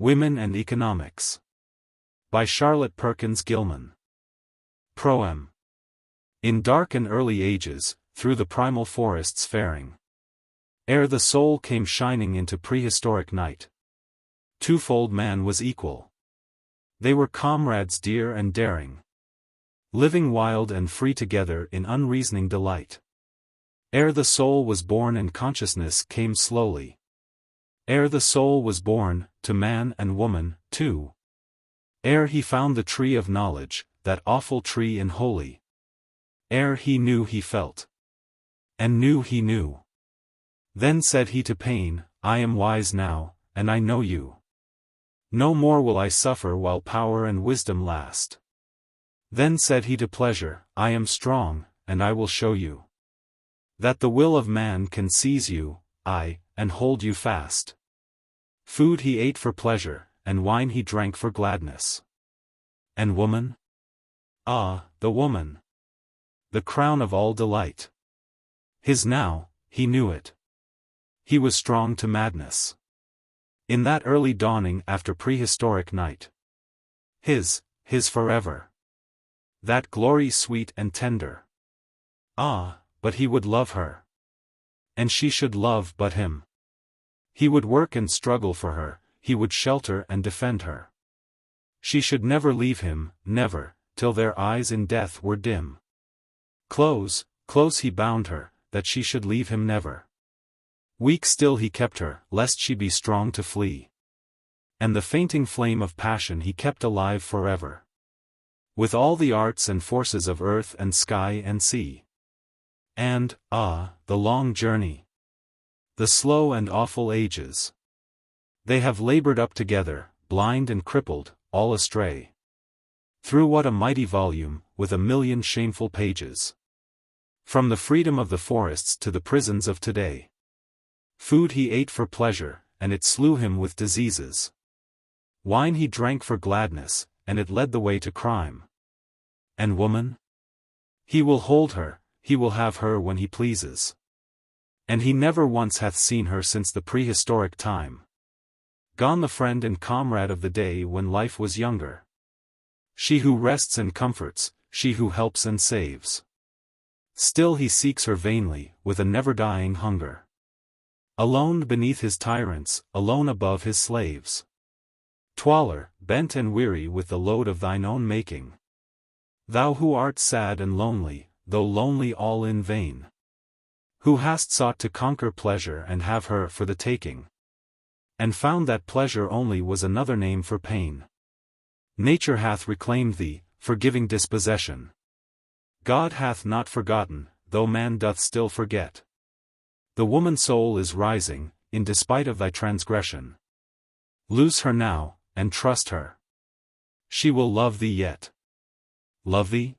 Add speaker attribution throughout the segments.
Speaker 1: Women and Economics. By Charlotte Perkins Gilman. Proem. In dark and early ages, through the primal forests faring, ere the soul came shining into prehistoric night, twofold man was equal. They were comrades dear and daring, living wild and free together in unreasoning delight. Ere the soul was born and consciousness came slowly. Ere the soul was born, to man and woman, too. Ere he found the tree of knowledge, that awful tree and holy. Ere he knew he felt. And knew he knew. Then said he to pain, I am wise now, and I know you. No more will I suffer while power and wisdom last. Then said he to pleasure, I am strong, and I will show you that the will of man can seize you, aye, and hold you fast. Food he ate for pleasure, and wine he drank for gladness. And woman? Ah, the woman! The crown of all delight. His now, he knew it. He was strong to madness. In that early dawning after prehistoric night. His forever. That glory sweet and tender. Ah, but he would love her. And she should love but him. He would work and struggle for her, he would shelter and defend her. She should never leave him, never, till their eyes in death were dim. Close, close he bound her, that she should leave him never. Weak still he kept her, lest she be strong to flee. And the fainting flame of passion he kept alive forever. With all the arts and forces of earth and sky and sea. And, ah, the long journey. The slow and awful ages. They have labored up together, blind and crippled, all astray. Through what a mighty volume, with a million shameful pages. From the freedom of the forests to the prisons of today. Food he ate for pleasure, and it slew him with diseases. Wine he drank for gladness, and it led the way to crime. And woman? He will hold her, he will have her when he pleases. And he never once hath seen her since the prehistoric time. Gone the friend and comrade of the day when life was younger. She who rests and comforts, she who helps and saves. Still he seeks her vainly, with a never-dying hunger. Alone beneath his tyrants, alone above his slaves. Twaller, bent and weary with the load of thine own making. Thou who art sad and lonely, though lonely all in vain. Who hast sought to conquer pleasure and have her for the taking. And found that pleasure only was another name for pain. Nature hath reclaimed thee, forgiving dispossession. God hath not forgotten, though man doth still forget. The woman soul is rising, in despite of thy transgression. Lose her now, and trust her. She will love thee yet. Love thee?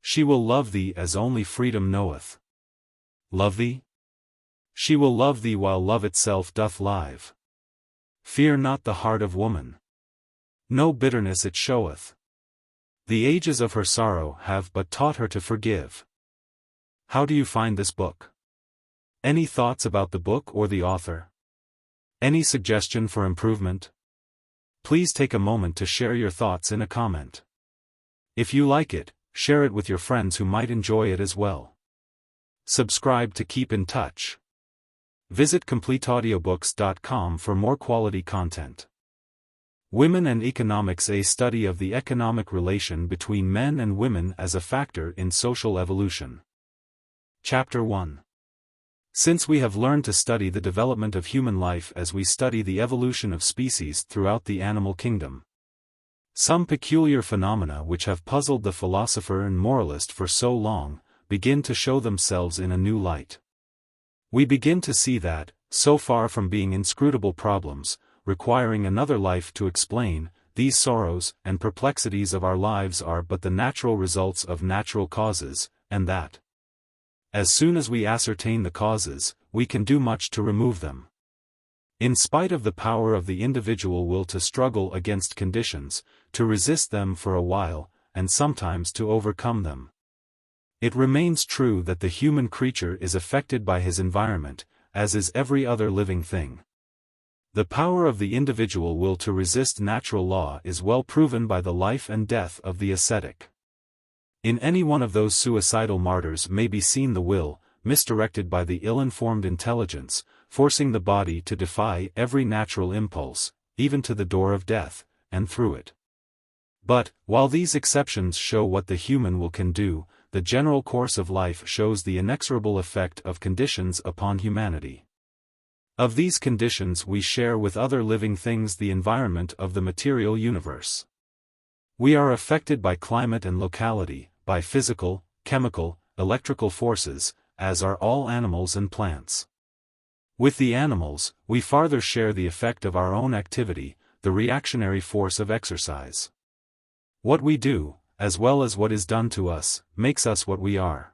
Speaker 1: She will love thee as only freedom knoweth. Love thee? She will love thee while love itself doth live. Fear not the heart of woman. No bitterness it showeth. The ages of her sorrow have but taught her to forgive. How do you find this book? Any thoughts about the book or the author? Any suggestion for improvement? Please take a moment to share your thoughts in a comment. If you like it, share it with your friends who might enjoy it as well. Subscribe to keep in touch. Visit CompleteAudiobooks.com for more quality content. Women and Economics: A study of the economic relation between men and women as a factor in social evolution. Chapter 1. Since we have learned to study the development of human life as we study the evolution of species throughout the animal kingdom, some peculiar phenomena which have puzzled the philosopher and moralist for so long, begin to show themselves in a new light. We begin to see that, so far from being inscrutable problems, requiring another life to explain, these sorrows and perplexities of our lives are but the natural results of natural causes, and that, as soon as we ascertain the causes, we can do much to remove them. In spite of the power of the individual will to struggle against conditions, to resist them for a while, and sometimes to overcome them, it remains true that the human creature is affected by his environment, as is every other living thing. The power of the individual will to resist natural law is well proven by the life and death of the ascetic. In any one of those suicidal martyrs may be seen the will, misdirected by the ill-informed intelligence, forcing the body to defy every natural impulse, even to the door of death, and through it. But, while these exceptions show what the human will can do, the general course of life shows the inexorable effect of conditions upon humanity. Of these conditions we share with other living things the environment of the material universe. We are affected by climate and locality, by physical, chemical, electrical forces, as are all animals and plants. With the animals, we farther share the effect of our own activity, the reactionary force of exercise. What we do, as well as what is done to us, makes us what we are.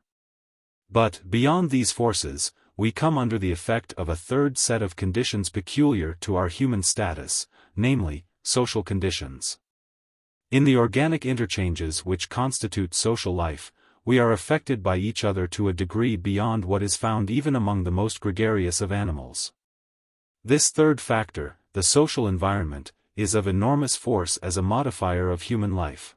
Speaker 1: But, beyond these forces, we come under the effect of a third set of conditions peculiar to our human status, namely, social conditions. In the organic interchanges which constitute social life, we are affected by each other to a degree beyond what is found even among the most gregarious of animals. This third factor, the social environment, is of enormous force as a modifier of human life.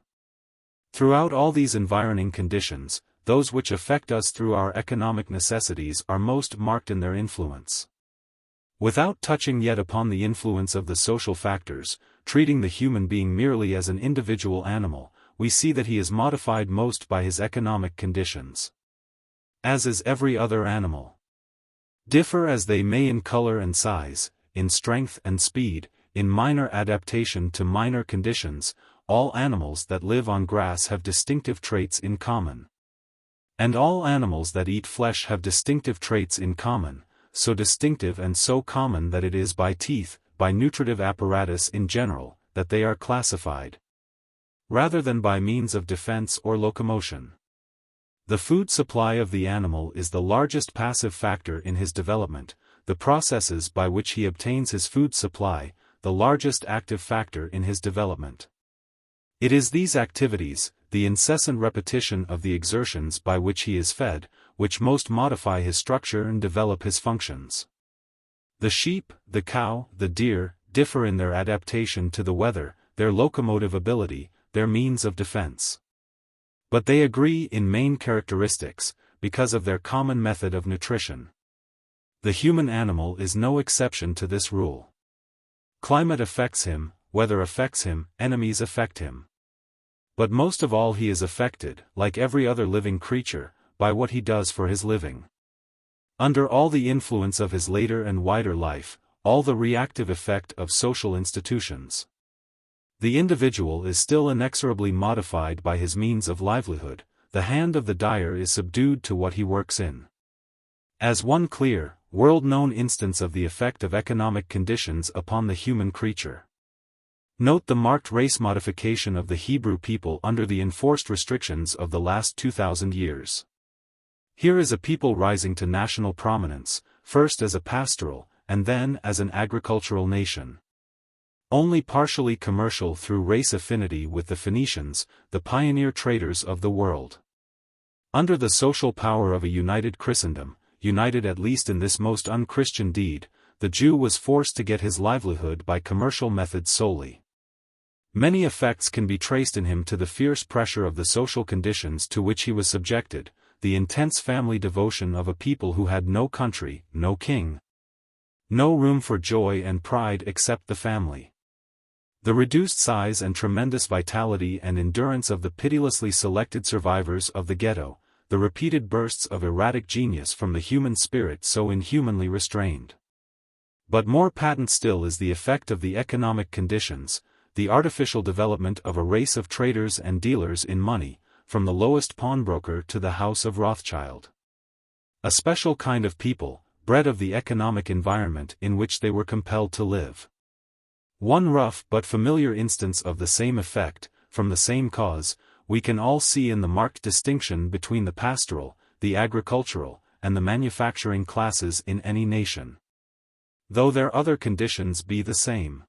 Speaker 1: Throughout all these environing conditions, those which affect us through our economic necessities are most marked in their influence. Without touching yet upon the influence of the social factors, treating the human being merely as an individual animal, we see that he is modified most by his economic conditions. As is every other animal. Differ as they may in color and size, in strength and speed, in minor adaptation to minor conditions, all animals that live on grass have distinctive traits in common. And all animals that eat flesh have distinctive traits in common, so distinctive and so common that it is by teeth, by nutritive apparatus in general, that they are classified, rather than by means of defense or locomotion. The food supply of the animal is the largest passive factor in his development, the processes by which he obtains his food supply, the largest active factor in his development. It is these activities, the incessant repetition of the exertions by which he is fed, which most modify his structure and develop his functions. The sheep, the cow, the deer, differ in their adaptation to the weather, their locomotive ability, their means of defense. But they agree in main characteristics, because of their common method of nutrition. The human animal is no exception to this rule. Climate affects him, weather affects him, enemies affect him. But most of all he is affected, like every other living creature, by what he does for his living. Under all the influence of his later and wider life, all the reactive effect of social institutions. The individual is still inexorably modified by his means of livelihood, the hand of the dyer is subdued to what he works in. As one clear, world-known instance of the effect of economic conditions upon the human creature. Note the marked race modification of the Hebrew people under the enforced restrictions of the last 2,000 years. Here is a people rising to national prominence, first as a pastoral, and then as an agricultural nation. Only partially commercial through race affinity with the Phoenicians, the pioneer traders of the world. Under the social power of a united Christendom, united at least in this most unchristian deed, the Jew was forced to get his livelihood by commercial methods solely. Many effects can be traced in him to the fierce pressure of the social conditions to which he was subjected, the intense family devotion of a people who had no country, no king, no room for joy and pride except the family. The reduced size and tremendous vitality and endurance of the pitilessly selected survivors of the ghetto, the repeated bursts of erratic genius from the human spirit so inhumanly restrained. But more patent still is the effect of the economic conditions, the artificial development of a race of traders and dealers in money, from the lowest pawnbroker to the house of Rothschild. A special kind of people, bred of the economic environment in which they were compelled to live. One rough but familiar instance of the same effect, from the same cause, we can all see in the marked distinction between the pastoral, the agricultural, and the manufacturing classes in any nation. Though their other conditions be the same.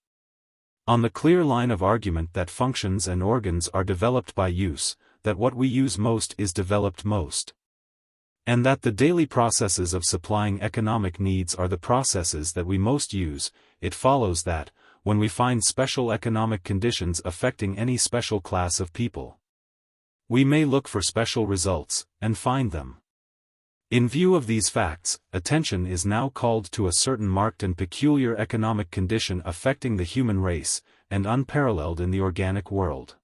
Speaker 1: On the clear line of argument that functions and organs are developed by use, that what we use most is developed most. and that the daily processes of supplying economic needs are the processes that we most use, it follows that, when we find special economic conditions affecting any special class of people, we may look for special results, and find them. In view of these facts, attention is now called to a certain marked and peculiar economic condition affecting the human race, and unparalleled in the organic world.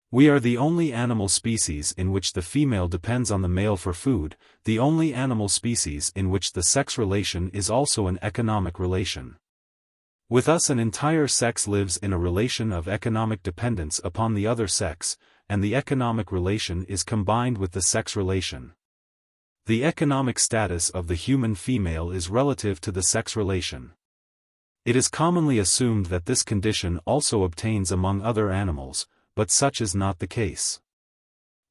Speaker 1: We are the only animal species in which the female depends on the male for food, the only animal species in which the sex relation is also an economic relation. With us, an entire sex lives in a relation of economic dependence upon the other sex, and the economic relation is combined with the sex relation. The economic status of the human female is relative to the sex relation. It is commonly assumed that this condition also obtains among other animals, but such is not the case.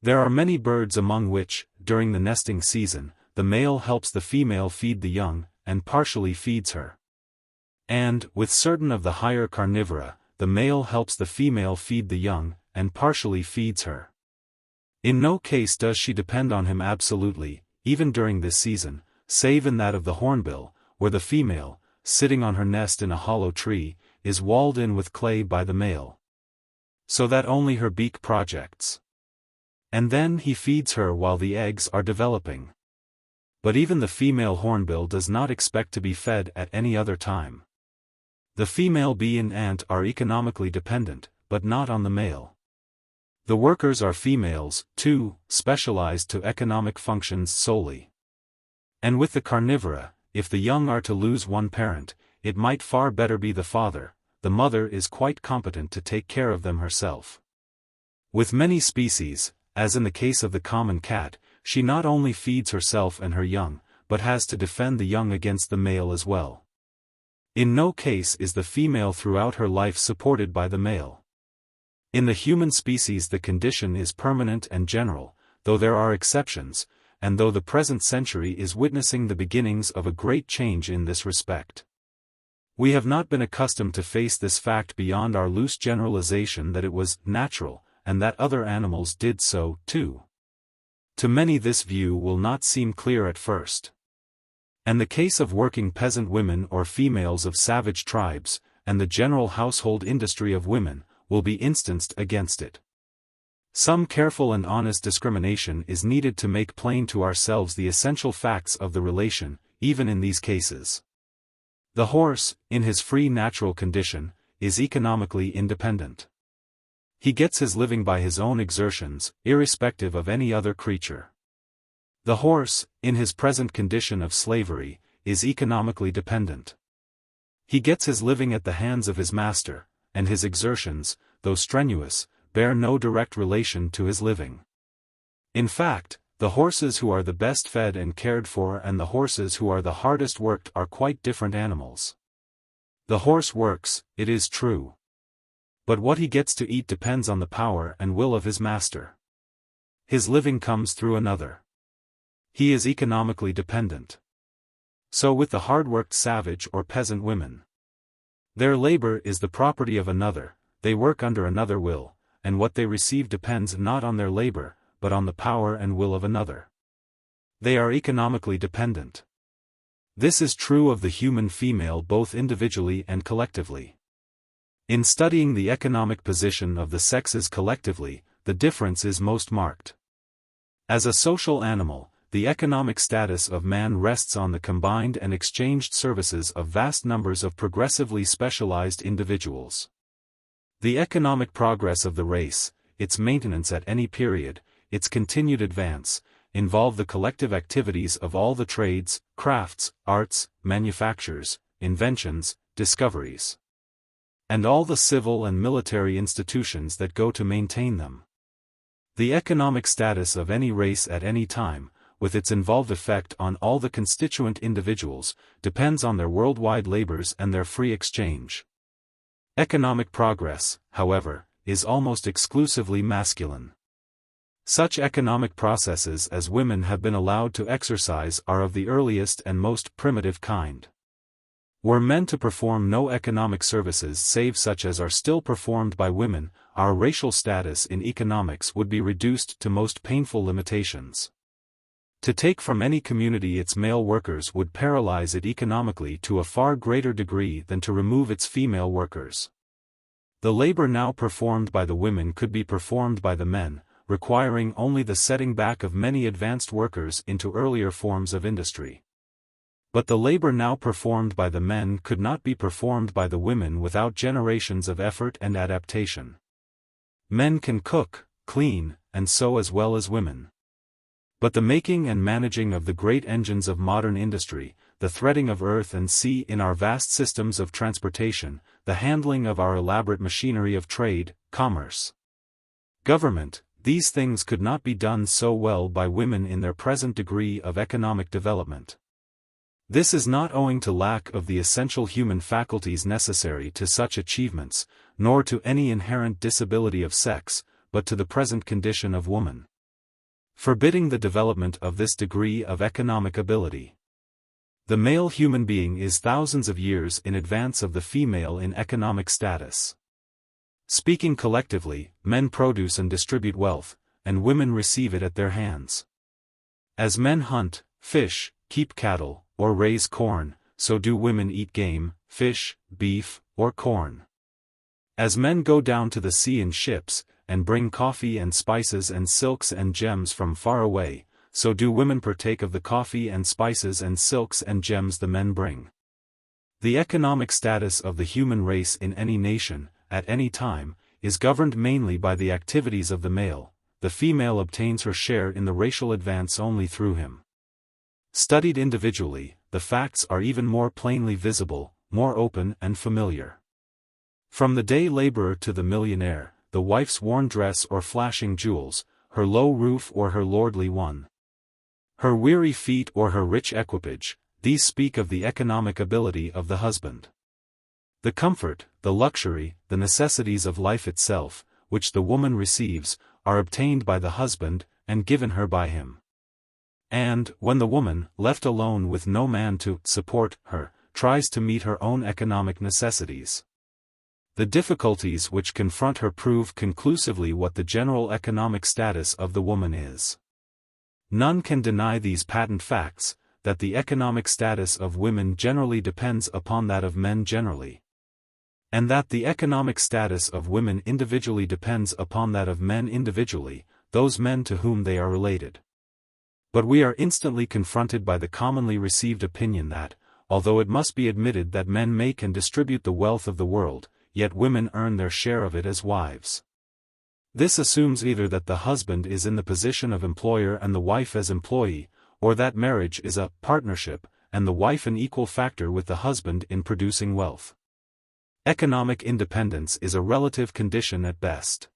Speaker 1: There are many birds among which, during the nesting season, the male helps the female feed the young, and partially feeds her. And, with certain of the higher carnivora, the male helps the female feed the young, and partially feeds her. In no case does she depend on him absolutely, even during this season, save in that of the hornbill, where the female, sitting on her nest in a hollow tree, is walled in with clay by the male, so that only her beak projects. And then he feeds her while the eggs are developing. But even the female hornbill does not expect to be fed at any other time. The female bee and ant are economically dependent, but not on the male. The workers are females, too, specialized to economic functions solely. And with the carnivora, if the young are to lose one parent, it might far better be the father. The mother is quite competent to take care of them herself. With many species, as in the case of the common cat, she not only feeds herself and her young, but has to defend the young against the male as well. In no case is the female throughout her life supported by the male. In the human species the condition is permanent and general, though there are exceptions, and though the present century is witnessing the beginnings of a great change in this respect. We have not been accustomed to face this fact beyond our loose generalization that it was natural, and that other animals did so, too. To many this view will not seem clear at first. And the case of working peasant women or females of savage tribes, and the general household industry of women, will be instanced against it. Some careful and honest discrimination is needed to make plain to ourselves the essential facts of the relation, even in these cases. The horse, in his free natural condition, is economically independent. He gets his living by his own exertions, irrespective of any other creature. The horse, in his present condition of slavery, is economically dependent. He gets his living at the hands of his master, and his exertions, though strenuous, bear no direct relation to his living. In fact, the horses who are the best fed and cared for and the horses who are the hardest worked are quite different animals. The horse works, it is true. But what he gets to eat depends on the power and will of his master. His living comes through another. He is economically dependent. So with the hard-worked savage or peasant women. Their labor is the property of another, they work under another will, and what they receive depends not on their labor, but on the power and will of another. They are economically dependent. This is true of the human female both individually and collectively. In studying the economic position of the sexes collectively, the difference is most marked. As a social animal, the economic status of man rests on the combined and exchanged services of vast numbers of progressively specialized individuals. The economic progress of the race, its maintenance at any period, its continued advance, involve the collective activities of all the trades, crafts, arts, manufactures, inventions, discoveries, and all the civil and military institutions that go to maintain them. The economic status of any race at any time, with its involved effect on all the constituent individuals, depends on their worldwide labors and their free exchange. Economic progress, however, is almost exclusively masculine. Such economic processes as women have been allowed to exercise are of the earliest and most primitive kind. Were men to perform no economic services save such as are still performed by women, our racial status in economics would be reduced to most painful limitations. To take from any community its male workers would paralyze it economically to a far greater degree than to remove its female workers. The labor now performed by the women could be performed by the men, requiring only the setting back of many advanced workers into earlier forms of industry. But the labor now performed by the men could not be performed by the women without generations of effort and adaptation. Men can cook, clean, and sew as well as women. But the making and managing of the great engines of modern industry, the threading of earth and sea in our vast systems of transportation, the handling of our elaborate machinery of trade, commerce, government, these things could not be done so well by women in their present degree of economic development. This is not owing to lack of the essential human faculties necessary to such achievements, nor to any inherent disability of sex, but to the present condition of woman, forbidding the development of this degree of economic ability. The male human being is thousands of years in advance of the female in economic status. Speaking collectively, men produce and distribute wealth, and women receive it at their hands. As men hunt, fish, keep cattle, or raise corn, so do women eat game, fish, beef, or corn. As men go down to the sea in ships, and bring coffee and spices and silks and gems from far away, so do women partake of the coffee and spices and silks and gems the men bring. The economic status of the human race in any nation, at any time, is governed mainly by the activities of the male. The female obtains her share in the racial advance only through him. Studied individually, the facts are even more plainly visible, more open and familiar. From the day laborer to the millionaire, the wife's worn dress or flashing jewels, her low roof or her lordly one, her weary feet or her rich equipage, these speak of the economic ability of the husband. The comfort, the luxury, the necessities of life itself, which the woman receives, are obtained by the husband, and given her by him. And, when the woman, left alone with no man to support her, tries to meet her own economic necessities, the difficulties which confront her prove conclusively what the general economic status of the woman is. None can deny these patent facts, that the economic status of women generally depends upon that of men generally, and that the economic status of women individually depends upon that of men individually, those men to whom they are related. But we are instantly confronted by the commonly received opinion that, although it must be admitted that men make and distribute the wealth of the world, yet women earn their share of it as wives. This assumes either that the husband is in the position of employer and the wife as employee, or that marriage is a partnership, and the wife an equal factor with the husband in producing wealth. Economic independence is a relative condition at best.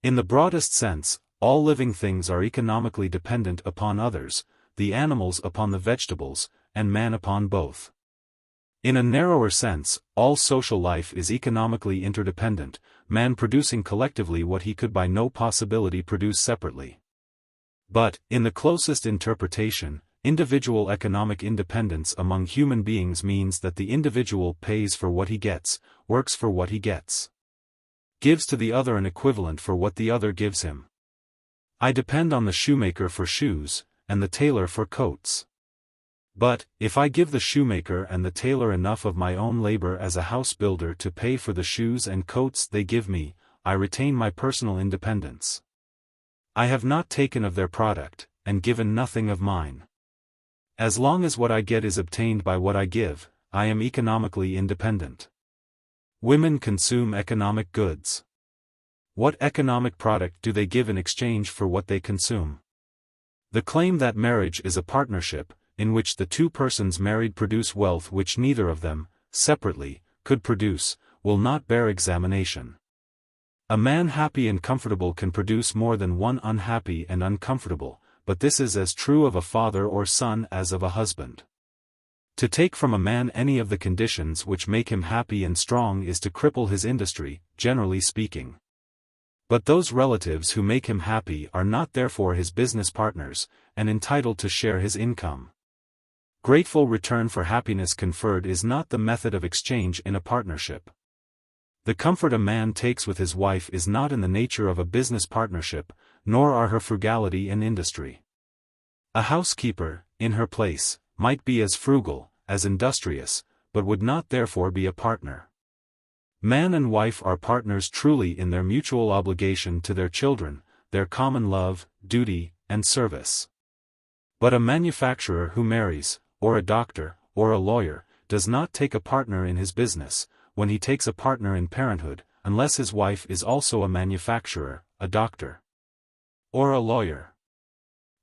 Speaker 1: In the broadest sense, all living things are economically dependent upon others, the animals upon the vegetables, and man upon both. In a narrower sense, all social life is economically interdependent, man producing collectively what he could by no possibility produce separately. But, in the closest interpretation, individual economic independence among human beings means that the individual pays for what he gets, works for what he gets, gives to the other an equivalent for what the other gives him. I depend on the shoemaker for shoes, and the tailor for coats. But, if I give the shoemaker and the tailor enough of my own labor as a house builder to pay for the shoes and coats they give me, I retain my personal independence. I have not taken of their product, and given nothing of mine. As long as what I get is obtained by what I give, I am economically independent. Women consume economic goods. What economic product do they give in exchange for what they consume? The claim that marriage is a partnership, in which the two persons married produce wealth which neither of them, separately, could produce, will not bear examination. A man happy and comfortable can produce more than one unhappy and uncomfortable, but this is as true of a father or son as of a husband. To take from a man any of the conditions which make him happy and strong is to cripple his industry, generally speaking. But those relatives who make him happy are not therefore his business partners, and entitled to share his income. Grateful return for happiness conferred is not the method of exchange in a partnership. The comfort a man takes with his wife is not in the nature of a business partnership, nor are her frugality and industry. A housekeeper, in her place, might be as frugal, as industrious, but would not therefore be a partner. Man and wife are partners truly in their mutual obligation to their children, their common love, duty, and service. But a manufacturer who marries, or a doctor, or a lawyer, does not take a partner in his business, when he takes a partner in parenthood, unless his wife is also a manufacturer, a doctor, or a lawyer.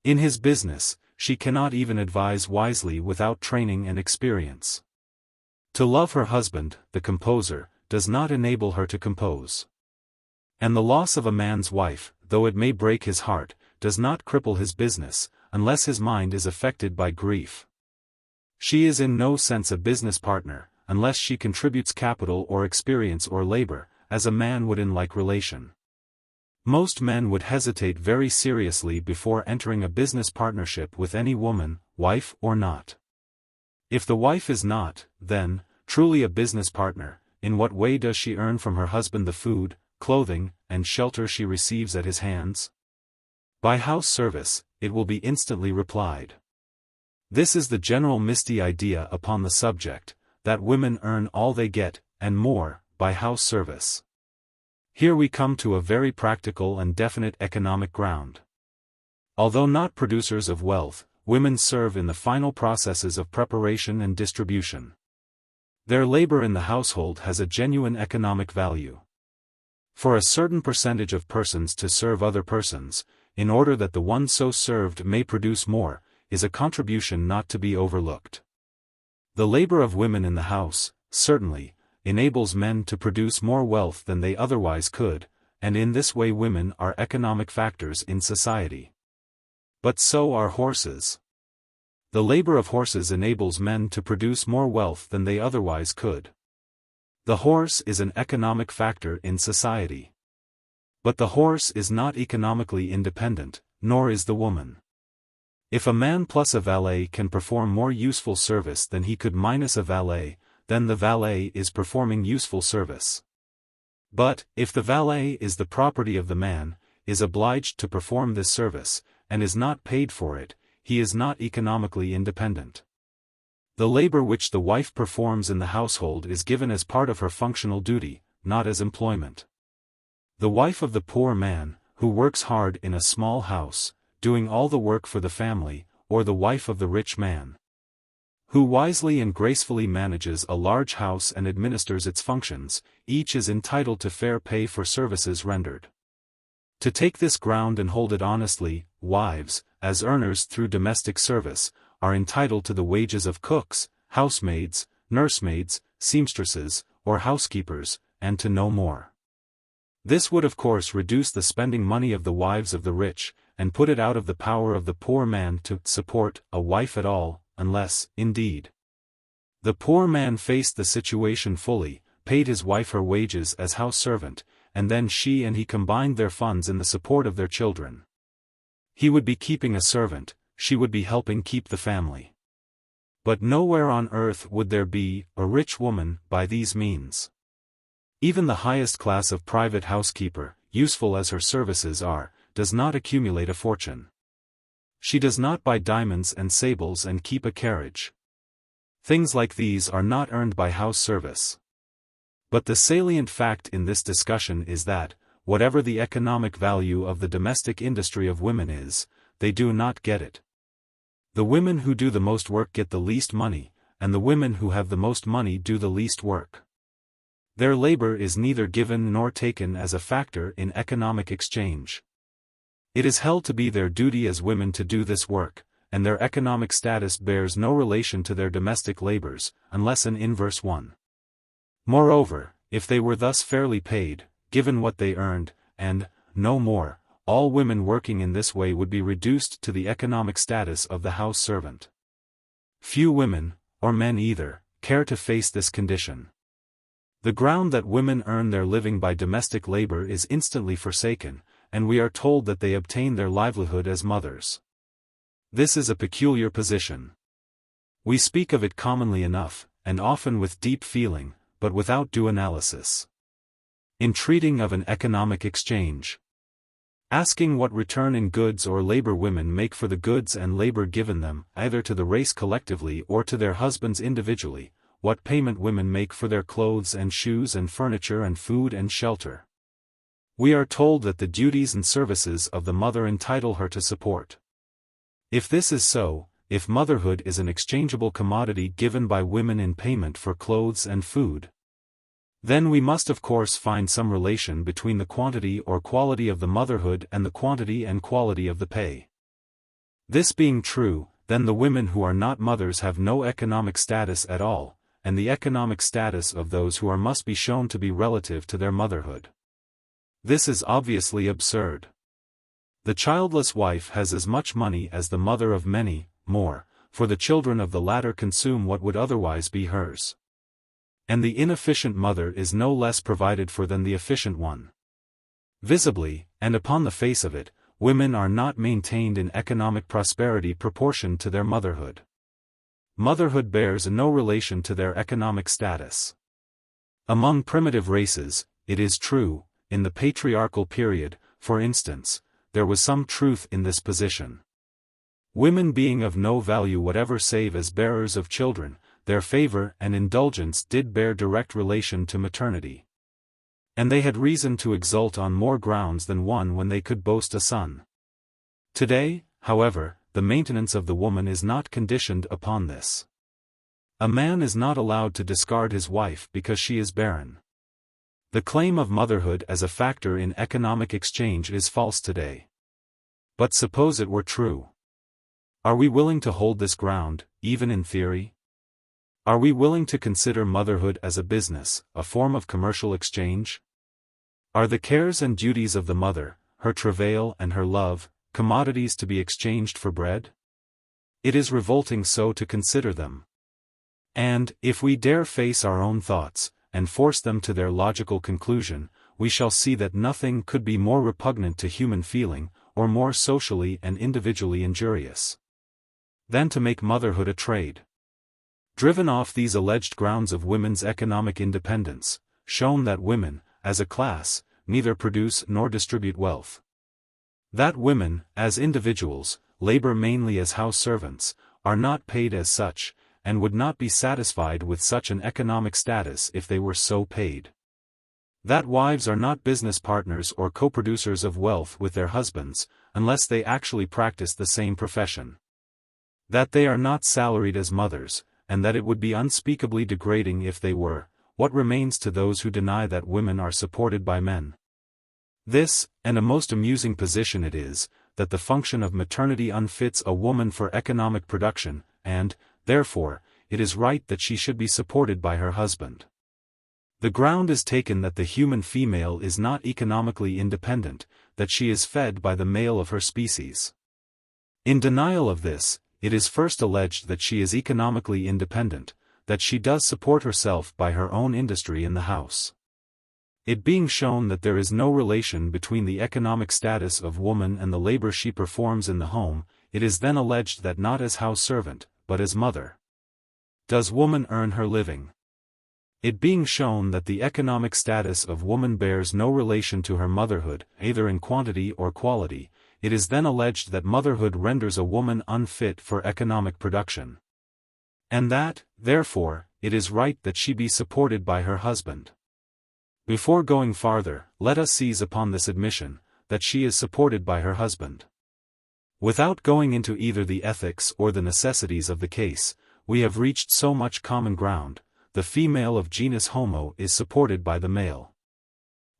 Speaker 1: In his business, she cannot even advise wisely without training and experience. To love her husband, the composer, does not enable her to compose. And the loss of a man's wife, though it may break his heart, does not cripple his business, unless his mind is affected by grief. She is in no sense a business partner, unless she contributes capital or experience or labor, as a man would in like relation. Most men would hesitate very seriously before entering a business partnership with any woman, wife or not. If the wife is not, then, truly a business partner, in what way does she earn from her husband the food, clothing, and shelter she receives at his hands? By house service, it will be instantly replied. This is the general misty idea upon the subject, that women earn all they get, and more, by house service. Here we come to a very practical and definite economic ground. Although not producers of wealth, women serve in the final processes of preparation and distribution. Their labor in the household has a genuine economic value. For a certain percentage of persons to serve other persons, in order that the one so served may produce more, is a contribution not to be overlooked. The labor of women in the house, certainly, enables men to produce more wealth than they otherwise could, and in this way women are economic factors in society. But so are horses. The labor of horses enables men to produce more wealth than they otherwise could. The horse is an economic factor in society. But the horse is not economically independent, nor is the woman. If a man plus a valet can perform more useful service than he could minus a valet, then the valet is performing useful service. But, if the valet is the property of the man, is obliged to perform this service, and is not paid for it, he is not economically independent. The labor which the wife performs in the household is given as part of her functional duty, not as employment. The wife of the poor man, who works hard in a small house, doing all the work for the family, or the wife of the rich man, who wisely and gracefully manages a large house and administers its functions, each is entitled to fair pay for services rendered. To take this ground and hold it honestly, wives, as earners through domestic service, are entitled to the wages of cooks, housemaids, nursemaids, seamstresses, or housekeepers, and to no more. This would of course reduce the spending money of the wives of the rich, and put it out of the power of the poor man to support a wife at all, unless, indeed, the poor man faced the situation fully, paid his wife her wages as house servant, and then she and he combined their funds in the support of their children. He would be keeping a servant, she would be helping keep the family. But nowhere on earth would there be a rich woman by these means. Even the highest class of private housekeeper, useful as her services are, does not accumulate a fortune. She does not buy diamonds and sables and keep a carriage. Things like these are not earned by house service. But the salient fact in this discussion is that, whatever the economic value of the domestic industry of women is, they do not get it. The women who do the most work get the least money, and the women who have the most money do the least work. Their labor is neither given nor taken as a factor in economic exchange. It is held to be their duty as women to do this work, and their economic status bears no relation to their domestic labors, unless an inverse one. Moreover, if they were thus fairly paid, given what they earned, and, no more, all women working in this way would be reduced to the economic status of the house servant. Few women, or men either, care to face this condition. The ground that women earn their living by domestic labor is instantly forsaken, and we are told that they obtain their livelihood as mothers. This is a peculiar position. We speak of it commonly enough, and often with deep feeling, but without due analysis. In treating of an economic exchange, asking what return in goods or labor women make for the goods and labor given them, either to the race collectively or to their husbands individually, what payment women make for their clothes and shoes and furniture and food and shelter. We are told that the duties and services of the mother entitle her to support. If this is so, if motherhood is an exchangeable commodity given by women in payment for clothes and food, then we must of course find some relation between the quantity or quality of the motherhood and the quantity and quality of the pay. This being true, then the women who are not mothers have no economic status at all, and the economic status of those who are must be shown to be relative to their motherhood. This is obviously absurd. The childless wife has as much money as the mother of many, more, for the children of the latter consume what would otherwise be hers. And the inefficient mother is no less provided for than the efficient one. Visibly, and upon the face of it, women are not maintained in economic prosperity proportioned to their motherhood. Motherhood bears no relation to their economic status. Among primitive races, it is true, in the patriarchal period, for instance, there was some truth in this position. Women being of no value whatever save as bearers of children, their favor and indulgence did bear direct relation to maternity. And they had reason to exult on more grounds than one when they could boast a son. Today, however, the maintenance of the woman is not conditioned upon this. A man is not allowed to discard his wife because she is barren. The claim of motherhood as a factor in economic exchange is false today. But suppose it were true. Are we willing to hold this ground, even in theory? Are we willing to consider motherhood as a business, a form of commercial exchange? Are the cares and duties of the mother, her travail and her love, commodities to be exchanged for bread? It is revolting so to consider them. And, if we dare face our own thoughts, and force them to their logical conclusion, we shall see that nothing could be more repugnant to human feeling, or more socially and individually injurious, than to make motherhood a trade. Driven off these alleged grounds of women's economic independence, shown that women, as a class, neither produce nor distribute wealth. That women, as individuals, labor mainly as house servants, are not paid as such, and would not be satisfied with such an economic status if they were so paid. That wives are not business partners or co-producers of wealth with their husbands, unless they actually practice the same profession. That they are not salaried as mothers, and that it would be unspeakably degrading if they were, what remains to those who deny that women are supported by men? This, and a most amusing position it is, that the function of maternity unfits a woman for economic production, and, therefore, it is right that she should be supported by her husband. The ground is taken that the human female is not economically independent, that she is fed by the male of her species. In denial of this, it is first alleged that she is economically independent, that she does support herself by her own industry in the house. It being shown that there is no relation between the economic status of woman and the labor she performs in the home, it is then alleged that not as house servant, but as mother, does woman earn her living. It being shown that the economic status of woman bears no relation to her motherhood, either in quantity or quality, it is then alleged that motherhood renders a woman unfit for economic production. And that, therefore, it is right that she be supported by her husband. Before going farther, let us seize upon this admission, that she is supported by her husband. Without going into either the ethics or the necessities of the case, we have reached so much common ground: the female of genus Homo is supported by the male.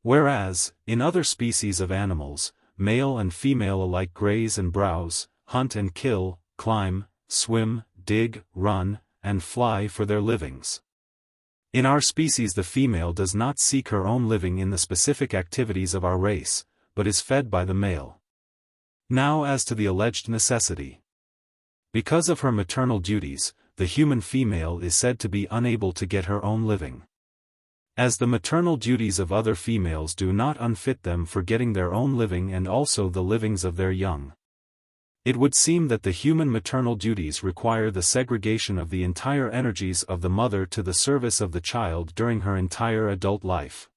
Speaker 1: Whereas, in other species of animals, male and female alike graze and browse, hunt and kill, climb, swim, dig, run, and fly for their livings. In our species the female does not seek her own living in the specific activities of our race, but is fed by the male. Now as to the alleged necessity. Because of her maternal duties, the human female is said to be unable to get her own living. As the maternal duties of other females do not unfit them for getting their own living and also the livings of their young. It would seem that the human maternal duties require the segregation of the entire energies of the mother to the service of the child during her entire adult life.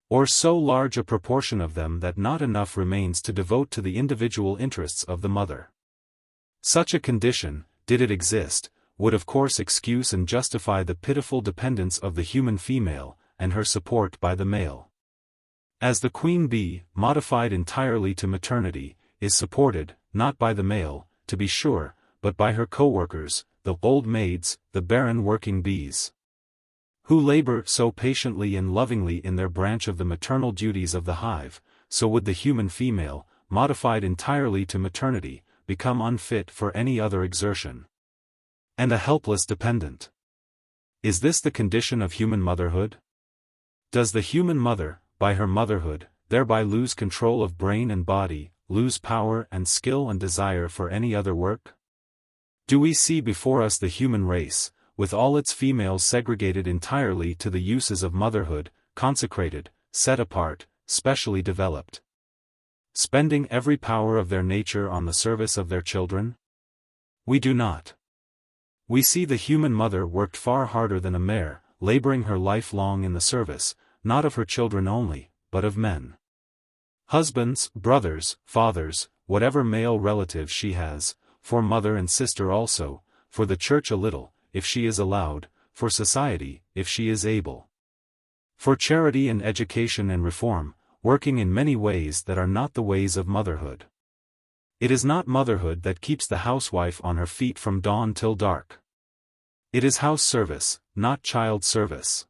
Speaker 1: or so large a proportion of them that not enough remains to devote to the individual interests of the mother. Such a condition, did it exist, would of course excuse and justify the pitiful dependence of the human female, and her support by the male. As the queen bee, modified entirely to maternity, is supported, not by the male, to be sure, but by her co-workers, the old maids, the barren working bees, who labor so patiently and lovingly in their branch of the maternal duties of the hive, so would the human female, modified entirely to maternity, become unfit for any other exertion, and a helpless dependent. Is this the condition of human motherhood? Does the human mother, by her motherhood, thereby lose control of brain and body, lose power and skill and desire for any other work? Do we see before us the human race, with all its females segregated entirely to the uses of motherhood, consecrated, set apart, specially developed, spending every power of their nature on the service of their children? We do not. We see the human mother worked far harder than a mare, laboring her life long in the service, not of her children only, but of men. Husbands, brothers, fathers, whatever male relatives she has, for mother and sister also, for the church a little, if she is allowed, for society, if she is able, for charity and education and reform, working in many ways that are not the ways of motherhood. It is not motherhood that keeps the housewife on her feet from dawn till dark. It is house service, not child service.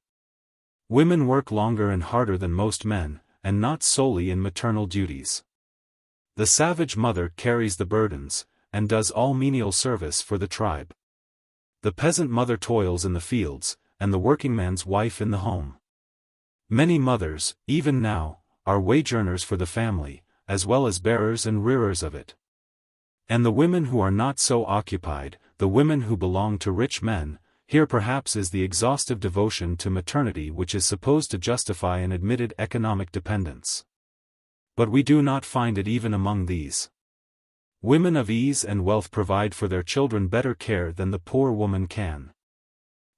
Speaker 1: Women work longer and harder than most men, and not solely in maternal duties. The savage mother carries the burdens, and does all menial service for the tribe. The peasant mother toils in the fields, and the working man's wife in the home. Many mothers, even now, are wage earners for the family, as well as bearers and rearers of it. And the women who are not so occupied, the women who belong to rich men, here perhaps is the exhaustive devotion to maternity which is supposed to justify an admitted economic dependence. But we do not find it even among these. Women of ease and wealth provide for their children better care than the poor woman can.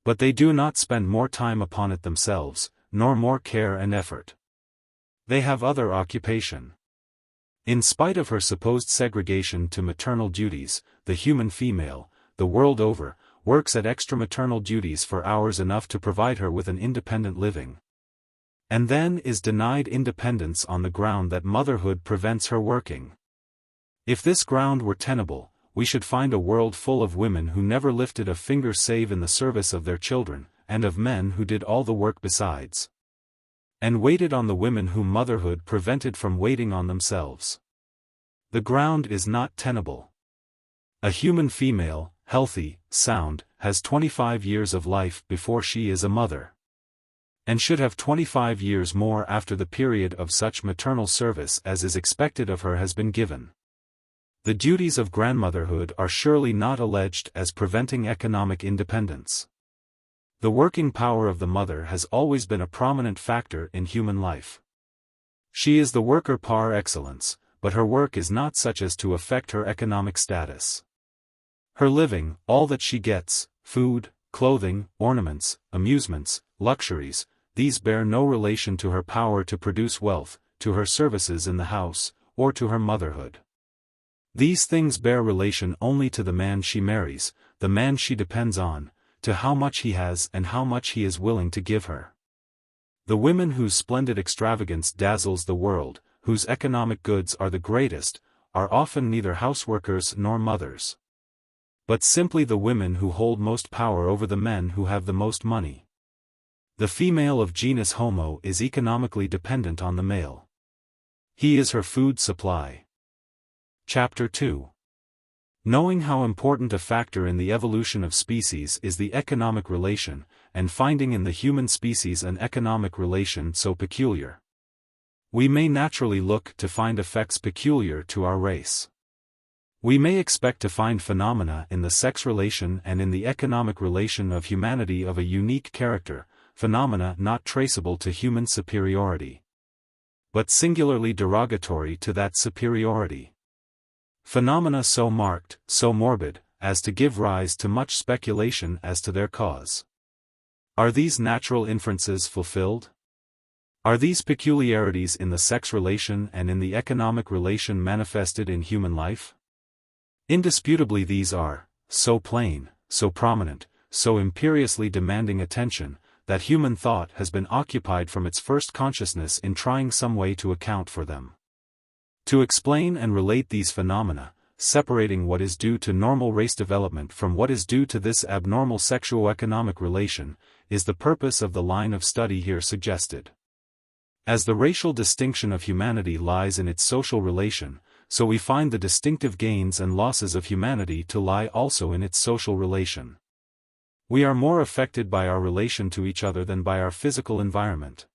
Speaker 1: But they do not spend more time upon it themselves, nor more care and effort. They have other occupation. In spite of her supposed segregation to maternal duties, the human female, the world over, works at extra-maternal duties for hours enough to provide her with an independent living. And then is denied independence on the ground that motherhood prevents her working. If this ground were tenable, we should find a world full of women who never lifted a finger save in the service of their children, and of men who did all the work besides, and waited on the women whom motherhood prevented from waiting on themselves. The ground is not tenable. A human female, healthy, sound, has 25 years of life before she is a mother, and should have 25 years more after the period of such maternal service as is expected of her has been given. The duties of grandmotherhood are surely not alleged as preventing economic independence. The working power of the mother has always been a prominent factor in human life. She is the worker par excellence, but her work is not such as to affect her economic status. Her living, all that she gets, food, clothing, ornaments, amusements, luxuries, these bear no relation to her power to produce wealth, to her services in the house, or to her motherhood. These things bear relation only to the man she marries, the man she depends on, to how much he has and how much he is willing to give her. The women whose splendid extravagance dazzles the world, whose economic goods are the greatest, are often neither houseworkers nor mothers, but simply the women who hold most power over the men who have the most money. The female of genus Homo is economically dependent on the male. He is her food supply. Chapter 2. Knowing how important a factor in the evolution of species is the economic relation, and finding in the human species an economic relation so peculiar, we may naturally look to find effects peculiar to our race. We may expect to find phenomena in the sex relation and in the economic relation of humanity of a unique character, phenomena not traceable to human superiority, but singularly derogatory to that superiority. Phenomena so marked, so morbid, as to give rise to much speculation as to their cause. Are these natural inferences fulfilled? Are these peculiarities in the sex relation and in the economic relation manifested in human life? Indisputably these are, so plain, so prominent, so imperiously demanding attention, that human thought has been occupied from its first consciousness in trying some way to account for them. To explain and relate these phenomena, separating what is due to normal race development from what is due to this abnormal sexuo-economic relation, is the purpose of the line of study here suggested. As the racial distinction of humanity lies in its social relation, so we find the distinctive gains and losses of humanity to lie also in its social relation. We are more affected by our relation to each other than by our physical environment.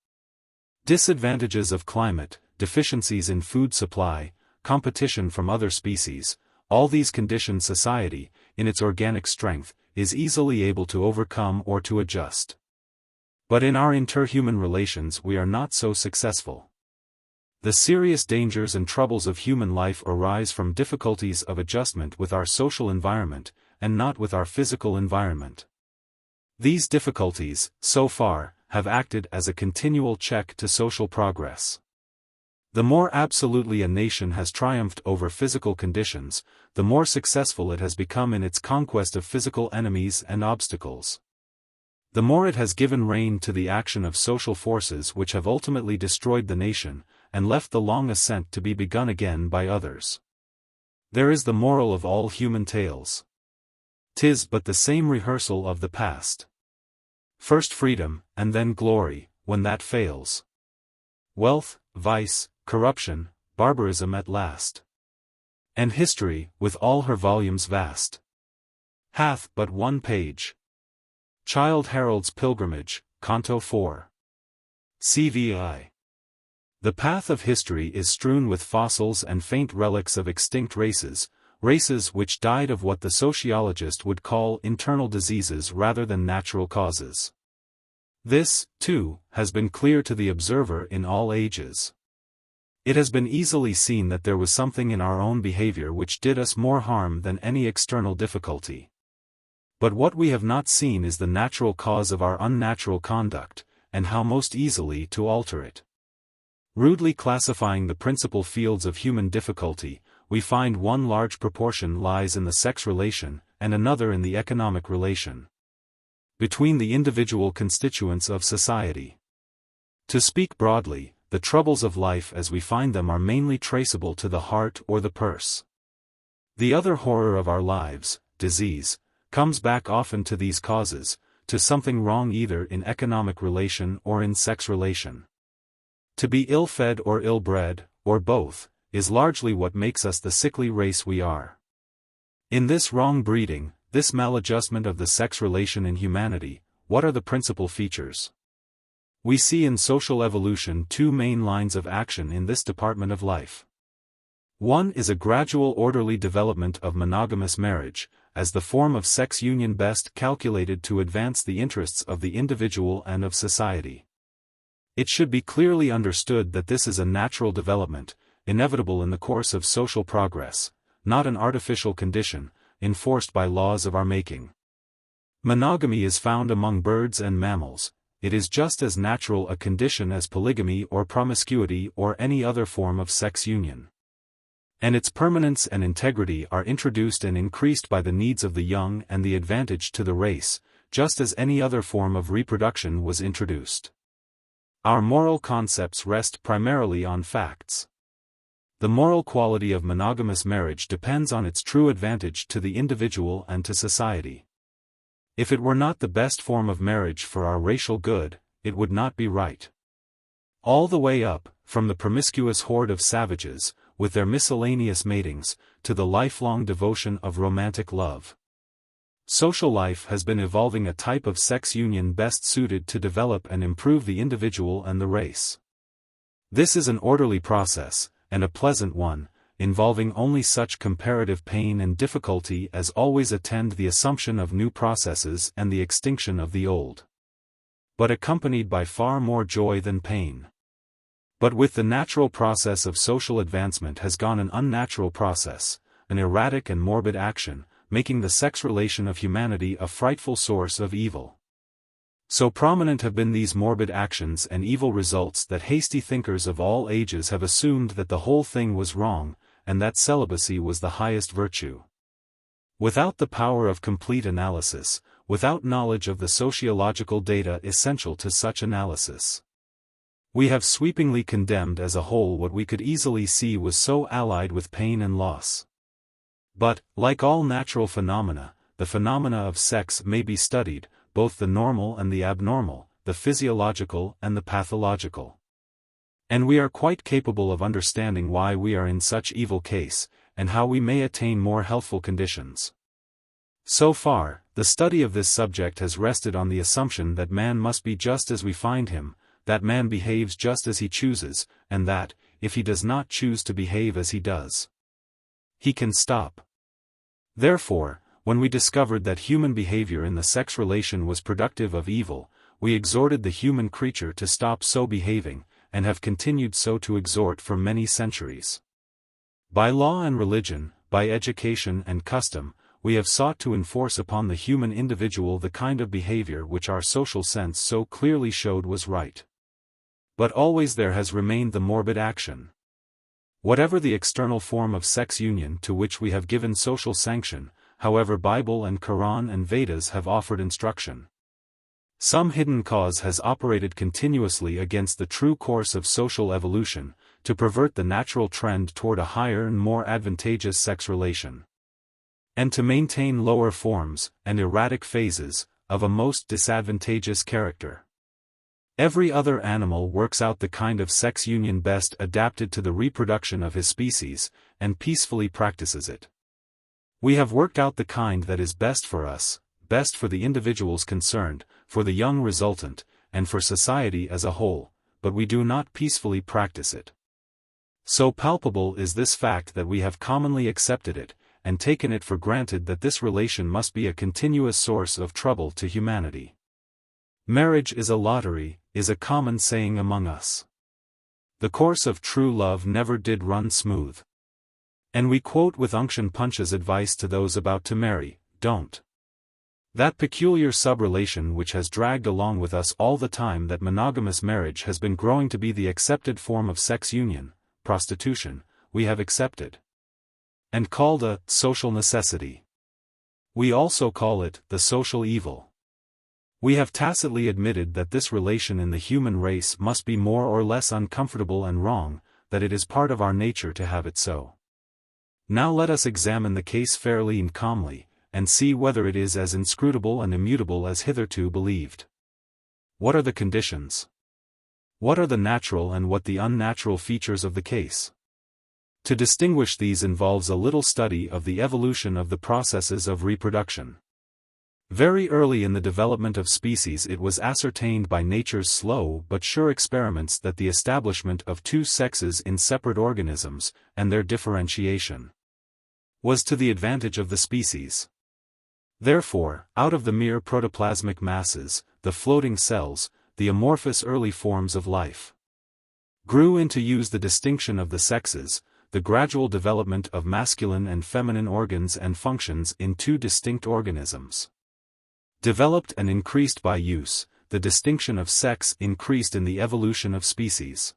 Speaker 1: Disadvantages of climate, deficiencies in food supply, competition from other species, all these condition society, in its organic strength, is easily able to overcome or to adjust. But in our interhuman relations we are not so successful. The serious dangers and troubles of human life arise from difficulties of adjustment with our social environment, and not with our physical environment. These difficulties, so far, have acted as a continual check to social progress. The more absolutely a nation has triumphed over physical conditions, the more successful it has become in its conquest of physical enemies and obstacles. The more it has given rein to the action of social forces which have ultimately destroyed the nation, and left the long ascent to be begun again by others. There is the moral of all human tales. 'Tis but the same rehearsal of the past. First freedom, and then glory, when that fails. Wealth, vice, corruption, barbarism at last. And history, with all her volumes vast, hath but one page. Childe Harold's Pilgrimage, Canto 4. CVI. The path of history is strewn with fossils and faint relics of extinct races, races which died of what the sociologist would call internal diseases rather than natural causes. This, too, has been clear to the observer in all ages. It has been easily seen that there was something in our own behavior which did us more harm than any external difficulty. But what we have not seen is the natural cause of our unnatural conduct, and how most easily to alter it. Rudely classifying the principal fields of human difficulty, we find one large proportion lies in the sex relation, and another in the economic relation. Between the individual constituents of society. To speak broadly, the troubles of life as we find them are mainly traceable to the heart or the purse. The other horror of our lives, disease, comes back often to these causes, to something wrong either in economic relation or in sex relation. To be ill-fed or ill-bred, or both, is largely what makes us the sickly race we are. In this wrong breeding, this maladjustment of the sex relation in humanity, what are the principal features? We see in social evolution two main lines of action in this department of life. One is a gradual orderly development of monogamous marriage, as the form of sex union best calculated to advance the interests of the individual and of society. It should be clearly understood that this is a natural development, inevitable in the course of social progress, not an artificial condition, enforced by laws of our making. Monogamy is found among birds and mammals. It is just as natural a condition as polygamy or promiscuity or any other form of sex union. And its permanence and integrity are introduced and increased by the needs of the young and the advantage to the race, just as any other form of reproduction was introduced. Our moral concepts rest primarily on facts. The moral quality of monogamous marriage depends on its true advantage to the individual and to society. If it were not the best form of marriage for our racial good, it would not be right. All the way up, from the promiscuous horde of savages, with their miscellaneous matings, to the lifelong devotion of romantic love. Social life has been evolving a type of sex union best suited to develop and improve the individual and the race. This is an orderly process, and a pleasant one, involving only such comparative pain and difficulty as always attend the assumption of new processes and the extinction of the old. But accompanied by far more joy than pain. But with the natural process of social advancement has gone an unnatural process, an erratic and morbid action, making the sex relation of humanity a frightful source of evil. So prominent have been these morbid actions and evil results that hasty thinkers of all ages have assumed that the whole thing was wrong, and that celibacy was the highest virtue. Without the power of complete analysis, without knowledge of the sociological data essential to such analysis, we have sweepingly condemned as a whole what we could easily see was so allied with pain and loss. But, like all natural phenomena, the phenomena of sex may be studied, both the normal and the abnormal, the physiological and the pathological. And we are quite capable of understanding why we are in such evil case, and how we may attain more healthful conditions. So far, the study of this subject has rested on the assumption that man must be just as we find him, that man behaves just as he chooses, and that, if he does not choose to behave as he does, he can stop. Therefore, when we discovered that human behavior in the sex relation was productive of evil, we exhorted the human creature to stop so behaving, and have continued so to exhort for many centuries. By law and religion, by education and custom, we have sought to enforce upon the human individual the kind of behavior which our social sense so clearly showed was right. But always there has remained the morbid action. Whatever the external form of sex union to which we have given social sanction, however Bible and Quran and Vedas have offered instruction, some hidden cause has operated continuously against the true course of social evolution, to pervert the natural trend toward a higher and more advantageous sex relation, and to maintain lower forms, and erratic phases, of a most disadvantageous character. Every other animal works out the kind of sex union best adapted to the reproduction of his species, and peacefully practices it. We have worked out the kind that is best for us, best for the individuals concerned, for the young resultant, and for society as a whole, but we do not peacefully practice it. So palpable is this fact that we have commonly accepted it, and taken it for granted that this relation must be a continuous source of trouble to humanity. Marriage is a lottery, is a common saying among us. The course of true love never did run smooth. And we quote with unction Punch's advice to those about to marry, don't. That peculiar sub-relation which has dragged along with us all the time that monogamous marriage has been growing to be the accepted form of sex union, prostitution, we have accepted and called a social necessity. We also call it the social evil. We have tacitly admitted that this relation in the human race must be more or less uncomfortable and wrong, that it is part of our nature to have it so. Now let us examine the case fairly and calmly, and see whether it is as inscrutable and immutable as hitherto believed. What are the conditions? What are the natural and what the unnatural features of the case? To distinguish these involves a little study of the evolution of the processes of reproduction. Very early in the development of species it was ascertained by nature's slow but sure experiments that the establishment of two sexes in separate organisms, and their differentiation, was to the advantage of the species. Therefore, out of the mere protoplasmic masses, the floating cells, the amorphous early forms of life, grew into use the distinction of the sexes, the gradual development of masculine and feminine organs and functions in two distinct organisms. Developed and increased by use, the distinction of sex increased in the evolution of species.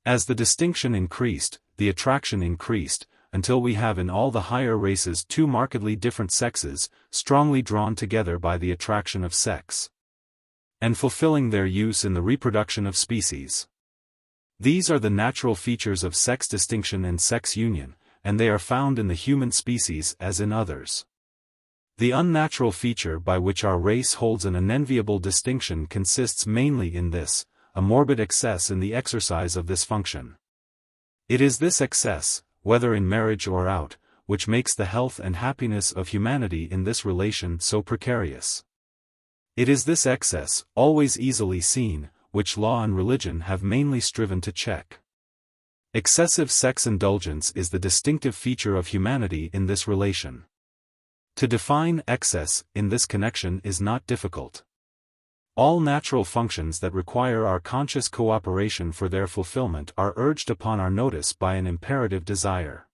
Speaker 1: As the distinction increased, the attraction increased, until we have in all the higher races two markedly different sexes, strongly drawn together by the attraction of sex, and fulfilling their use in the reproduction of species. These are the natural features of sex distinction and sex union, and they are found in the human species as in others. The unnatural feature by which our race holds an unenviable distinction consists mainly in this, a morbid excess in the exercise of this function. It is this excess, whether in marriage or out, which makes the health and happiness of humanity in this relation so precarious. It is this excess, always easily seen, which law and religion have mainly striven to check. Excessive sex indulgence is the distinctive feature of humanity in this relation. To define excess in this connection is not difficult. All natural functions that require our conscious cooperation for their fulfillment are urged upon our notice by an imperative desire.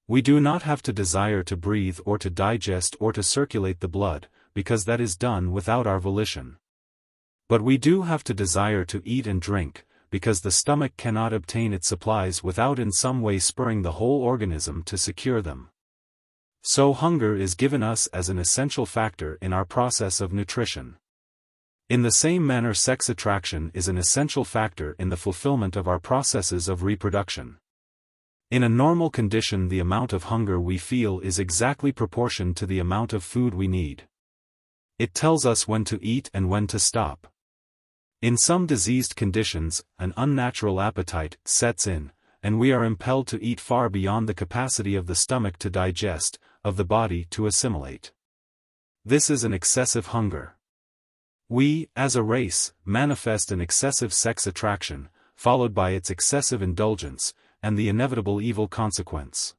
Speaker 1: We do not have to desire to breathe or to digest or to circulate the blood, because that is done without our volition. But we do have to desire to eat and drink, because the stomach cannot obtain its supplies without in some way spurring the whole organism to secure them. So hunger is given us as an essential factor in our process of nutrition. In the same manner, sex attraction is an essential factor in the fulfillment of our processes of reproduction. In a normal condition, the amount of hunger we feel is exactly proportioned to the amount of food we need. It tells us when to eat and when to stop. In some diseased conditions, an unnatural appetite sets in, and we are impelled to eat far beyond the capacity of the stomach to digest, of the body to assimilate. This is an excessive hunger. We, as a race, manifest an excessive sex attraction, followed by its excessive indulgence, and the inevitable evil consequence.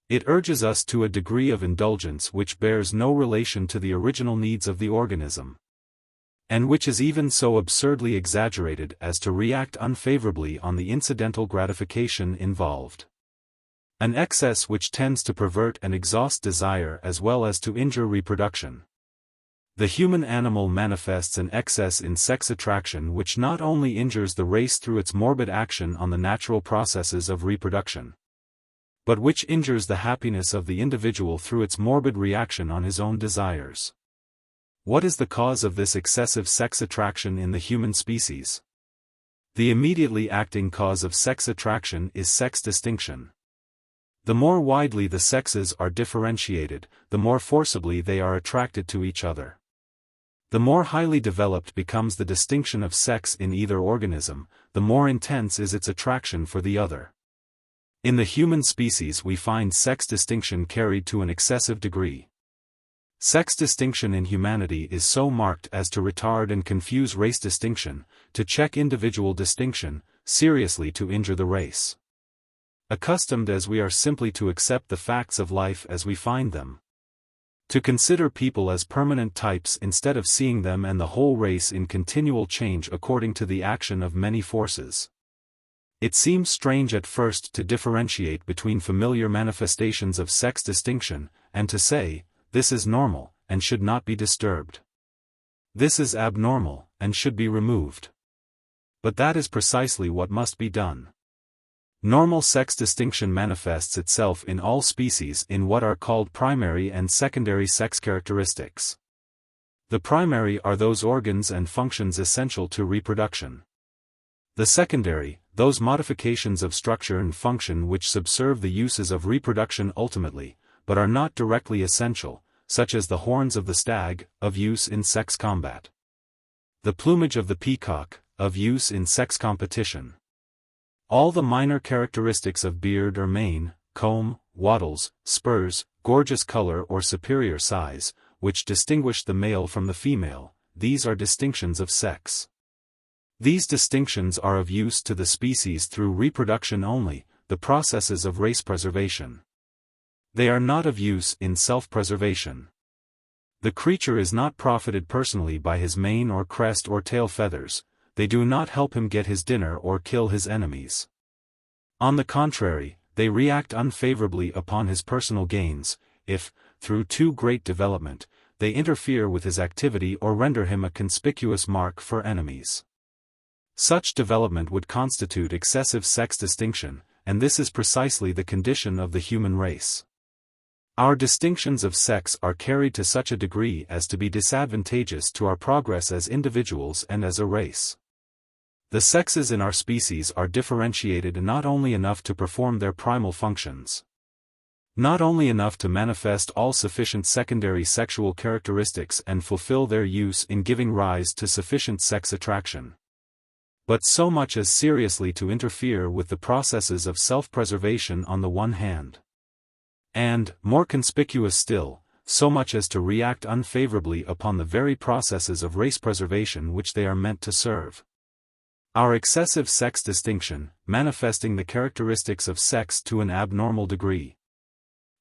Speaker 1: It urges us to a degree of indulgence which bears no relation to the original needs of the organism, and which is even so absurdly exaggerated as to react unfavorably on the incidental gratification involved. An excess which tends to pervert and exhaust desire as well as to injure reproduction. The human animal manifests an excess in sex attraction which not only injures the race through its morbid action on the natural processes of reproduction, but which injures the happiness of the individual through its morbid reaction on his own desires. What is the cause of this excessive sex attraction in the human species? The immediately acting cause of sex attraction is sex distinction. The more widely the sexes are differentiated, the more forcibly they are attracted to each other. The more highly developed becomes the distinction of sex in either organism, the more intense is its attraction for the other. In the human species we find sex distinction carried to an excessive degree. Sex distinction in humanity is so marked as to retard and confuse race distinction, to check individual distinction, seriously to injure the race. Accustomed as we are simply to accept the facts of life as we find them, to consider people as permanent types instead of seeing them and the whole race in continual change according to the action of many forces. It seems strange at first to differentiate between familiar manifestations of sex distinction, and to say, this is normal, and should not be disturbed. This is abnormal, and should be removed. But that is precisely what must be done. Normal sex distinction manifests itself in all species in what are called primary and secondary sex characteristics. The primary are those organs and functions essential to reproduction. The secondary, those modifications of structure and function which subserve the uses of reproduction ultimately, but are not directly essential, such as the horns of the stag, of use in sex combat. The plumage of the peacock, of use in sex competition. All the minor characteristics of beard or mane, comb, wattles, spurs, gorgeous color or superior size, which distinguish the male from the female, these are distinctions of sex. These distinctions are of use to the species through reproduction only, the processes of race preservation. They are not of use in self-preservation. The creature is not profited personally by his mane or crest or tail feathers. They do not help him get his dinner or kill his enemies. On the contrary, they react unfavorably upon his personal gains, if, through too great development, they interfere with his activity or render him a conspicuous mark for enemies. Such development would constitute excessive sex distinction, and this is precisely the condition of the human race. Our distinctions of sex are carried to such a degree as to be disadvantageous to our progress as individuals and as a race. The sexes in our species are differentiated not only enough to perform their primal functions, not only enough to manifest all sufficient secondary sexual characteristics and fulfill their use in giving rise to sufficient sex attraction, but so much as seriously to interfere with the processes of self-preservation on the one hand, and, more conspicuous still, so much as to react unfavorably upon the very processes of race preservation which they are meant to serve. Our excessive sex distinction, manifesting the characteristics of sex to an abnormal degree,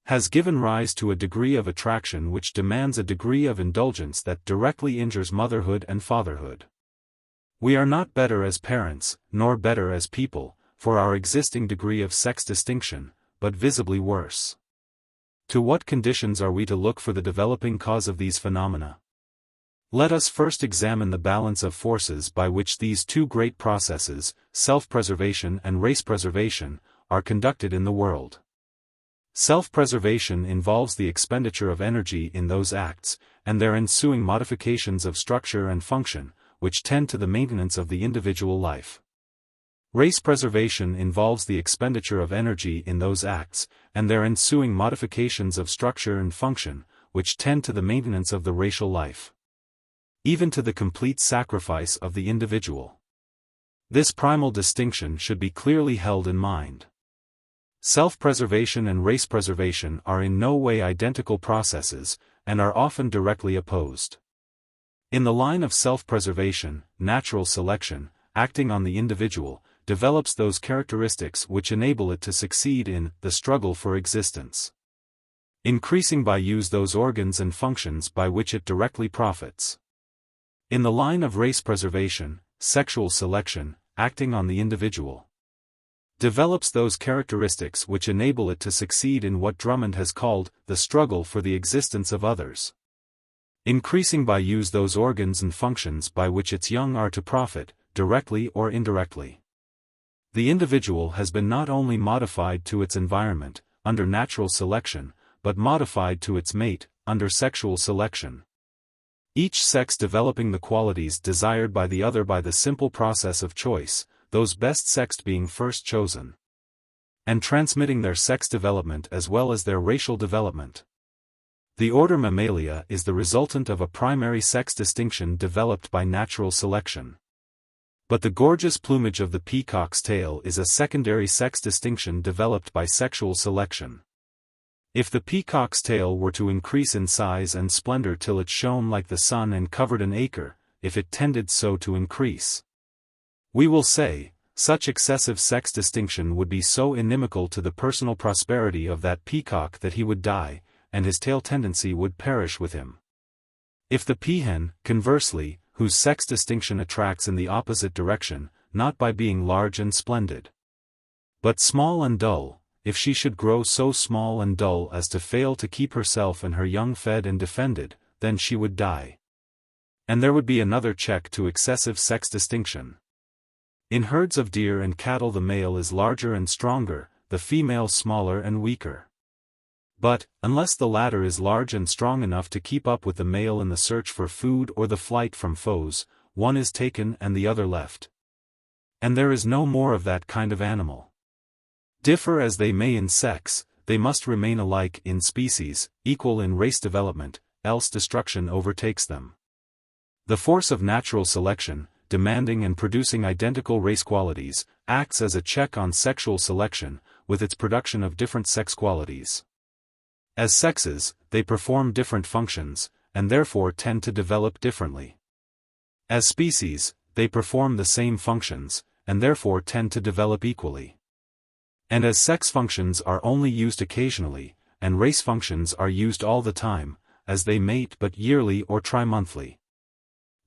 Speaker 1: has given rise to a degree of attraction which demands a degree of indulgence that directly injures motherhood and fatherhood. We are not better as parents, nor better as people, for our existing degree of sex distinction, but visibly worse. To what conditions are we to look for the developing cause of these phenomena? Let us first examine the balance of forces by which these two great processes, self-preservation and race preservation, are conducted in the world. Self-preservation involves the expenditure of energy in those acts, and their ensuing modifications of structure and function, which tend to the maintenance of the individual life. Race preservation involves the expenditure of energy in those acts, and their ensuing modifications of structure and function, which tend to the maintenance of the racial life. Even to the complete sacrifice of the individual. This primal distinction should be clearly held in mind. Self-preservation and race preservation are in no way identical processes, and are often directly opposed. In the line of self-preservation, natural selection, acting on the individual, develops those characteristics which enable it to succeed in the struggle for existence. Increasing by use those organs and functions by which it directly profits. In the line of race preservation, sexual selection, acting on the individual, develops those characteristics which enable it to succeed in what Drummond has called the struggle for the existence of others. Increasing by use those organs and functions by which its young are to profit, directly or indirectly. The individual has been not only modified to its environment, under natural selection, but modified to its mate, under sexual selection. Each sex developing the qualities desired by the other by the simple process of choice, those best sexed being first chosen. And transmitting their sex development as well as their racial development. The order Mammalia is the resultant of a primary sex distinction developed by natural selection. But the gorgeous plumage of the peacock's tail is a secondary sex distinction developed by sexual selection. If the peacock's tail were to increase in size and splendor till it shone like the sun and covered an acre, if it tended so to increase, we will say, such excessive sex distinction would be so inimical to the personal prosperity of that peacock that he would die, and his tail tendency would perish with him. If the peahen, conversely, whose sex distinction attracts in the opposite direction, not by being large and splendid, but small and dull, if she should grow so small and dull as to fail to keep herself and her young fed and defended, then she would die. And there would be another check to excessive sex distinction. In herds of deer and cattle the male is larger and stronger, the female smaller and weaker. But, unless the latter is large and strong enough to keep up with the male in the search for food or the flight from foes, one is taken and the other left. And there is no more of that kind of animal. Differ as they may in sex, they must remain alike in species, equal in race development, else destruction overtakes them. The force of natural selection, demanding and producing identical race qualities, acts as a check on sexual selection, with its production of different sex qualities. As sexes, they perform different functions, and therefore tend to develop differently. As species, they perform the same functions, and therefore tend to develop equally. And as sex functions are only used occasionally, and race functions are used all the time, as they mate but yearly or tri-monthly,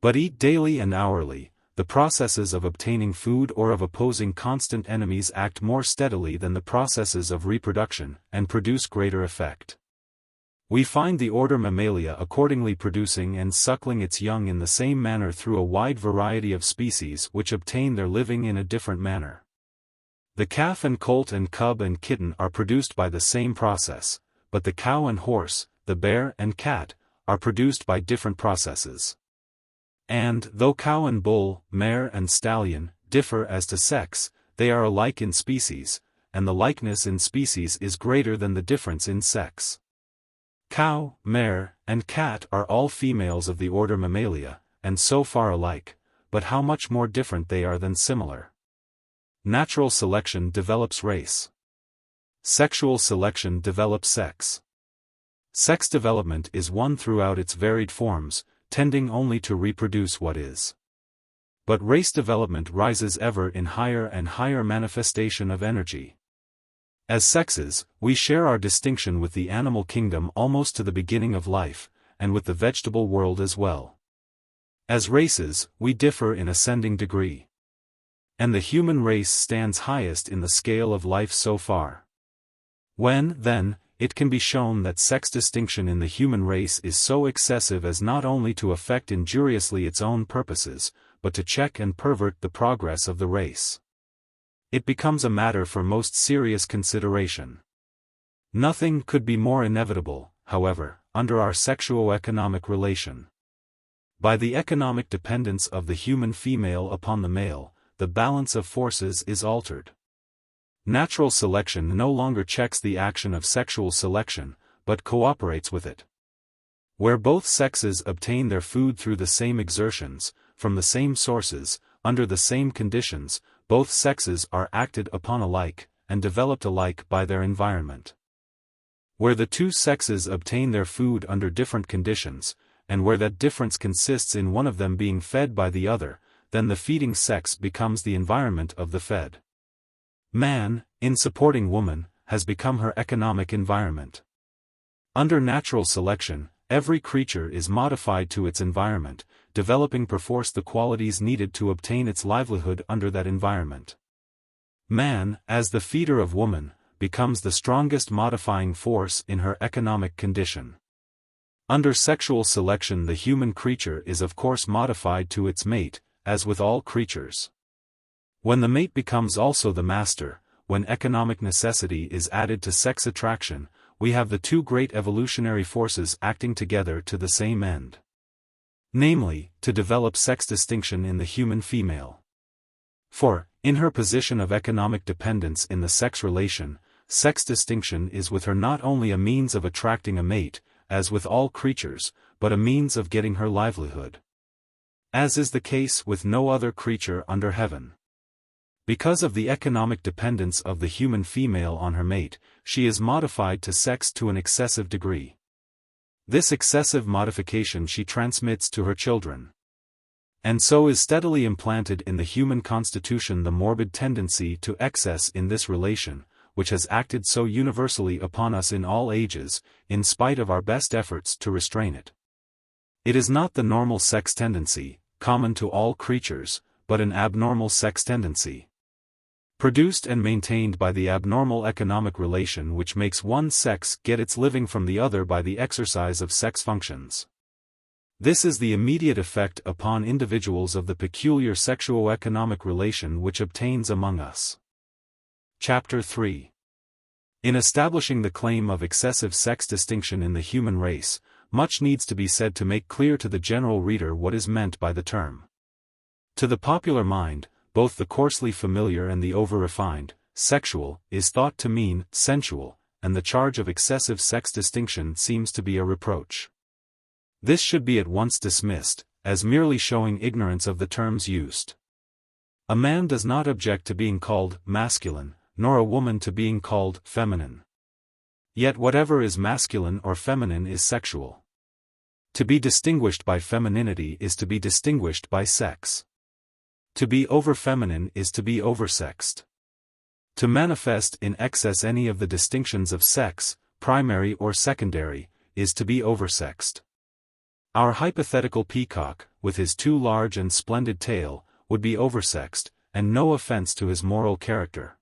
Speaker 1: but eat daily and hourly, the processes of obtaining food or of opposing constant enemies act more steadily than the processes of reproduction, and produce greater effect. We find the order Mammalia accordingly producing and suckling its young in the same manner through a wide variety of species which obtain their living in a different manner. The calf and colt and cub and kitten are produced by the same process, but the cow and horse, the bear and cat, are produced by different processes. And, though cow and bull, mare and stallion, differ as to sex, they are alike in species, and the likeness in species is greater than the difference in sex. Cow, mare, and cat are all females of the order Mammalia, and so far alike, but how much more different they are than similar. Natural selection develops race. Sexual selection develops sex. Sex development is one throughout its varied forms, tending only to reproduce what is. But race development rises ever in higher and higher manifestation of energy. As sexes, we share our distinction with the animal kingdom almost to the beginning of life, and with the vegetable world as well. As races, we differ in ascending degree. And the human race stands highest in the scale of life so far. When, then, it can be shown that sex distinction in the human race is so excessive as not only to affect injuriously its own purposes, but to check and pervert the progress of the race. It becomes a matter for most serious consideration. Nothing could be more inevitable, however, under our sexuo-economic relation. By the economic dependence of the human female upon the male, the balance of forces is altered. Natural selection no longer checks the action of sexual selection, but cooperates with it. Where both sexes obtain their food through the same exertions, from the same sources, under the same conditions, both sexes are acted upon alike, and developed alike by their environment. Where the two sexes obtain their food under different conditions, and where that difference consists in one of them being fed by the other, then the feeding sex becomes the environment of the fed. Man, in supporting woman, has become her economic environment. Under natural selection, every creature is modified to its environment, developing perforce the qualities needed to obtain its livelihood under that environment. Man, as the feeder of woman, becomes the strongest modifying force in her economic condition. Under sexual selection, the human creature is of course modified to its mate, as with all creatures. When the mate becomes also the master, when economic necessity is added to sex attraction, we have the two great evolutionary forces acting together to the same end. Namely, to develop sex distinction in the human female. For, in her position of economic dependence in the sex relation, sex distinction is with her not only a means of attracting a mate, as with all creatures, but a means of getting her livelihood. As is the case with no other creature under heaven. Because of the economic dependence of the human female on her mate, she is modified to sex to an excessive degree. This excessive modification she transmits to her children. And so is steadily implanted in the human constitution the morbid tendency to excess in this relation, which has acted so universally upon us in all ages, in spite of our best efforts to restrain it. It is not the normal sex tendency, common to all creatures, but an abnormal sex tendency, produced and maintained by the abnormal economic relation which makes one sex get its living from the other by the exercise of sex functions. This is the immediate effect upon individuals of the peculiar sexuo-economic relation which obtains among us. Chapter 3. In establishing the claim of excessive sex distinction in the human race, much needs to be said to make clear to the general reader what is meant by the term. To the popular mind, both the coarsely familiar and the over-refined, sexual, is thought to mean sensual, and the charge of excessive sex distinction seems to be a reproach. This should be at once dismissed, as merely showing ignorance of the terms used. A man does not object to being called masculine, nor a woman to being called feminine. Yet whatever is masculine or feminine is sexual. To be distinguished by femininity is to be distinguished by sex. To be over-feminine is to be over-sexed. To manifest in excess any of the distinctions of sex, primary or secondary, is to be oversexed. Our hypothetical peacock, with his too large and splendid tail, would be oversexed, and no offense to his moral character.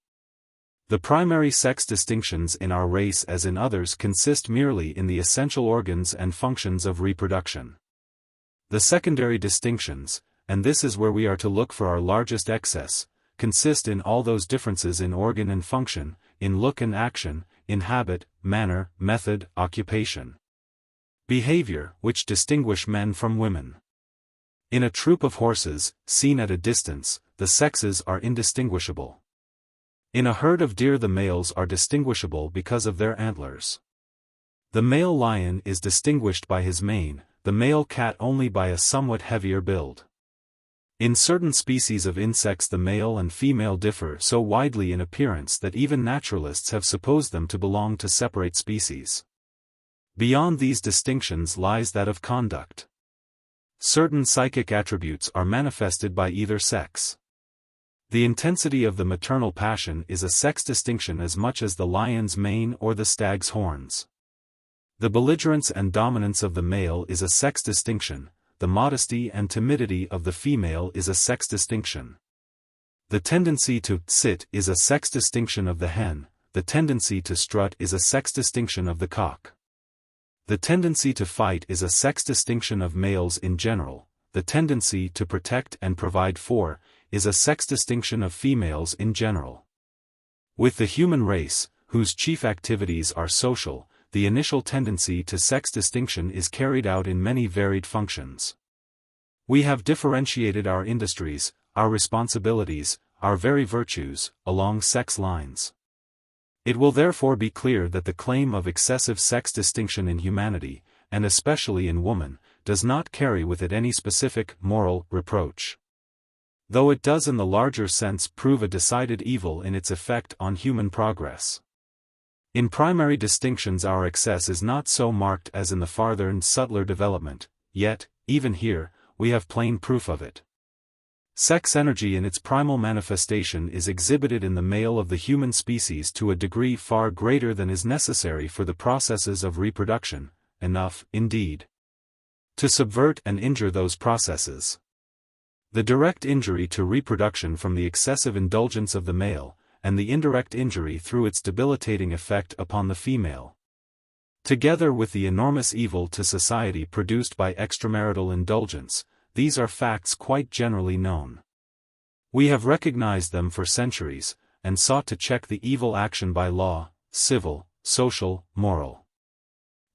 Speaker 1: The primary sex distinctions in our race as in others consist merely in the essential organs and functions of reproduction. The secondary distinctions, and this is where we are to look for our largest excess, consist in all those differences in organ and function, in look and action, in habit, manner, method, occupation, behavior, which distinguish men from women. In a troop of horses, seen at a distance, the sexes are indistinguishable. In a herd of deer the males are distinguishable because of their antlers. The male lion is distinguished by his mane, the male cat only by a somewhat heavier build. In certain species of insects the male and female differ so widely in appearance that even naturalists have supposed them to belong to separate species. Beyond these distinctions lies that of conduct. Certain psychic attributes are manifested by either sex. The intensity of the maternal passion is a sex distinction as much as the lion's mane or the stag's horns. The belligerence and dominance of the male is a sex distinction. The modesty and timidity of the female is a sex distinction. The tendency to sit is a sex distinction of the hen, the tendency to strut is a sex distinction of the cock. The tendency to fight is a sex distinction of males in general. The tendency to protect and provide for is a sex distinction of females in general. With the human race, whose chief activities are social, the initial tendency to sex distinction is carried out in many varied functions. We have differentiated our industries, our responsibilities, our very virtues, along sex lines. It will therefore be clear that the claim of excessive sex distinction in humanity, and especially in woman, does not carry with it any specific moral reproach. Though it does in the larger sense prove a decided evil in its effect on human progress. In primary distinctions our excess is not so marked as in the farther and subtler development, yet, even here, we have plain proof of it. Sex energy in its primal manifestation is exhibited in the male of the human species to a degree far greater than is necessary for the processes of reproduction, enough, indeed, to subvert and injure those processes. The direct injury to reproduction from the excessive indulgence of the male, and the indirect injury through its debilitating effect upon the female. Together with the enormous evil to society produced by extramarital indulgence, these are facts quite generally known. We have recognized them for centuries, and sought to check the evil action by law, civil, social, moral.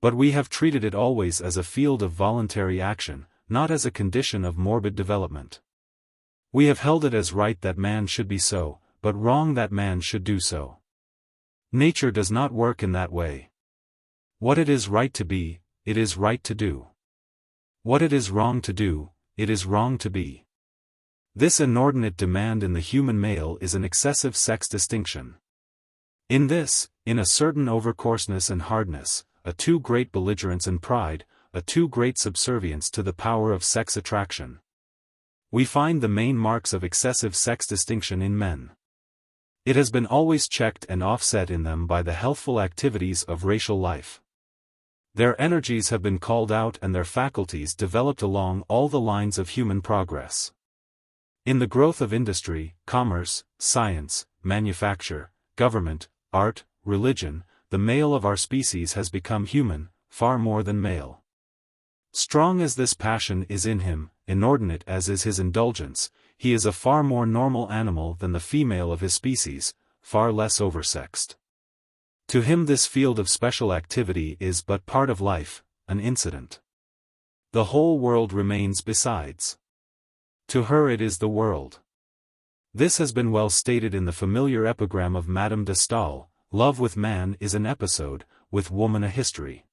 Speaker 1: But we have treated it always as a field of voluntary action, not as a condition of morbid development. We have held it as right that man should be so, but wrong that man should do so. Nature does not work in that way. What it is right to be, it is right to do. What it is wrong to do, it is wrong to be. This inordinate demand in the human male is an excessive sex distinction. In this, in a certain overcoarseness and hardness, a too great belligerence and pride, a too great subservience to the power of sex attraction, we find the main marks of excessive sex distinction in men. It has been always checked and offset in them by the healthful activities of racial life. Their energies have been called out and their faculties developed along all the lines of human progress. In the growth of industry, commerce, science, manufacture, government, art, religion, the male of our species has become human, far more than male. Strong as this passion is in him, inordinate as is his indulgence, he is a far more normal animal than the female of his species, far less oversexed. To him this field of special activity is but part of life, an incident. The whole world remains besides. To her it is the world. This has been well stated in the familiar epigram of Madame de Staël: love with man is an episode, with woman a history.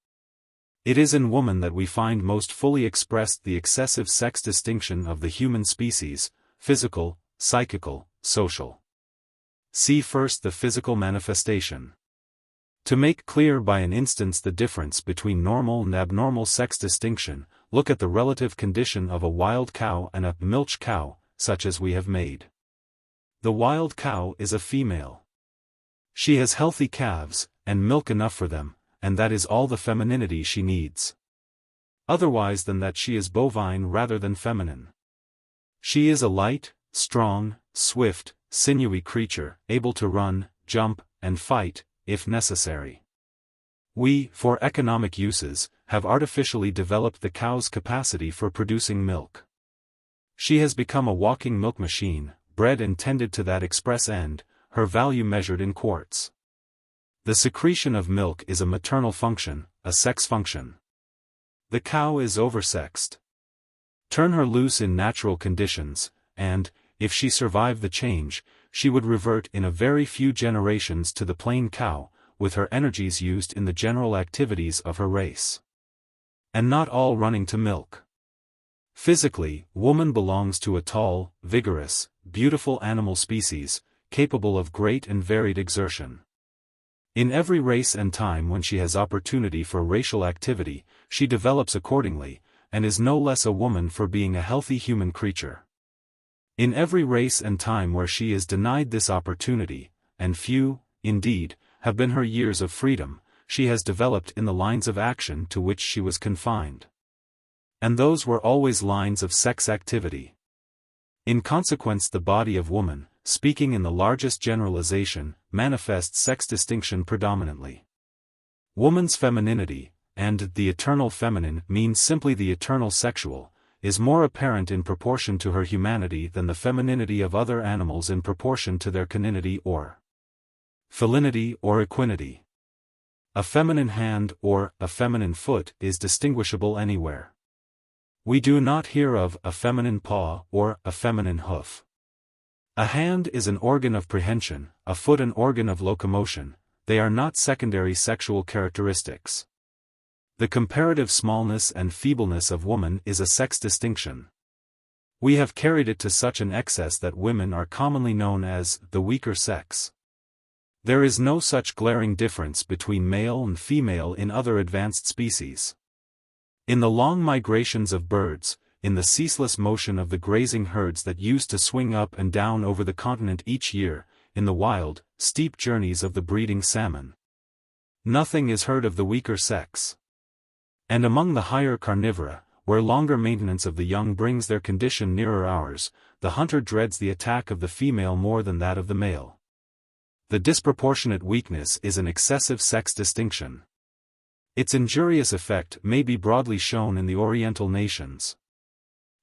Speaker 1: It is in woman that we find most fully expressed the excessive sex distinction of the human species, physical, psychical, social. See first the physical manifestation. To make clear by an instance the difference between normal and abnormal sex distinction, look at the relative condition of a wild cow and a milch cow, such as we have made. The wild cow is a female. She has healthy calves, and milk enough for them, and that is all the femininity she needs. Otherwise than that she is bovine rather than feminine. She is a light, strong, swift, sinewy creature, able to run, jump, and fight, if necessary. We, for economic uses, have artificially developed the cow's capacity for producing milk. She has become a walking milk machine, bred and tended to that express end, her value measured in quarts. The secretion of milk is a maternal function, a sex function. The cow is oversexed. Turn her loose in natural conditions, and, if she survive the change, she would revert in a very few generations to the plain cow, with her energies used in the general activities of her race. And not all running to milk. Physically, woman belongs to a tall, vigorous, beautiful animal species, capable of great and varied exertion. In every race and time when she has opportunity for racial activity, she develops accordingly, and is no less a woman for being a healthy human creature. In every race and time where she is denied this opportunity, and few, indeed, have been her years of freedom, she has developed in the lines of action to which she was confined. And those were always lines of sex activity. In consequence the body of woman, speaking in the largest generalization, manifests sex distinction predominantly. Woman's femininity, and the eternal feminine means simply the eternal sexual, is more apparent in proportion to her humanity than the femininity of other animals in proportion to their caninity or felinity or equinity. A feminine hand or a feminine foot is distinguishable anywhere. We do not hear of a feminine paw or a feminine hoof. A hand is an organ of prehension, a foot an organ of locomotion. They are not secondary sexual characteristics. The comparative smallness and feebleness of woman is a sex distinction. We have carried it to such an excess that women are commonly known as the weaker sex. There is no such glaring difference between male and female in other advanced species. In the long migrations of birds, in the ceaseless motion of the grazing herds that used to swing up and down over the continent each year, in the wild, steep journeys of the breeding salmon, nothing is heard of the weaker sex. And among the higher carnivora, where longer maintenance of the young brings their condition nearer ours, the hunter dreads the attack of the female more than that of the male. The disproportionate weakness is an excessive sex distinction. Its injurious effect may be broadly shown in the Oriental nations,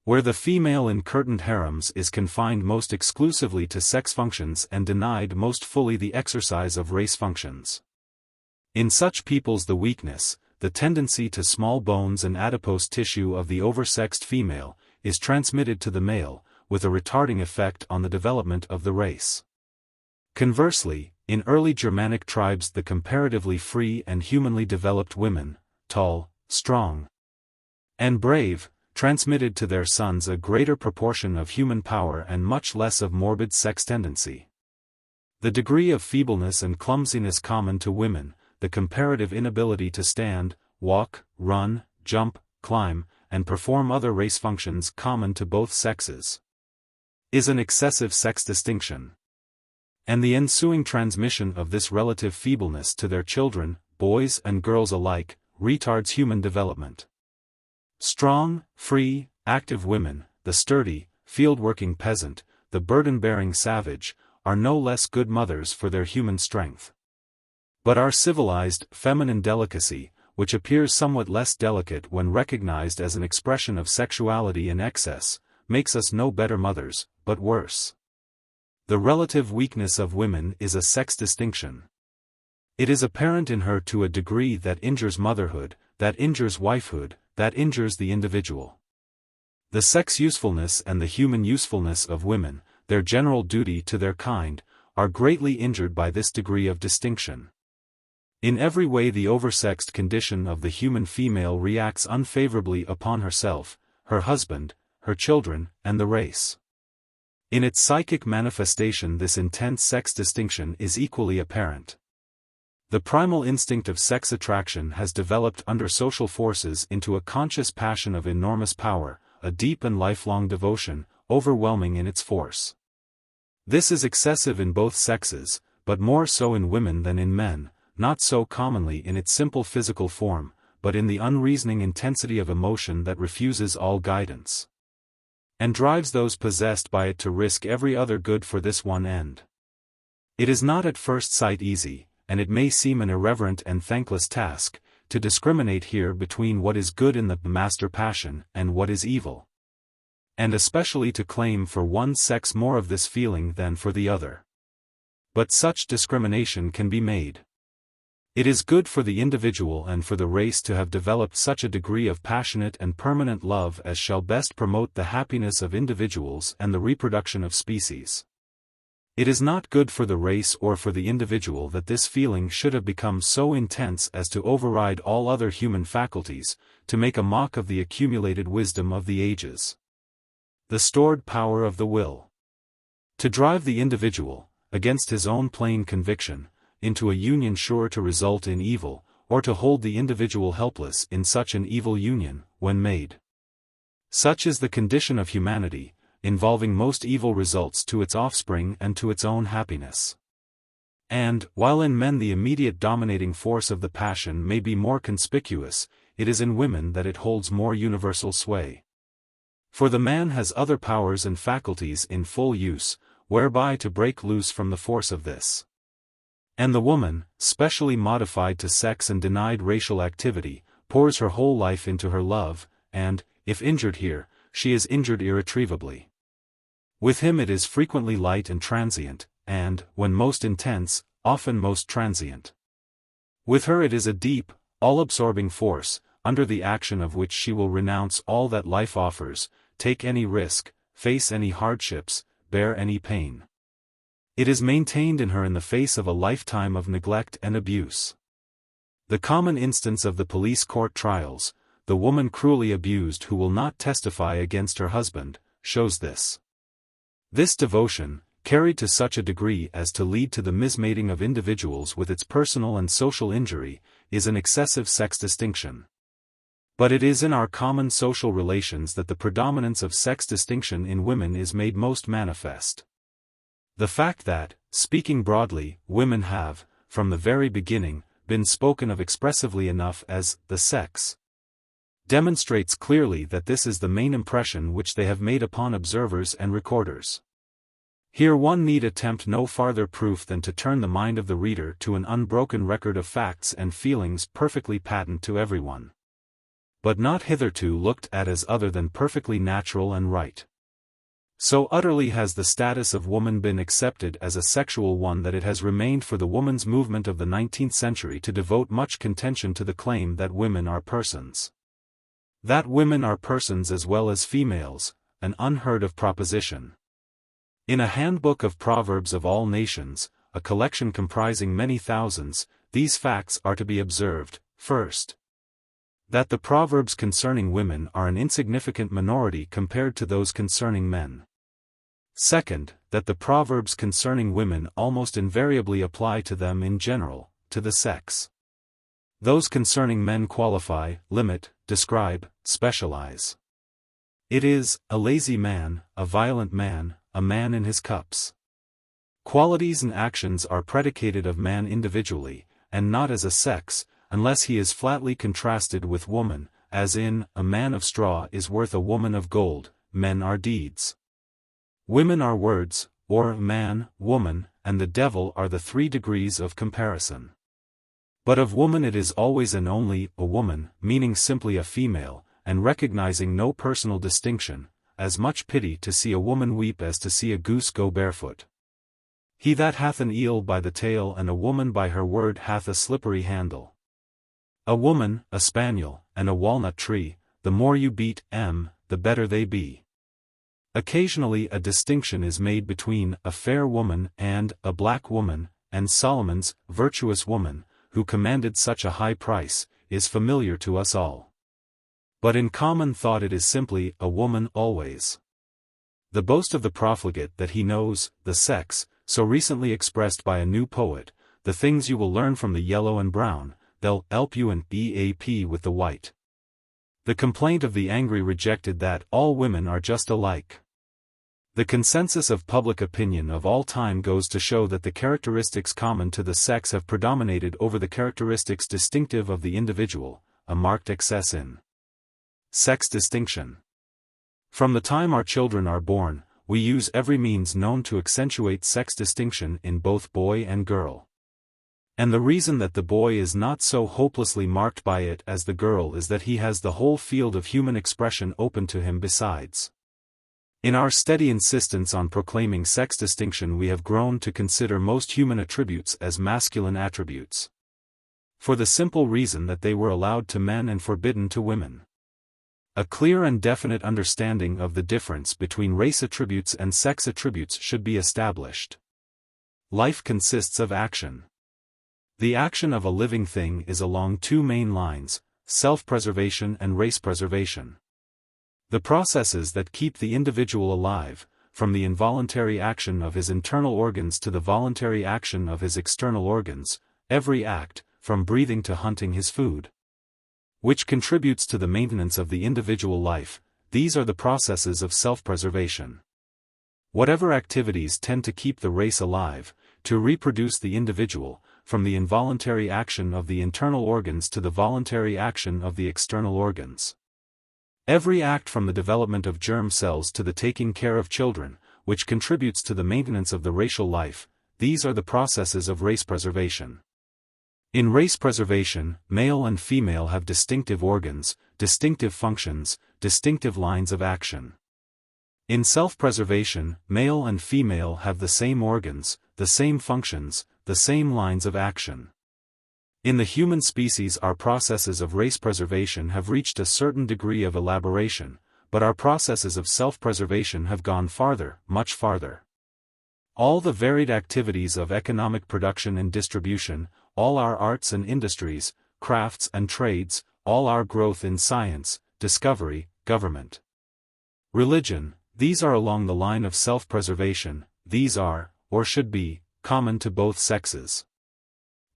Speaker 1: where the female in curtained harems is confined most exclusively to sex functions and denied most fully the exercise of race functions. In such peoples the weakness, the tendency to small bones and adipose tissue of the oversexed female, is transmitted to the male, with a retarding effect on the development of the race. Conversely, in early Germanic tribes the comparatively free and humanly developed women, tall, strong, and brave, transmitted to their sons a greater proportion of human power and much less of morbid sex tendency. The degree of feebleness and clumsiness common to women, the comparative inability to stand, walk, run, jump, climb, and perform other race functions common to both sexes, is an excessive sex distinction. And the ensuing transmission of this relative feebleness to their children, boys and girls alike, retards human development. Strong, free, active women, the sturdy, field-working peasant, the burden-bearing savage, are no less good mothers for their human strength. But our civilized, feminine delicacy, which appears somewhat less delicate when recognized as an expression of sexuality in excess, makes us no better mothers, but worse. The relative weakness of women is a sex distinction. It is apparent in her to a degree that injures motherhood, that injures wifehood, that injures the individual. The sex usefulness and the human usefulness of women, their general duty to their kind, are greatly injured by this degree of distinction. In every way the oversexed condition of the human female reacts unfavorably upon herself, her husband, her children, and the race. In its psychic manifestation this intense sex distinction is equally apparent. The primal instinct of sex attraction has developed under social forces into a conscious passion of enormous power, a deep and lifelong devotion, overwhelming in its force. This is excessive in both sexes, but more so in women than in men, not so commonly in its simple physical form, but in the unreasoning intensity of emotion that refuses all guidance, and drives those possessed by it to risk every other good for this one end. It is not at first sight easy, and it may seem an irreverent and thankless task, to discriminate here between what is good in the master passion and what is evil, and especially to claim for one sex more of this feeling than for the other. But such discrimination can be made. It is good for the individual and for the race to have developed such a degree of passionate and permanent love as shall best promote the happiness of individuals and the reproduction of species. It is not good for the race or for the individual that this feeling should have become so intense as to override all other human faculties, to make a mock of the accumulated wisdom of the ages, the stored power of the will, to drive the individual, against his own plain conviction, into a union sure to result in evil, or to hold the individual helpless in such an evil union, when made. Such is the condition of humanity, involving most evil results to its offspring and to its own happiness. And, while in men the immediate dominating force of the passion may be more conspicuous, it is in women that it holds more universal sway. For the man has other powers and faculties in full use, whereby to break loose from the force of this. And the woman, specially modified to sex and denied racial activity, pours her whole life into her love, and, if injured here, she is injured irretrievably. With him it is frequently light and transient, and, when most intense, often most transient. With her it is a deep, all-absorbing force, under the action of which she will renounce all that life offers, take any risk, face any hardships, bear any pain. It is maintained in her in the face of a lifetime of neglect and abuse. The common instance of the police court trials, the woman cruelly abused who will not testify against her husband, shows this. This devotion, carried to such a degree as to lead to the mismating of individuals with its personal and social injury, is an excessive sex distinction. But it is in our common social relations that the predominance of sex distinction in women is made most manifest. The fact that, speaking broadly, women have, from the very beginning, been spoken of expressively enough as the sex, demonstrates clearly that this is the main impression which they have made upon observers and recorders. Here one need attempt no farther proof than to turn the mind of the reader to an unbroken record of facts and feelings perfectly patent to everyone, but not hitherto looked at as other than perfectly natural and right. So utterly has the status of woman been accepted as a sexual one that it has remained for the woman's movement of the 19th century to devote much contention to the claim that women are persons. That women are persons as well as females, an unheard of proposition. In a handbook of proverbs of all nations, a collection comprising many thousands, these facts are to be observed. First, that the proverbs concerning women are an insignificant minority compared to those concerning men. Second, that the proverbs concerning women almost invariably apply to them in general, to the sex. Those concerning men qualify, limit, describe, specialize. It is, a lazy man, a violent man, a man in his cups. Qualities and actions are predicated of man individually, and not as a sex, unless he is flatly contrasted with woman, as in, a man of straw is worth a woman of gold. Men are deeds. Women are words, or man, woman, and the devil are the 3 degrees of comparison. But of woman it is always and only a woman, meaning simply a female, and recognizing no personal distinction, as much pity to see a woman weep as to see a goose go barefoot. He that hath an eel by the tail and a woman by her word hath a slippery handle. A woman, a spaniel, and a walnut tree, the more you beat them, the better they be. Occasionally a distinction is made between a fair woman and a black woman, and Solomon's virtuous woman, who commanded such a high price, is familiar to us all. But in common thought it is simply a woman always. The boast of the profligate that he knows, the sex, so recently expressed by a new poet, the things you will learn from the yellow and brown, they'll help you and EAP with the white. The complaint of the angry rejected that all women are just alike. The consensus of public opinion of all time goes to show that the characteristics common to the sex have predominated over the characteristics distinctive of the individual, a marked excess in sex distinction. From the time our children are born, we use every means known to accentuate sex distinction in both boy and girl. And the reason that the boy is not so hopelessly marked by it as the girl is that he has the whole field of human expression open to him besides. In our steady insistence on proclaiming sex distinction we have grown to consider most human attributes as masculine attributes. For the simple reason that they were allowed to men and forbidden to women. A clear and definite understanding of the difference between race attributes and sex attributes should be established. Life consists of action. The action of a living thing is along 2 main lines, self-preservation and race preservation. The processes that keep the individual alive, from the involuntary action of his internal organs to the voluntary action of his external organs, every act, from breathing to hunting his food, which contributes to the maintenance of the individual life, these are the processes of self-preservation. Whatever activities tend to keep the race alive, to reproduce the individual, from the involuntary action of the internal organs to the voluntary action of the external organs. Every act from the development of germ cells to the taking care of children, which contributes to the maintenance of the racial life. These are the processes of race preservation. In race preservation, male and female have distinctive organs, distinctive functions, distinctive lines of action. In self-preservation, male and female have the same organs, the same functions, the same lines of action. In the human species, our processes of race preservation have reached a certain degree of elaboration, but our processes of self-preservation have gone farther, much farther. All the varied activities of economic production and distribution, all our arts and industries, crafts and trades, all our growth in science, discovery, government, religion, these are along the line of self-preservation. These are, or should be, common to both sexes.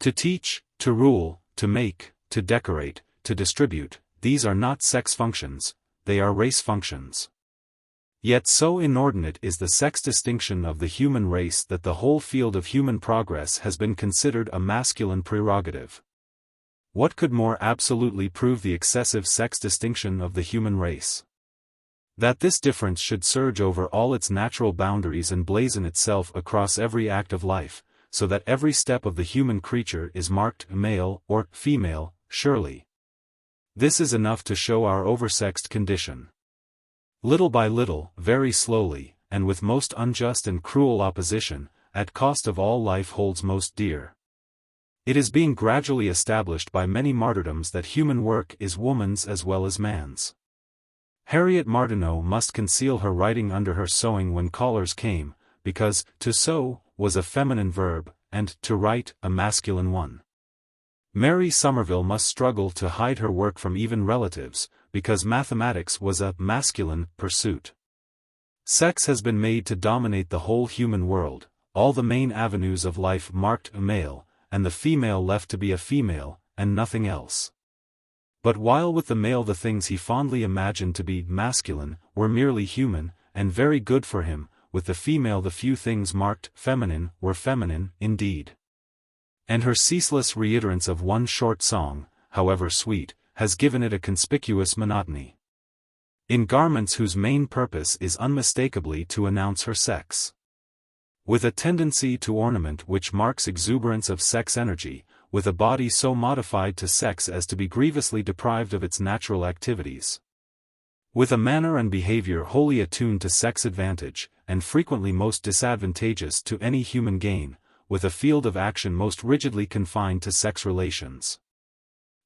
Speaker 1: To teach, to rule, to make, to decorate, to distribute, these are not sex functions, they are race functions. Yet so inordinate is the sex distinction of the human race that the whole field of human progress has been considered a masculine prerogative. What could more absolutely prove the excessive sex distinction of the human race? That this difference should surge over all its natural boundaries and blazon itself across every act of life, so that every step of the human creature is marked male or female, surely. This is enough to show our oversexed condition. Little by little, very slowly, and with most unjust and cruel opposition, at cost of all life holds most dear. It is being gradually established by many martyrdoms that human work is woman's as well as man's. Harriet Martineau must conceal her writing under her sewing when callers came, because to sew was a feminine verb, and to write a masculine one. Mary Somerville must struggle to hide her work from even relatives, because mathematics was a masculine pursuit. Sex has been made to dominate the whole human world, all the main avenues of life marked a male, and the female left to be a female, and nothing else. But while with the male the things he fondly imagined to be masculine were merely human, and very good for him, with the female the few things marked feminine were feminine indeed. And her ceaseless reiterance of one short song, however sweet, has given it a conspicuous monotony. In garments whose main purpose is unmistakably to announce her sex. With a tendency to ornament which marks exuberance of sex energy, with a body so modified to sex as to be grievously deprived of its natural activities. With a manner and behavior wholly attuned to sex advantage, and frequently most disadvantageous to any human gain, with a field of action most rigidly confined to sex relations.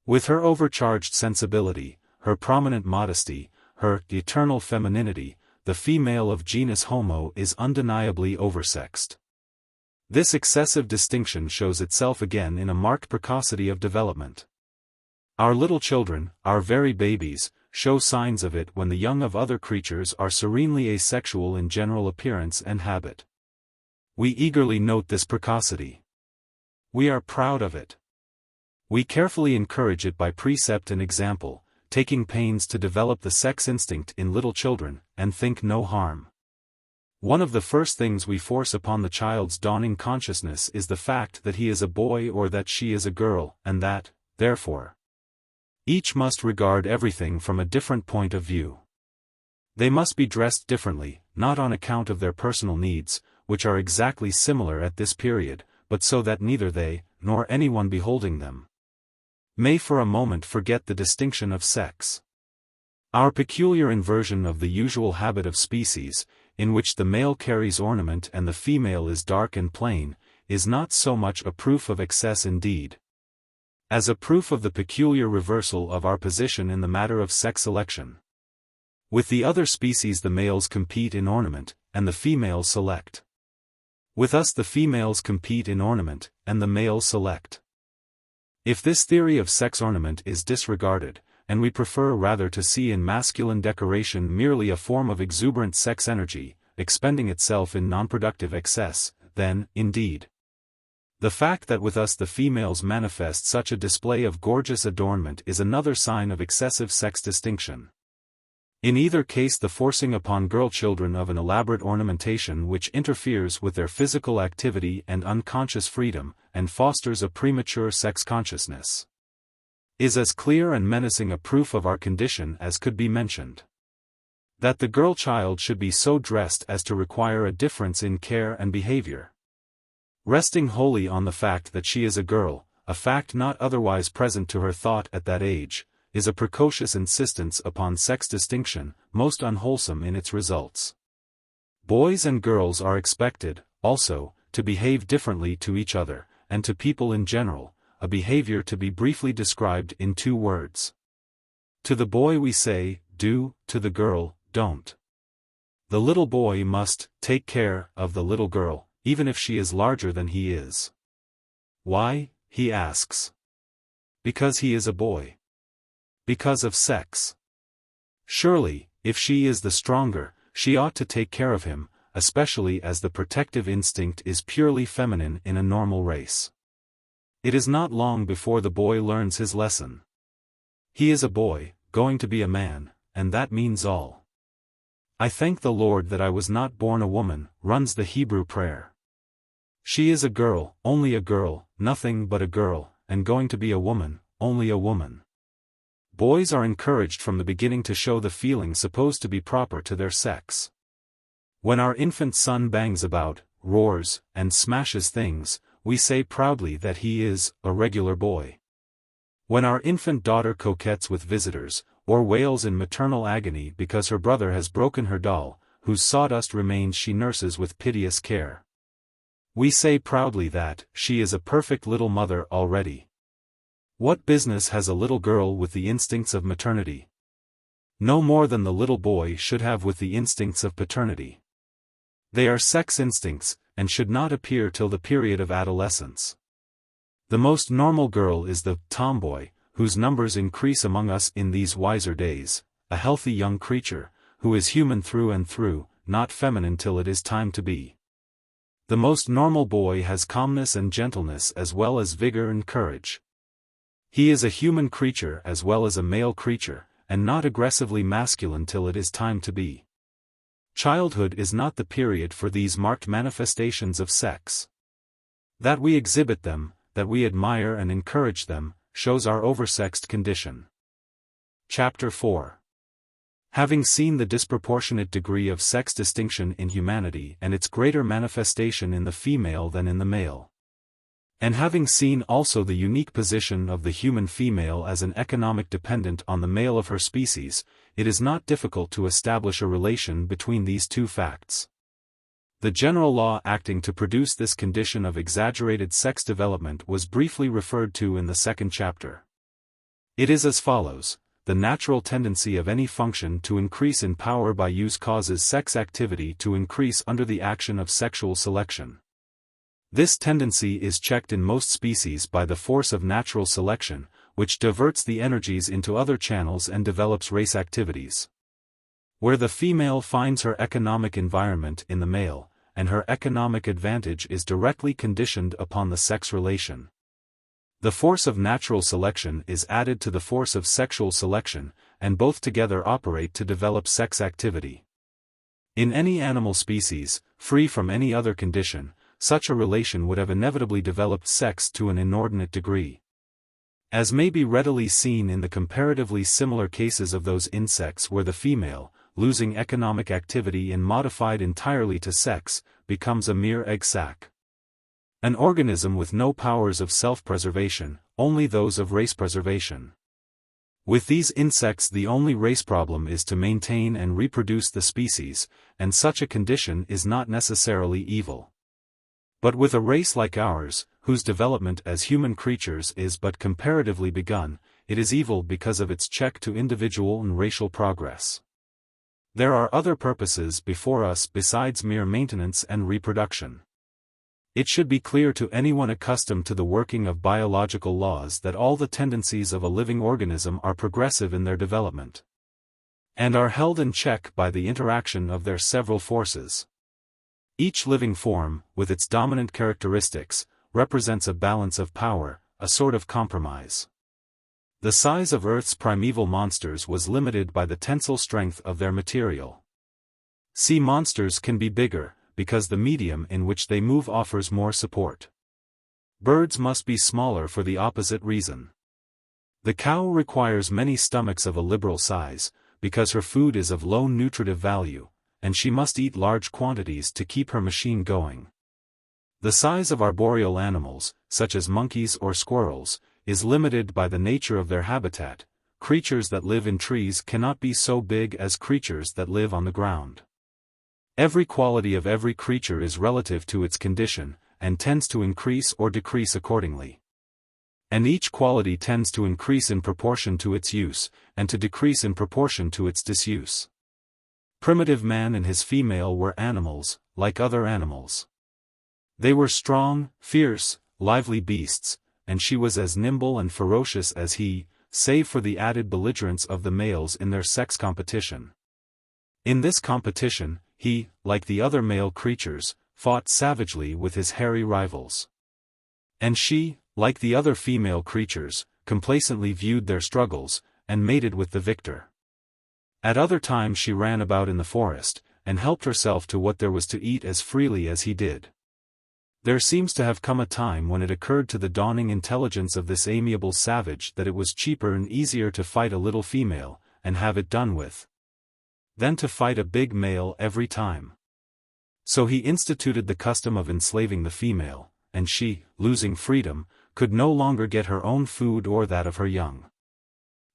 Speaker 1: With her overcharged sensibility, her prominent modesty, her eternal femininity, the female of genus Homo is undeniably oversexed. This excessive distinction shows itself again in a marked precocity of development. Our little children, our very babies, show signs of it when the young of other creatures are serenely asexual in general appearance and habit. We eagerly note this precocity. We are proud of it. We carefully encourage it by precept and example, taking pains to develop the sex instinct in little children, and think no harm. One of the first things we force upon the child's dawning consciousness is the fact that he is a boy or that she is a girl, and that, therefore, each must regard everything from a different point of view. They must be dressed differently, not on account of their personal needs, which are exactly similar at this period, but so that neither they, nor anyone beholding them, may for a moment forget the distinction of sex. Our peculiar inversion of the usual habit of species, in which the male carries ornament and the female is dark and plain, is not so much a proof of excess indeed, as a proof of the peculiar reversal of our position in the matter of sex selection. With the other species the males compete in ornament, and the females select. With us the females compete in ornament, and the males select. If this theory of sex ornament is disregarded, and we prefer rather to see in masculine decoration merely a form of exuberant sex energy, expending itself in non-productive excess, then, indeed, the fact that with us the females manifest such a display of gorgeous adornment is another sign of excessive sex distinction. In either case the forcing upon girl children of an elaborate ornamentation which interferes with their physical activity and unconscious freedom, and fosters a premature sex consciousness, is as clear and menacing a proof of our condition as could be mentioned. That the girl child should be so dressed as to require a difference in care and behavior. Resting wholly on the fact that she is a girl, a fact not otherwise present to her thought at that age, is a precocious insistence upon sex distinction, most unwholesome in its results. Boys and girls are expected, also, to behave differently to each other, and to people in general, a behavior to be briefly described in 2 words. To the boy we say, do, to the girl, don't. The little boy must take care of the little girl, even if she is larger than he is. Why, he asks. Because he is a boy. Because of sex. Surely, if she is the stronger, she ought to take care of him, especially as the protective instinct is purely feminine in a normal race. It is not long before the boy learns his lesson. He is a boy, going to be a man, and that means all. I thank the Lord that I was not born a woman, runs the Hebrew prayer. She is a girl, only a girl, nothing but a girl, and going to be a woman, only a woman. Boys are encouraged from the beginning to show the feeling supposed to be proper to their sex. When our infant son bangs about, roars, and smashes things, we say proudly that he is a regular boy. When our infant daughter coquettes with visitors, or wails in maternal agony because her brother has broken her doll, whose sawdust remains she nurses with piteous care, we say proudly that she is a perfect little mother already. What business has a little girl with the instincts of maternity? No more than the little boy should have with the instincts of paternity. They are sex instincts, and should not appear till the period of adolescence. The most normal girl is the tomboy, whose numbers increase among us in these wiser days, a healthy young creature, who is human through and through, not feminine till it is time to be. The most normal boy has calmness and gentleness as well as vigor and courage. He is a human creature as well as a male creature, and not aggressively masculine till it is time to be. Childhood is not the period for these marked manifestations of sex. That we exhibit them, that we admire and encourage them, shows our oversexed condition. Chapter 4. Having seen the disproportionate degree of sex distinction in humanity and its greater manifestation in the female than in the male, and having seen also the unique position of the human female as an economic dependent on the male of her species, it is not difficult to establish a relation between these 2 facts. The general law acting to produce this condition of exaggerated sex development was briefly referred to in the 2nd chapter. It is as follows: the natural tendency of any function to increase in power by use causes sex activity to increase under the action of sexual selection. This tendency is checked in most species by the force of natural selection, which diverts the energies into other channels and develops race activities. Where the female finds her economic environment in the male, and her economic advantage is directly conditioned upon the sex relation, the force of natural selection is added to the force of sexual selection, and both together operate to develop sex activity. In any animal species, free from any other condition, such a relation would have inevitably developed sex to an inordinate degree. As may be readily seen in the comparatively similar cases of those insects where the female, losing economic activity and modified entirely to sex, becomes a mere egg sac. An organism with no powers of self-preservation, only those of race preservation. With these insects the only race problem is to maintain and reproduce the species, and such a condition is not necessarily evil. But with a race like ours, whose development as human creatures is but comparatively begun, it is evil because of its check to individual and racial progress. There are other purposes before us besides mere maintenance and reproduction. It should be clear to anyone accustomed to the working of biological laws that all the tendencies of a living organism are progressive in their development, and are held in check by the interaction of their several forces. Each living form, with its dominant characteristics, represents a balance of power, a sort of compromise. The size of Earth's primeval monsters was limited by the tensile strength of their material. Sea monsters can be bigger, because the medium in which they move offers more support. Birds must be smaller for the opposite reason. The cow requires many stomachs of a liberal size, because her food is of low nutritive value, and she must eat large quantities to keep her machine going. The size of arboreal animals, such as monkeys or squirrels, is limited by the nature of their habitat. Creatures that live in trees cannot be so big as creatures that live on the ground. Every quality of every creature is relative to its condition, and tends to increase or decrease accordingly. And each quality tends to increase in proportion to its use, and to decrease in proportion to its disuse. Primitive man and his female were animals, like other animals. They were strong, fierce, lively beasts, and she was as nimble and ferocious as he, save for the added belligerence of the males in their sex competition. In this competition, he, like the other male creatures, fought savagely with his hairy rivals. And she, like the other female creatures, complacently viewed their struggles, and mated with the victor. At other times she ran about in the forest, and helped herself to what there was to eat as freely as he did. There seems to have come a time when it occurred to the dawning intelligence of this amiable savage that it was cheaper and easier to fight a little female, and have it done with, than to fight a big male every time. So he instituted the custom of enslaving the female, and she, losing freedom, could no longer get her own food or that of her young.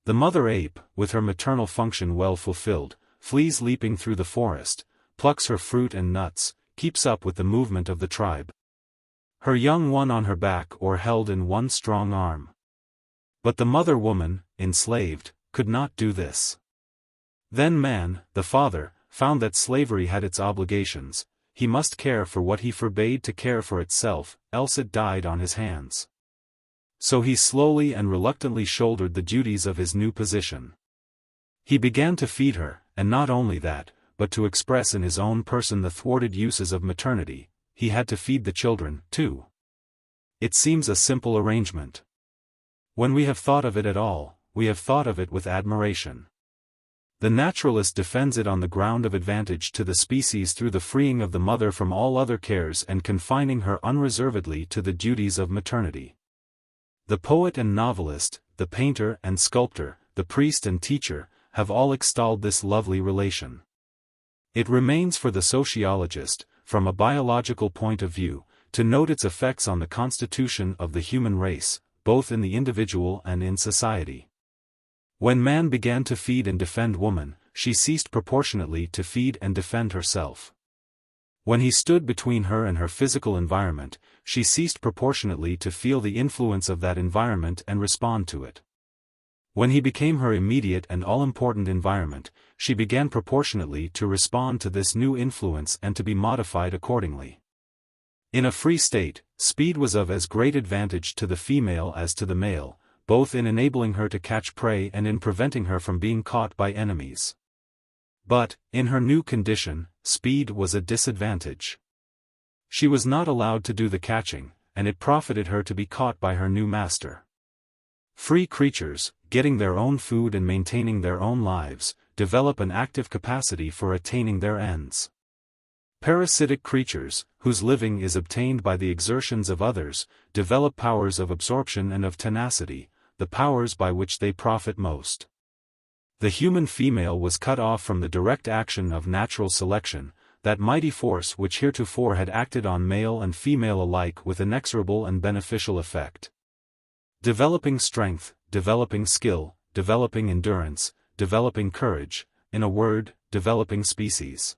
Speaker 1: The mother ape, with her maternal function well fulfilled, flees leaping through the forest, plucks her fruit and nuts, keeps up with the movement of the tribe. Her young one on her back or held in one strong arm. But the mother woman, enslaved, could not do this. Then man, the father, found that slavery had its obligations. He must care for what he forbade to care for itself, else it died on his hands. So he slowly and reluctantly shouldered the duties of his new position. He began to feed her, and not only that, but to express in his own person the thwarted uses of maternity. He had to feed the children, too. It seems a simple arrangement. When we have thought of it at all, we have thought of it with admiration. The naturalist defends it on the ground of advantage to the species through the freeing of the mother from all other cares and confining her unreservedly to the duties of maternity. The poet and novelist, the painter and sculptor, the priest and teacher, have all extolled this lovely relation. It remains for the sociologist, from a biological point of view, to note its effects on the constitution of the human race, both in the individual and in society. When man began to feed and defend woman, she ceased proportionately to feed and defend herself. When he stood between her and her physical environment, she ceased proportionately to feel the influence of that environment and respond to it. When he became her immediate and all-important environment, she began proportionately to respond to this new influence and to be modified accordingly. In a free state, speed was of as great advantage to the female as to the male, both in enabling her to catch prey and in preventing her from being caught by enemies. But, in her new condition, speed was a disadvantage. She was not allowed to do the catching, and it profited her to be caught by her new master. Free creatures, getting their own food and maintaining their own lives, develop an active capacity for attaining their ends. Parasitic creatures, whose living is obtained by the exertions of others, develop powers of absorption and of tenacity, the powers by which they profit most. The human female was cut off from the direct action of natural selection, that mighty force which heretofore had acted on male and female alike with inexorable and beneficial effect. Developing strength, developing skill, developing endurance, developing courage, in a word, developing species.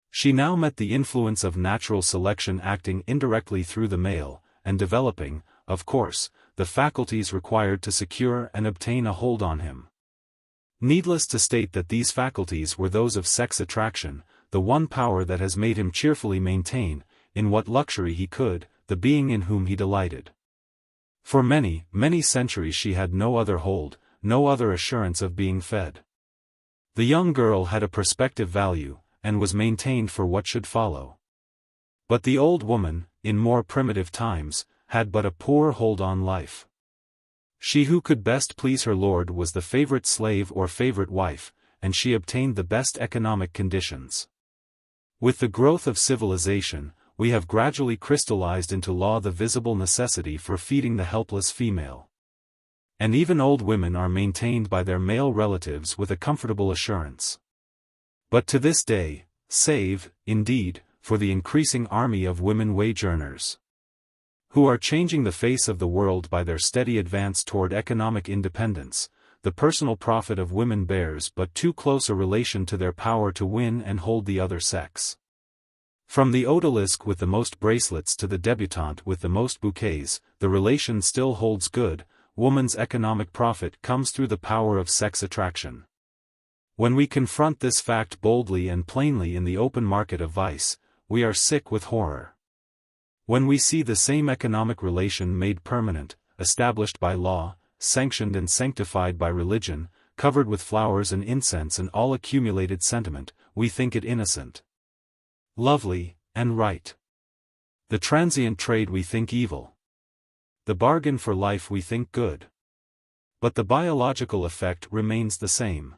Speaker 1: She now met the influence of natural selection acting indirectly through the male, and developing, of course, the faculties required to secure and obtain a hold on him. Needless to state that these faculties were those of sex attraction, the one power that has made him cheerfully maintain, in what luxury he could, the being in whom he delighted. For many, many centuries she had no other hold, no other assurance of being fed. The young girl had a prospective value, and was maintained for what should follow. But the old woman, in more primitive times, had but a poor hold on life. She who could best please her lord was the favorite slave or favorite wife, and she obtained the best economic conditions. With the growth of civilization, we have gradually crystallized into law the visible necessity for feeding the helpless female. And even old women are maintained by their male relatives with a comfortable assurance. But to this day, save, indeed, for the increasing army of women wage earners, who are changing the face of the world by their steady advance toward economic independence, the personal profit of women bears but too close a relation to their power to win and hold the other sex. From the odalisque with the most bracelets to the debutante with the most bouquets, the relation still holds good. Woman's economic profit comes through the power of sex attraction. When we confront this fact boldly and plainly in the open market of vice, we are sick with horror. When we see the same economic relation made permanent, established by law, sanctioned and sanctified by religion, covered with flowers and incense and all accumulated sentiment, we think it innocent, lovely, and right. The transient trade we think evil. The bargain for life we think good. But the biological effect remains the same.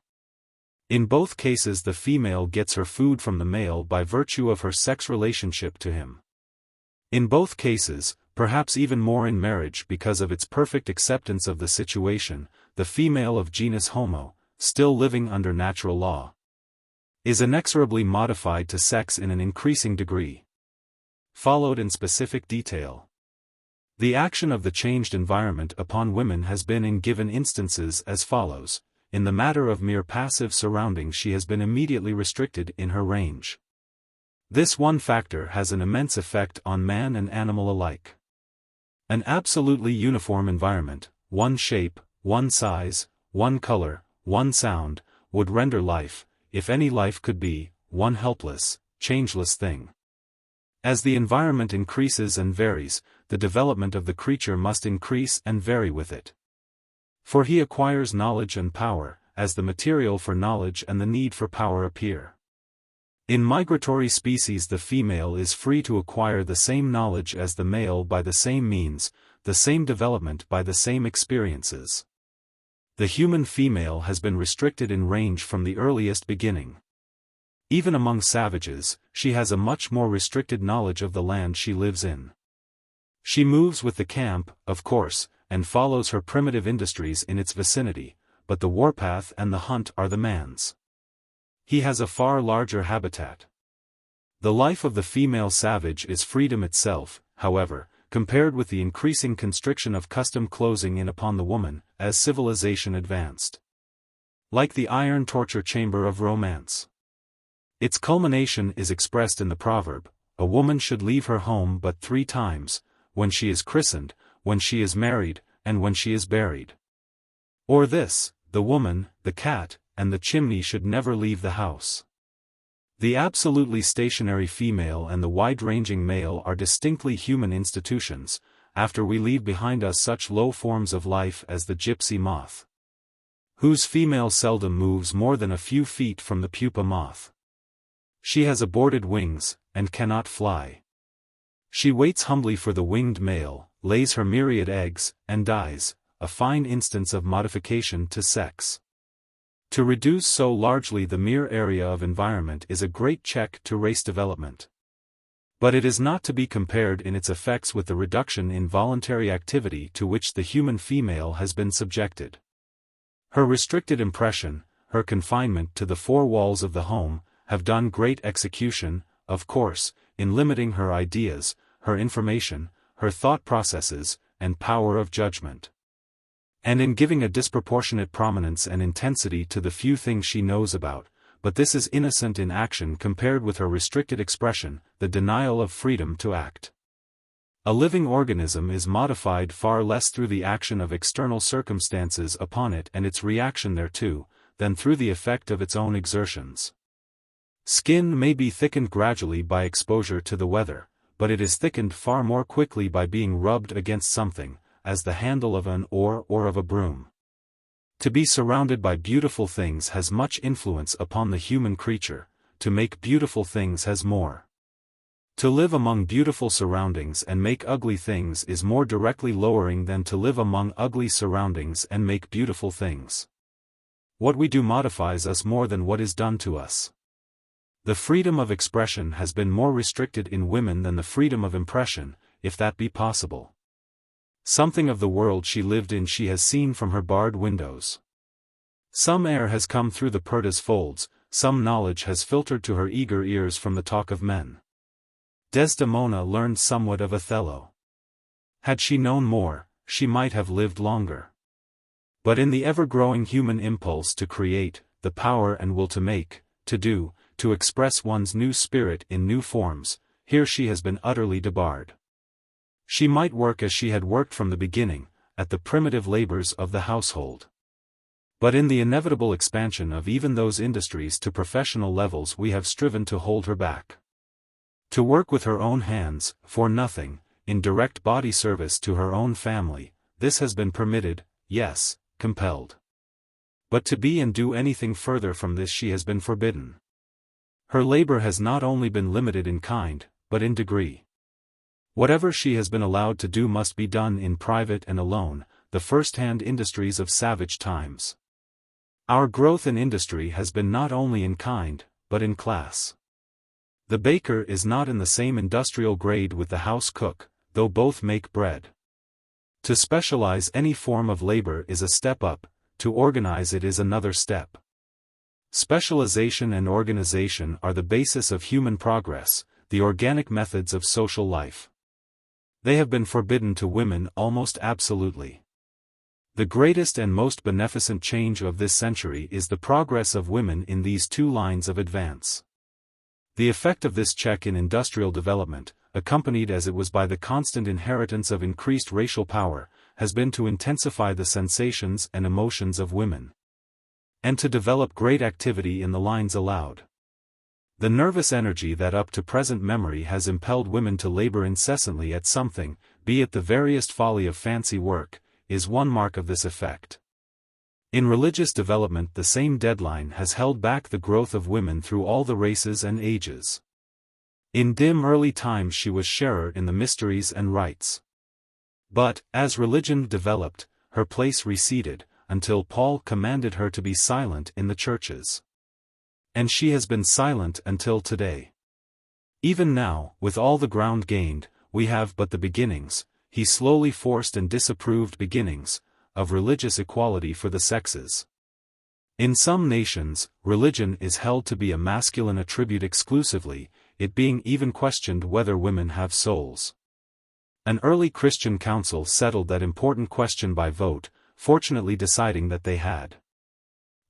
Speaker 1: In both cases the female gets her food from the male by virtue of her sex relationship to him. In both cases, perhaps even more in marriage because of its perfect acceptance of the situation, the female of genus Homo, still living under natural law, is inexorably modified to sex in an increasing degree, followed in specific detail. The action of the changed environment upon women has been in given instances as follows. In the matter of mere passive surroundings she has been immediately restricted in her range. This one factor has an immense effect on man and animal alike. An absolutely uniform environment, one shape, one size, one color, one sound, would render life, if any life could be, one helpless, changeless thing. As the environment increases and varies, the development of the creature must increase and vary with it. For he acquires knowledge and power, as the material for knowledge and the need for power appear. In migratory species the female is free to acquire the same knowledge as the male by the same means, the same development by the same experiences. The human female has been restricted in range from the earliest beginning. Even among savages, she has a much more restricted knowledge of the land she lives in. She moves with the camp, of course, and follows her primitive industries in its vicinity, but the warpath and the hunt are the man's. He has a far larger habitat. The life of the female savage is freedom itself, however, compared with the increasing constriction of custom closing in upon the woman, as civilization advanced. Like the iron torture chamber of romance. Its culmination is expressed in the proverb, a woman should leave her home but 3 times, when she is christened, when she is married, and when she is buried. Or this, the woman, the cat, and the chimney should never leave the house. The absolutely stationary female and the wide-ranging male are distinctly human institutions, after we leave behind us such low forms of life as the gypsy moth, whose female seldom moves more than a few feet from the pupa moth. She has aborted wings, and cannot fly. She waits humbly for the winged male, lays her myriad eggs, and dies, a fine instance of modification to sex. To reduce so largely the mere area of environment is a great check to race development. But it is not to be compared in its effects with the reduction in voluntary activity to which the human female has been subjected. Her restricted impression, her confinement to the 4 walls of the home, have done great execution, of course, in limiting her ideas, her information, her thought processes, and power of judgment. And in giving a disproportionate prominence and intensity to the few things she knows about, but this is innocent in action compared with her restricted expression, the denial of freedom to act. A living organism is modified far less through the action of external circumstances upon it and its reaction thereto, than through the effect of its own exertions. Skin may be thickened gradually by exposure to the weather, but it is thickened far more quickly by being rubbed against something, as the handle of an oar or of a broom. To be surrounded by beautiful things has much influence upon the human creature, to make beautiful things has more. To live among beautiful surroundings and make ugly things is more directly lowering than to live among ugly surroundings and make beautiful things. What we do modifies us more than what is done to us. The freedom of expression has been more restricted in women than the freedom of impression, if that be possible. Something of the world she lived in she has seen from her barred windows. Some air has come through the perda's folds, some knowledge has filtered to her eager ears from the talk of men. Desdemona learned somewhat of Othello. Had she known more, she might have lived longer. But in the ever-growing human impulse to create, the power and will to make, to do, to express one's new spirit in new forms, here she has been utterly debarred. She might work as she had worked from the beginning, at the primitive labors of the household. But in the inevitable expansion of even those industries to professional levels we have striven to hold her back. To work with her own hands, for nothing, in direct body service to her own family, this has been permitted, yes, compelled. But to be and do anything further from this she has been forbidden. Her labor has not only been limited in kind, but in degree. Whatever she has been allowed to do must be done in private and alone, the first-hand industries of savage times. Our growth in industry has been not only in kind, but in class. The baker is not in the same industrial grade with the house cook, though both make bread. To specialize any form of labor is a step up, to organize it is another step. Specialization and organization are the basis of human progress, the organic methods of social life. They have been forbidden to women almost absolutely. The greatest and most beneficent change of this century is the progress of women in these two lines of advance. The effect of this check in industrial development, accompanied as it was by the constant inheritance of increased racial power, has been to intensify the sensations and emotions of women, and to develop great activity in the lines allowed. The nervous energy that up to present memory has impelled women to labor incessantly at something, be it the veriest folly of fancy work, is one mark of this effect. In religious development the same deadline has held back the growth of women through all the races and ages. In dim early times she was sharer in the mysteries and rites. But, as religion developed, her place receded, until Paul commanded her to be silent in the churches. And she has been silent until today. Even now, with all the ground gained, we have but the beginnings, he slowly forced and disapproved beginnings, of religious equality for the sexes. In some nations, religion is held to be a masculine attribute exclusively, it being even questioned whether women have souls. An early Christian council settled that important question by vote, fortunately deciding that they had.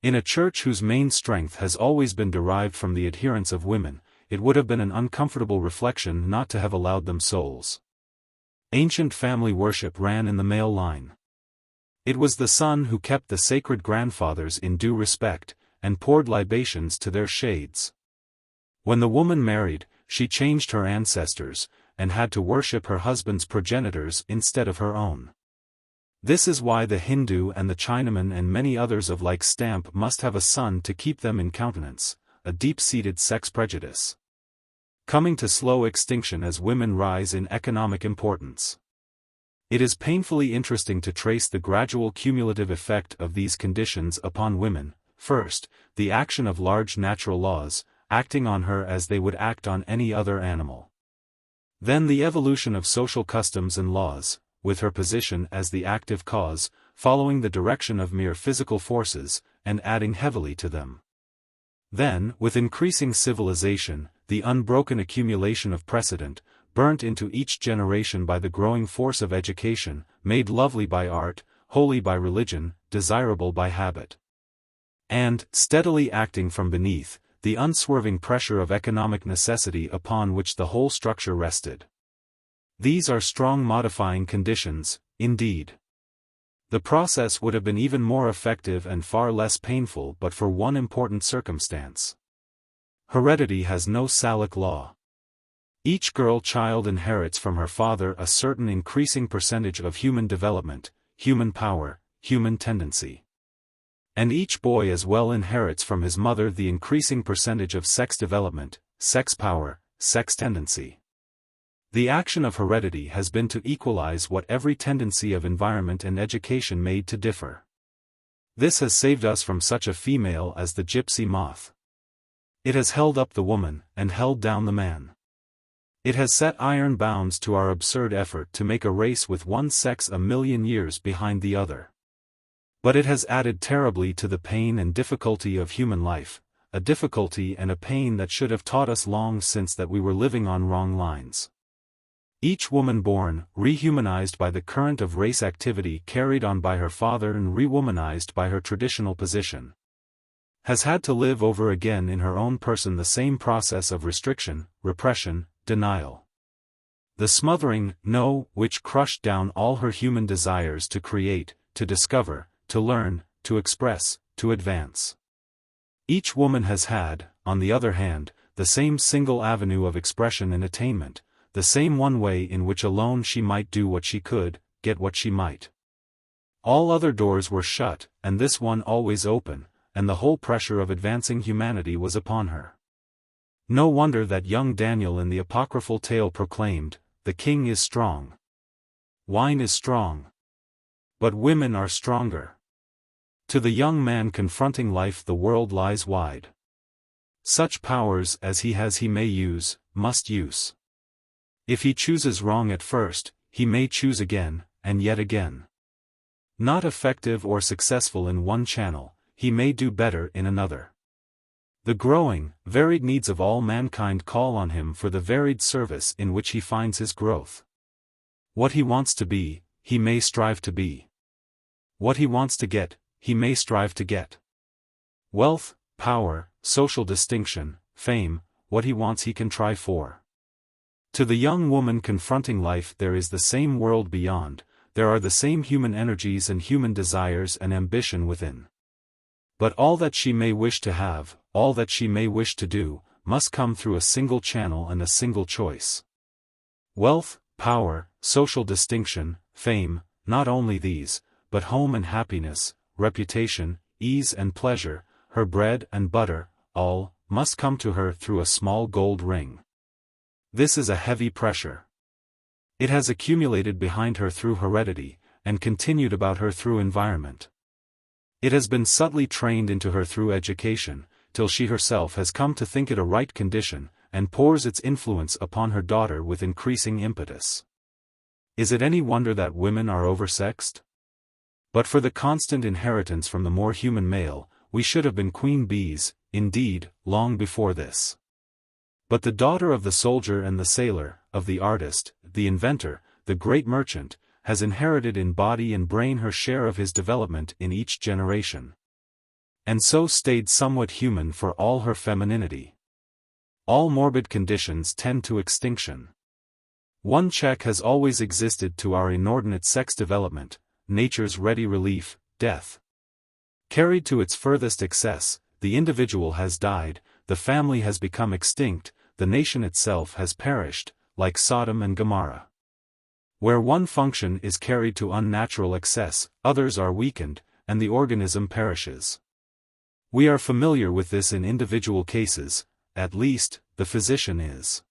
Speaker 1: In a church whose main strength has always been derived from the adherence of women, it would have been an uncomfortable reflection not to have allowed them souls. Ancient family worship ran in the male line. It was the son who kept the sacred grandfathers in due respect, and poured libations to their shades. When the woman married, she changed her ancestors, and had to worship her husband's progenitors instead of her own. This is why the Hindu and the Chinaman and many others of like stamp must have a son to keep them in countenance, a deep-seated sex prejudice, coming to slow extinction as women rise in economic importance. It is painfully interesting to trace the gradual cumulative effect of these conditions upon women. First, the action of large natural laws, acting on her as they would act on any other animal. Then the evolution of social customs and laws, with her position as the active cause, following the direction of mere physical forces, and adding heavily to them. Then, with increasing civilization, the unbroken accumulation of precedent, burnt into each generation by the growing force of education, made lovely by art, holy by religion, desirable by habit. And, steadily acting from beneath, the unswerving pressure of economic necessity upon which the whole structure rested. These are strong modifying conditions, indeed. The process would have been even more effective and far less painful but for one important circumstance. Heredity has no Salic law. Each girl child inherits from her father a certain increasing percentage of human development, human power, human tendency. And each boy as well inherits from his mother the increasing percentage of sex development, sex power, sex tendency. The action of heredity has been to equalize what every tendency of environment and education made to differ. This has saved us from such a female as the gypsy moth. It has held up the woman, and held down the man. It has set iron bounds to our absurd effort to make a race with one sex a million years behind the other. But it has added terribly to the pain and difficulty of human life, a difficulty and a pain that should have taught us long since that we were living on wrong lines. Each woman born, rehumanized by the current of race activity carried on by her father and rewomanized by her traditional position, has had to live over again in her own person the same process of restriction, repression, denial. The smothering no which crushed down all her human desires to create, to discover, to learn, to express, to advance. Each woman has had, on the other hand, the same single avenue of expression and attainment, the same one way in which alone she might do what she could, get what she might. All other doors were shut, and this one always open, and the whole pressure of advancing humanity was upon her. No wonder that young Daniel in the apocryphal tale proclaimed, "The king is strong. Wine is strong. But women are stronger." To the young man confronting life the world lies wide. Such powers as he has he may use, must use. If he chooses wrong at first, he may choose again, and yet again. Not effective or successful in one channel, he may do better in another. The growing, varied needs of all mankind call on him for the varied service in which he finds his growth. What he wants to be, he may strive to be. What he wants to get, he may strive to get. Wealth, power, social distinction, fame, what he wants he can try for. To the young woman confronting life there is the same world beyond, there are the same human energies and human desires and ambition within. But all that she may wish to have, all that she may wish to do, must come through a single channel and a single choice. Wealth, power, social distinction, fame, not only these, but home and happiness, reputation, ease and pleasure, her bread and butter, all, must come to her through a small gold ring. This is a heavy pressure. It has accumulated behind her through heredity, and continued about her through environment. It has been subtly trained into her through education, till she herself has come to think it a right condition, and pours its influence upon her daughter with increasing impetus. Is it any wonder that women are oversexed? But for the constant inheritance from the more human male, we should have been queen bees, indeed, long before this. But the daughter of the soldier and the sailor, of the artist, the inventor, the great merchant, has inherited in body and brain her share of his development in each generation. And so stayed somewhat human for all her femininity. All morbid conditions tend to extinction. One check has always existed to our inordinate sex development, nature's ready relief, death. Carried to its furthest excess, the individual has died, the family has become extinct, the nation itself has perished, like Sodom and Gomorrah. Where one function is carried to unnatural excess, others are weakened, and the organism perishes. We are familiar with this in individual cases, at least, the physician is.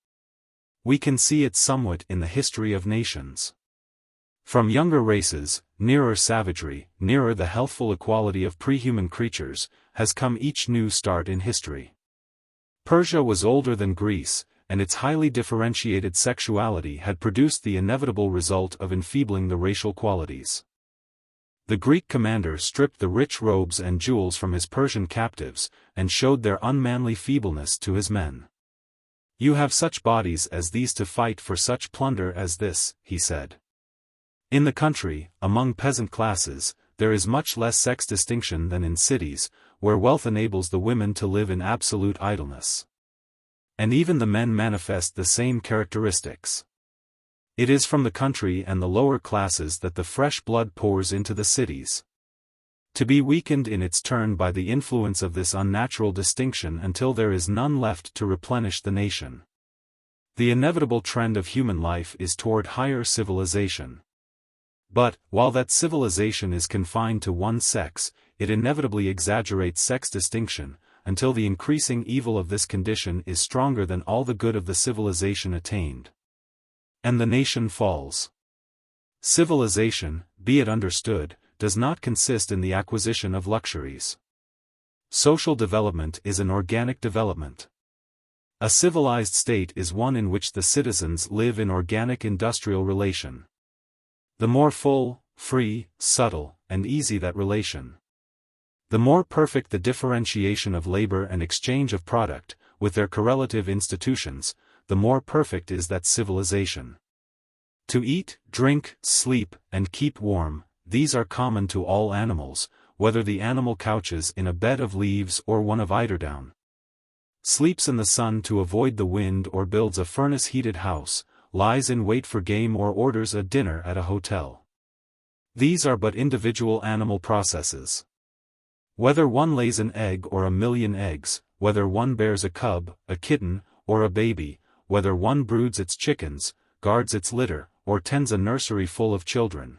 Speaker 1: We can see it somewhat in the history of nations. From younger races, nearer savagery, nearer the healthful equality of pre-human creatures, has come each new start in history. Persia was older than Greece, and its highly differentiated sexuality had produced the inevitable result of enfeebling the racial qualities. The Greek commander stripped the rich robes and jewels from his Persian captives, and showed their unmanly feebleness to his men. "You have such bodies as these to fight for such plunder as this," he said. In the country, among peasant classes, there is much less sex distinction than in cities, where wealth enables the women to live in absolute idleness. And even the men manifest the same characteristics. It is from the country and the lower classes that the fresh blood pours into the cities, to be weakened in its turn by the influence of this unnatural distinction until there is none left to replenish the nation. The inevitable trend of human life is toward higher civilization. But, while that civilization is confined to one sex, it inevitably exaggerates sex distinction, until the increasing evil of this condition is stronger than all the good of the civilization attained. And the nation falls. Civilization, be it understood, does not consist in the acquisition of luxuries. Social development is an organic development. A civilized state is one in which the citizens live in organic industrial relation. The more full, free, subtle, and easy that relation, the more perfect the differentiation of labor and exchange of product, with their correlative institutions, the more perfect is that civilization. To eat, drink, sleep, and keep warm, these are common to all animals, whether the animal couches in a bed of leaves or one of eiderdown, sleeps in the sun to avoid the wind or builds a furnace-heated house, lies in wait for game or orders a dinner at a hotel. These are but individual animal processes. Whether one lays an egg or a million eggs, whether one bears a cub, a kitten, or a baby, whether one broods its chickens, guards its litter, or tends a nursery full of children.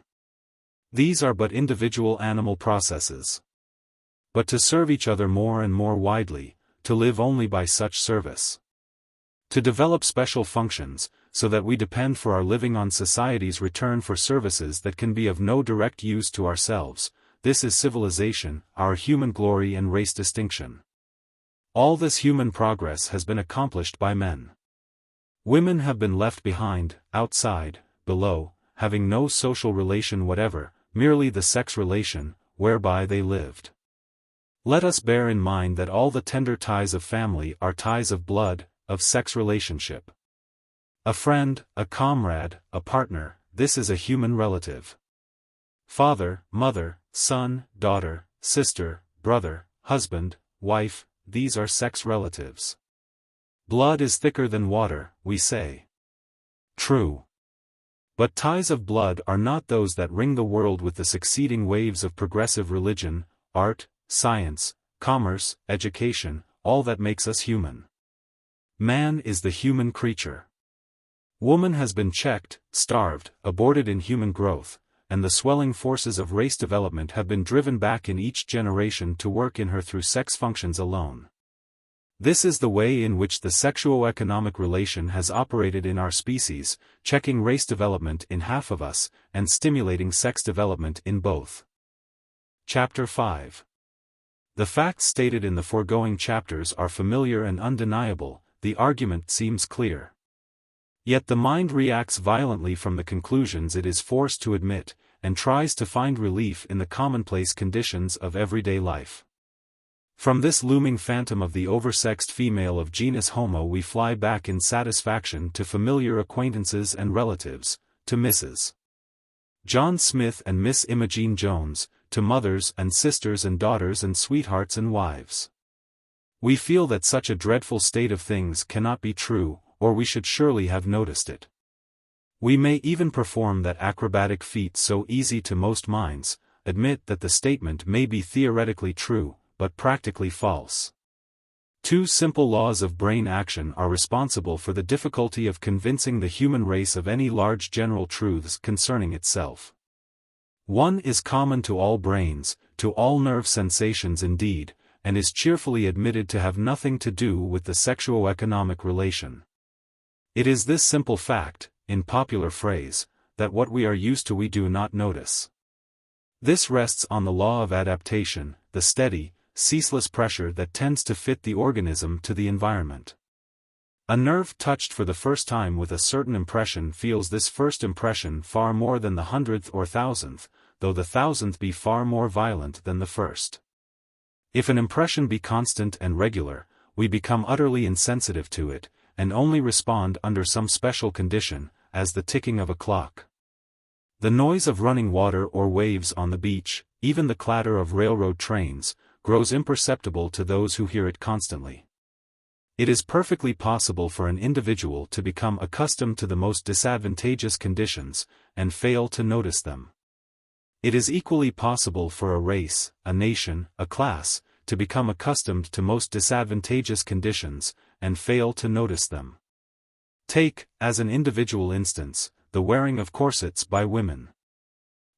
Speaker 1: These are but individual animal processes. But to serve each other more and more widely, to live only by such service, to develop special functions, so that we depend for our living on society's return for services that can be of no direct use to ourselves, this is civilization, our human glory and race distinction. All this human progress has been accomplished by men. Women have been left behind, outside, below, having no social relation whatever, merely the sex relation, whereby they lived. Let us bear in mind that all the tender ties of family are ties of blood, of sex relationship. A friend, a comrade, a partner, this is a human relative. Father, mother, son, daughter, sister, brother, husband, wife, these are sex relatives. Blood is thicker than water, we say. True. But ties of blood are not those that ring the world with the succeeding waves of progressive religion, art, science, commerce, education, all that makes us human. Man is the human creature. Woman has been checked, starved, aborted in human growth, and the swelling forces of race development have been driven back in each generation to work in her through sex functions alone. This is the way in which the sexuo-economic relation has operated in our species, checking race development in half of us, and stimulating sex development in both. Chapter 5. The facts stated in the foregoing chapters are familiar and undeniable, the argument seems clear. Yet the mind reacts violently from the conclusions it is forced to admit, and tries to find relief in the commonplace conditions of everyday life. From this looming phantom of the oversexed female of genus Homo we fly back in satisfaction to familiar acquaintances and relatives, to Mrs. John Smith and Miss Imogene Jones, to mothers and sisters and daughters and sweethearts and wives. We feel that such a dreadful state of things cannot be true, or we should surely have noticed it. We may even perform that acrobatic feat so easy to most minds, admit that the statement may be theoretically true, but practically false. Two simple laws of brain action are responsible for the difficulty of convincing the human race of any large general truths concerning itself. One is common to all brains, to all nerve sensations indeed, and is cheerfully admitted to have nothing to do with the sexuo-economic relation. It is this simple fact, in popular phrase, that what we are used to we do not notice. This rests on the law of adaptation, the steady, ceaseless pressure that tends to fit the organism to the environment. A nerve touched for the first time with a certain impression feels this first impression far more than the 100th or 1000th, though the 1000th be far more violent than the first. If an impression be constant and regular, we become utterly insensitive to it, and only respond under some special condition, as the ticking of a clock. The noise of running water or waves on the beach, even the clatter of railroad trains, grows imperceptible to those who hear it constantly. It is perfectly possible for an individual to become accustomed to the most disadvantageous conditions, and fail to notice them. It is equally possible for a race, a nation, a class, to become accustomed to most disadvantageous conditions, and fail to notice them. Take, as an individual instance, the wearing of corsets by women.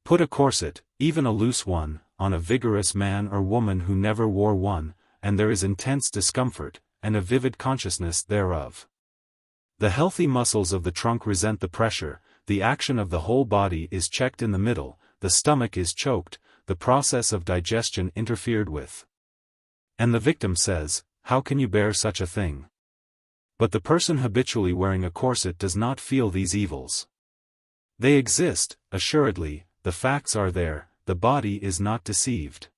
Speaker 1: Put a corset, even a loose one, on a vigorous man or woman who never wore one, and there is intense discomfort, and a vivid consciousness thereof. The healthy muscles of the trunk resent the pressure, the action of the whole body is checked in the middle, the stomach is choked, the process of digestion interfered with. And the victim says, "How can you bear such a thing?" But the person habitually wearing a corset does not feel these evils. They exist, assuredly, the facts are there, the body is not deceived.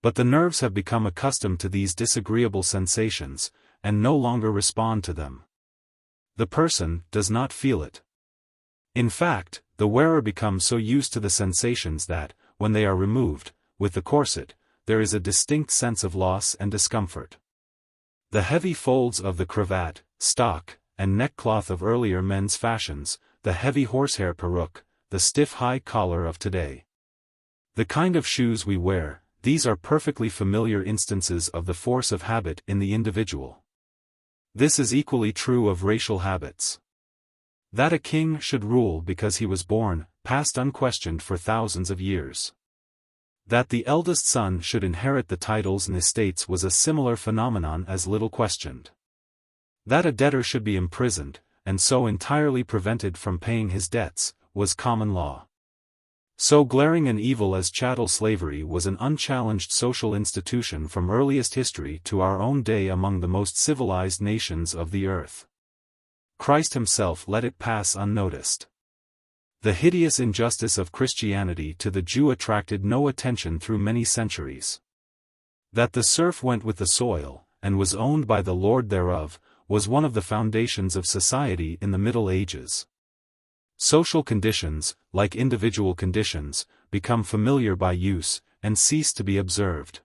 Speaker 1: But the nerves have become accustomed to these disagreeable sensations, and no longer respond to them. The person does not feel it. In fact, the wearer becomes so used to the sensations that, when they are removed, with the corset, there is a distinct sense of loss and discomfort. The heavy folds of the cravat, stock, and neckcloth of earlier men's fashions, the heavy horsehair peruke, the stiff high collar of today. The kind of shoes we wear, these are perfectly familiar instances of the force of habit in the individual. This is equally true of racial habits. That a king should rule because he was born, passed unquestioned for thousands of years. That the eldest son should inherit the titles and estates was a similar phenomenon as little questioned. That a debtor should be imprisoned, and so entirely prevented from paying his debts, was common law. So glaring an evil as chattel slavery was an unchallenged social institution from earliest history to our own day among the most civilized nations of the earth. Christ himself let it pass unnoticed. The hideous injustice of Christianity to the Jew attracted no attention through many centuries. That the serf went with the soil, and was owned by the lord thereof, was one of the foundations of society in the Middle Ages. Social conditions, like individual conditions, become familiar by use, and cease to be observed.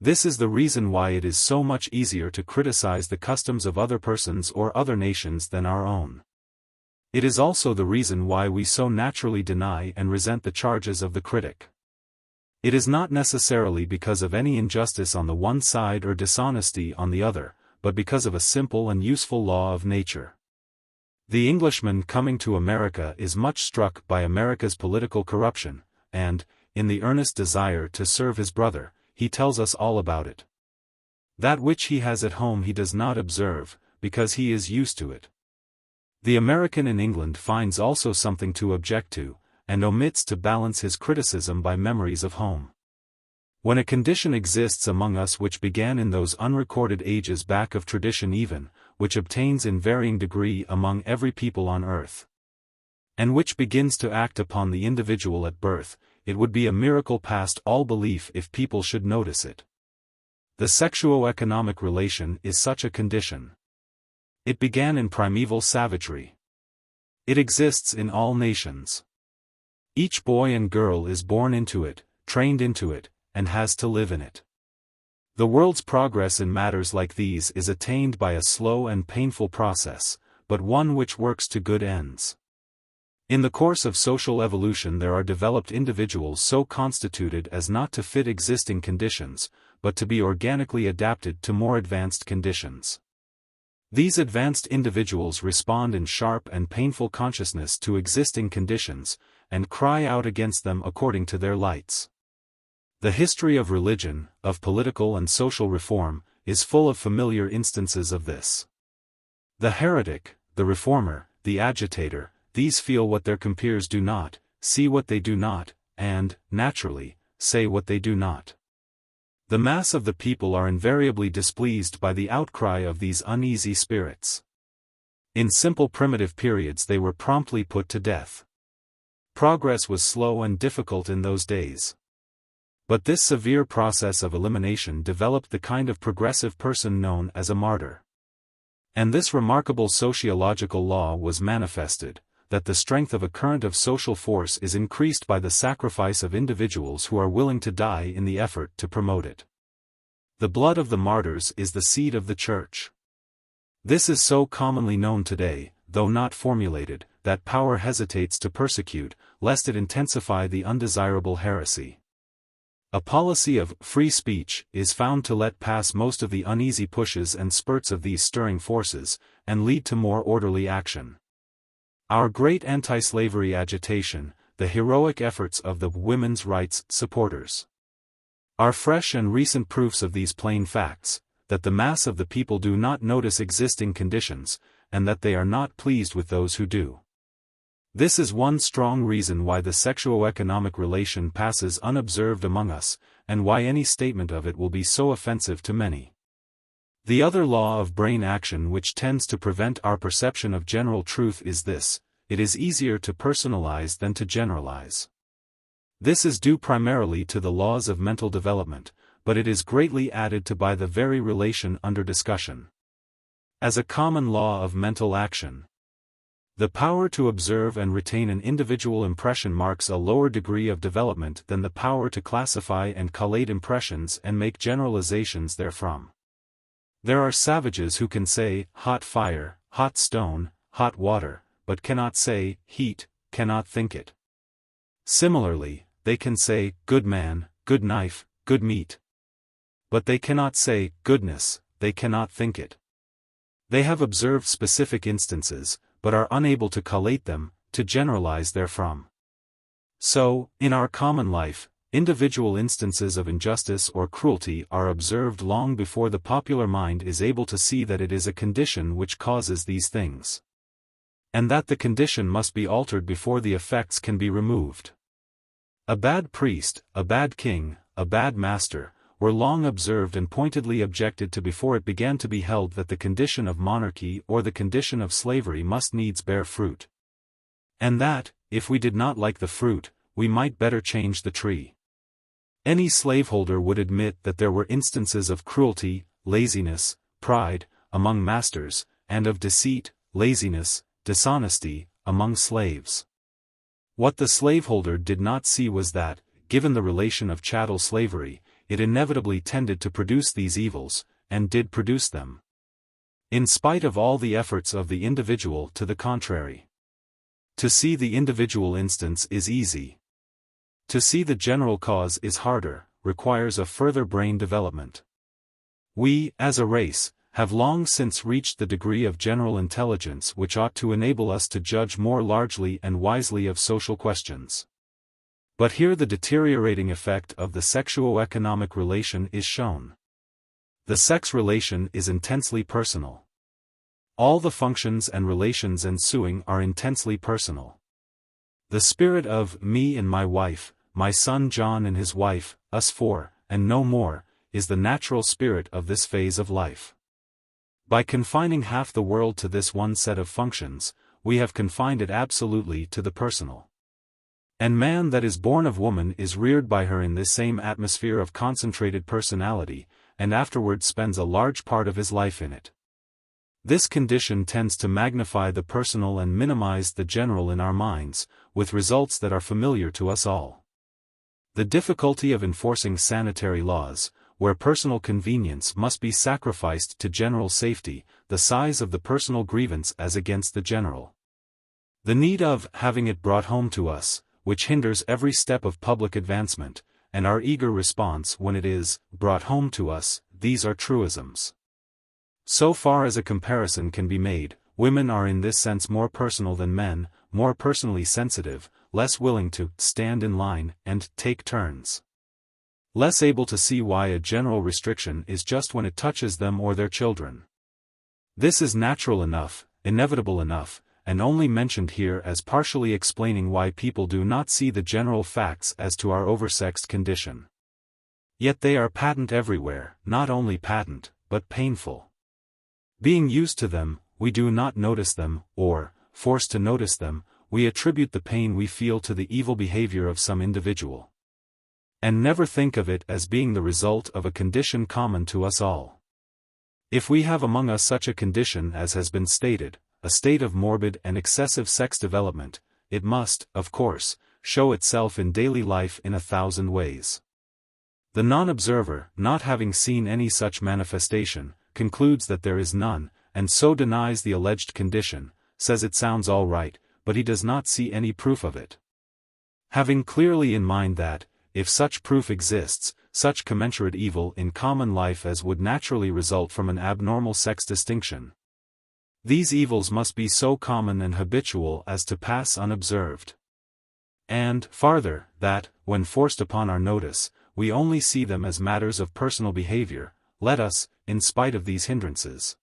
Speaker 1: This is the reason why it is so much easier to criticize the customs of other persons or other nations than our own. It is also the reason why we so naturally deny and resent the charges of the critic. It is not necessarily because of any injustice on the one side or dishonesty on the other, but because of a simple and useful law of nature. The Englishman coming to America is much struck by America's political corruption, and, in the earnest desire to serve his brother, he tells us all about it. That which he has at home he does not observe, because he is used to it. The American in England finds also something to object to, and omits to balance his criticism by memories of home. When a condition exists among us which began in those unrecorded ages back of tradition even, which obtains in varying degree among every people on earth, and which begins to act upon the individual at birth, it would be a miracle past all belief if people should notice it. The sexuo-economic relation is such a condition. It began in primeval savagery. It exists in all nations. Each boy and girl is born into it, trained into it, and has to live in it. The world's progress in matters like these is attained by a slow and painful process, but one which works to good ends. In the course of social evolution there are developed individuals so constituted as not to fit existing conditions, but to be organically adapted to more advanced conditions. These advanced individuals respond in sharp and painful consciousness to existing conditions, and cry out against them according to their lights. The history of religion, of political and social reform, is full of familiar instances of this. The heretic, the reformer, the agitator, these feel what their compeers do not, see what they do not, and, naturally, say what they do not. The mass of the people are invariably displeased by the outcry of these uneasy spirits. In simple primitive periods they were promptly put to death. Progress was slow and difficult in those days. But this severe process of elimination developed the kind of progressive person known as a martyr. And this remarkable sociological law was manifested, that the strength of a current of social force is increased by the sacrifice of individuals who are willing to die in the effort to promote it. The blood of the martyrs is the seed of the Church. This is so commonly known today, though not formulated, that power hesitates to persecute, lest it intensify the undesirable heresy. A policy of free speech is found to let pass most of the uneasy pushes and spurts of these stirring forces, and lead to more orderly action. Our great anti-slavery agitation, the heroic efforts of the women's rights supporters, are fresh and recent proofs of these plain facts, that the mass of the people do not notice existing conditions, and that they are not pleased with those who do. This is one strong reason why the sexuo-economic relation passes unobserved among us, and why any statement of it will be so offensive to many. The other law of brain action which tends to prevent our perception of general truth is this: it is easier to personalize than to generalize. This is due primarily to the laws of mental development, but it is greatly added to by the very relation under discussion. As a common law of mental action, the power to observe and retain an individual impression marks a lower degree of development than the power to classify and collate impressions and make generalizations therefrom. There are savages who can say, hot fire, hot stone, hot water, but cannot say, heat, cannot think it. Similarly, they can say, good man, good knife, good meat. But they cannot say, goodness, they cannot think it. They have observed specific instances, but are unable to collate them, to generalize therefrom. So, in our common life, individual instances of injustice or cruelty are observed long before the popular mind is able to see that it is a condition which causes these things, and that the condition must be altered before the effects can be removed. A bad priest, a bad king, a bad master, were long observed and pointedly objected to before it began to be held that the condition of monarchy or the condition of slavery must needs bear fruit. And that, if we did not like the fruit, we might better change the tree. Any slaveholder would admit that there were instances of cruelty, laziness, pride, among masters, and of deceit, laziness, dishonesty, among slaves. What the slaveholder did not see was that, given the relation of chattel slavery, it inevitably tended to produce these evils, and did produce them, in spite of all the efforts of the individual to the contrary. To see the individual instance is easy. To see the general cause is harder, requires a further brain development. We, as a race, have long since reached the degree of general intelligence which ought to enable us to judge more largely and wisely of social questions. But here the deteriorating effect of the sexuo-economic relation is shown. The sex relation is intensely personal. All the functions and relations ensuing are intensely personal. The spirit of me and my wife, my son John and his wife, us four, and no more, is the natural spirit of this phase of life. By confining half the world to this one set of functions, we have confined it absolutely to the personal. And man that is born of woman is reared by her in this same atmosphere of concentrated personality, and afterwards spends a large part of his life in it. This condition tends to magnify the personal and minimize the general in our minds, with results that are familiar to us all. The difficulty of enforcing sanitary laws, where personal convenience must be sacrificed to general safety, the size of the personal grievance as against the general. The need of having it brought home to us, which hinders every step of public advancement, and our eager response when it is brought home to us, these are truisms. So far as a comparison can be made, women are in this sense more personal than men, more personally sensitive, less willing to stand in line and take turns, less able to see why a general restriction is just when it touches them or their children. This is natural enough, inevitable enough, and only mentioned here as partially explaining why people do not see the general facts as to our oversexed condition. Yet they are patent everywhere, not only patent, but painful. Being used to them, we do not notice them, or, forced to notice them, we attribute the pain we feel to the evil behavior of some individual, and never think of it as being the result of a condition common to us all. If we have among us such a condition as has been stated, a state of morbid and excessive sex development, it must, of course, show itself in daily life in 1,000 ways. The non-observer, not having seen any such manifestation, concludes that there is none, and so denies the alleged condition, says it sounds all right, but he does not see any proof of it. Having clearly in mind that, if such proof exists, such commensurate evil in common life as would naturally result from an abnormal sex distinction, these evils must be so common and habitual as to pass unobserved. And, farther, that, when forced upon our notice, we only see them as matters of personal behavior, let us, in spite of these hindrances,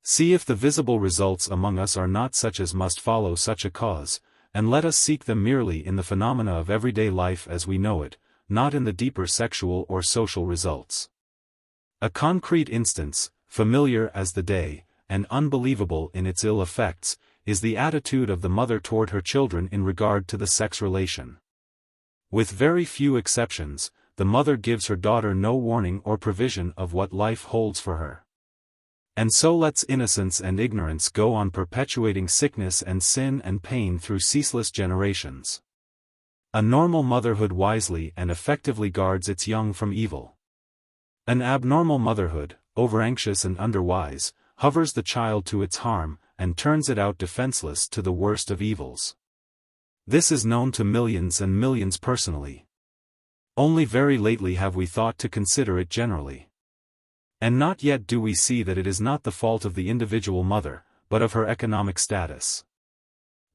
Speaker 1: see if the visible results among us are not such as must follow such a cause, and let us seek them merely in the phenomena of everyday life as we know it, not in the deeper sexual or social results. A concrete instance, familiar as the day, and unbelievable in its ill effects, is the attitude of the mother toward her children in regard to the sex relation. With very few exceptions, the mother gives her daughter no warning or provision of what life holds for her. And so lets innocence and ignorance go on perpetuating sickness and sin and pain through ceaseless generations. A normal motherhood wisely and effectively guards its young from evil. An abnormal motherhood, overanxious and underwise, hovers the child to its harm, and turns it out defenseless to the worst of evils. This is known to millions and millions personally. Only very lately have we thought to consider it generally. And not yet do we see that it is not the fault of the individual mother, but of her economic status.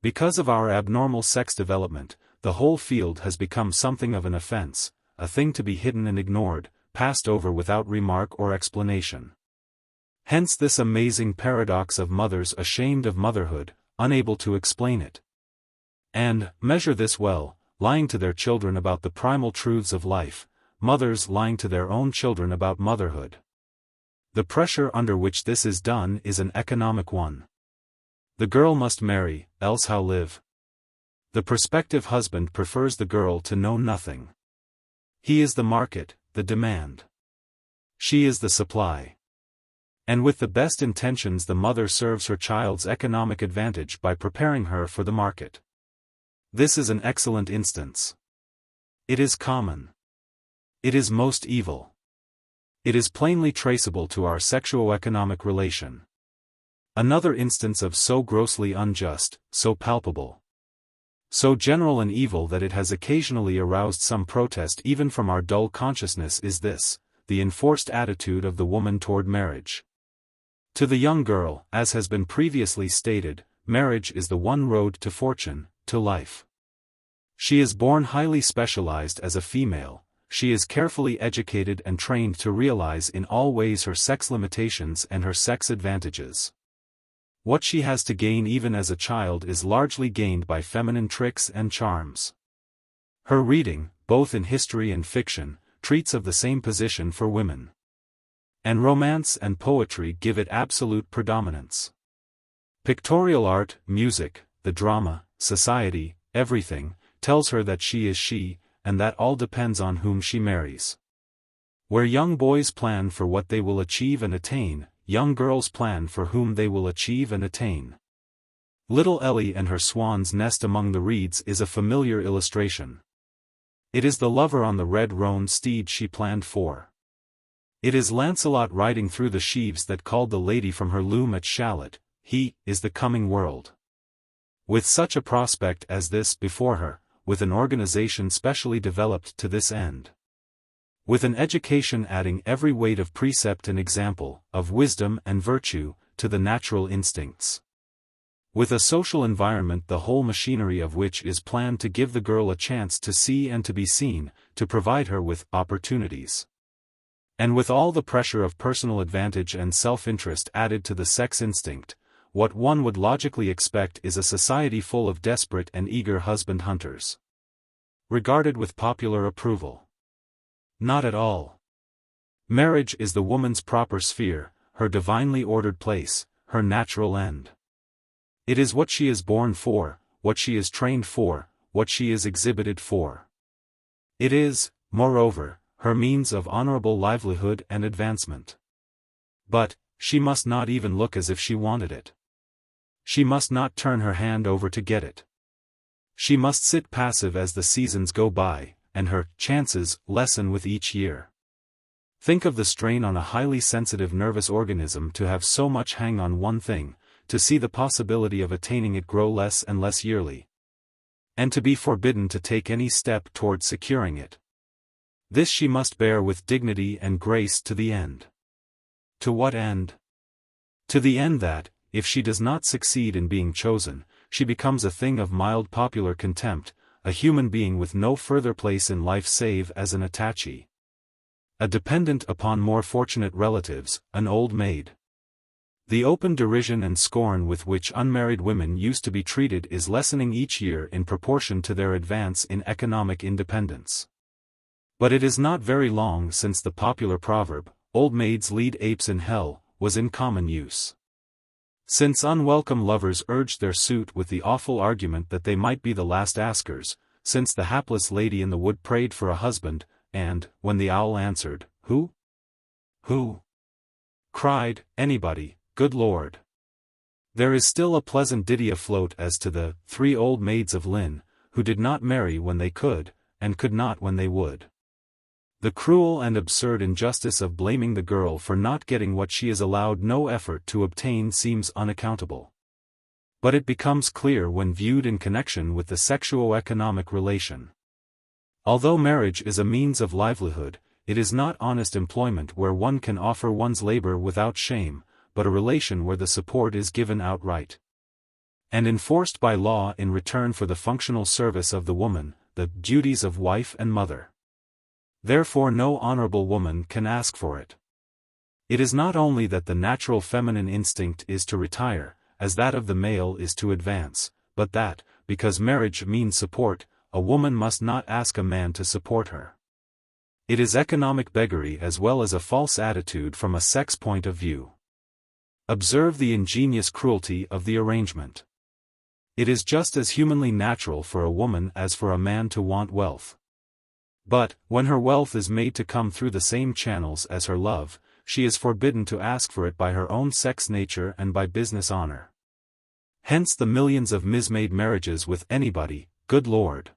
Speaker 1: Because of our abnormal sex development, the whole field has become something of an offense, a thing to be hidden and ignored, passed over without remark or explanation. Hence this amazing paradox of mothers ashamed of motherhood, unable to explain it. And, measure this well, lying to their children about the primal truths of life, mothers lying to their own children about motherhood. The pressure under which this is done is an economic one. The girl must marry, else how live? The prospective husband prefers the girl to know nothing. He is the market, the demand. She is the supply. And with the best intentions the mother serves her child's economic advantage by preparing her for the market. This is an excellent instance. It is common. It is most evil. It is plainly traceable to our sexuo-economic relation. Another instance of so grossly unjust, so palpable, so general an evil that it has occasionally aroused some protest even from our dull consciousness is this, the enforced attitude of the woman toward marriage. To the young girl, as has been previously stated, marriage is the one road to fortune, to life. She is born highly specialized as a female. She is carefully educated and trained to realize in all ways her sex limitations and her sex advantages. What she has to gain even as a child is largely gained by feminine tricks and charms. Her reading, both in history and fiction, treats of the same position for women. And romance and poetry give it absolute predominance. Pictorial art, music, the drama, society, everything, tells her that she is she, and that all depends on whom she marries. Where young boys plan for what they will achieve and attain, young girls plan for whom they will achieve and attain. Little Ellie and her swan's nest among the reeds is a familiar illustration. It is the lover on the red roan steed she planned for. It is Lancelot riding through the sheaves that called the lady from her loom at Shalott. He is the coming world. With such a prospect as this before her, with an organization specially developed to this end. With an education adding every weight of precept and example, of wisdom and virtue, to the natural instincts. With a social environment the whole machinery of which is planned to give the girl a chance to see and to be seen, to provide her with opportunities. And with all the pressure of personal advantage and self-interest added to the sex instinct, what one would logically expect is a society full of desperate and eager husband hunters. Regarded with popular approval. Not at all. Marriage is the woman's proper sphere, her divinely ordered place, her natural end. It is what she is born for, what she is trained for, what she is exhibited for. It is, moreover, her means of honorable livelihood and advancement. But, she must not even look as if she wanted it. She must not turn her hand over to get it. She must sit passive as the seasons go by, and her chances lessen with each year. Think of the strain on a highly sensitive nervous organism to have so much hang on one thing, to see the possibility of attaining it grow less and less yearly. And to be forbidden to take any step toward securing it. This she must bear with dignity and grace to the end. To what end? To the end that, if she does not succeed in being chosen, she becomes a thing of mild popular contempt, a human being with no further place in life save as an attachee. A dependent upon more fortunate relatives, an old maid. The open derision and scorn with which unmarried women used to be treated is lessening each year in proportion to their advance in economic independence. But it is not very long since the popular proverb, "Old maids lead apes in hell," was in common use. Since unwelcome lovers urged their suit with the awful argument that they might be the last askers, since the hapless lady in the wood prayed for a husband, and, when the owl answered, "Who? Who?" cried, "Anybody, good Lord." There is still a pleasant ditty afloat as to the 3 old maids of Lynn, who did not marry when they could, and could not when they would. The cruel and absurd injustice of blaming the girl for not getting what she is allowed no effort to obtain seems unaccountable. But it becomes clear when viewed in connection with the sexual-economic relation. Although marriage is a means of livelihood, it is not honest employment where one can offer one's labor without shame, but a relation where the support is given outright and enforced by law in return for the functional service of the woman, the duties of wife and mother. Therefore no honorable woman can ask for it. It is not only that the natural feminine instinct is to retire, as that of the male is to advance, but that, because marriage means support, a woman must not ask a man to support her. It is economic beggary as well as a false attitude from a sex point of view. Observe the ingenious cruelty of the arrangement. It is just as humanly natural for a woman as for a man to want wealth. But, when her wealth is made to come through the same channels as her love, she is forbidden to ask for it by her own sex nature and by business honor. Hence the millions of mismade marriages with anybody, good Lord.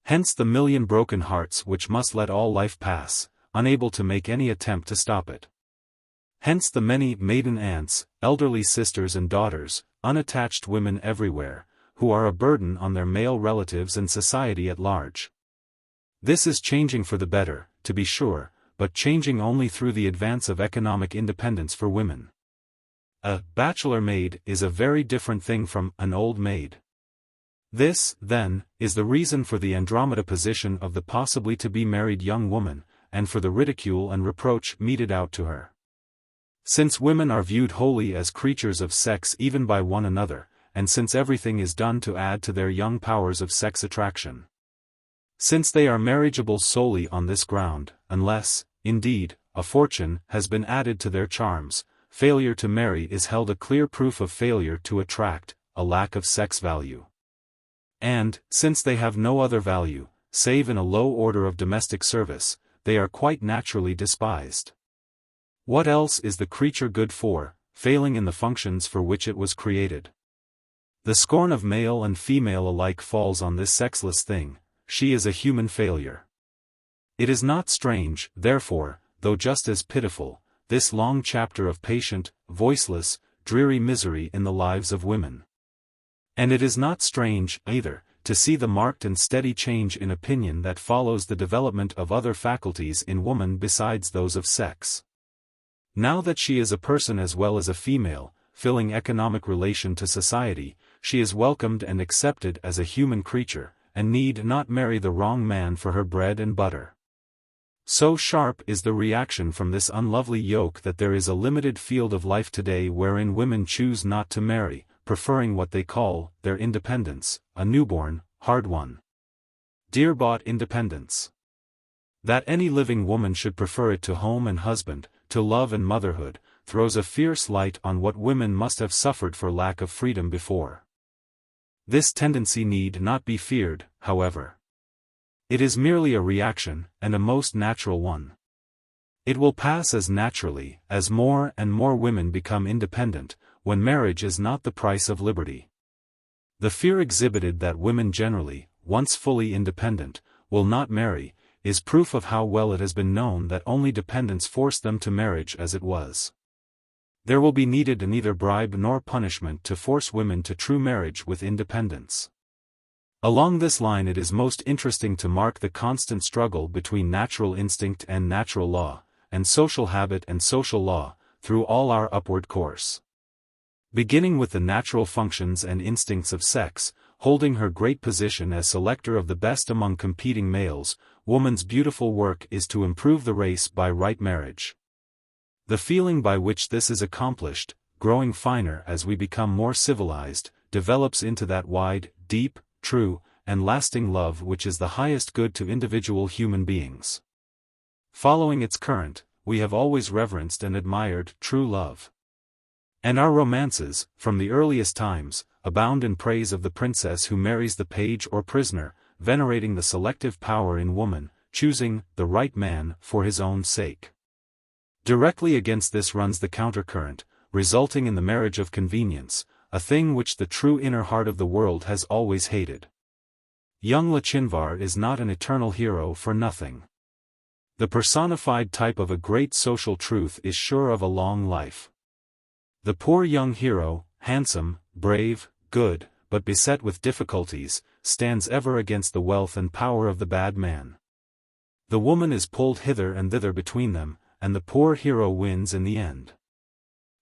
Speaker 1: Hence the million broken hearts which must let all life pass, unable to make any attempt to stop it. Hence the many maiden aunts, elderly sisters and daughters, unattached women everywhere, who are a burden on their male relatives and society at large. This is changing for the better, to be sure, but changing only through the advance of economic independence for women. A bachelor maid is a very different thing from an old maid. This, then, is the reason for the Andromeda position of the possibly to be married young woman, and for the ridicule and reproach meted out to her. Since women are viewed wholly as creatures of sex even by one another, and since everything is done to add to their young powers of sex attraction. Since they are marriageable solely on this ground, unless, indeed, a fortune has been added to their charms, failure to marry is held a clear proof of failure to attract, a lack of sex value. And, since they have no other value, save in a low order of domestic service, they are quite naturally despised. What else is the creature good for, failing in the functions for which it was created? The scorn of male and female alike falls on this sexless thing. She is a human failure. It is not strange, therefore, though just as pitiful, this long chapter of patient, voiceless, dreary misery in the lives of women. And it is not strange, either, to see the marked and steady change in opinion that follows the development of other faculties in woman besides those of sex. Now that she is a person as well as a female, filling economic relation to society, she is welcomed and accepted as a human creature, and need not marry the wrong man for her bread and butter. So sharp is the reaction from this unlovely yoke that there is a limited field of life today wherein women choose not to marry, preferring what they call their independence, a newborn, hard-won, dear-bought independence. That any living woman should prefer it to home and husband, to love and motherhood, throws a fierce light on what women must have suffered for lack of freedom before. This tendency need not be feared, however. It is merely a reaction, and a most natural one. It will pass as naturally, as more and more women become independent, when marriage is not the price of liberty. The fear exhibited that women generally, once fully independent, will not marry, is proof of how well it has been known that only dependence forced them to marriage as it was. There will be needed neither bribe nor punishment to force women to true marriage with independence. Along this line it is most interesting to mark the constant struggle between natural instinct and natural law, and social habit and social law, through all our upward course. Beginning with the natural functions and instincts of sex, holding her great position as selector of the best among competing males, woman's beautiful work is to improve the race by right marriage. The feeling by which this is accomplished, growing finer as we become more civilized, develops into that wide, deep, true, and lasting love which is the highest good to individual human beings. Following its current, we have always reverenced and admired true love. And our romances, from the earliest times, abound in praise of the princess who marries the page or prisoner, venerating the selective power in woman, choosing the right man for his own sake. Directly against this runs the countercurrent, resulting in the marriage of convenience, a thing which the true inner heart of the world has always hated. Young Lachinvar is not an eternal hero for nothing. The personified type of a great social truth is sure of a long life. The poor young hero, handsome, brave, good, but beset with difficulties, stands ever against the wealth and power of the bad man. The woman is pulled hither and thither between them, and the poor hero wins in the end.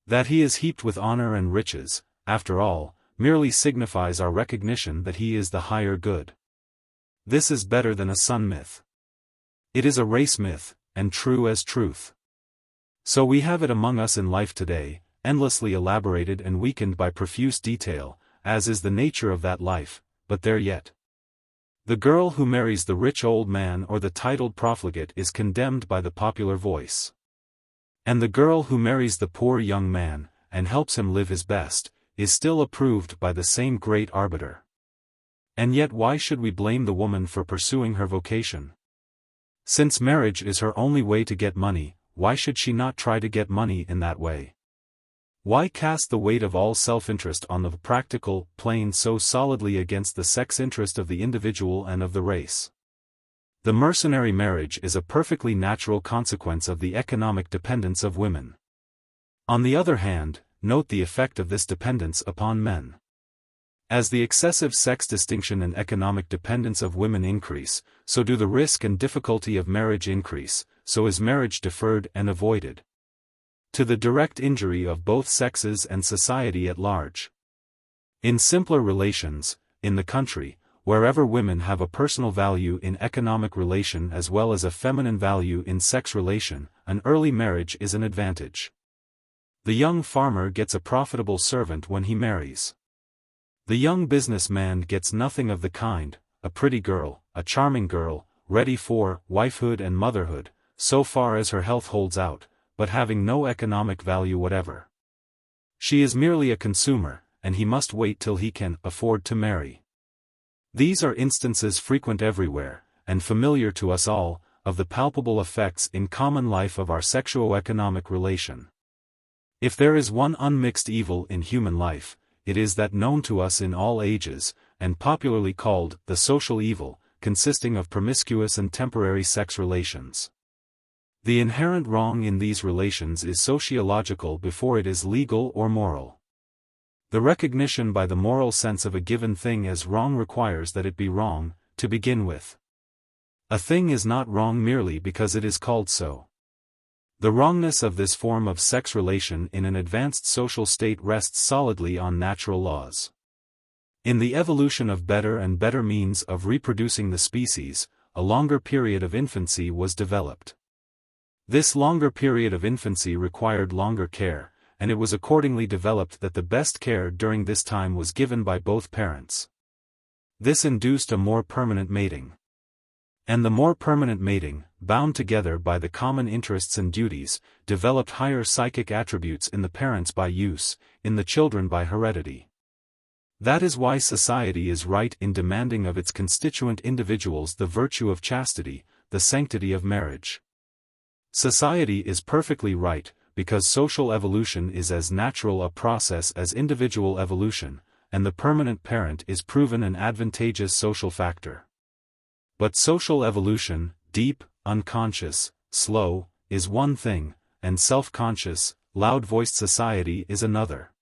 Speaker 1: That he is heaped with honor and riches, after all, merely signifies our recognition that he is the higher good. This is better than a sun myth. It is a race myth, and true as truth. So we have it among us in life today, endlessly elaborated and weakened by profuse detail, as is the nature of that life, but there yet. The girl who marries the rich old man or the titled profligate is condemned by the popular voice. And the girl who marries the poor young man, and helps him live his best, is still approved by the same great arbiter. And yet why should we blame the woman for pursuing her vocation? Since marriage is her only way to get money, why should she not try to get money in that way? Why cast the weight of all self-interest on the practical plane so solidly against the sex interest of the individual and of the race? The mercenary marriage is a perfectly natural consequence of the economic dependence of women. On the other hand, note the effect of this dependence upon men. As the excessive sex distinction and economic dependence of women increase, so do the risk and difficulty of marriage increase, so is marriage deferred and avoided, to the direct injury of both sexes and society at large. In simpler relations, in the country, wherever women have a personal value in economic relation as well as a feminine value in sex relation, an early marriage is an advantage. The young farmer gets a profitable servant when he marries. The young businessman gets nothing of the kind, a pretty girl, a charming girl, ready for wifehood and motherhood, so far as her health holds out, but having no economic value whatever. She is merely a consumer, and he must wait till he can afford to marry. These are instances frequent everywhere, and familiar to us all, of the palpable effects in common life of our sexuo-economic relation. If there is one unmixed evil in human life, it is that known to us in all ages, and popularly called the social evil, consisting of promiscuous and temporary sex relations. The inherent wrong in these relations is sociological before it is legal or moral. The recognition by the moral sense of a given thing as wrong requires that it be wrong, to begin with. A thing is not wrong merely because it is called so. The wrongness of this form of sex relation in an advanced social state rests solidly on natural laws. In the evolution of better and better means of reproducing the species, a longer period of infancy was developed. This longer period of infancy required longer care, and it was accordingly developed that the best care during this time was given by both parents. This induced a more permanent mating. And the more permanent mating, bound together by the common interests and duties, developed higher psychic attributes in the parents by use, in the children by heredity. That is why society is right in demanding of its constituent individuals the virtue of chastity, the sanctity of marriage. Society is perfectly right, because social evolution is as natural a process as individual evolution, and the permanent parent is proven an advantageous social factor. But social evolution, deep, unconscious, slow, is one thing, and self-conscious, loud-voiced society is another.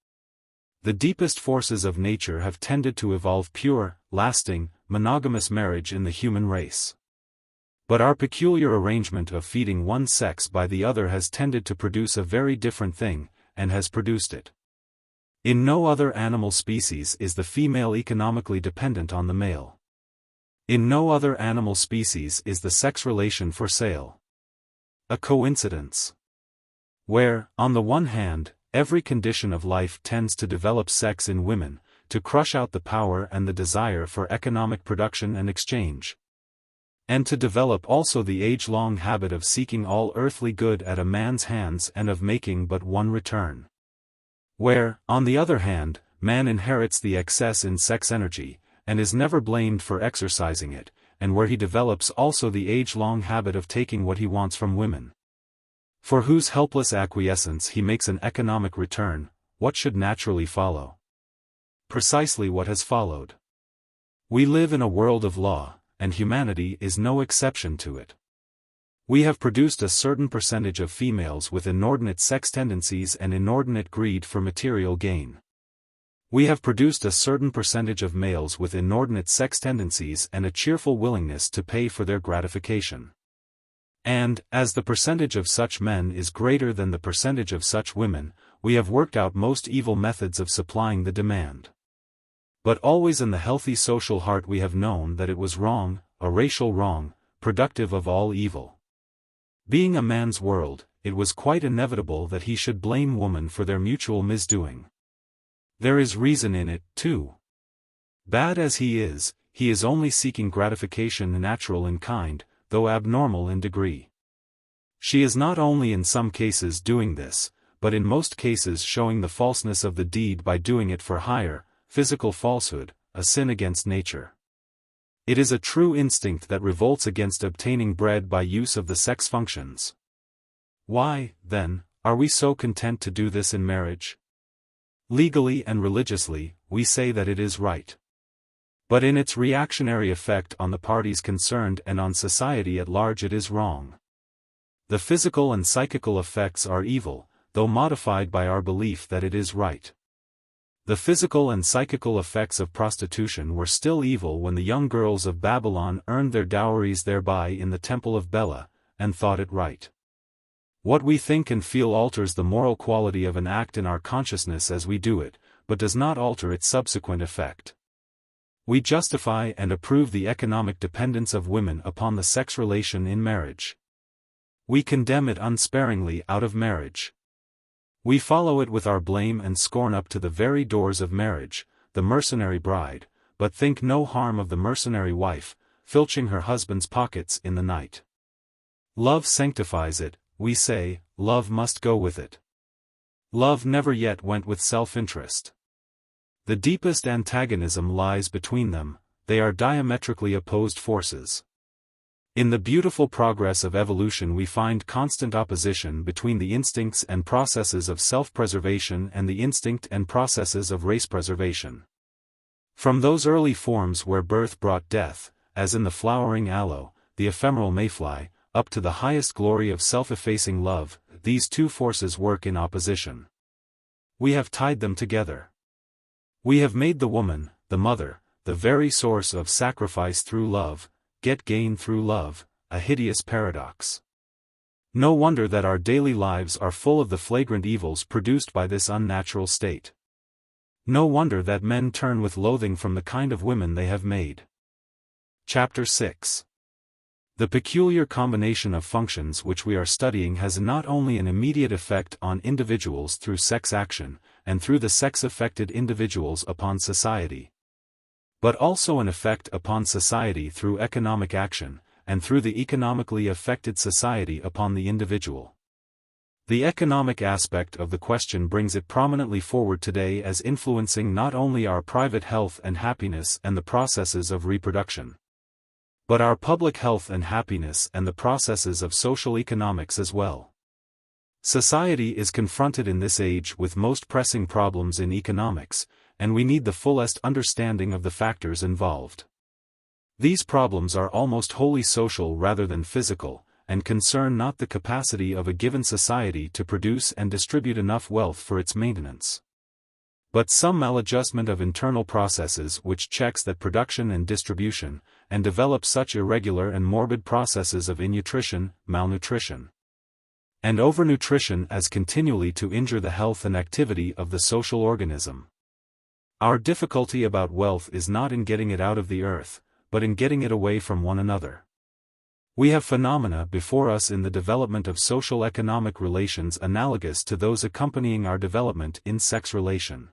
Speaker 1: The deepest forces of nature have tended to evolve pure, lasting, monogamous marriage in the human race. But our peculiar arrangement of feeding one sex by the other has tended to produce a very different thing, and has produced it. In no other animal species is the female economically dependent on the male. In no other animal species is the sex relation for sale a coincidence. Where, on the one hand, every condition of life tends to develop sex in women, to crush out the power and the desire for economic production and exchange. And to develop also the age-long habit of seeking all earthly good at a man's hands and of making but one return. Where, on the other hand, man inherits the excess in sex energy, and is never blamed for exercising it, and where he develops also the age-long habit of taking what he wants from women, for whose helpless acquiescence he makes an economic return, what should naturally follow? Precisely what has followed. We live in a world of law, and humanity is no exception to it. We have produced a certain percentage of females with inordinate sex tendencies and inordinate greed for material gain. We have produced a certain percentage of males with inordinate sex tendencies and a cheerful willingness to pay for their gratification. And, as the percentage of such men is greater than the percentage of such women, we have worked out most evil methods of supplying the demand. But always in the healthy social heart we have known that it was wrong, a racial wrong, productive of all evil. Being a man's world, it was quite inevitable that he should blame woman for their mutual misdoing. There is reason in it, too. Bad as he is only seeking gratification natural in kind, though abnormal in degree. She is not only in some cases doing this, but in most cases showing the falseness of the deed by doing it for hire, physical falsehood, a sin against nature. It is a true instinct that revolts against obtaining bread by use of the sex functions. Why, then, are we so content to do this in marriage? Legally and religiously, we say that it is right. But in its reactionary effect on the parties concerned and on society at large it is wrong. The physical and psychical effects are evil, though modified by our belief that it is right. The physical and psychical effects of prostitution were still evil when the young girls of Babylon earned their dowries thereby in the temple of Bela, and thought it right. What we think and feel alters the moral quality of an act in our consciousness as we do it, but does not alter its subsequent effect. We justify and approve the economic dependence of women upon the sex relation in marriage. We condemn it unsparingly out of marriage. We follow it with our blame and scorn up to the very doors of marriage, the mercenary bride, but think no harm of the mercenary wife, filching her husband's pockets in the night. Love sanctifies it, we say, love must go with it. Love never yet went with self-interest. The deepest antagonism lies between them, they are diametrically opposed forces. In the beautiful progress of evolution we find constant opposition between the instincts and processes of self-preservation and the instinct and processes of race preservation. From those early forms where birth brought death, as in the flowering aloe, the ephemeral mayfly, up to the highest glory of self-effacing love, these two forces work in opposition. We have tied them together. We have made the woman, the mother, the very source of sacrifice through love, get gain through love, a hideous paradox. No wonder that our daily lives are full of the flagrant evils produced by this unnatural state. No wonder that men turn with loathing from the kind of women they have made. Chapter 6. The peculiar combination of functions which we are studying has not only an immediate effect on individuals through sex action, and through the sex-affected individuals upon society, but also an effect upon society through economic action, and through the economically affected society upon the individual. The economic aspect of the question brings it prominently forward today as influencing not only our private health and happiness and the processes of reproduction, but our public health and happiness and the processes of social economics as well. Society is confronted in this age with most pressing problems in economics, and we need the fullest understanding of the factors involved. These problems are almost wholly social rather than physical, and concern not the capacity of a given society to produce and distribute enough wealth for its maintenance, but some maladjustment of internal processes which checks that production and distribution, and develops such irregular and morbid processes of innutrition, malnutrition, and overnutrition as continually to injure the health and activity of the social organism. Our difficulty about wealth is not in getting it out of the earth, but in getting it away from one another. We have phenomena before us in the development of social economic relations analogous to those accompanying our development in sex relation.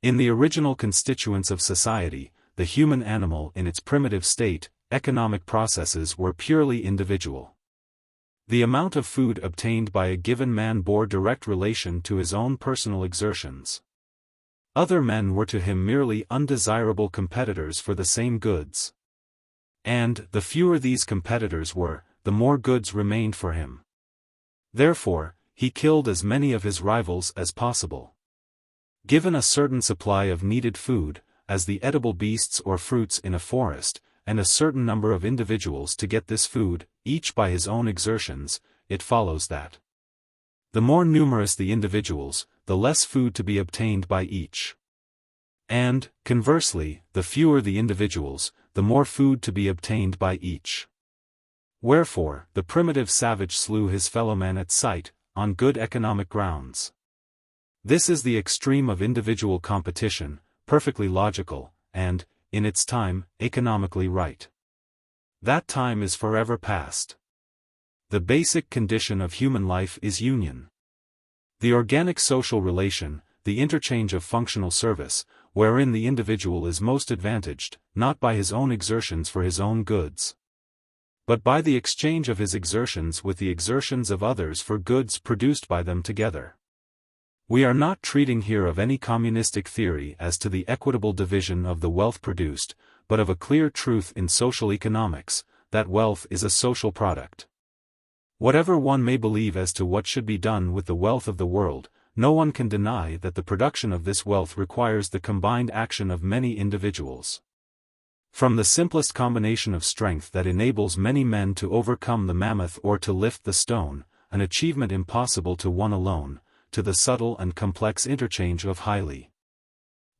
Speaker 1: In the original constituents of society, the human animal in its primitive state, economic processes were purely individual. The amount of food obtained by a given man bore direct relation to his own personal exertions. Other men were to him merely undesirable competitors for the same goods. And, the fewer these competitors were, the more goods remained for him. Therefore, he killed as many of his rivals as possible. Given a certain supply of needed food, as the edible beasts or fruits in a forest, and a certain number of individuals to get this food, each by his own exertions, it follows that the more numerous the individuals, the less food to be obtained by each. And, conversely, the fewer the individuals, the more food to be obtained by each. Wherefore, the primitive savage slew his fellowman at sight, on good economic grounds. This is the extreme of individual competition, perfectly logical, and, in its time, economically right. That time is forever past. The basic condition of human life is union. The organic social relation, the interchange of functional service, wherein the individual is most advantaged, not by his own exertions for his own goods, but by the exchange of his exertions with the exertions of others for goods produced by them together. We are not treating here of any communistic theory as to the equitable division of the wealth produced, but of a clear truth in social economics, that wealth is a social product. Whatever one may believe as to what should be done with the wealth of the world, no one can deny that the production of this wealth requires the combined action of many individuals. From the simplest combination of strength that enables many men to overcome the mammoth or to lift the stone, an achievement impossible to one alone, to the subtle and complex interchange of highly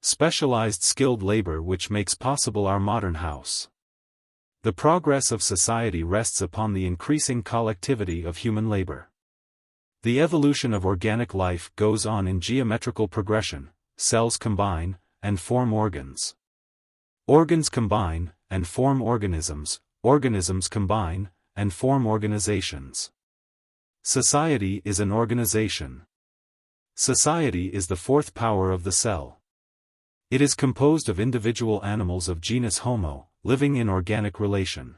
Speaker 1: specialized skilled labor which makes possible our modern house. The progress of society rests upon the increasing collectivity of human labor. The evolution of organic life goes on in geometrical progression, cells combine, and form organs. Organs combine, and form organisms, organisms combine, and form organizations. Society is an organization. Society is the fourth power of the cell. It is composed of individual animals of genus Homo, living in organic relation.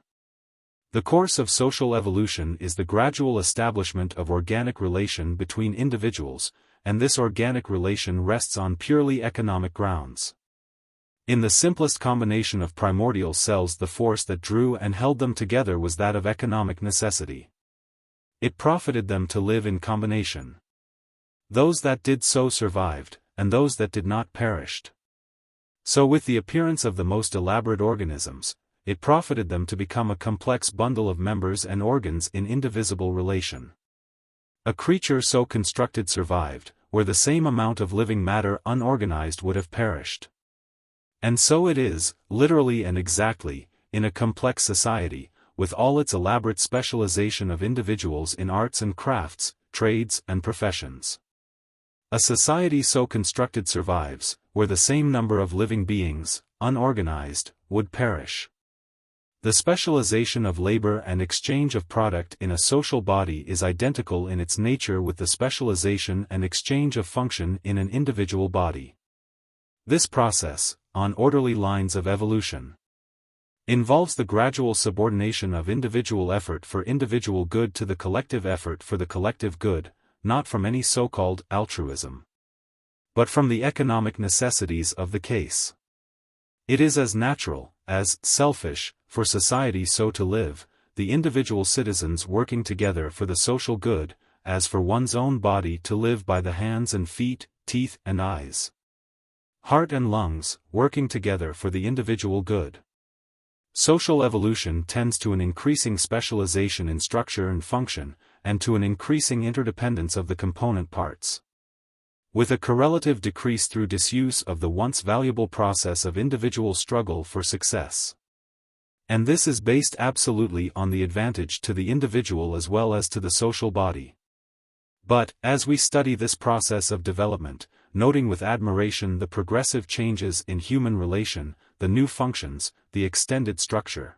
Speaker 1: The course of social evolution is the gradual establishment of organic relation between individuals, and this organic relation rests on purely economic grounds. In the simplest combination of primordial cells, the force that drew and held them together was that of economic necessity. It profited them to live in combination. Those that did so survived, and those that did not perished. So with the appearance of the most elaborate organisms, it profited them to become a complex bundle of members and organs in indivisible relation. A creature so constructed survived, where the same amount of living matter unorganized would have perished. And so it is, literally and exactly, in a complex society, with all its elaborate specialization of individuals in arts and crafts, trades and professions. A society so constructed survives, where the same number of living beings, unorganized, would perish. The specialization of labor and exchange of product in a social body is identical in its nature with the specialization and exchange of function in an individual body. This process, on orderly lines of evolution, involves the gradual subordination of individual effort for individual good to the collective effort for the collective good, not from any so-called altruism, but from the economic necessities of the case. It is as natural, as selfish, for society so to live, the individual citizens working together for the social good, as for one's own body to live by the hands and feet, teeth and eyes, heart and lungs, working together for the individual good. Social evolution tends to an increasing specialization in structure and function, and to an increasing interdependence of the component parts, with a correlative decrease through disuse of the once valuable process of individual struggle for success. And this is based absolutely on the advantage to the individual as well as to the social body. But, as we study this process of development, noting with admiration the progressive changes in human relation, the new functions, the extended structure,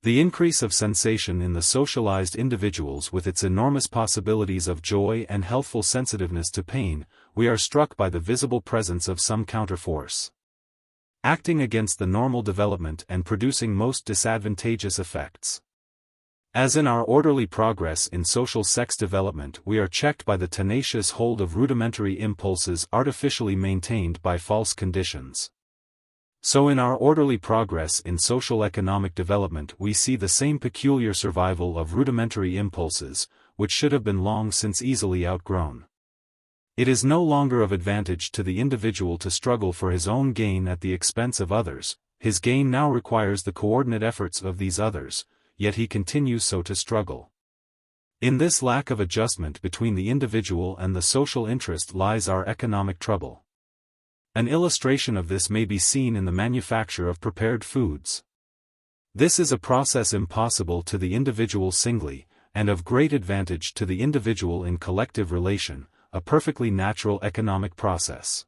Speaker 1: the increase of sensation in the socialized individuals with its enormous possibilities of joy and healthful sensitiveness to pain, we are struck by the visible presence of some counterforce. acting against the normal development and producing most disadvantageous effects. As in our orderly progress in social sex development, we are checked by the tenacious hold of rudimentary impulses artificially maintained by false conditions. So in our orderly progress in social economic development we see the same peculiar survival of rudimentary impulses, which should have been long since easily outgrown. It is no longer of advantage to the individual to struggle for his own gain at the expense of others. His gain now requires the coordinate efforts of these others, yet he continues so to struggle. In this lack of adjustment between the individual and the social interest lies our economic trouble. An illustration of this may be seen in the manufacture of prepared foods. This is a process impossible to the individual singly, and of great advantage to the individual in collective relation, a perfectly natural economic process.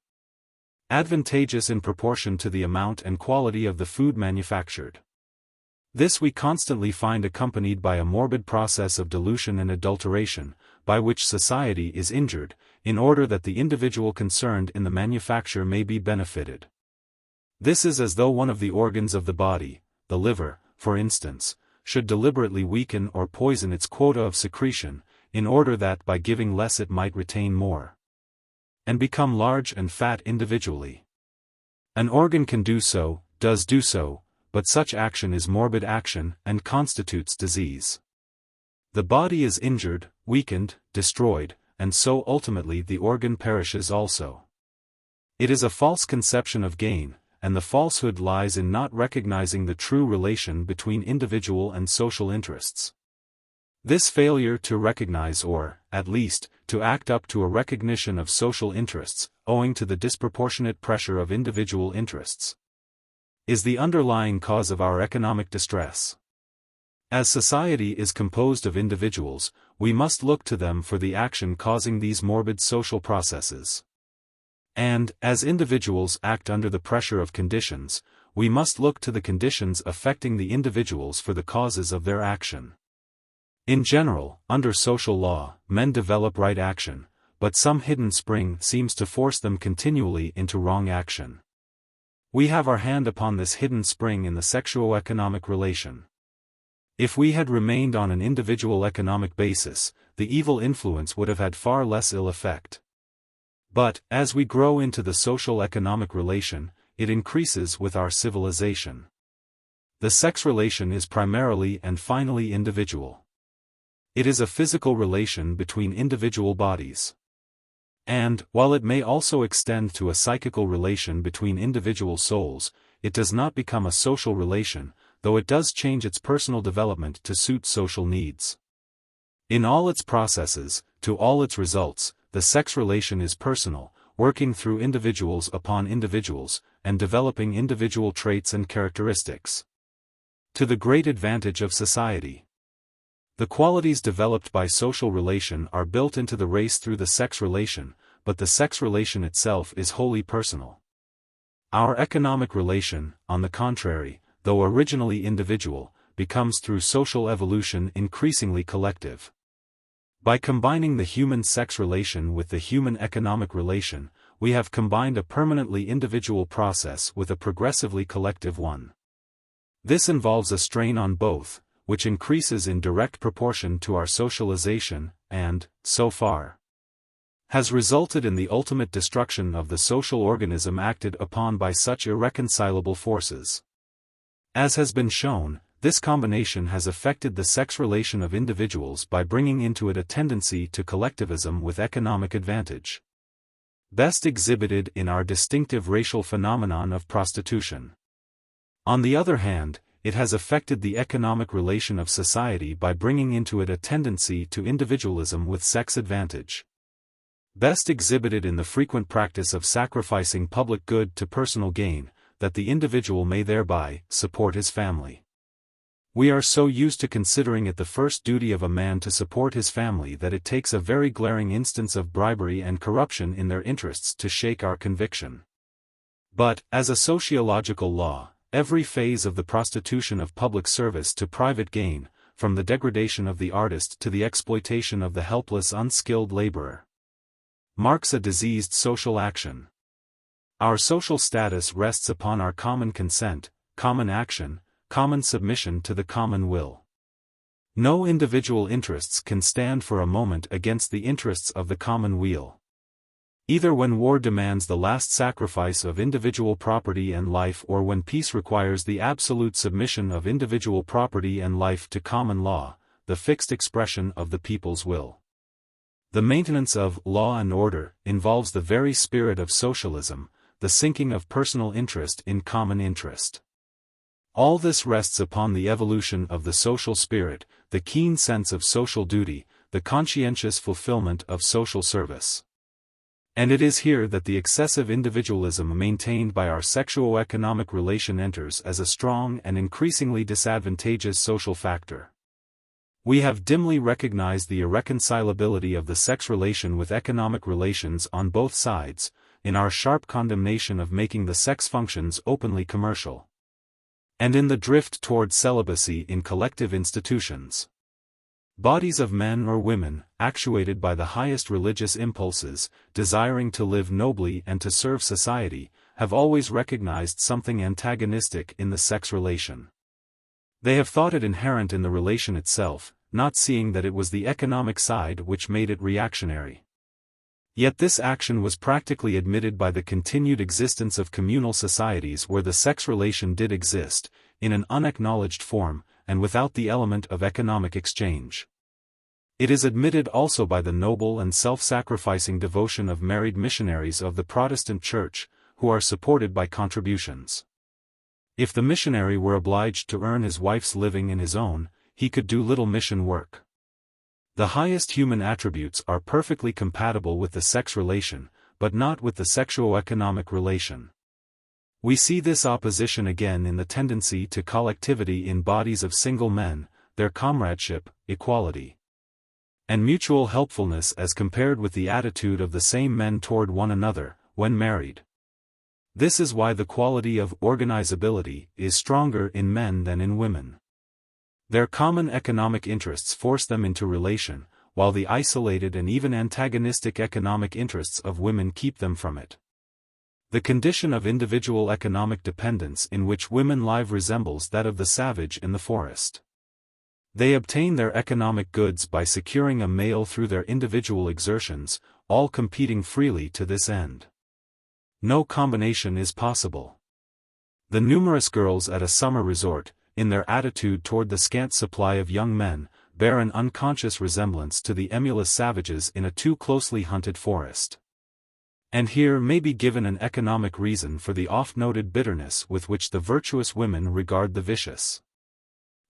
Speaker 1: Advantageous in proportion to the amount and quality of the food manufactured. This we constantly find accompanied by a morbid process of dilution and adulteration, by which society is injured, in order that the individual concerned in the manufacture may be benefited. This is as though one of the organs of the body, the liver, for instance, should deliberately weaken or poison its quota of secretion, in order that by giving less it might retain more, and become large and fat individually. An organ can do so, does do so, but such action is morbid action and constitutes disease. The body is injured, weakened, destroyed, and so ultimately the organ perishes also. It is a false conception of gain, and the falsehood lies in not recognizing the true relation between individual and social interests. This failure to recognize or, at least, to act up to a recognition of social interests, owing to the disproportionate pressure of individual interests, is the underlying cause of our economic distress. As society is composed of individuals, we must look to them for the action causing these morbid social processes. And, as individuals act under the pressure of conditions, we must look to the conditions affecting the individuals for the causes of their action. In general, under social law, men develop right action, but some hidden spring seems to force them continually into wrong action. We have our hand upon this hidden spring in the sexuo-economic relation. If we had remained on an individual economic basis, the evil influence would have had far less ill effect. But, as we grow into the social economic relation, it increases with our civilization. The sex relation is primarily and finally individual. It is a physical relation between individual bodies. And, while it may also extend to a psychical relation between individual souls, it does not become a social relation, though it does change its personal development to suit social needs. In all its processes, to all its results, the sex relation is personal, working through individuals upon individuals, and developing individual traits and characteristics, to the great advantage of society. The qualities developed by social relation are built into the race through the sex relation, but the sex relation itself is wholly personal. Our economic relation, on the contrary, though originally individual, becomes through social evolution increasingly collective. By combining the human sex relation with the human economic relation, we have combined a permanently individual process with a progressively collective one. This involves a strain on both, which increases in direct proportion to our socialization, and, so far, has resulted in the ultimate destruction of the social organism acted upon by such irreconcilable forces. As has been shown, this combination has affected the sex relation of individuals by bringing into it a tendency to collectivism with economic advantage, best exhibited in our distinctive racial phenomenon of prostitution. On the other hand, it has affected the economic relation of society by bringing into it a tendency to individualism with sex advantage, best exhibited in the frequent practice of sacrificing public good to personal gain, that the individual may thereby support his family. We are so used to considering it the first duty of a man to support his family that it takes a very glaring instance of bribery and corruption in their interests to shake our conviction. But, as a sociological law, every phase of the prostitution of public service to private gain, from the degradation of the artist to the exploitation of the helpless unskilled laborer, marks a diseased social action. Our social status rests upon our common consent, common action, common submission to the common will. No individual interests can stand for a moment against the interests of the common weal. Either when war demands the last sacrifice of individual property and life, or when peace requires the absolute submission of individual property and life to common law, the fixed expression of the people's will. The maintenance of law and order involves the very spirit of socialism, the sinking of personal interest in common interest. All this rests upon the evolution of the social spirit, the keen sense of social duty, the conscientious fulfillment of social service. And it is here that the excessive individualism maintained by our sexuo-economic relation enters as a strong and increasingly disadvantageous social factor. We have dimly recognized the irreconcilability of the sex relation with economic relations on both sides, in our sharp condemnation of making the sex functions openly commercial. And in the drift toward celibacy in collective institutions. Bodies of men or women, actuated by the highest religious impulses, desiring to live nobly and to serve society, have always recognized something antagonistic in the sex relation. They have thought it inherent in the relation itself, not seeing that it was the economic side which made it reactionary. Yet this action was practically admitted by the continued existence of communal societies where the sex relation did exist, in an unacknowledged form, and without the element of economic exchange. It is admitted also by the noble and self-sacrificing devotion of married missionaries of the Protestant Church, who are supported by contributions. If the missionary were obliged to earn his wife's living in his own, he could do little mission work. The highest human attributes are perfectly compatible with the sex relation, but not with the sexuo-economic relation. We see this opposition again in the tendency to collectivity in bodies of single men, their comradeship, equality, and mutual helpfulness as compared with the attitude of the same men toward one another, when married. This is why the quality of organizability is stronger in men than in women. Their common economic interests force them into relation, while the isolated and even antagonistic economic interests of women keep them from it. The condition of individual economic dependence in which women live resembles that of the savage in the forest. They obtain their economic goods by securing a male through their individual exertions, all competing freely to this end. No combination is possible. The numerous girls at a summer resort, in their attitude toward the scant supply of young men, bear an unconscious resemblance to the emulous savages in a too closely hunted forest. And here may be given an economic reason for the oft-noted bitterness with which the virtuous women regard the vicious.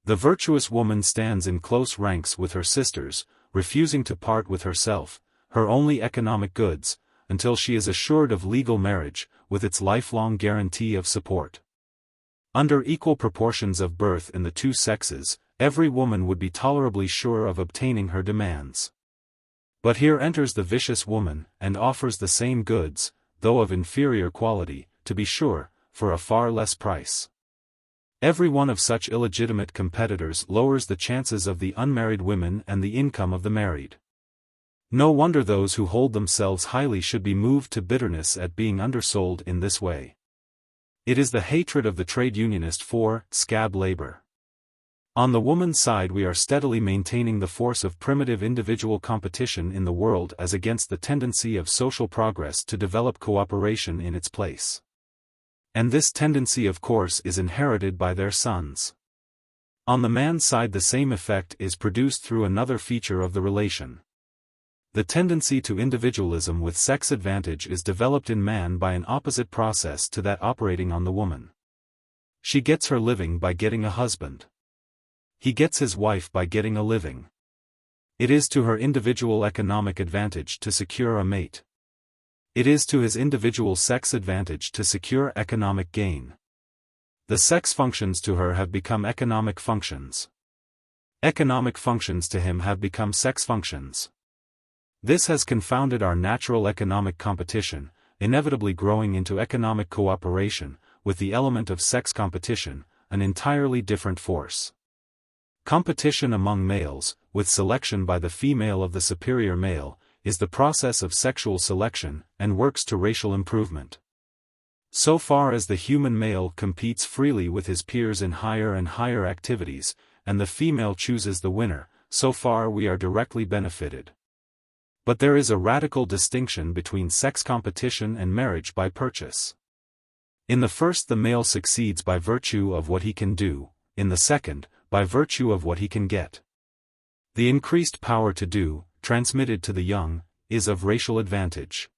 Speaker 1: The virtuous woman stands in close ranks with her sisters, refusing to part with herself, her only economic goods, until she is assured of legal marriage, with its lifelong guarantee of support. Under equal proportions of birth in the two sexes, every woman would be tolerably sure of obtaining her demands. But here enters the vicious woman, and offers the same goods, though of inferior quality, to be sure, for a far less price. Every one of such illegitimate competitors lowers the chances of the unmarried women and the income of the married. No wonder those who hold themselves highly should be moved to bitterness at being undersold in this way. It is the hatred of the trade unionist for scab labor. On the woman's side we are steadily maintaining the force of primitive individual competition in the world as against the tendency of social progress to develop cooperation in its place. And this tendency of course is inherited by their sons. On the man's side the same effect is produced through another feature of the relation. The tendency to individualism with sex advantage is developed in man by an opposite process to that operating on the woman. She gets her living by getting a husband. He gets his wife by getting a living. It is to her individual economic advantage to secure a mate. It is to his individual sex advantage to secure economic gain. The sex functions to her have become economic functions. Economic functions to him have become sex functions. This has confounded our natural economic competition, inevitably growing into economic cooperation, with the element of sex competition, an entirely different force. Competition among males, with selection by the female of the superior male, is the process of sexual selection, and works to racial improvement. So far as the human male competes freely with his peers in higher and higher activities, and the female chooses the winner, so far we are directly benefited. But there is a radical distinction between sex competition and marriage by purchase. In the first, the male succeeds by virtue of what he can do, in the second, by virtue of what he can get. The increased power to do, transmitted to the young, is of racial advantage.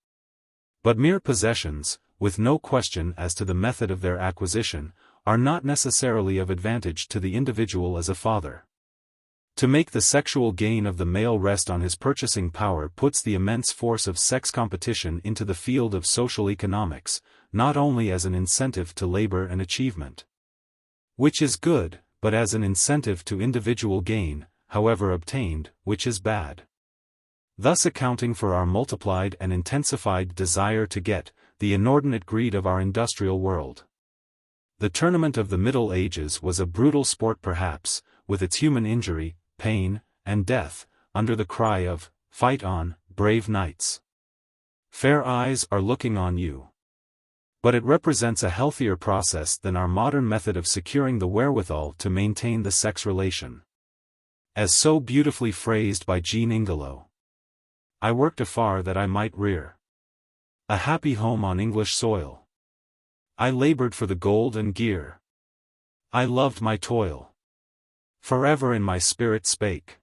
Speaker 1: But mere possessions, with no question as to the method of their acquisition, are not necessarily of advantage to the individual as a father. To make the sexual gain of the male rest on his purchasing power puts the immense force of sex competition into the field of social economics, not only as an incentive to labor and achievement, which is good, but as an incentive to individual gain, however obtained, which is bad. Thus accounting for our multiplied and intensified desire to get, the inordinate greed of our industrial world. The tournament of the Middle Ages was a brutal sport perhaps, with its human injury, pain, and death, under the cry of, "Fight on, brave knights! Fair eyes are looking on you." But it represents a healthier process than our modern method of securing the wherewithal to maintain the sex relation. As so beautifully phrased by Jean Ingelow, "I worked afar that I might rear a happy home on English soil. I labored for the gold and gear. I loved my toil. Forever in my spirit spake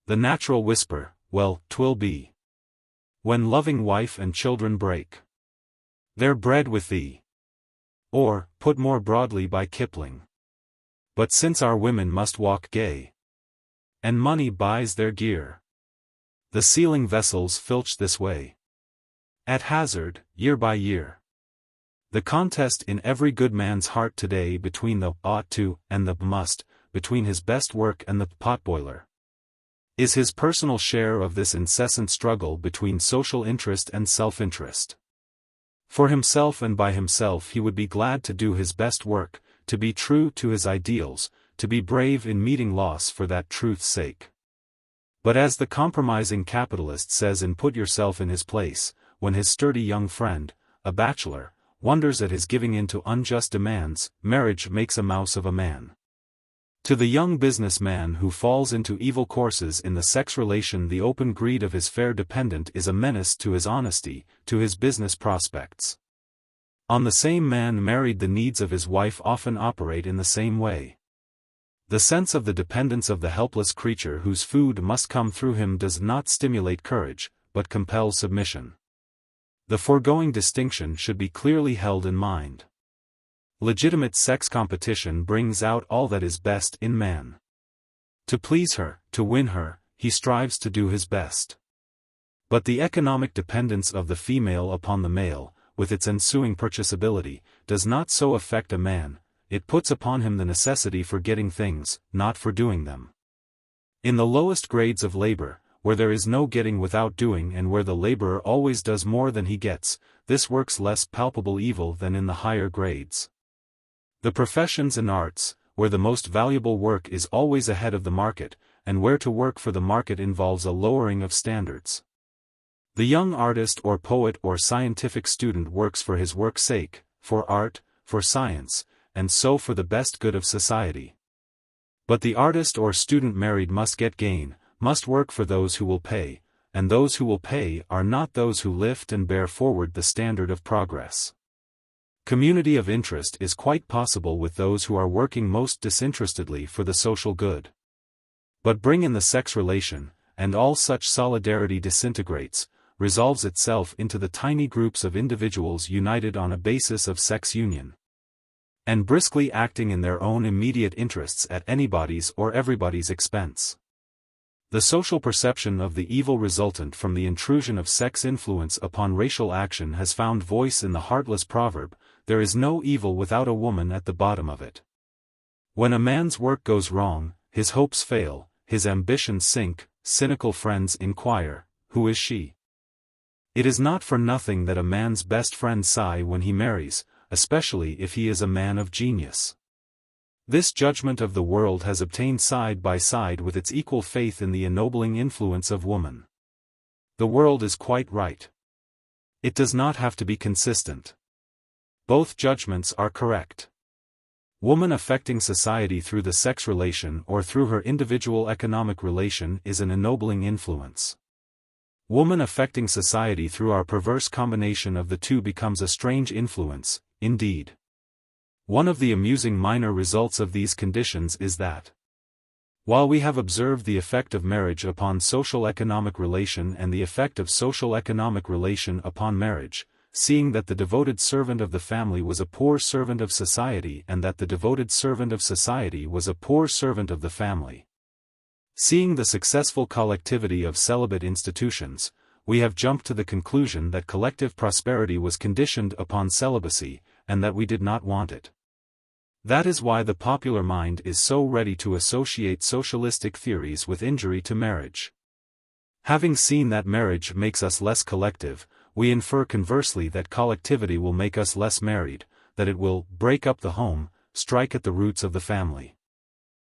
Speaker 1: the natural whisper, well, 'twill be, when loving wife and children break their bread with thee." Or, put more broadly by Kipling, "But since our women must walk gay, and money buys their gear, the sealing vessels filch this way, at hazard, year by year." The contest in every good man's heart today between the ought to and the must, between his best work and the potboiler, is his personal share of this incessant struggle between social interest and self-interest. For himself and by himself he would be glad to do his best work, to be true to his ideals, to be brave in meeting loss for that truth's sake. But as the compromising capitalist says in Put Yourself in His Place, when his sturdy young friend, a bachelor, wonders at his giving in to unjust demands, marriage makes a mouse of a man. To the young businessman who falls into evil courses in the sex relation, the open greed of his fair dependent is a menace to his honesty, to his business prospects. On the same man married, the needs of his wife often operate in the same way. The sense of the dependence of the helpless creature whose food must come through him does not stimulate courage, but compels submission. The foregoing distinction should be clearly held in mind. Legitimate sex competition brings out all that is best in man. To please her, to win her, he strives to do his best. But the economic dependence of the female upon the male, with its ensuing purchasability, does not so affect a man. It puts upon him the necessity for getting things, not for doing them. In the lowest grades of labor, where there is no getting without doing and where the laborer always does more than he gets, this works less palpable evil than in the higher grades. The professions and arts, where the most valuable work is always ahead of the market, and where to work for the market involves a lowering of standards. The young artist or poet or scientific student works for his work's sake, for art, for science, and so for the best good of society. But the artist or student married must get gain, must work for those who will pay, and those who will pay are not those who lift and bear forward the standard of progress. Community of interest is quite possible with those who are working most disinterestedly for the social good. But bring in the sex relation, and all such solidarity disintegrates, resolves itself into the tiny groups of individuals united on a basis of sex union, and briskly acting in their own immediate interests at anybody's or everybody's expense. The social perception of the evil resultant from the intrusion of sex influence upon racial action has found voice in the heartless proverb, "There is no evil without a woman at the bottom of it." When a man's work goes wrong, his hopes fail, his ambitions sink, cynical friends inquire, "Who is she?" It is not for nothing that a man's best friends sigh when he marries, especially if he is a man of genius. This judgment of the world has obtained side by side with its equal faith in the ennobling influence of woman. The world is quite right. It does not have to be consistent. Both judgments are correct. Woman affecting society through the sex relation or through her individual economic relation is an ennobling influence. Woman affecting society through our perverse combination of the two becomes a strange influence, indeed. One of the amusing minor results of these conditions is that, while we have observed the effect of marriage upon social-economic relation and the effect of social-economic relation upon marriage, seeing that the devoted servant of the family was a poor servant of society and that the devoted servant of society was a poor servant of the family, seeing the successful collectivity of celibate institutions, we have jumped to the conclusion that collective prosperity was conditioned upon celibacy, and that we did not want it. That is why the popular mind is so ready to associate socialistic theories with injury to marriage. Having seen that marriage makes us less collective, we infer conversely that collectivity will make us less married, that it will break up the home, strike at the roots of the family.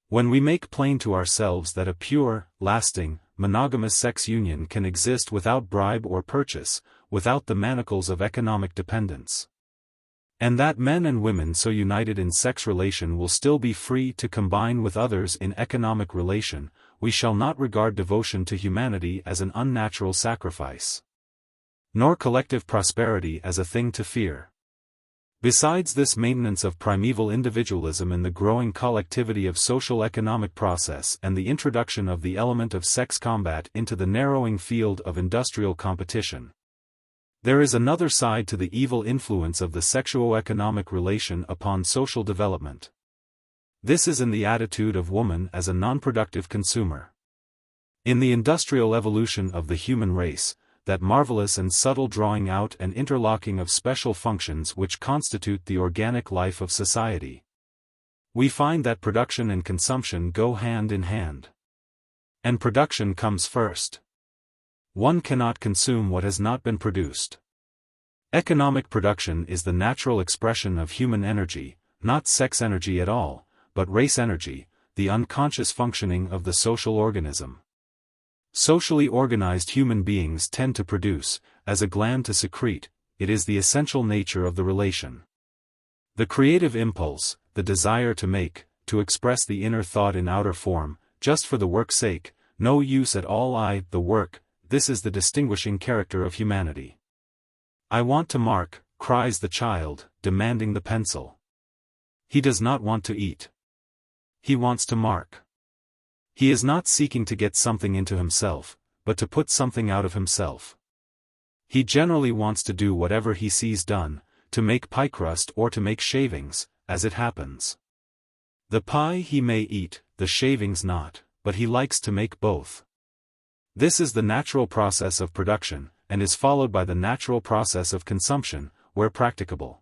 Speaker 1: When we make plain to ourselves that a pure, lasting, monogamous sex union can exist without bribe or purchase, without the manacles of economic dependence, and that men and women so united in sex relation will still be free to combine with others in economic relation, we shall not regard devotion to humanity as an unnatural sacrifice, nor collective prosperity as a thing to fear. Besides this maintenance of primeval individualism in the growing collectivity of social-economic process and the introduction of the element of sex combat into the narrowing field of industrial competition, there is another side to the evil influence of the sexuo-economic relation upon social development. This is in the attitude of woman as a non-productive consumer. In the industrial evolution of the human race, that marvelous and subtle drawing out and interlocking of special functions which constitute the organic life of society, we find that production and consumption go hand in hand. And production comes first. One cannot consume what has not been produced. Economic production is the natural expression of human energy, not sex energy at all, but race energy, the unconscious functioning of the social organism. Socially organized human beings tend to produce, as a gland to secrete, it is the essential nature of the relation. The creative impulse, the desire to make, to express the inner thought in outer form, just for the work's sake, no use at all the work, this is the distinguishing character of humanity. I want to mark, cries the child, demanding the pencil. He does not want to eat. He wants to mark. He is not seeking to get something into himself, but to put something out of himself. He generally wants to do whatever he sees done, to make pie crust or to make shavings, as it happens. The pie he may eat, the shavings not, but he likes to make both. This is the natural process of production, and is followed by the natural process of consumption, where practicable.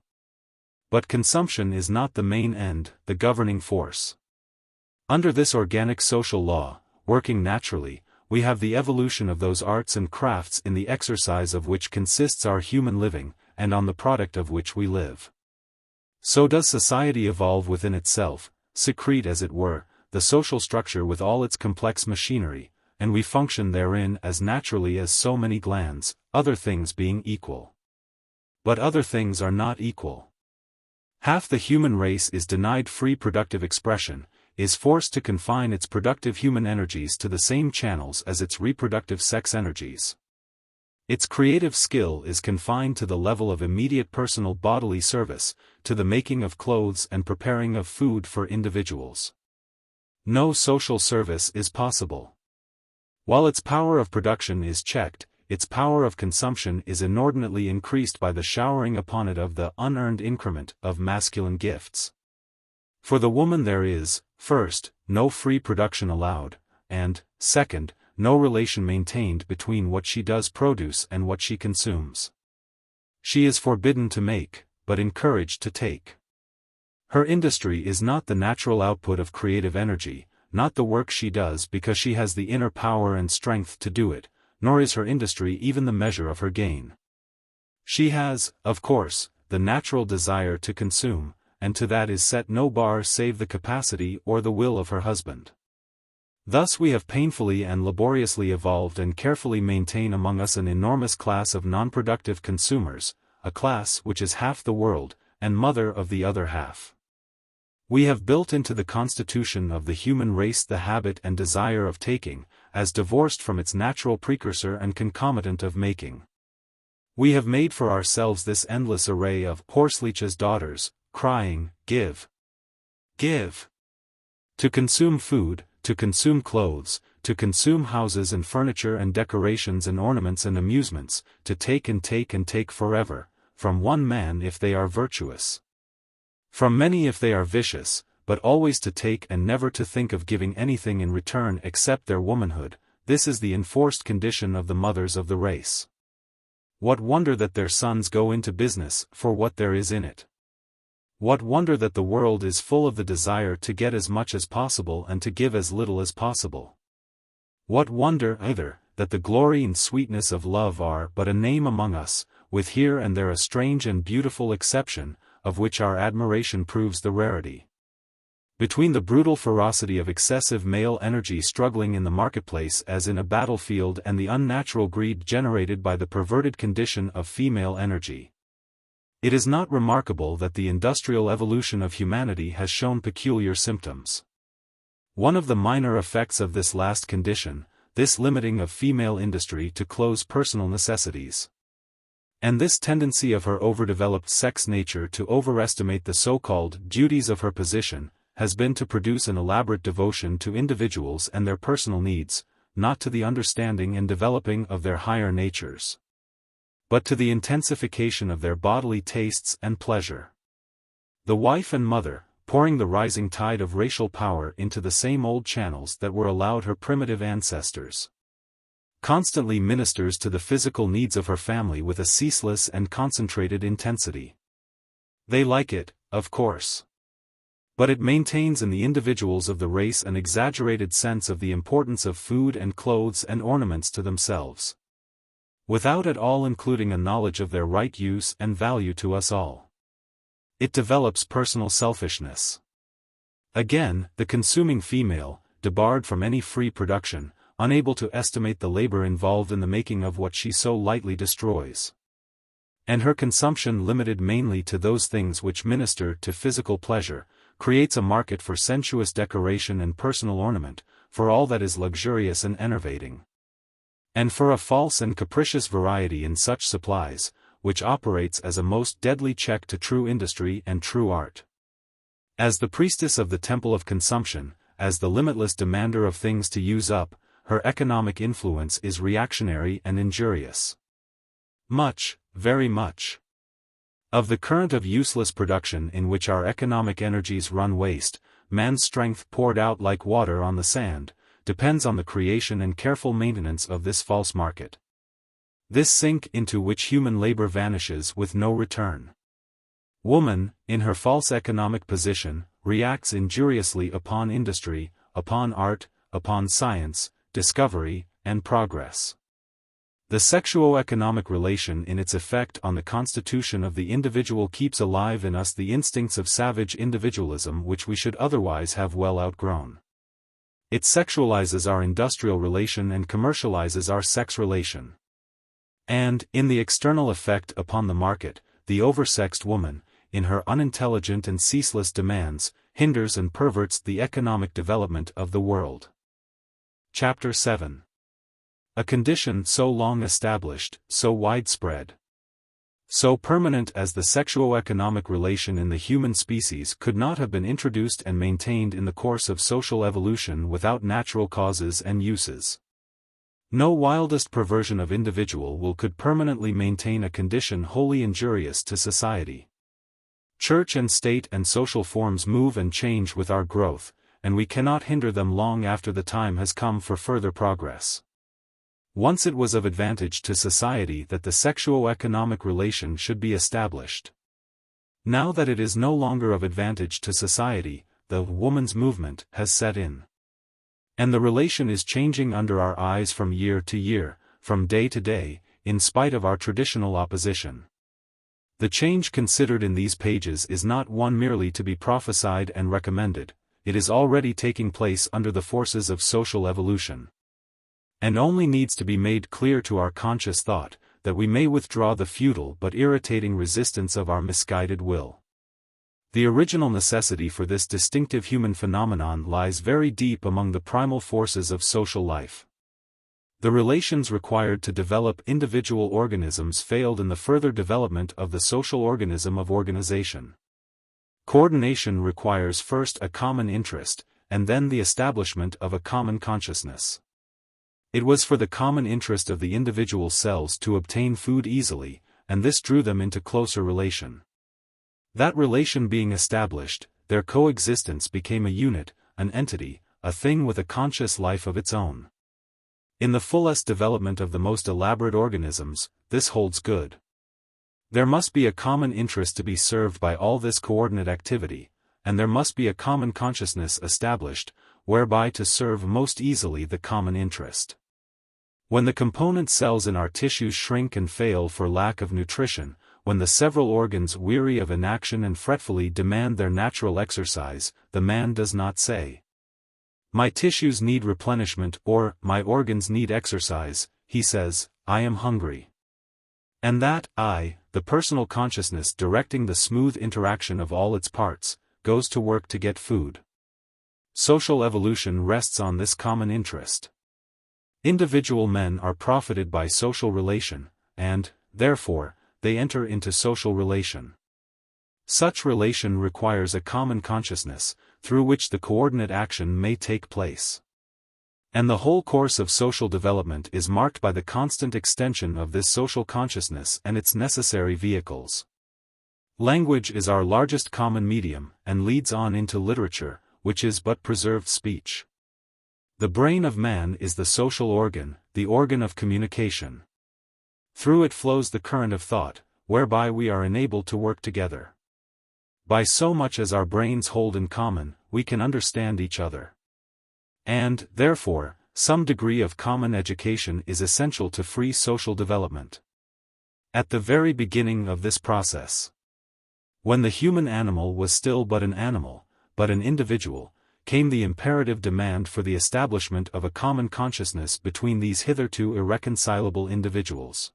Speaker 1: But consumption is not the main end, the governing force. Under this organic social law, working naturally, we have the evolution of those arts and crafts in the exercise of which consists our human living, and on the product of which we live. So does society evolve within itself, secrete as it were, the social structure with all its complex machinery, and we function therein as naturally as so many glands, other things being equal. But other things are not equal. Half the human race is denied free productive expression, is forced to confine its productive human energies to the same channels as its reproductive sex energies. Its creative skill is confined to the level of immediate personal bodily service, to the making of clothes and preparing of food for individuals. No social service is possible. While its power of production is checked, its power of consumption is inordinately increased by the showering upon it of the unearned increment of masculine gifts. For the woman there is, first, no free production allowed, and, second, no relation maintained between what she does produce and what she consumes. She is forbidden to make, but encouraged to take. Her industry is not the natural output of creative energy, not the work she does because she has the inner power and strength to do it, nor is her industry even the measure of her gain. She has, of course, the natural desire to consume, and to that is set no bar save the capacity or the will of her husband. Thus we have painfully and laboriously evolved and carefully maintain among us an enormous class of non-productive consumers, a class which is half the world, and mother of the other half. We have built into the constitution of the human race the habit and desire of taking, as divorced from its natural precursor and concomitant of making. We have made for ourselves this endless array of horseleech's daughters, crying, "Give! Give!" To consume food, to consume clothes, to consume houses and furniture and decorations and ornaments and amusements, to take and take and take forever, from one man if they are virtuous, from many if they are vicious, but always to take and never to think of giving anything in return except their womanhood. This is the enforced condition of the mothers of the race. What wonder that their sons go into business for what there is in it? What wonder that the world is full of the desire to get as much as possible and to give as little as possible? What wonder, either, that the glory and sweetness of love are but a name among us, with here and there a strange and beautiful exception, of which our admiration proves the rarity. Between the brutal ferocity of excessive male energy struggling in the marketplace as in a battlefield and the unnatural greed generated by the perverted condition of female energy, it is not remarkable that the industrial evolution of humanity has shown peculiar symptoms. One of the minor effects of this last condition, this limiting of female industry to close personal necessities, and this tendency of her overdeveloped sex nature to overestimate the so-called duties of her position, has been to produce an elaborate devotion to individuals and their personal needs, not to the understanding and developing of their higher natures, but to the intensification of their bodily tastes and pleasure. The wife and mother, pouring the rising tide of racial power into the same old channels that were allowed her primitive ancestors, constantly ministers to the physical needs of her family with a ceaseless and concentrated intensity. They like it, of course. But it maintains in the individuals of the race an exaggerated sense of the importance of food and clothes and ornaments to themselves, without at all including a knowledge of their right use and value to us all. It develops personal selfishness. Again, the consuming female, debarred from any free production, unable to estimate the labor involved in the making of what she so lightly destroys, and her consumption limited mainly to those things which minister to physical pleasure, creates a market for sensuous decoration and personal ornament, for all that is luxurious and enervating, and for a false and capricious variety in such supplies, which operates as a most deadly check to true industry and true art. As the priestess of the temple of consumption, as the limitless demander of things to use up, her economic influence is reactionary and injurious. Much, very much, of the current of useless production in which our economic energies run waste, man's strength poured out like water on the sand, depends on the creation and careful maintenance of this false market. This sink into which human labor vanishes with no return. Woman, in her false economic position, reacts injuriously upon industry, upon art, upon science, discovery, and progress. The sexuo-economic relation in its effect on the constitution of the individual keeps alive in us the instincts of savage individualism which we should otherwise have well outgrown. It sexualizes our industrial relation and commercializes our sex relation. And, in the external effect upon the market, the oversexed woman, in her unintelligent and ceaseless demands, hinders and perverts the economic development of the world. Chapter 7. A condition so long established, so widespread, so permanent as the sexuo-economic relation in the human species could not have been introduced and maintained in the course of social evolution without natural causes and uses. No wildest perversion of individual will could permanently maintain a condition wholly injurious to society. Church and state and social forms move and change with our growth, and we cannot hinder them long after the time has come for further progress. Once it was of advantage to society that the sexuo-economic relation should be established. Now that it is no longer of advantage to society, the woman's movement has set in. And the relation is changing under our eyes from year to year, from day to day, in spite of our traditional opposition. The change considered in these pages is not one merely to be prophesied and recommended, it is already taking place under the forces of social evolution, and only needs to be made clear to our conscious thought, that we may withdraw the futile but irritating resistance of our misguided will. The original necessity for this distinctive human phenomenon lies very deep among the primal forces of social life. The relations required to develop individual organisms failed in the further development of the social organism of organization. Coordination requires first a common interest, and then the establishment of a common consciousness. It was for the common interest of the individual cells to obtain food easily, and this drew them into closer relation. That relation being established, their coexistence became a unit, an entity, a thing with a conscious life of its own. In the fullest development of the most elaborate organisms, this holds good. There must be a common interest to be served by all this coordinate activity, and there must be a common consciousness established, whereby to serve most easily the common interest. When the component cells in our tissues shrink and fail for lack of nutrition, when the several organs weary of inaction and fretfully demand their natural exercise, the man does not say, "My tissues need replenishment," or "My organs need exercise," he says, "I am hungry." And that I, the personal consciousness directing the smooth interaction of all its parts, goes to work to get food. Social evolution rests on this common interest. Individual men are profited by social relation, and, therefore, they enter into social relation. Such relation requires a common consciousness, through which the coordinate action may take place. And the whole course of social development is marked by the constant extension of this social consciousness and its necessary vehicles. Language is our largest common medium, and leads on into literature, which is but preserved speech. The brain of man is the social organ, the organ of communication. Through it flows the current of thought, whereby we are enabled to work together. By so much as our brains hold in common, we can understand each other. And, therefore, some degree of common education is essential to free social development. At the very beginning of this process, when the human animal was still but an animal, but an individual, came the imperative demand for the establishment of a common consciousness between these hitherto irreconcilable individuals.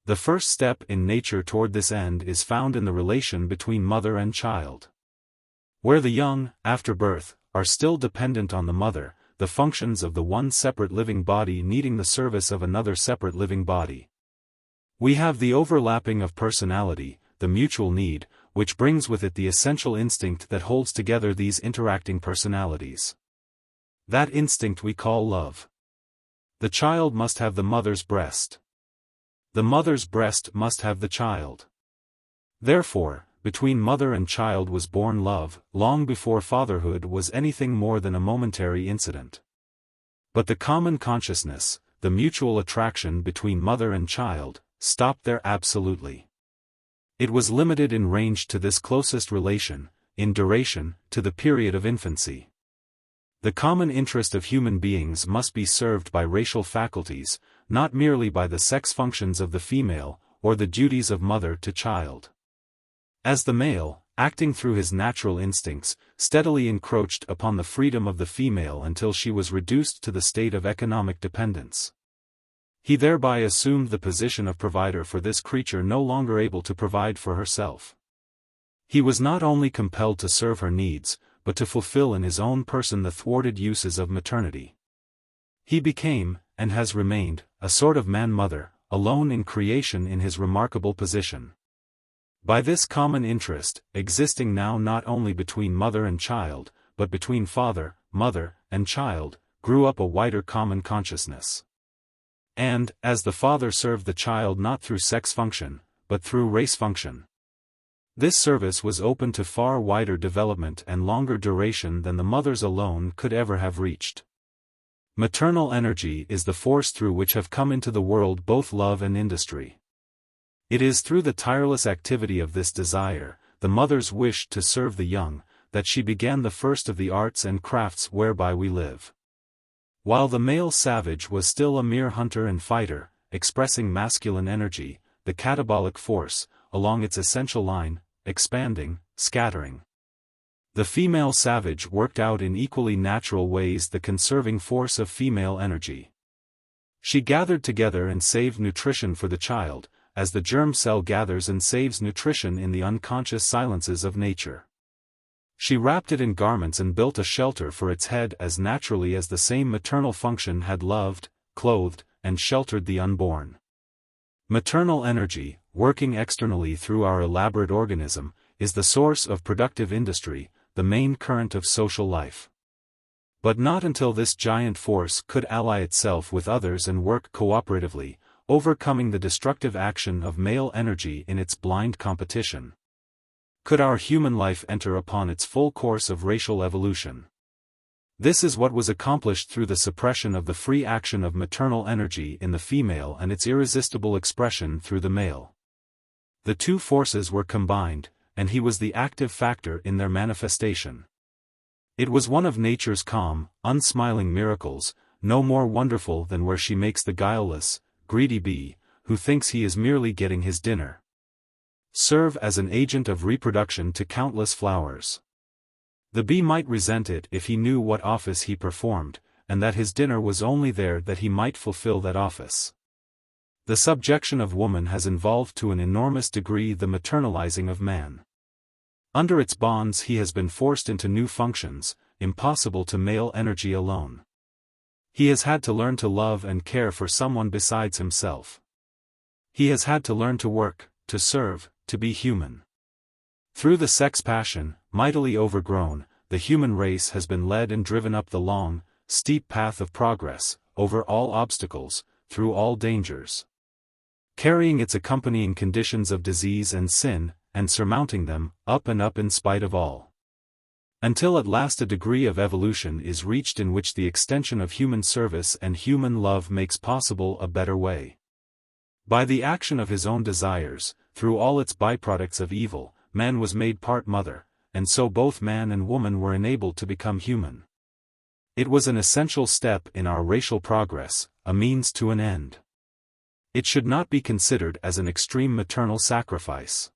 Speaker 1: The first step in nature toward this end is found in the relation between mother and child. Where the young, after birth, are still dependent on the mother, the functions of the one separate living body needing the service of another separate living body. We have the overlapping of personality, the mutual need, which brings with it the essential instinct that holds together these interacting personalities. That instinct we call love. The child must have the mother's breast. The mother's breast must have the child. Therefore, between mother and child was born love, long before fatherhood was anything more than a momentary incident. But the common consciousness, the mutual attraction between mother and child, stopped there absolutely. It was limited in range to this closest relation, in duration, to the period of infancy. The common interest of human beings must be served by racial faculties, not merely by the sex functions of the female, or the duties of mother to child. As the male, acting through his natural instincts, steadily encroached upon the freedom of the female until she was reduced to the state of economic dependence. He thereby assumed the position of provider for this creature no longer able to provide for herself. He was not only compelled to serve her needs, but to fulfill in his own person the thwarted uses of maternity. He became, and has remained, a sort of man-mother, alone in creation in his remarkable position. By this common interest, existing now not only between mother and child, but between father, mother, and child, grew up a wider common consciousness. And, as the father served the child not through sex function, but through race function, this service was open to far wider development and longer duration than the mother's alone could ever have reached. Maternal energy is the force through which have come into the world both love and industry. It is through the tireless activity of this desire, the mother's wish to serve the young, that she began the first of the arts and crafts whereby we live. While the male savage was still a mere hunter and fighter, expressing masculine energy, the catabolic force, along its essential line, expanding, scattering. The female savage worked out in equally natural ways the conserving force of female energy. She gathered together and saved nutrition for the child, as the germ cell gathers and saves nutrition in the unconscious silences of nature. She wrapped it in garments and built a shelter for its head as naturally as the same maternal function had loved, clothed, and sheltered the unborn. Maternal energy, working externally through our elaborate organism, is the source of productive industry, the main current of social life. But not until this giant force could ally itself with others and work cooperatively, overcoming the destructive action of male energy in its blind competition, could our human life enter upon its full course of racial evolution. This is what was accomplished through the suppression of the free action of maternal energy in the female and its irresistible expression through the male. The two forces were combined, and he was the active factor in their manifestation. It was one of nature's calm, unsmiling miracles, no more wonderful than where she makes the guileless, greedy bee, who thinks he is merely getting his dinner, serve as an agent of reproduction to countless flowers. The bee might resent it if he knew what office he performed, and that his dinner was only there that he might fulfill that office. The subjection of woman has involved to an enormous degree the maternalizing of man. Under its bonds he has been forced into new functions, impossible to male energy alone. He has had to learn to love and care for someone besides himself. He has had to learn to work, to serve, to be human. Through the sex passion, mightily overgrown, the human race has been led and driven up the long, steep path of progress, over all obstacles, through all dangers, carrying its accompanying conditions of disease and sin, and surmounting them, up and up in spite of all. Until at last a degree of evolution is reached in which the extension of human service and human love makes possible a better way. By the action of his own desires, through all its byproducts of evil, man was made part mother, and so both man and woman were enabled to become human. It was an essential step in our racial progress, a means to an end. It should not be considered as an extreme maternal sacrifice,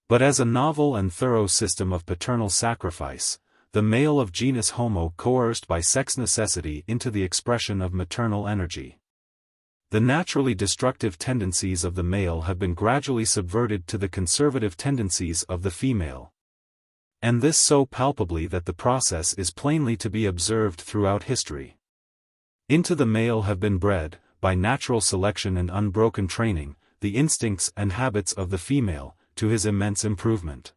Speaker 1: but as a novel and thorough system of paternal sacrifice, the male of genus Homo coerced by sex necessity into the expression of maternal energy. The naturally destructive tendencies of the male have been gradually subverted to the conservative tendencies of the female. And this so palpably that the process is plainly to be observed throughout history. Into the male have been bred, by natural selection and unbroken training, the instincts and habits of the female, to his immense improvement.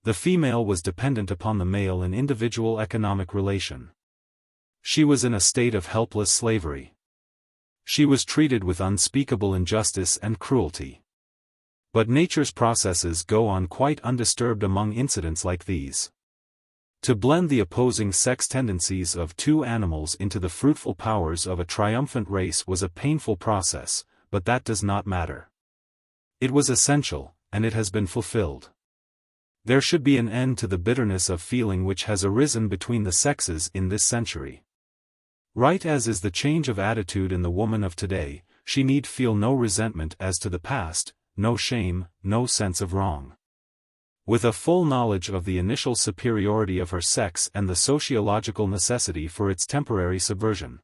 Speaker 1: The female was dependent upon the male in individual economic relation. She was in a state of helpless slavery. She was treated with unspeakable injustice and cruelty. But nature's processes go on quite undisturbed among incidents like these. To blend the opposing sex tendencies of two animals into the fruitful powers of a triumphant race was a painful process, but that does not matter. It was essential, and it has been fulfilled. There should be an end to the bitterness of feeling which has arisen between the sexes in this century. Right as is the change of attitude in the woman of today, she need feel no resentment as to the past, no shame, no sense of wrong. With a full knowledge of the initial superiority of her sex and the sociological necessity for its temporary subversion,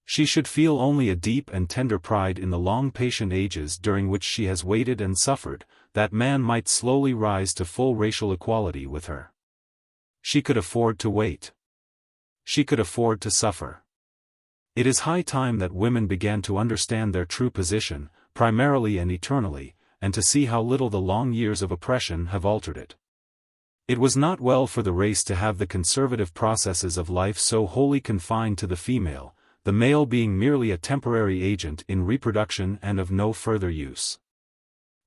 Speaker 1: she should feel only a deep and tender pride in the long patient ages during which she has waited and suffered, that man might slowly rise to full racial equality with her. She could afford to wait. She could afford to suffer. It is high time that women began to understand their true position, primarily and eternally, and to see how little the long years of oppression have altered it. It was not well for the race to have the conservative processes of life so wholly confined to the female, the male being merely a temporary agent in reproduction and of no further use.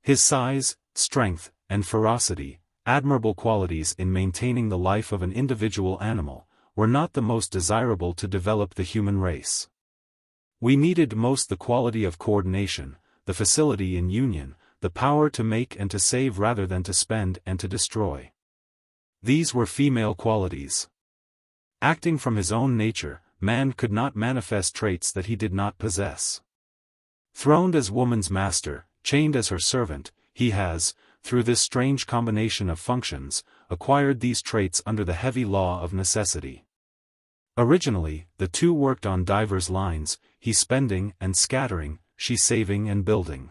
Speaker 1: His size, strength, and ferocity, admirable qualities in maintaining the life of an individual animal, were not the most desirable to develop the human race. We needed most the quality of coordination, the facility in union, the power to make and to save rather than to spend and to destroy. These were female qualities. Acting from his own nature, man could not manifest traits that he did not possess. Throned as woman's master, chained as her servant, he has, through this strange combination of functions, acquired these traits under the heavy law of necessity. Originally, the two worked on divers lines, he spending and scattering, she saving and building.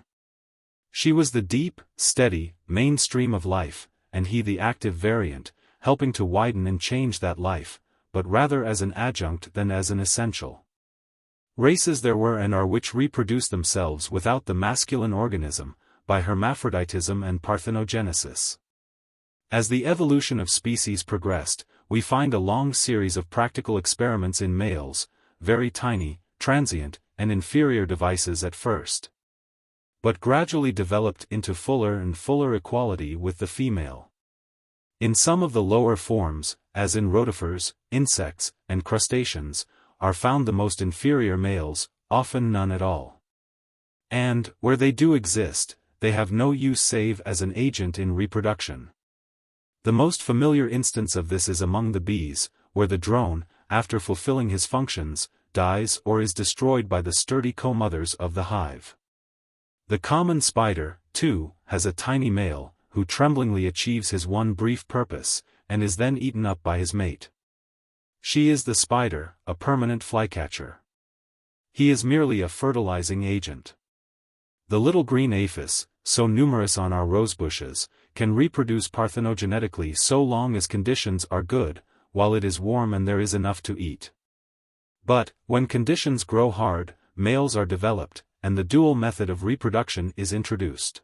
Speaker 1: She was the deep, steady, mainstream of life, and he the active variant, helping to widen and change that life, but rather as an adjunct than as an essential. Races there were and are which reproduce themselves without the masculine organism, by hermaphroditism and parthenogenesis. As the evolution of species progressed, we find a long series of practical experiments in males, very tiny, transient, and inferior devices at first, but gradually developed into fuller and fuller equality with the female. In some of the lower forms, as in rotifers, insects, and crustaceans, are found the most inferior males, often none at all. And, where they do exist, they have no use save as an agent in reproduction. The most familiar instance of this is among the bees, where the drone, after fulfilling his functions, dies or is destroyed by the sturdy co-mothers of the hive. The common spider, too, has a tiny male, who tremblingly achieves his one brief purpose, and is then eaten up by his mate. She is the spider, a permanent flycatcher. He is merely a fertilizing agent. The little green aphis, so numerous on our rosebushes, can reproduce parthenogenetically so long as conditions are good, while it is warm and there is enough to eat. But, when conditions grow hard, males are developed, and the dual method of reproduction is introduced.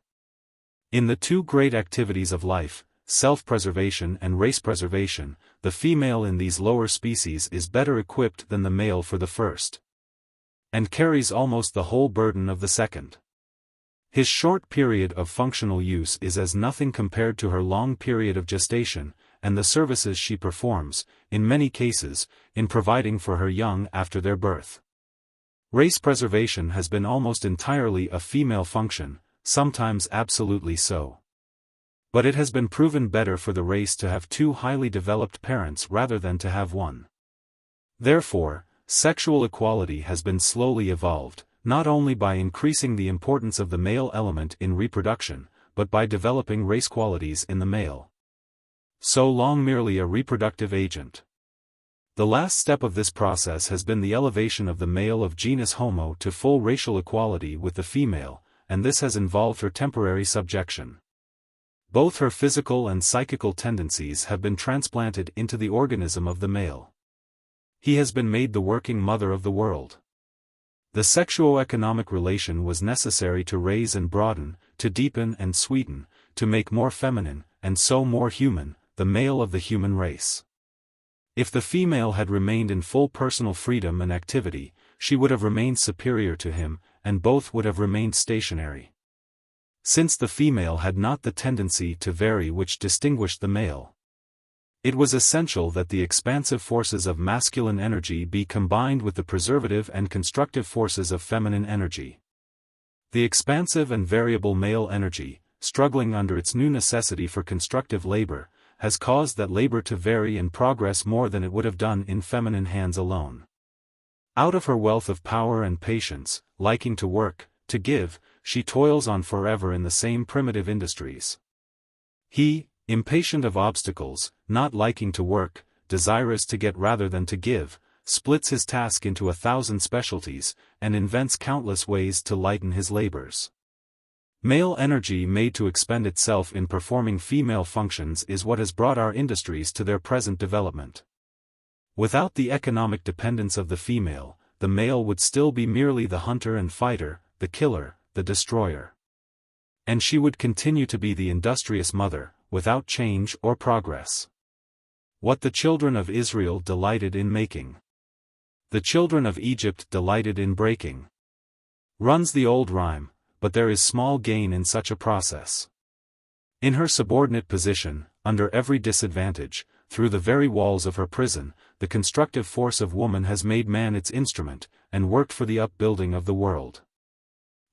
Speaker 1: In the two great activities of life, self-preservation and race preservation, the female in these lower species is better equipped than the male for the first, and carries almost the whole burden of the second. His short period of functional use is as nothing compared to her long period of gestation, and the services she performs, in many cases, in providing for her young after their birth. Race preservation has been almost entirely a female function, sometimes absolutely so. But it has been proven better for the race to have two highly developed parents rather than to have one. Therefore, sexual equality has been slowly evolved, not only by increasing the importance of the male element in reproduction, but by developing race qualities in the male. So long merely a reproductive agent. The last step of this process has been the elevation of the male of genus Homo to full racial equality with the female, and this has involved her temporary subjection. Both her physical and psychical tendencies have been transplanted into the organism of the male. He has been made the working mother of the world. The sexuo-economic relation was necessary to raise and broaden, to deepen and sweeten, to make more feminine, and so more human, the male of the human race. If the female had remained in full personal freedom and activity, she would have remained superior to him, and both would have remained stationary. Since the female had not the tendency to vary which distinguished the male, it was essential that the expansive forces of masculine energy be combined with the preservative and constructive forces of feminine energy. The expansive and variable male energy, struggling under its new necessity for constructive labor, has caused that labor to vary and progress more than it would have done in feminine hands alone. Out of her wealth of power and patience, liking to work, to give, she toils on forever in the same primitive industries. He, impatient of obstacles, not liking to work, desirous to get rather than to give, splits his task into 1,000 specialties, and invents countless ways to lighten his labors. Male energy made to expend itself in performing female functions is what has brought our industries to their present development. Without the economic dependence of the female, the male would still be merely the hunter and fighter, the killer, the destroyer. And she would continue to be the industrious mother, without change or progress. What the children of Israel delighted in making, the children of Egypt delighted in breaking. Runs the old rhyme, but there is small gain in such a process. In her subordinate position, under every disadvantage, through the very walls of her prison, the constructive force of woman has made man its instrument, and worked for the upbuilding of the world.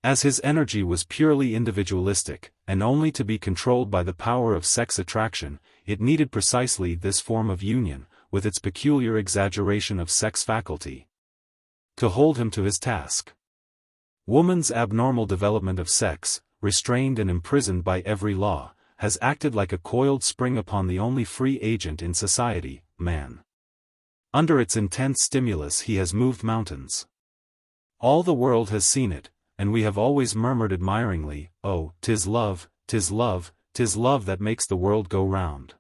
Speaker 1: As his energy was purely individualistic, and only to be controlled by the power of sex attraction, it needed precisely this form of union, with its peculiar exaggeration of sex faculty, to hold him to his task. Woman's abnormal development of sex, restrained and imprisoned by every law, has acted like a coiled spring upon the only free agent in society, man. Under its intense stimulus he has moved mountains. All the world has seen it, and we have always murmured admiringly, "Oh, 'tis love, 'tis love, 'tis love that makes the world go round."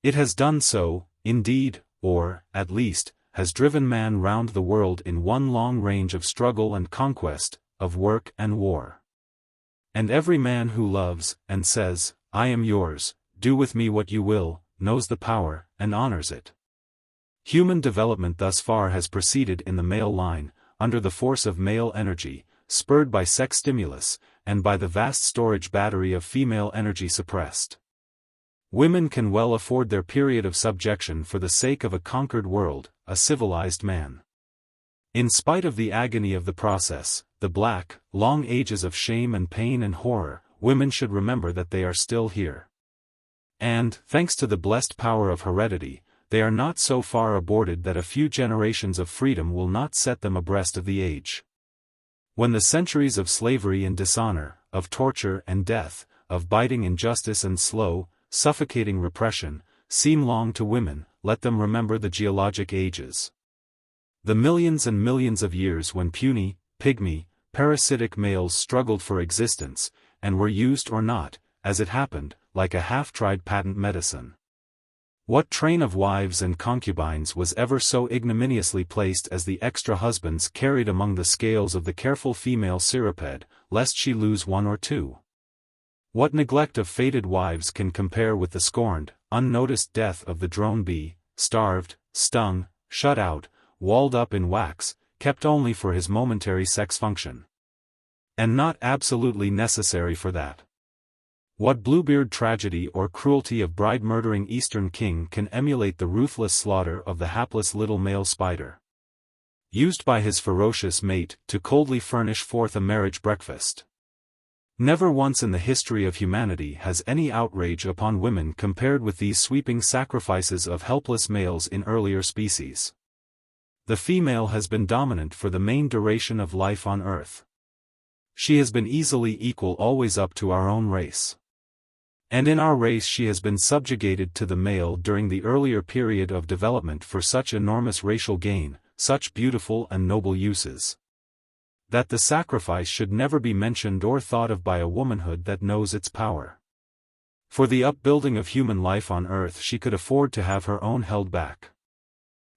Speaker 1: It has done so, indeed, or, at least, has driven man round the world in one long range of struggle and conquest, of work and war. And every man who loves, and says, "I am yours, do with me what you will," knows the power, and honors it. Human development thus far has proceeded in the male line, under the force of male energy, spurred by sex stimulus, and by the vast storage battery of female energy suppressed. Women can well afford their period of subjection for the sake of a conquered world, a civilized man. In spite of the agony of the process, the black, long ages of shame and pain and horror, women should remember that they are still here. And, thanks to the blessed power of heredity, they are not so far aborted that a few generations of freedom will not set them abreast of the age. When the centuries of slavery and dishonor, of torture and death, of biting injustice and slow, suffocating repression, seem long to women, let them remember the geologic ages. The millions and millions of years when puny, pygmy, parasitic males struggled for existence, and were used or not, as it happened, like a half-tried patent medicine. What train of wives and concubines was ever so ignominiously placed as the extra husbands carried among the scales of the careful female cirripede, lest she lose one or two? What neglect of fated wives can compare with the scorned, unnoticed death of the drone bee, starved, stung, shut out, walled up in wax, kept only for his momentary sex function? And not absolutely necessary for that. What Bluebeard tragedy or cruelty of bride-murdering Eastern king can emulate the ruthless slaughter of the hapless little male spider, used by his ferocious mate to coldly furnish forth a marriage breakfast? Never once in the history of humanity has any outrage upon women compared with these sweeping sacrifices of helpless males in earlier species. The female has been dominant for the main duration of life on Earth. She has been easily equal always up to our own race. And in our race she has been subjugated to the male during the earlier period of development for such enormous racial gain, such beautiful and noble uses, that the sacrifice should never be mentioned or thought of by a womanhood that knows its power. For the upbuilding of human life on Earth she could afford to have her own held back.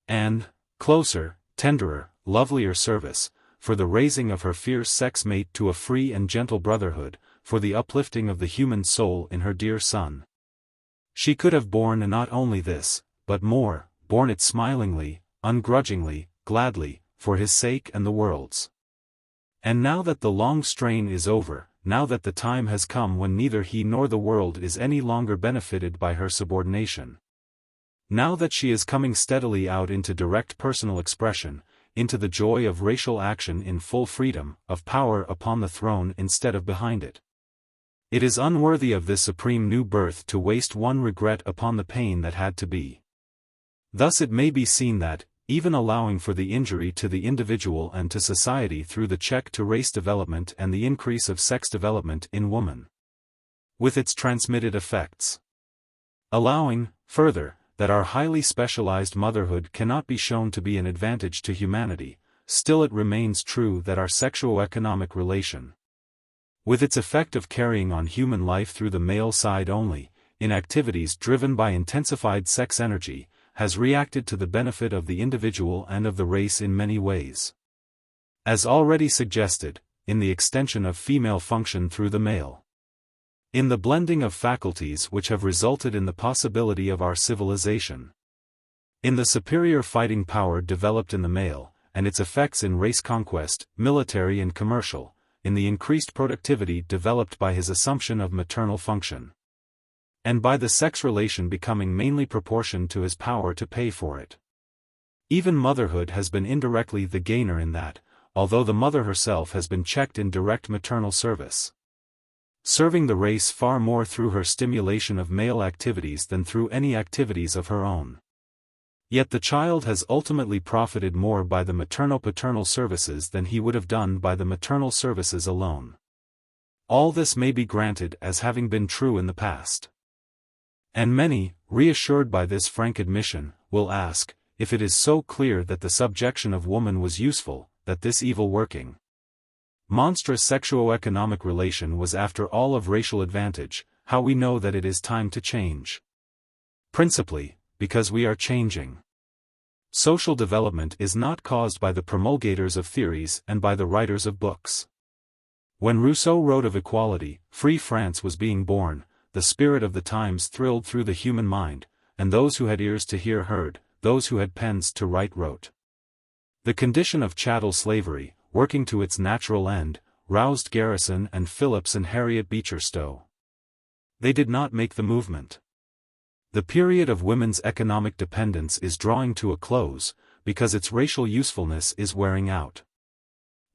Speaker 1: And, closer, tenderer, lovelier service, for the raising of her fierce sex mate to a free and gentle brotherhood, for the uplifting of the human soul in her dear son. She could have borne not only this, but more, borne it smilingly, ungrudgingly, gladly, for his sake and the world's. And now that the long strain is over, now that the time has come when neither he nor the world is any longer benefited by her subordination, now that she is coming steadily out into direct personal expression, into the joy of racial action in full freedom, of power upon the throne instead of behind it, it is unworthy of this supreme new birth to waste one regret upon the pain that had to be. Thus it may be seen that, even allowing for the injury to the individual and to society through the check to race development and the increase of sex development in woman, with its transmitted effects, allowing, further, that our highly specialized motherhood cannot be shown to be an advantage to humanity, still it remains true that our sexuo-economic relation, with its effect of carrying on human life through the male side only, in activities driven by intensified sex energy, has reacted to the benefit of the individual and of the race in many ways. As already suggested, in the extension of female function through the male, in the blending of faculties which have resulted in the possibility of our civilization, in the superior fighting power developed in the male, and its effects in race conquest, military and commercial, in the increased productivity developed by his assumption of maternal function, and by the sex relation becoming mainly proportioned to his power to pay for it. Even motherhood has been indirectly the gainer in that, although the mother herself has been checked in direct maternal service, serving the race far more through her stimulation of male activities than through any activities of her own. Yet the child has ultimately profited more by the maternal-paternal services than he would have done by the maternal services alone. All this may be granted as having been true in the past. And many, reassured by this frank admission, will ask, if it is so clear that the subjection of woman was useful, that this evil working monstrous sexuo-economic relation was after all of racial advantage, how we know that it is time to change. Principally, because we are changing. Social development is not caused by the promulgators of theories and by the writers of books. When Rousseau wrote of equality, free France was being born, the spirit of the times thrilled through the human mind, and those who had ears to hear heard, those who had pens to write wrote. The condition of chattel slavery, working to its natural end, roused Garrison and Phillips and Harriet Beecher Stowe. They did not make the movement. The period of women's economic dependence is drawing to a close, because its racial usefulness is wearing out.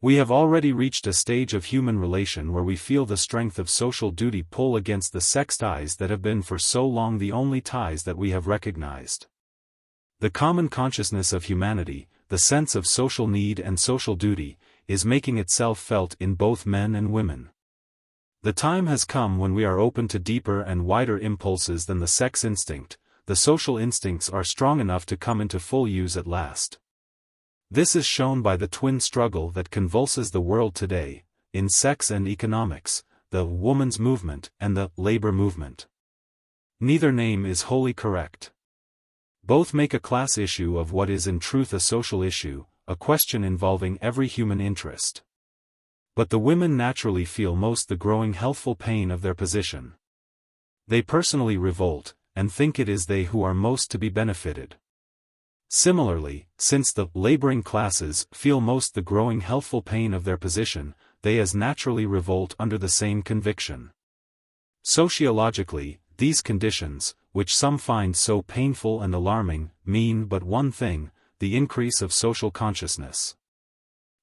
Speaker 1: We have already reached a stage of human relation where we feel the strength of social duty pull against the sex ties that have been for so long the only ties that we have recognized. The common consciousness of humanity, the sense of social need and social duty, is making itself felt in both men and women. The time has come when we are open to deeper and wider impulses than the sex instinct. The social instincts are strong enough to come into full use at last. This is shown by the twin struggle that convulses the world today, in sex and economics, the woman's movement and the labor movement. Neither name is wholly correct. Both make a class issue of what is in truth a social issue, a question involving every human interest. But the women naturally feel most the growing healthful pain of their position. They personally revolt, and think it is they who are most to be benefited. Similarly, since the laboring classes feel most the growing healthful pain of their position, they as naturally revolt under the same conviction. Sociologically, these conditions, which some find so painful and alarming, mean but one thing: the increase of social consciousness.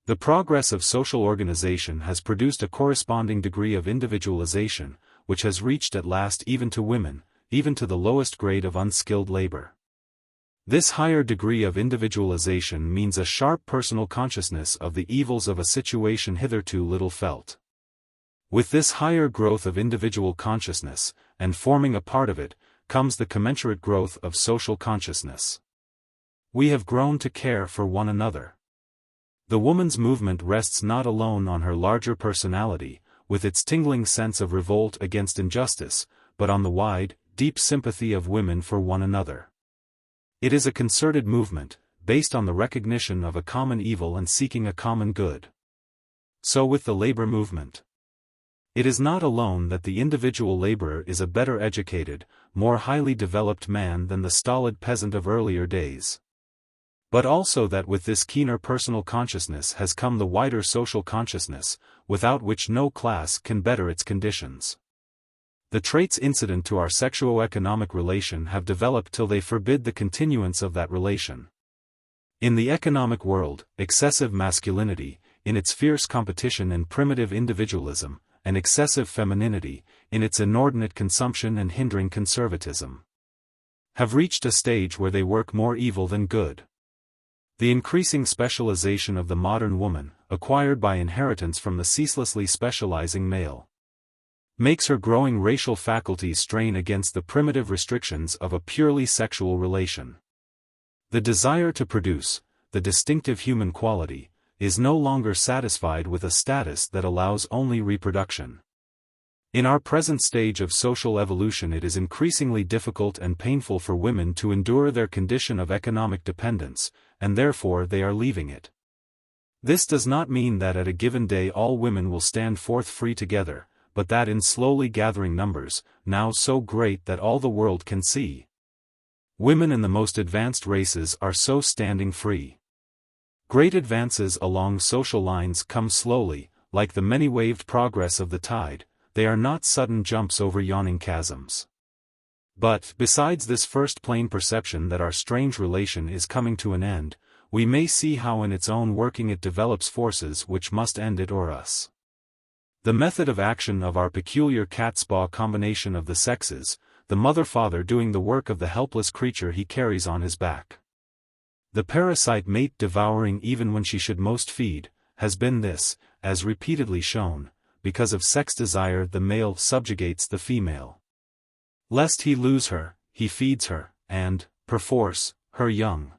Speaker 1: The progress of social organization has produced a corresponding degree of individualization, which has reached at last even to women, even to the lowest grade of unskilled labor. This higher degree of individualization means a sharp personal consciousness of the evils of a situation hitherto little felt. With this higher growth of individual consciousness, and forming a part of it, comes the commensurate growth of social consciousness. We have grown to care for one another. The woman's movement rests not alone on her larger personality, with its tingling sense of revolt against injustice, but on the wide, deep sympathy of women for one another. It is a concerted movement, based on the recognition of a common evil and seeking a common good. So with the labor movement. It is not alone that the individual laborer is a better educated, more highly developed man than the stolid peasant of earlier days. But also that with this keener personal consciousness has come the wider social consciousness, without which no class can better its conditions. The traits incident to our sexuo-economic relation have developed till they forbid the continuance of that relation. In the economic world, excessive masculinity, in its fierce competition and primitive individualism, and excessive femininity, in its inordinate consumption and hindering conservatism, have reached a stage where they work more evil than good. The increasing specialization of the modern woman, acquired by inheritance from the ceaselessly specializing male, makes her growing racial faculties strain against the primitive restrictions of a purely sexual relation. The desire to produce, the distinctive human quality, is no longer satisfied with a status that allows only reproduction. In our present stage of social evolution, it is increasingly difficult and painful for women to endure their condition of economic dependence, and therefore they are leaving it. This does not mean that at a given day all women will stand forth free together, but that in slowly gathering numbers, now so great that all the world can see, women in the most advanced races are so standing free. Great advances along social lines come slowly, like the many-waved progress of the tide. They are not sudden jumps over yawning chasms. But, besides this first plain perception that our strange relation is coming to an end, we may see how in its own working it develops forces which must end it or us. The method of action of our peculiar cat's-paw combination of the sexes, the mother-father doing the work of the helpless creature he carries on his back, the parasite mate devouring even when she should most feed, has been this, as repeatedly shown. Because of sex desire the male subjugates the female. Lest he lose her, he feeds her, and, perforce, her young.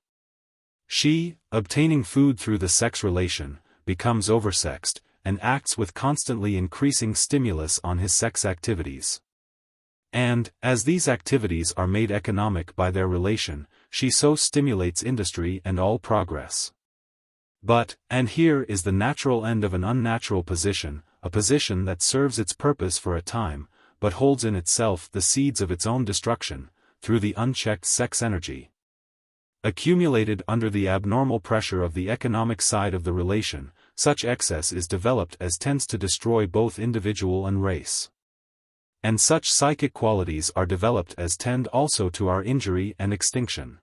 Speaker 1: She, obtaining food through the sex relation, becomes oversexed, and acts with constantly increasing stimulus on his sex activities. And, as these activities are made economic by their relation, she so stimulates industry and all progress. But, and here is the natural end of an unnatural position, a position that serves its purpose for a time, but holds in itself the seeds of its own destruction, through the unchecked sex energy accumulated under the abnormal pressure of the economic side of the relation. Such excess is developed as tends to destroy both individual and race. And such psychic qualities are developed as tend also to our injury and extinction.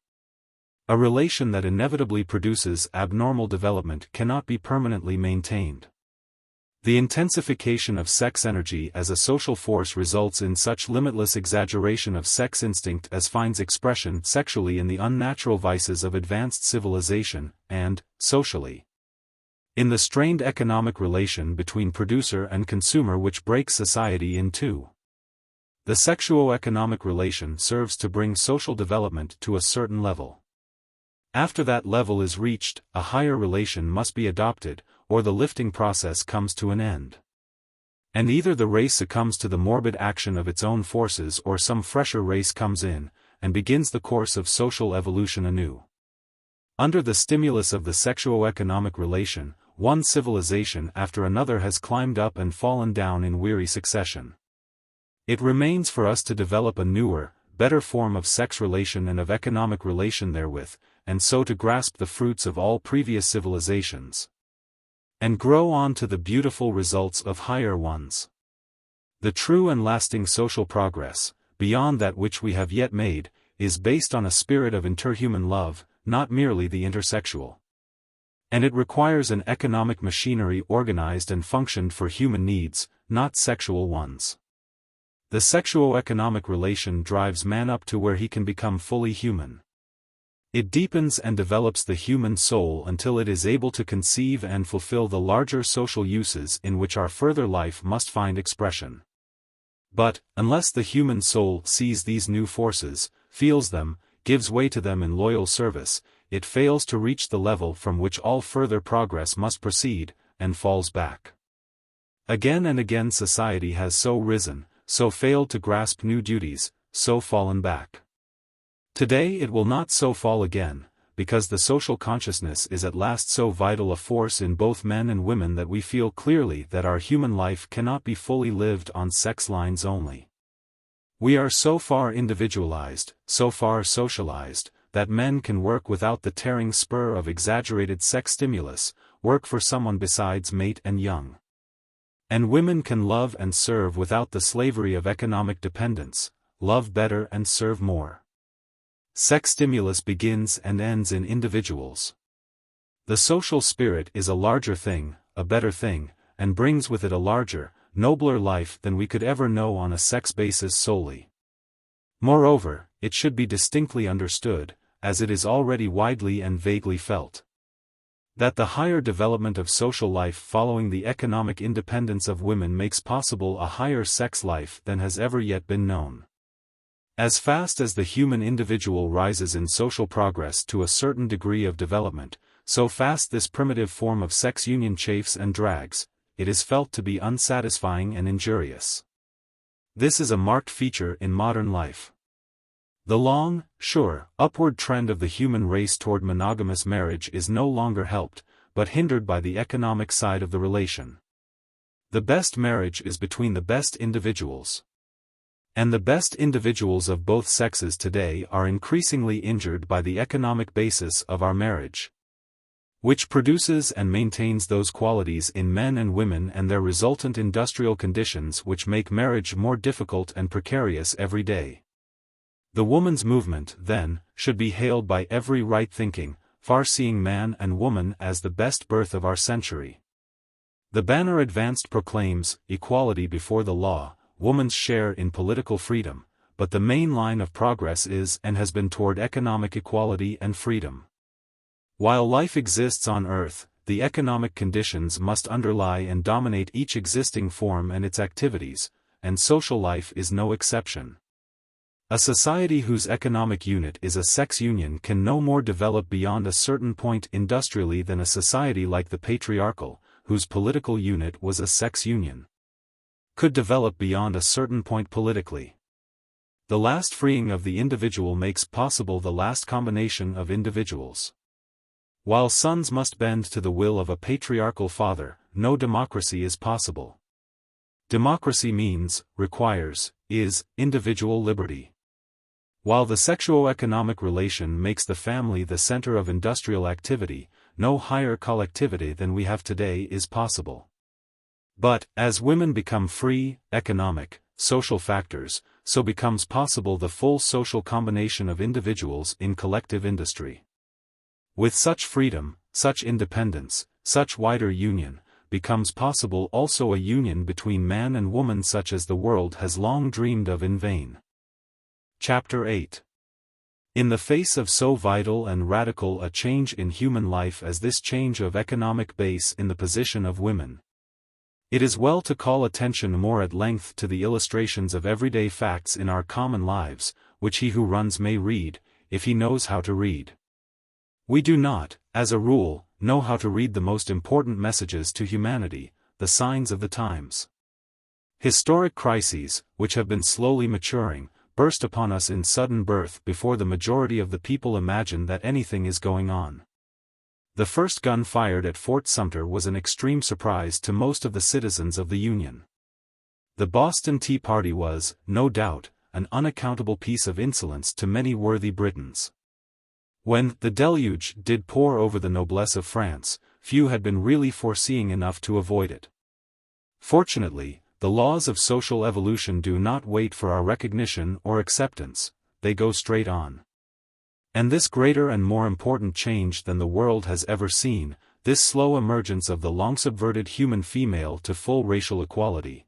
Speaker 1: A relation that inevitably produces abnormal development cannot be permanently maintained. The intensification of sex energy as a social force results in such limitless exaggeration of sex instinct as finds expression sexually in the unnatural vices of advanced civilization, and, socially, in the strained economic relation between producer and consumer which breaks society in two. The sexuo-economic relation serves to bring social development to a certain level. After that level is reached, a higher relation must be adopted, or the lifting process comes to an end. And either the race succumbs to the morbid action of its own forces or some fresher race comes in, and begins the course of social evolution anew. Under the stimulus of the sexuo-economic relation, one civilization after another has climbed up and fallen down in weary succession. It remains for us to develop a newer, better form of sex relation and of economic relation therewith, and so to grasp the fruits of all previous civilizations, and grow on to the beautiful results of higher ones. The true and lasting social progress, beyond that which we have yet made, is based on a spirit of interhuman love, not merely the intersexual. And it requires an economic machinery organized and functioned for human needs, not sexual ones. The sexuo-economic relation drives man up to where he can become fully human. It deepens and develops the human soul until it is able to conceive and fulfill the larger social uses in which our further life must find expression. But, unless the human soul sees these new forces, feels them, gives way to them in loyal service, it fails to reach the level from which all further progress must proceed, and falls back. Again and again society has so risen, so failed to grasp new duties, so fallen back. Today it will not so fall again, because the social consciousness is at last so vital a force in both men and women that we feel clearly that our human life cannot be fully lived on sex lines only. We are so far individualized, so far socialized, that men can work without the tearing spur of exaggerated sex stimulus, work for someone besides mate and young. And women can love and serve without the slavery of economic dependence, love better and serve more. Sex stimulus begins and ends in individuals. The social spirit is a larger thing, a better thing, and brings with it a larger, nobler life than we could ever know on a sex basis solely. Moreover, it should be distinctly understood, as it is already widely and vaguely felt, that the higher development of social life following the economic independence of women makes possible a higher sex life than has ever yet been known. As fast as the human individual rises in social progress to a certain degree of development, so fast this primitive form of sex union chafes and drags, it is felt to be unsatisfying and injurious. This is a marked feature in modern life. The long, sure, upward trend of the human race toward monogamous marriage is no longer helped, but hindered by the economic side of the relation. The best marriage is between the best individuals. And the best individuals of both sexes today are increasingly injured by the economic basis of our marriage, which produces and maintains those qualities in men and women and their resultant industrial conditions which make marriage more difficult and precarious every day. The woman's movement, then, should be hailed by every right-thinking, far-seeing man and woman as the best birth of our century. The banner advanced proclaims equality before the law, woman's share in political freedom, but the main line of progress is and has been toward economic equality and freedom. While life exists on earth, the economic conditions must underlie and dominate each existing form and its activities, and social life is no exception. A society whose economic unit is a sex union can no more develop beyond a certain point industrially than a society like the patriarchal, whose political unit was a sex union, could develop beyond a certain point politically. The last freeing of the individual makes possible the last combination of individuals. While sons must bend to the will of a patriarchal father, no democracy is possible. Democracy means, requires, is, individual liberty. While the sexuo-economic relation makes the family the center of industrial activity, no higher collectivity than we have today is possible. But, as women become free, economic, social factors, so becomes possible the full social combination of individuals in collective industry. With such freedom, such independence, such wider union, becomes possible also a union between man and woman such as the world has long dreamed of in vain. Chapter 8. In the face of so vital and radical a change in human life as this change of economic base in the position of women, it is well to call attention more at length to the illustrations of everyday facts in our common lives, which he who runs may read, if he knows how to read. We do not, as a rule, know how to read the most important messages to humanity, the signs of the times. Historic crises, which have been slowly maturing, burst upon us in sudden birth before the majority of the people imagine that anything is going on. The first gun fired at Fort Sumter was an extreme surprise to most of the citizens of the Union. The Boston Tea Party was, no doubt, an unaccountable piece of insolence to many worthy Britons. When the deluge did pour over the noblesse of France, few had been really foreseeing enough to avoid it. Fortunately, the laws of social evolution do not wait for our recognition or acceptance, they go straight on. And this greater and more important change than the world has ever seen, this slow emergence of the long-subverted human female to full racial equality,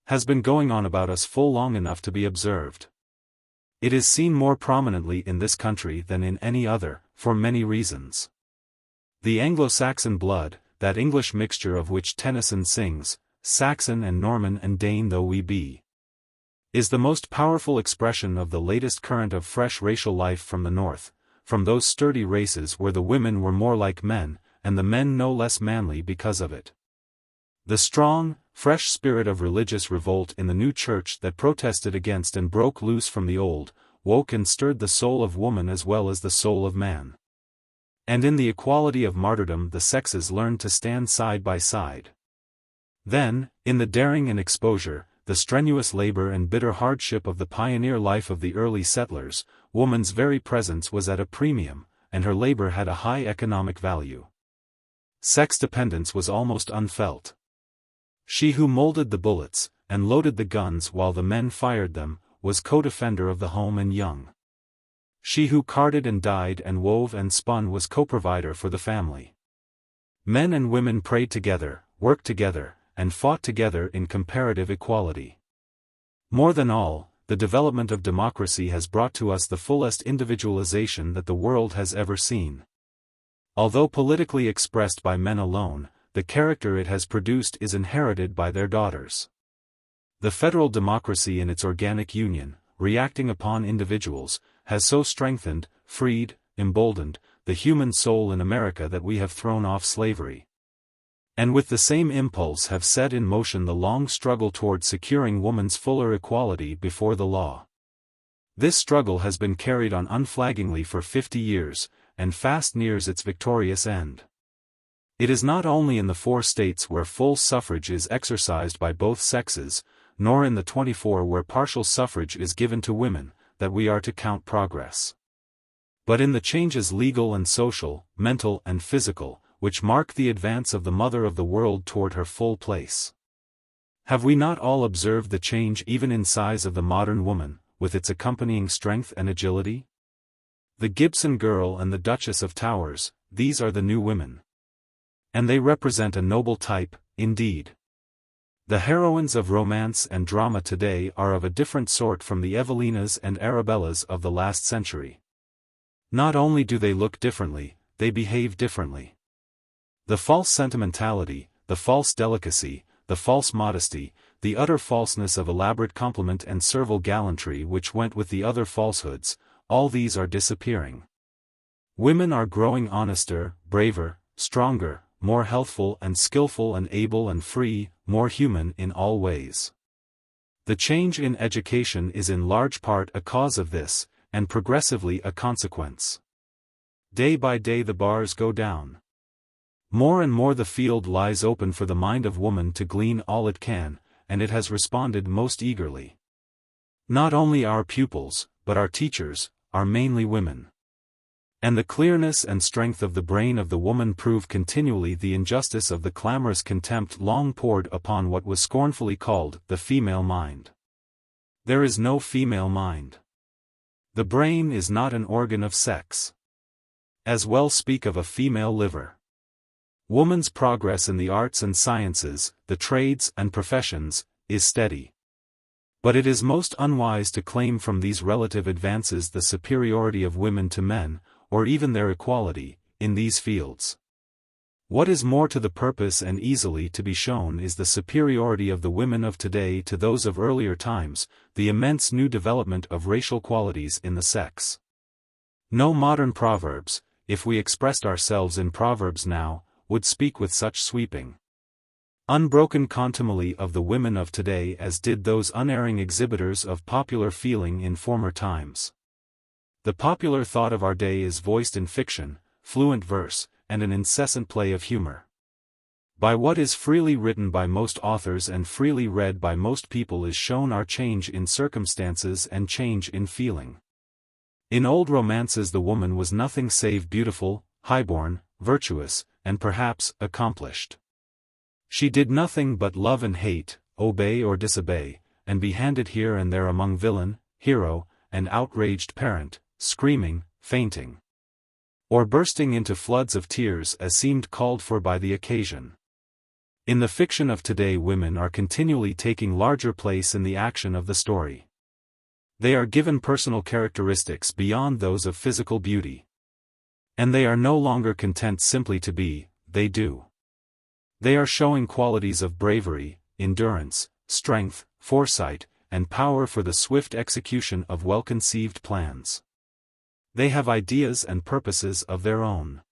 Speaker 1: has been going on about us full long enough to be observed. It is seen more prominently in this country than in any other, for many reasons. The Anglo-Saxon blood, that English mixture of which Tennyson sings, Saxon and Norman and Dane though we be, is the most powerful expression of the latest current of fresh racial life from the north, from those sturdy races where the women were more like men, and the men no less manly because of it. The strong, fresh spirit of religious revolt in the new church that protested against and broke loose from the old, woke and stirred the soul of woman as well as the soul of man. And in the equality of martyrdom the sexes learned to stand side by side. Then, in the daring and exposure, the strenuous labor and bitter hardship of the pioneer life of the early settlers, woman's very presence was at a premium, and her labor had a high economic value. Sex dependence was almost unfelt. She who molded the bullets, and loaded the guns while the men fired them, was co-defender of the home and young. She who carded and dyed and wove and spun was co-provider for the family. Men and women prayed together, worked together, and fought together in comparative equality. More than all, the development of democracy has brought to us the fullest individualization that the world has ever seen. Although politically expressed by men alone, the character it has produced is inherited by their daughters. The federal democracy in its organic union, reacting upon individuals, has so strengthened, freed, emboldened, the human soul in America that we have thrown off slavery. And with the same impulse have set in motion the long struggle toward securing woman's fuller equality before the law. This struggle has been carried on unflaggingly for 50 years, and fast nears its victorious end. It is not only in the 4 states where full suffrage is exercised by both sexes, nor in the 24 where partial suffrage is given to women, that we are to count progress. But in the changes legal and social, mental and physical, which mark the advance of the mother of the world toward her full place. Have we not all observed the change even in size of the modern woman, with its accompanying strength and agility? The Gibson girl and the Duchess of Towers, these are the new women. And they represent a noble type, indeed. The heroines of romance and drama today are of a different sort from the Evelinas and Arabellas of the last century. Not only do they look differently, they behave differently. The false sentimentality, the false delicacy, the false modesty, the utter falseness of elaborate compliment and servile gallantry which went with the other falsehoods, all these are disappearing. Women are growing honester, braver, stronger, more healthful and skillful and able and free, more human in all ways. The change in education is in large part a cause of this, and progressively a consequence. Day by day the bars go down. More and more the field lies open for the mind of woman to glean all it can, and it has responded most eagerly. Not only our pupils, but our teachers, are mainly women. And the clearness and strength of the brain of the woman prove continually the injustice of the clamorous contempt long poured upon what was scornfully called the female mind. There is no female mind. The brain is not an organ of sex. As well speak of a female liver. Woman's progress in the arts and sciences, the trades and professions, is steady. But it is most unwise to claim from these relative advances the superiority of women to men, or even their equality, in these fields. What is more to the purpose and easily to be shown is the superiority of the women of today to those of earlier times, the immense new development of racial qualities in the sex. No modern proverbs, if we expressed ourselves in proverbs now, would speak with such sweeping, unbroken contumely of the women of today as did those unerring exhibitors of popular feeling in former times. The popular thought of our day is voiced in fiction, fluent verse, and an incessant play of humor. By what is freely written by most authors and freely read by most people is shown our change in circumstances and change in feeling. In old romances the woman was nothing save beautiful, highborn, virtuous, and perhaps accomplished. She did nothing but love and hate, obey or disobey, and be handed here and there among villain, hero, and outraged parent, screaming, fainting, or bursting into floods of tears as seemed called for by the occasion. In the fiction of today women are continually taking larger place in the action of the story. They are given personal characteristics beyond those of physical beauty. And they are no longer content simply to be, they do. They are showing qualities of bravery, endurance, strength, foresight, and power for the swift execution of well-conceived plans. They have ideas and purposes of their own.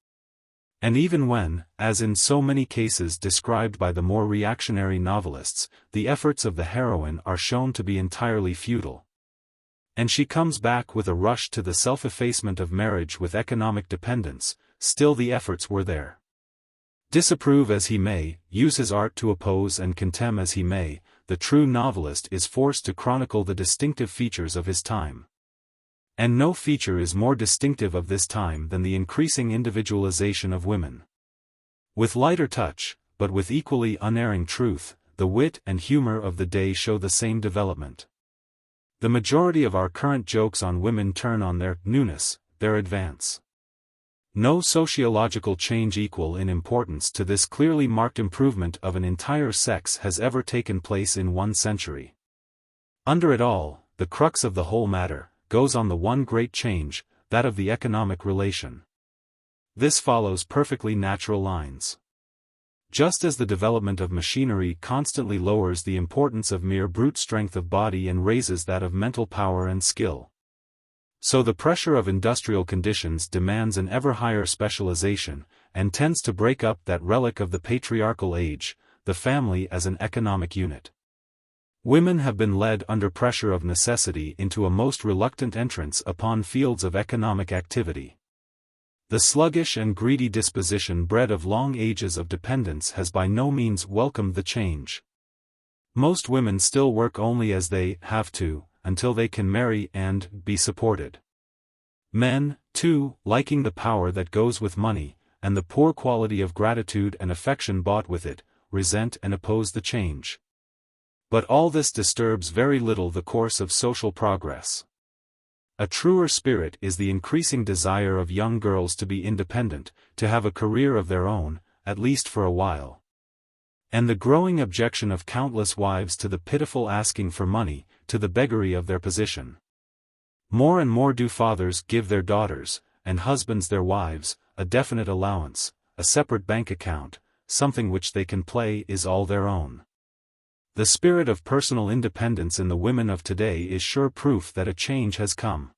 Speaker 1: And even when, as in so many cases described by the more reactionary novelists, the efforts of the heroine are shown to be entirely futile, and she comes back with a rush to the self-effacement of marriage with economic dependence, still the efforts were there. Disapprove as he may, use his art to oppose and contemn as he may, the true novelist is forced to chronicle the distinctive features of his time. And no feature is more distinctive of this time than the increasing individualization of women. With lighter touch, but with equally unerring truth, the wit and humor of the day show the same development. The majority of our current jokes on women turn on their newness, their advance. No sociological change equal in importance to this clearly marked improvement of an entire sex has ever taken place in 1 century. Under it all, the crux of the whole matter goes on the one great change, that of the economic relation. This follows perfectly natural lines. Just as the development of machinery constantly lowers the importance of mere brute strength of body and raises that of mental power and skill, so the pressure of industrial conditions demands an ever higher specialization, and tends to break up that relic of the patriarchal age, the family as an economic unit. Women have been led under pressure of necessity into a most reluctant entrance upon fields of economic activity. The sluggish and greedy disposition bred of long ages of dependence has by no means welcomed the change. Most women still work only as they have to, until they can marry and be supported. Men, too, liking the power that goes with money, and the poor quality of gratitude and affection bought with it, resent and oppose the change. But all this disturbs very little the course of social progress. A truer spirit is the increasing desire of young girls to be independent, to have a career of their own, at least for a while. And the growing objection of countless wives to the pitiful asking for money, to the beggary of their position. More and more do fathers give their daughters, and husbands their wives, a definite allowance, a separate bank account, something which they can play is all their own. The spirit of personal independence in the women of today is sure proof that a change has come.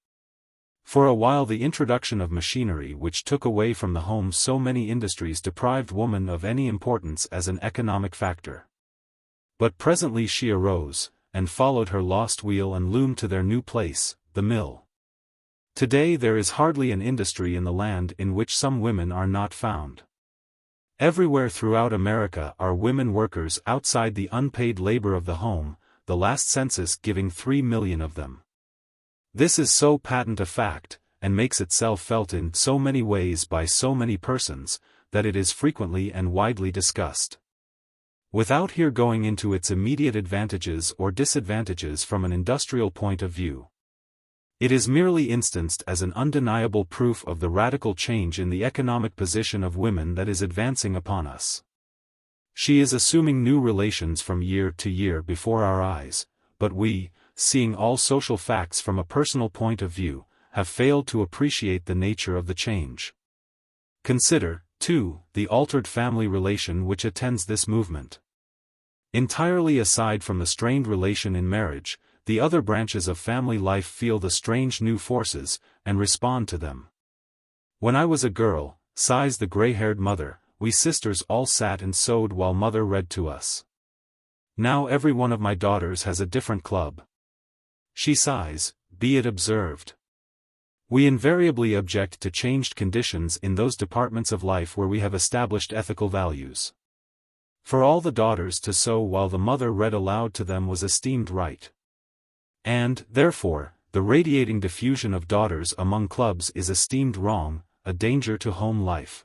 Speaker 1: For a while the introduction of machinery which took away from the home so many industries deprived woman of any importance as an economic factor. But presently she arose, and followed her lost wheel and loomed to their new place, the mill. Today there is hardly an industry in the land in which some women are not found. Everywhere throughout America are women workers outside the unpaid labor of the home, the last census giving 3 million of them. This is so patent a fact, and makes itself felt in so many ways by so many persons, that it is frequently and widely discussed. Without here going into its immediate advantages or disadvantages from an industrial point of view, it is merely instanced as an undeniable proof of the radical change in the economic position of women that is advancing upon us. She is assuming new relations from year to year before our eyes, but we, seeing all social facts from a personal point of view, have failed to appreciate the nature of the change. Consider, too, the altered family relation which attends this movement. Entirely aside from the strained relation in marriage, the other branches of family life feel the strange new forces, and respond to them. When I was a girl, sighs the gray-haired mother, we sisters all sat and sewed while mother read to us. Now every one of my daughters has a different club. She sighs, be it observed. We invariably object to changed conditions in those departments of life where we have established ethical values. For all the daughters to sew while the mother read aloud to them was esteemed right. And, therefore, the radiating diffusion of daughters among clubs is esteemed wrong, a danger to home life.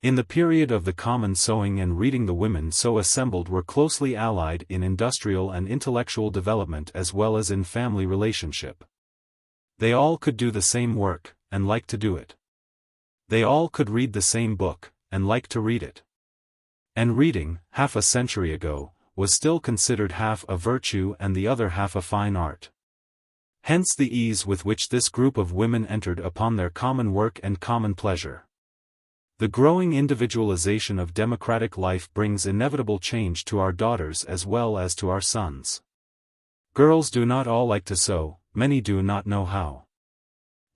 Speaker 1: In the period of the common sewing and reading, the women so assembled were closely allied in industrial and intellectual development as well as in family relationship. They all could do the same work, and like to do it. They all could read the same book, and like to read it. And reading, half a century ago, was still considered half a virtue and the other half a fine art. Hence the ease with which this group of women entered upon their common work and common pleasure. The growing individualization of democratic life brings inevitable change to our daughters as well as to our sons. Girls do not all like to sew, many do not know how.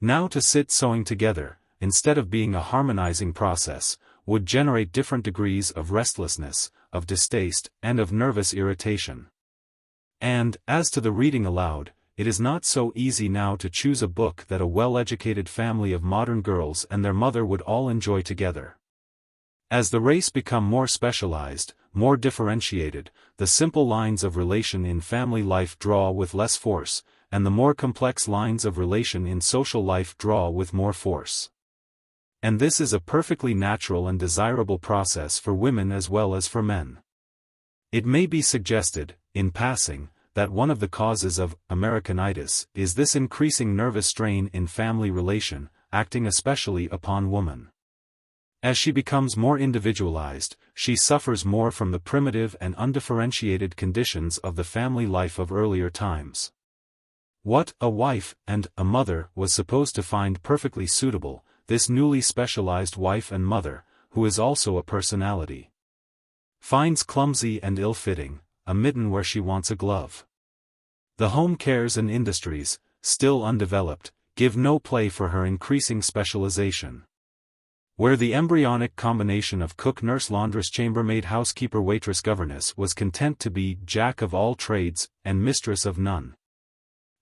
Speaker 1: Now to sit sewing together, instead of being a harmonizing process, would generate different degrees of restlessness, of distaste, and of nervous irritation. And, as to the reading aloud, it is not so easy now to choose a book that a well-educated family of modern girls and their mother would all enjoy together. As the race become more specialized, more differentiated, the simple lines of relation in family life draw with less force, and the more complex lines of relation in social life draw with more force. And this is a perfectly natural and desirable process for women as well as for men. It may be suggested, in passing, that one of the causes of Americanitis is this increasing nervous strain in family relation, acting especially upon woman. As she becomes more individualized, she suffers more from the primitive and undifferentiated conditions of the family life of earlier times. What a wife and a mother was supposed to find perfectly suitable, this newly specialized wife and mother, who is also a personality, finds clumsy and ill-fitting, a mitten where she wants a glove. The home cares and industries, still undeveloped, give no play for her increasing specialization. Where the embryonic combination of cook, nurse, laundress, chambermaid, housekeeper, waitress, governess was content to be jack of all trades and mistress of none.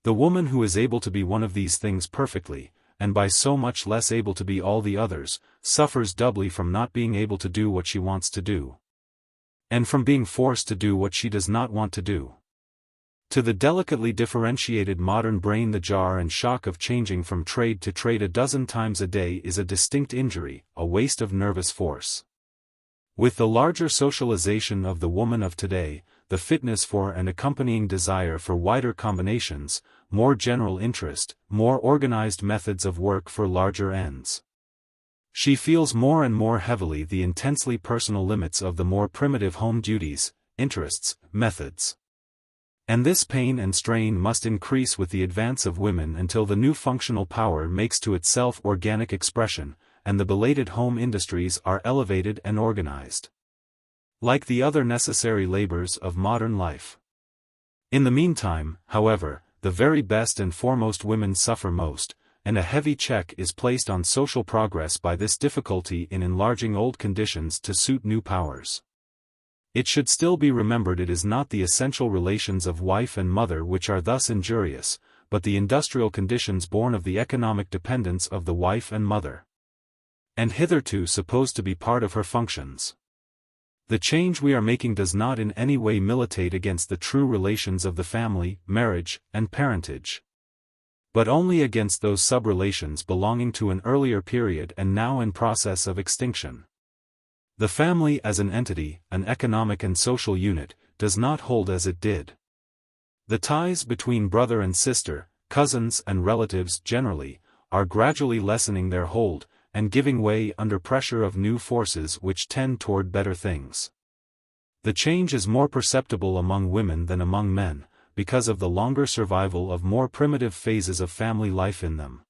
Speaker 1: The woman who is able to be one of these things perfectly, and by so much less able to be all the others, suffers doubly from not being able to do what she wants to do, and from being forced to do what she does not want to do. To the delicately differentiated modern brain, the jar and shock of changing from trade to trade a dozen times a day is a distinct injury, a waste of nervous force. With the larger socialization of the woman of today, the fitness for and accompanying desire for wider combinations, more general interest, more organized methods of work for larger ends. She feels more and more heavily the intensely personal limits of the more primitive home duties, interests, methods. And this pain and strain must increase with the advance of women until the new functional power makes to itself organic expression, and the belated home industries are elevated and organized, like the other necessary labors of modern life. In the meantime, however, the very best and foremost women suffer most, and a heavy check is placed on social progress by this difficulty in enlarging old conditions to suit new powers. It should still be remembered it is not the essential relations of wife and mother which are thus injurious, but the industrial conditions born of the economic dependence of the wife and mother, and hitherto supposed to be part of her functions. The change we are making does not in any way militate against the true relations of the family, marriage, and parentage, but only against those sub-relations belonging to an earlier period and now in process of extinction. The family as an entity, an economic and social unit, does not hold as it did. The ties between brother and sister, cousins and relatives generally, are gradually lessening their hold, and giving way under pressure of new forces which tend toward better things. The change is more perceptible among women than among men, because of the longer survival of more primitive phases of family life in them.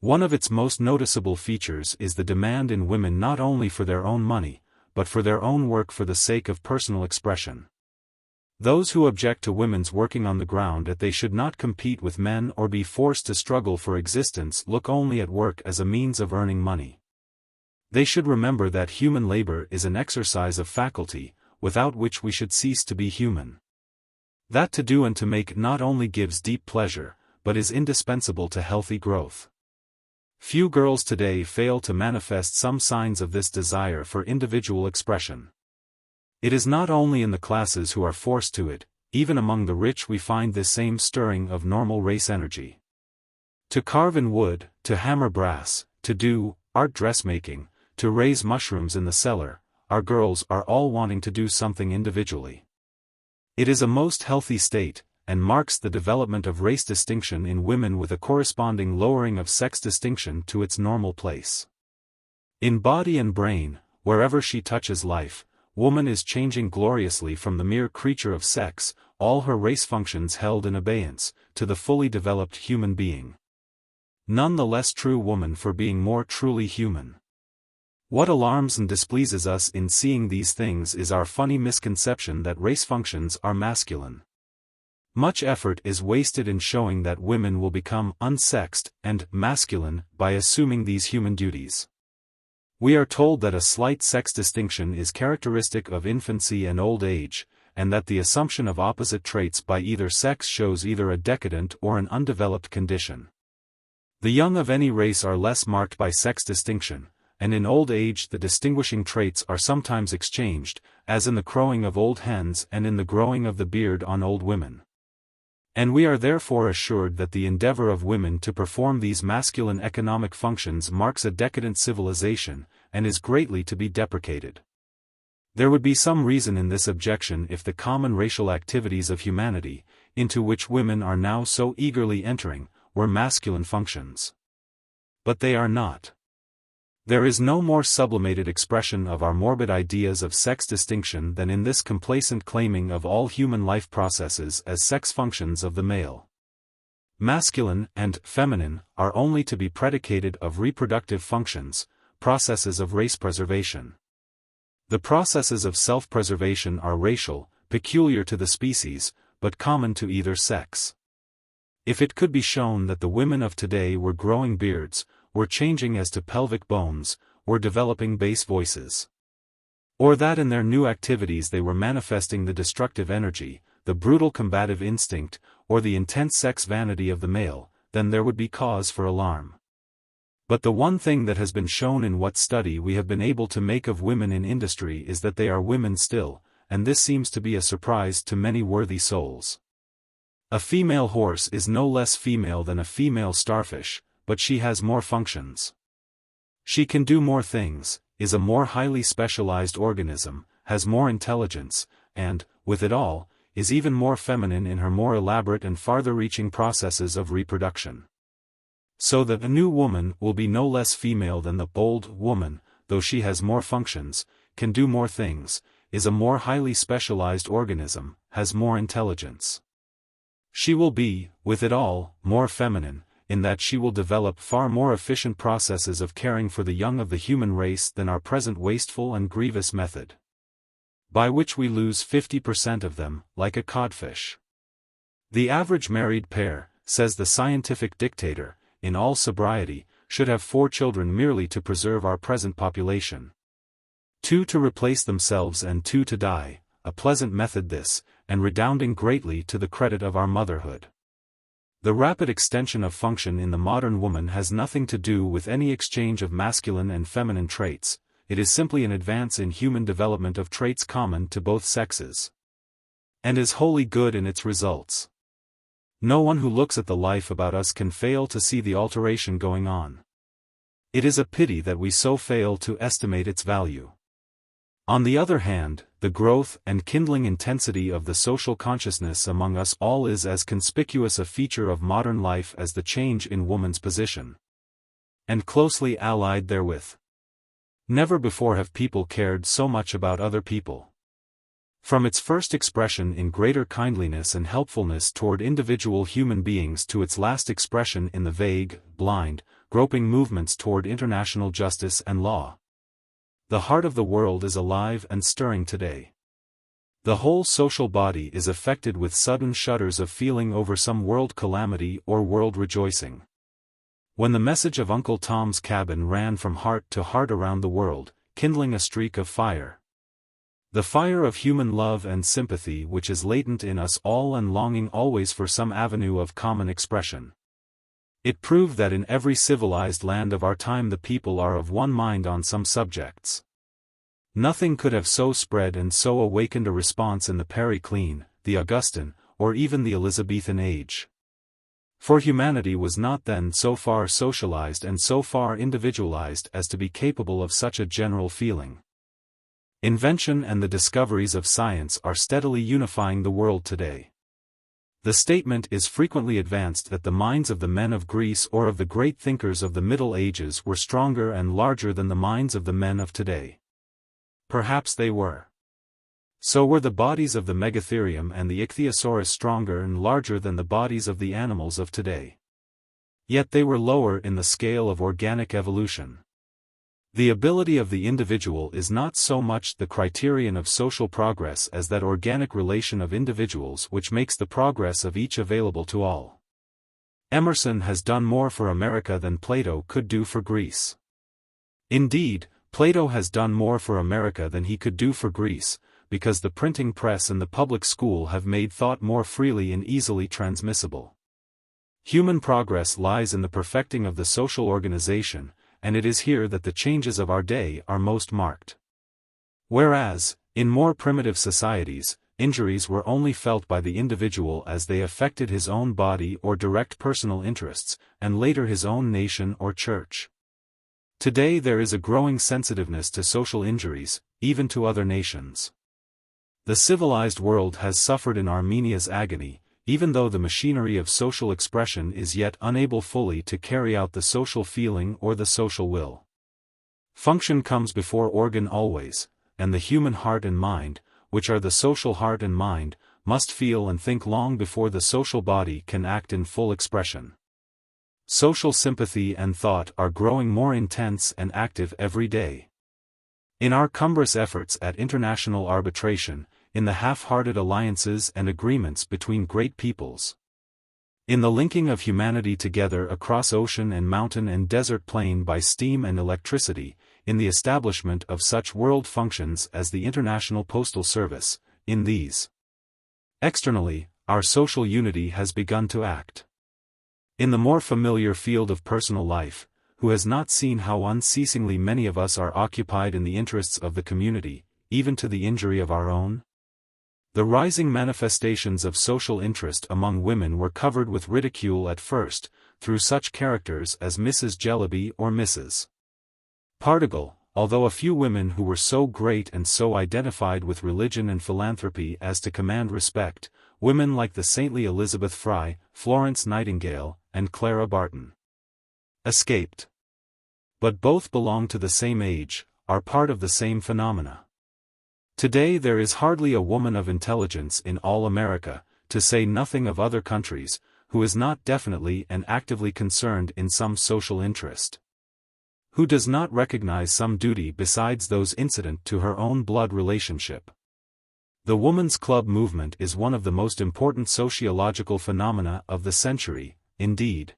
Speaker 1: One of its most noticeable features is the demand in women not only for their own money, but for their own work for the sake of personal expression. Those who object to women's working on the ground that they should not compete with men or be forced to struggle for existence look only at work as a means of earning money. They should remember that human labor is an exercise of faculty, without which we should cease to be human. That to do and to make not only gives deep pleasure, but is indispensable to healthy growth. Few girls today fail to manifest some signs of this desire for individual expression. It is not only in the classes who are forced to it, even among the rich we find this same stirring of normal race energy. To carve in wood, to hammer brass, to do art dressmaking, to raise mushrooms in the cellar, our girls are all wanting to do something individually. It is a most healthy state, and marks the development of race distinction in women with a corresponding lowering of sex distinction to its normal place. In body and brain, wherever she touches life, woman is changing gloriously from the mere creature of sex, all her race functions held in abeyance, to the fully developed human being. None the less true woman for being more truly human. What alarms and displeases us in seeing these things is our funny misconception that race functions are masculine. Much effort is wasted in showing that women will become unsexed and masculine by assuming these human duties. We are told that a slight sex distinction is characteristic of infancy and old age, and that the assumption of opposite traits by either sex shows either a decadent or an undeveloped condition. The young of any race are less marked by sex distinction, and in old age the distinguishing traits are sometimes exchanged, as in the crowing of old hens and in the growing of the beard on old women. And we are therefore assured that the endeavor of women to perform these masculine economic functions marks a decadent civilization, and is greatly to be deprecated. There would be some reason in this objection if the common racial activities of humanity, into which women are now so eagerly entering, were masculine functions. But they are not. There is no more sublimated expression of our morbid ideas of sex distinction than in this complacent claiming of all human life processes as sex functions of the male. Masculine and feminine are only to be predicated of reproductive functions, processes of race preservation. The processes of self-preservation are racial, peculiar to the species, but common to either sex. If it could be shown that the women of today were growing beards, were changing as to pelvic bones, were developing bass voices, or that in their new activities they were manifesting the destructive energy, the brutal combative instinct, or the intense sex vanity of the male, then there would be cause for alarm. But the one thing that has been shown in what study we have been able to make of women in industry is that they are women still, and this seems to be a surprise to many worthy souls. A female horse is no less female than a female starfish, but she has more functions. She can do more things, is a more highly specialized organism, has more intelligence, and, with it all, is even more feminine in her more elaborate and farther-reaching processes of reproduction. So that a new woman will be no less female than the old woman, though she has more functions, can do more things, is a more highly specialized organism, has more intelligence. She will be, with it all, more feminine, in that she will develop far more efficient processes of caring for the young of the human race than our present wasteful and grievous method, by which we lose 50% of them, like a codfish. The average married pair, says the scientific dictator, in all sobriety, should have 4 children merely to preserve our present population. 2 to replace themselves and 2 to die, a pleasant method this, and redounding greatly to the credit of our motherhood. The rapid extension of function in the modern woman has nothing to do with any exchange of masculine and feminine traits, it is simply an advance in human development of traits common to both sexes, and is wholly good in its results. No one who looks at the life about us can fail to see the alteration going on. It is a pity that we so fail to estimate its value. On the other hand, the growth and kindling intensity of the social consciousness among us all is as conspicuous a feature of modern life as the change in woman's position, and closely allied therewith. Never before have people cared so much about other people. From its first expression in greater kindliness and helpfulness toward individual human beings to its last expression in the vague, blind, groping movements toward international justice and law. The heart of the world is alive and stirring today. The whole social body is affected with sudden shudders of feeling over some world calamity or world rejoicing. When the message of Uncle Tom's Cabin ran from heart to heart around the world, kindling a streak of fire. The fire of human love and sympathy which is latent in us all and longing always for some avenue of common expression. It proved that in every civilized land of our time the people are of one mind on some subjects. Nothing could have so spread and so awakened a response in the Periclean, the Augustan, or even the Elizabethan age. For humanity was not then so far socialized and so far individualized as to be capable of such a general feeling. Invention and the discoveries of science are steadily unifying the world today. The statement is frequently advanced that the minds of the men of Greece or of the great thinkers of the Middle Ages were stronger and larger than the minds of the men of today. Perhaps they were. So were the bodies of the Megatherium and the Ichthyosaurus stronger and larger than the bodies of the animals of today. Yet they were lower in the scale of organic evolution. The ability of the individual is not so much the criterion of social progress as that organic relation of individuals which makes the progress of each available to all. Emerson has done more for America than Plato could do for Greece. Indeed, Plato has done more for America than he could do for Greece, because the printing press and the public school have made thought more freely and easily transmissible. Human progress lies in the perfecting of the social organization, and it is here that the changes of our day are most marked. Whereas, in more primitive societies, injuries were only felt by the individual as they affected his own body or direct personal interests, and later his own nation or church. Today there is a growing sensitiveness to social injuries, even to other nations. The civilized world has suffered in Armenia's agony, even though the machinery of social expression is yet unable fully to carry out the social feeling or the social will. Function comes before organ always, and the human heart and mind, which are the social heart and mind, must feel and think long before the social body can act in full expression. Social sympathy and thought are growing more intense and active every day. In our cumbrous efforts at international arbitration, in the half-hearted alliances and agreements between great peoples, in the linking of humanity together across ocean and mountain and desert plain by steam and electricity, in the establishment of such world functions as the International Postal Service, in these. Externally, our social unity has begun to act. In the more familiar field of personal life, who has not seen how unceasingly many of us are occupied in the interests of the community, even to the injury of our own? The rising manifestations of social interest among women were covered with ridicule at first, through such characters as Mrs. Jellaby or Mrs. Pardigal, although a few women who were so great and so identified with religion and philanthropy as to command respect, women like the saintly Elizabeth Fry, Florence Nightingale, and Clara Barton, escaped. But both belong to the same age, are part of the same phenomena. Today there is hardly a woman of intelligence in all America, to say nothing of other countries, who is not definitely and actively concerned in some social interest, who does not recognize some duty besides those incident to her own blood relationship. The Woman's Club movement is one of the most important sociological phenomena of the century, indeed.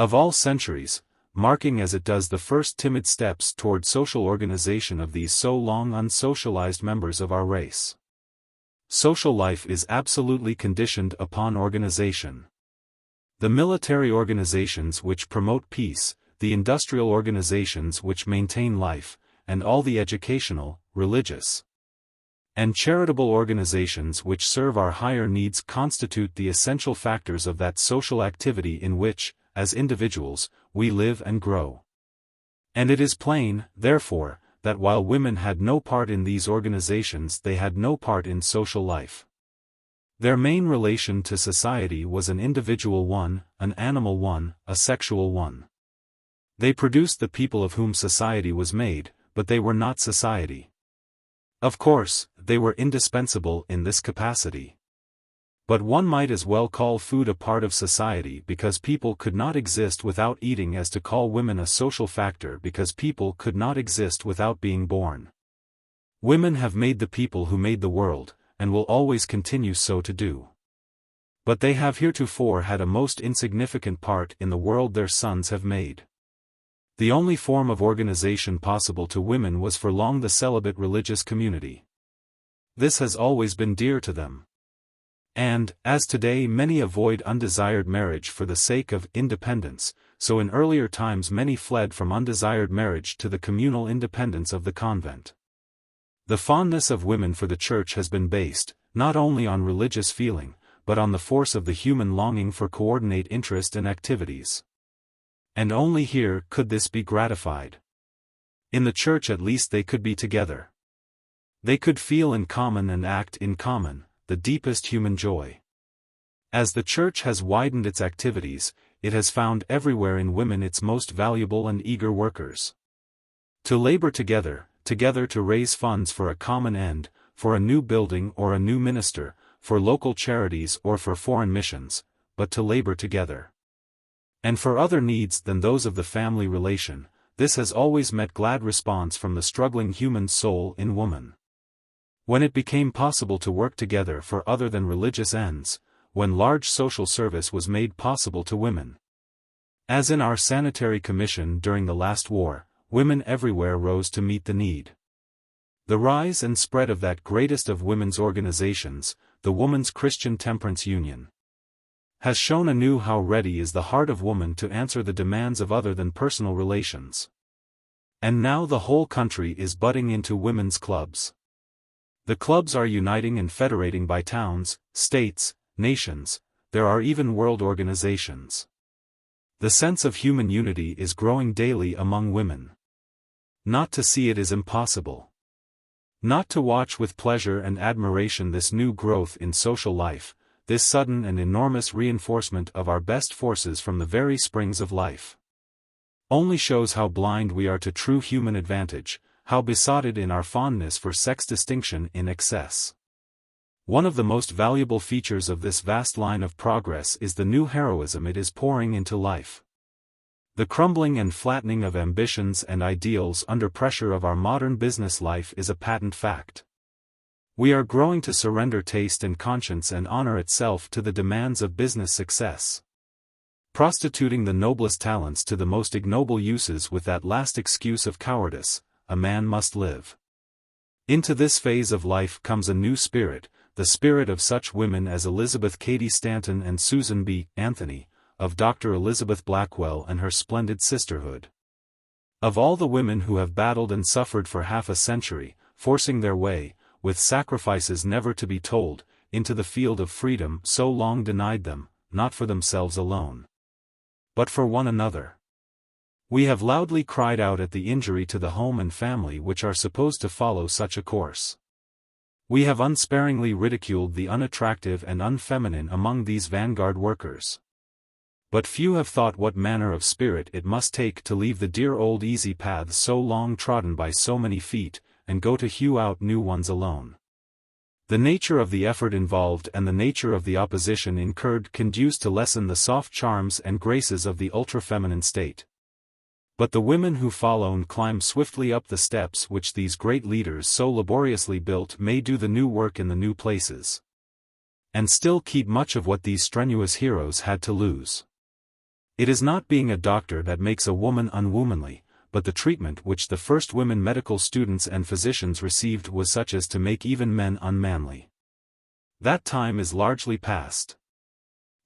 Speaker 1: Of all centuries, marking as it does the first timid steps toward social organization of these so long unsocialized members of our race. Social life is absolutely conditioned upon organization. The military organizations which promote peace, the industrial organizations which maintain life, and all the educational, religious, and charitable organizations which serve our higher needs constitute the essential factors of that social activity in which, as individuals, we live and grow. And it is plain, therefore, that while women had no part in these organizations, they had no part in social life. Their main relation to society was an individual one, an animal one, a sexual one. They produced the people of whom society was made, but they were not society. Of course, they were indispensable in this capacity. But one might as well call food a part of society because people could not exist without eating as to call women a social factor because people could not exist without being born. Women have made the people who made the world, and will always continue so to do. But they have heretofore had a most insignificant part in the world their sons have made. The only form of organization possible to women was for long the celibate religious community. This has always been dear to them. And, as today many avoid undesired marriage for the sake of independence, so in earlier times many fled from undesired marriage to the communal independence of the convent. The fondness of women for the church has been based, not only on religious feeling, but on the force of the human longing for coordinate interest and activities. And only here could this be gratified. In the church at least they could be together. They could feel in common and act in common, the deepest human joy. As the church has widened its activities, it has found everywhere in women its most valuable and eager workers. To labor together to raise funds for a common end, for a new building or a new minister, for local charities or for foreign missions, but to labor together. And for other needs than those of the family relation, this has always met glad response from the struggling human soul in woman. When it became possible to work together for other than religious ends, when large social service was made possible to women. As in our sanitary commission during the last war, women everywhere rose to meet the need. The rise and spread of that greatest of women's organizations, the Woman's Christian Temperance Union, has shown anew how ready is the heart of woman to answer the demands of other than personal relations. And now the whole country is budding into women's clubs. The clubs are uniting and federating by towns, states, nations, there are even world organizations. The sense of human unity is growing daily among women. Not to see it is impossible. Not to watch with pleasure and admiration this new growth in social life, this sudden and enormous reinforcement of our best forces from the very springs of life, only shows how blind we are to true human advantage, how besotted in our fondness for sex distinction in excess. One of the most valuable features of this vast line of progress is the new heroism it is pouring into life. The crumbling and flattening of ambitions and ideals under pressure of our modern business life is a patent fact. We are growing to surrender taste and conscience and honor itself to the demands of business success. Prostituting the noblest talents to the most ignoble uses with that last excuse of cowardice, a man must live. Into this phase of life comes a new spirit, the spirit of such women as Elizabeth Cady Stanton and Susan B. Anthony, of Dr. Elizabeth Blackwell and her splendid sisterhood. Of all the women who have battled and suffered for half a century, forcing their way, with sacrifices never to be told, into the field of freedom so long denied them, not for themselves alone, but for one another. We have loudly cried out at the injury to the home and family which are supposed to follow such a course. We have unsparingly ridiculed the unattractive and unfeminine among these vanguard workers. But few have thought what manner of spirit it must take to leave the dear old easy paths so long trodden by so many feet, and go to hew out new ones alone. The nature of the effort involved and the nature of the opposition incurred conduce to lessen the soft charms and graces of the ultra-feminine state. But the women who follow and climb swiftly up the steps which these great leaders so laboriously built may do the new work in the new places, and still keep much of what these strenuous heroes had to lose. It is not being a doctor that makes a woman unwomanly, but the treatment which the first women medical students and physicians received was such as to make even men unmanly. That time is largely past.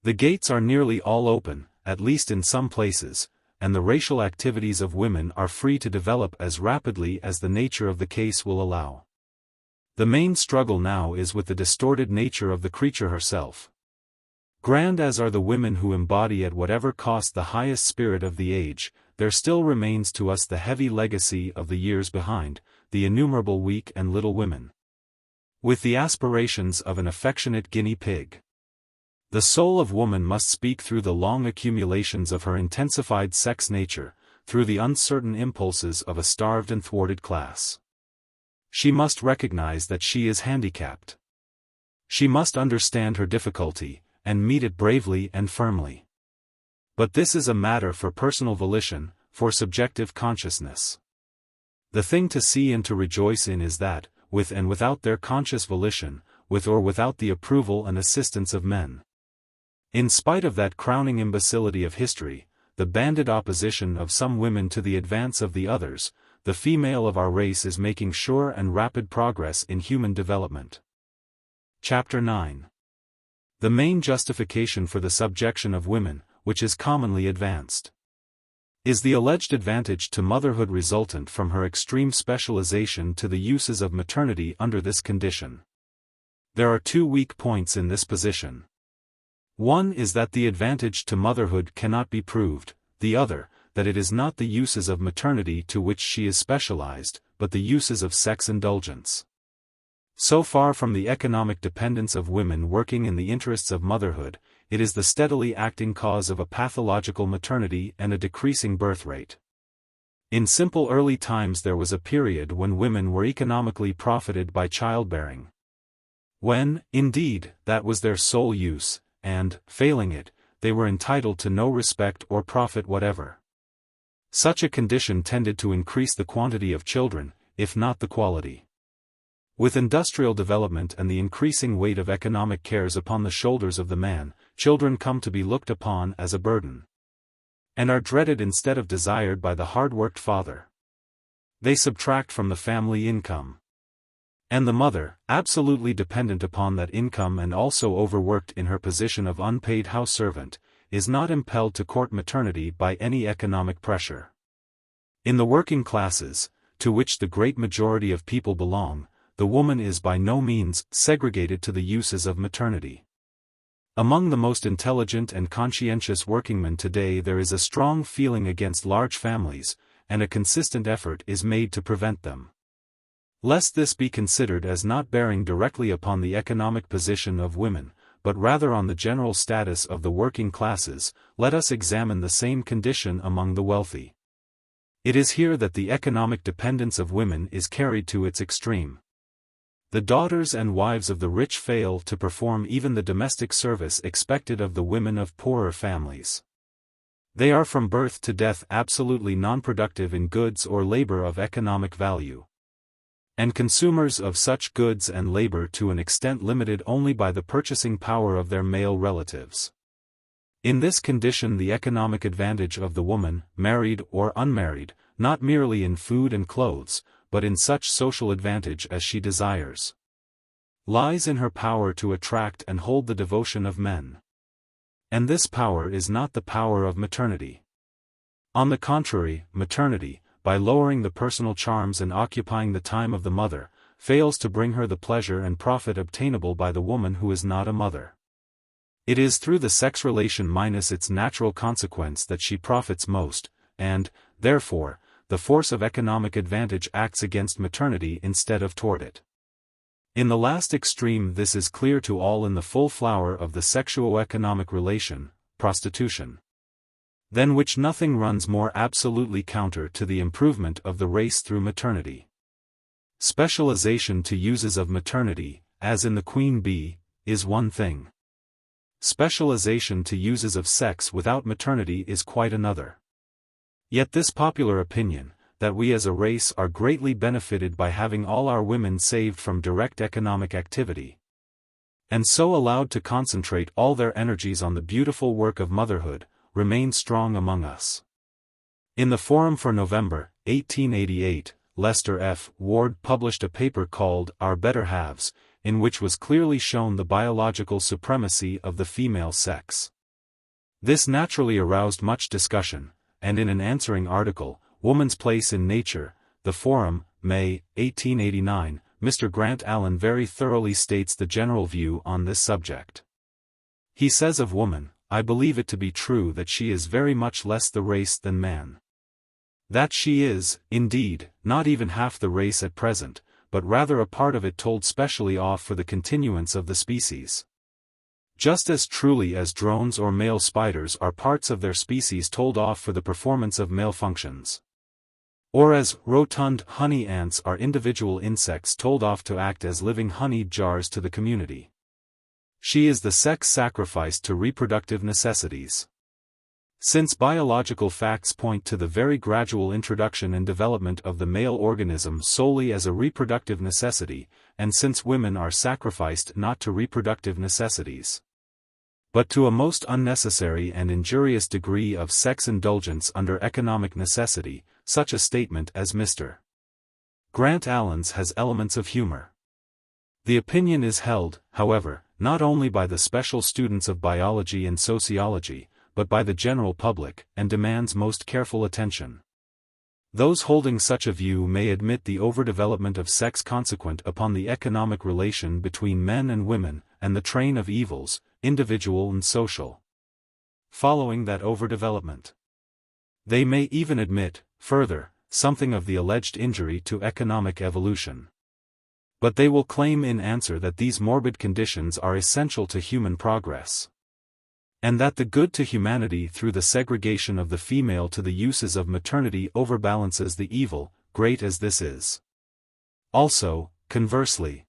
Speaker 1: The gates are nearly all open, at least in some places, and the racial activities of women are free to develop as rapidly as the nature of the case will allow. The main struggle now is with the distorted nature of the creature herself. Grand as are the women who embody at whatever cost the highest spirit of the age, there still remains to us the heavy legacy of the years behind, the innumerable weak and little women, with the aspirations of an affectionate guinea pig. The soul of woman must speak through the long accumulations of her intensified sex nature, through the uncertain impulses of a starved and thwarted class. She must recognize that she is handicapped. She must understand her difficulty, and meet it bravely and firmly. But this is a matter for personal volition, for subjective consciousness. The thing to see and to rejoice in is that, with and without their conscious volition, with or without the approval and assistance of men, in spite of that crowning imbecility of history, the banded opposition of some women to the advance of the others, the female of our race is making sure and rapid progress in human development. Chapter 9. The main justification for the subjection of women, which is commonly advanced, is the alleged advantage to motherhood resultant from her extreme specialization to the uses of maternity under this condition. There are two weak points in this position. One is that the advantage to motherhood cannot be proved, the other, that it is not the uses of maternity to which she is specialized, but the uses of sex indulgence. So far from the economic dependence of women working in the interests of motherhood, it is the steadily acting cause of a pathological maternity and a decreasing birth rate. In simple early times there was a period when women were economically profited by childbearing. When, indeed, that was their sole use, and, failing it, they were entitled to no respect or profit whatever. Such a condition tended to increase the quantity of children, if not the quality. With industrial development and the increasing weight of economic cares upon the shoulders of the man, children come to be looked upon as a burden, and are dreaded instead of desired by the hard-worked father. They subtract from the family income. And the mother, absolutely dependent upon that income and also overworked in her position of unpaid house servant, is not impelled to court maternity by any economic pressure. In the working classes, to which the great majority of people belong, the woman is by no means segregated to the uses of maternity. Among the most intelligent and conscientious workingmen today there is a strong feeling against large families, and a consistent effort is made to prevent them. Lest this be considered as not bearing directly upon the economic position of women, but rather on the general status of the working classes, let us examine the same condition among the wealthy. It is here that the economic dependence of women is carried to its extreme. The daughters and wives of the rich fail to perform even the domestic service expected of the women of poorer families. They are from birth to death absolutely non-productive in goods or labor of economic value, and consumers of such goods and labor to an extent limited only by the purchasing power of their male relatives. In this condition the economic advantage of the woman, married or unmarried, not merely in food and clothes, but in such social advantage as she desires, lies in her power to attract and hold the devotion of men. And this power is not the power of maternity. On the contrary, maternity, by lowering the personal charms and occupying the time of the mother, fails to bring her the pleasure and profit obtainable by the woman who is not a mother. It is through the sex relation minus its natural consequence that she profits most, and, therefore, the force of economic advantage acts against maternity instead of toward it. In the last extreme this is clear to all in the full flower of the sexuo-economic relation, prostitution, than which nothing runs more absolutely counter to the improvement of the race through maternity. Specialization to uses of maternity, as in the queen bee, is one thing. Specialization to uses of sex without maternity is quite another. Yet this popular opinion, that we as a race are greatly benefited by having all our women saved from direct economic activity, and so allowed to concentrate all their energies on the beautiful work of motherhood, remain strong among us. In the Forum for November, 1888, Lester F. Ward published a paper called Our Better Halves, in which was clearly shown the biological supremacy of the female sex. This naturally aroused much discussion, and in an answering article, Woman's Place in Nature, the Forum, May, 1889, Mr. Grant Allen very thoroughly states the general view on this subject. He says of woman, I believe it to be true that she is very much less the race than man. That she is, indeed, not even half the race at present, but rather a part of it told specially off for the continuance of the species. Just as truly as drones or male spiders are parts of their species told off for the performance of male functions. Or as rotund honey ants are individual insects told off to act as living honey jars to the community. She is the sex sacrificed to reproductive necessities. Since biological facts point to the very gradual introduction and development of the male organism solely as a reproductive necessity, and since women are sacrificed not to reproductive necessities, but to a most unnecessary and injurious degree of sex indulgence under economic necessity, such a statement as Mr. Grant Allen's has elements of humor. The opinion is held, however, not only by the special students of biology and sociology, but by the general public, and demands most careful attention. Those holding such a view may admit the overdevelopment of sex consequent upon the economic relation between men and women, and the train of evils, individual and social, following that overdevelopment. They may even admit, further, something of the alleged injury to economic evolution. But they will claim in answer that these morbid conditions are essential to human progress, and that the good to humanity through the segregation of the female to the uses of maternity overbalances the evil, great as this is. Also, conversely,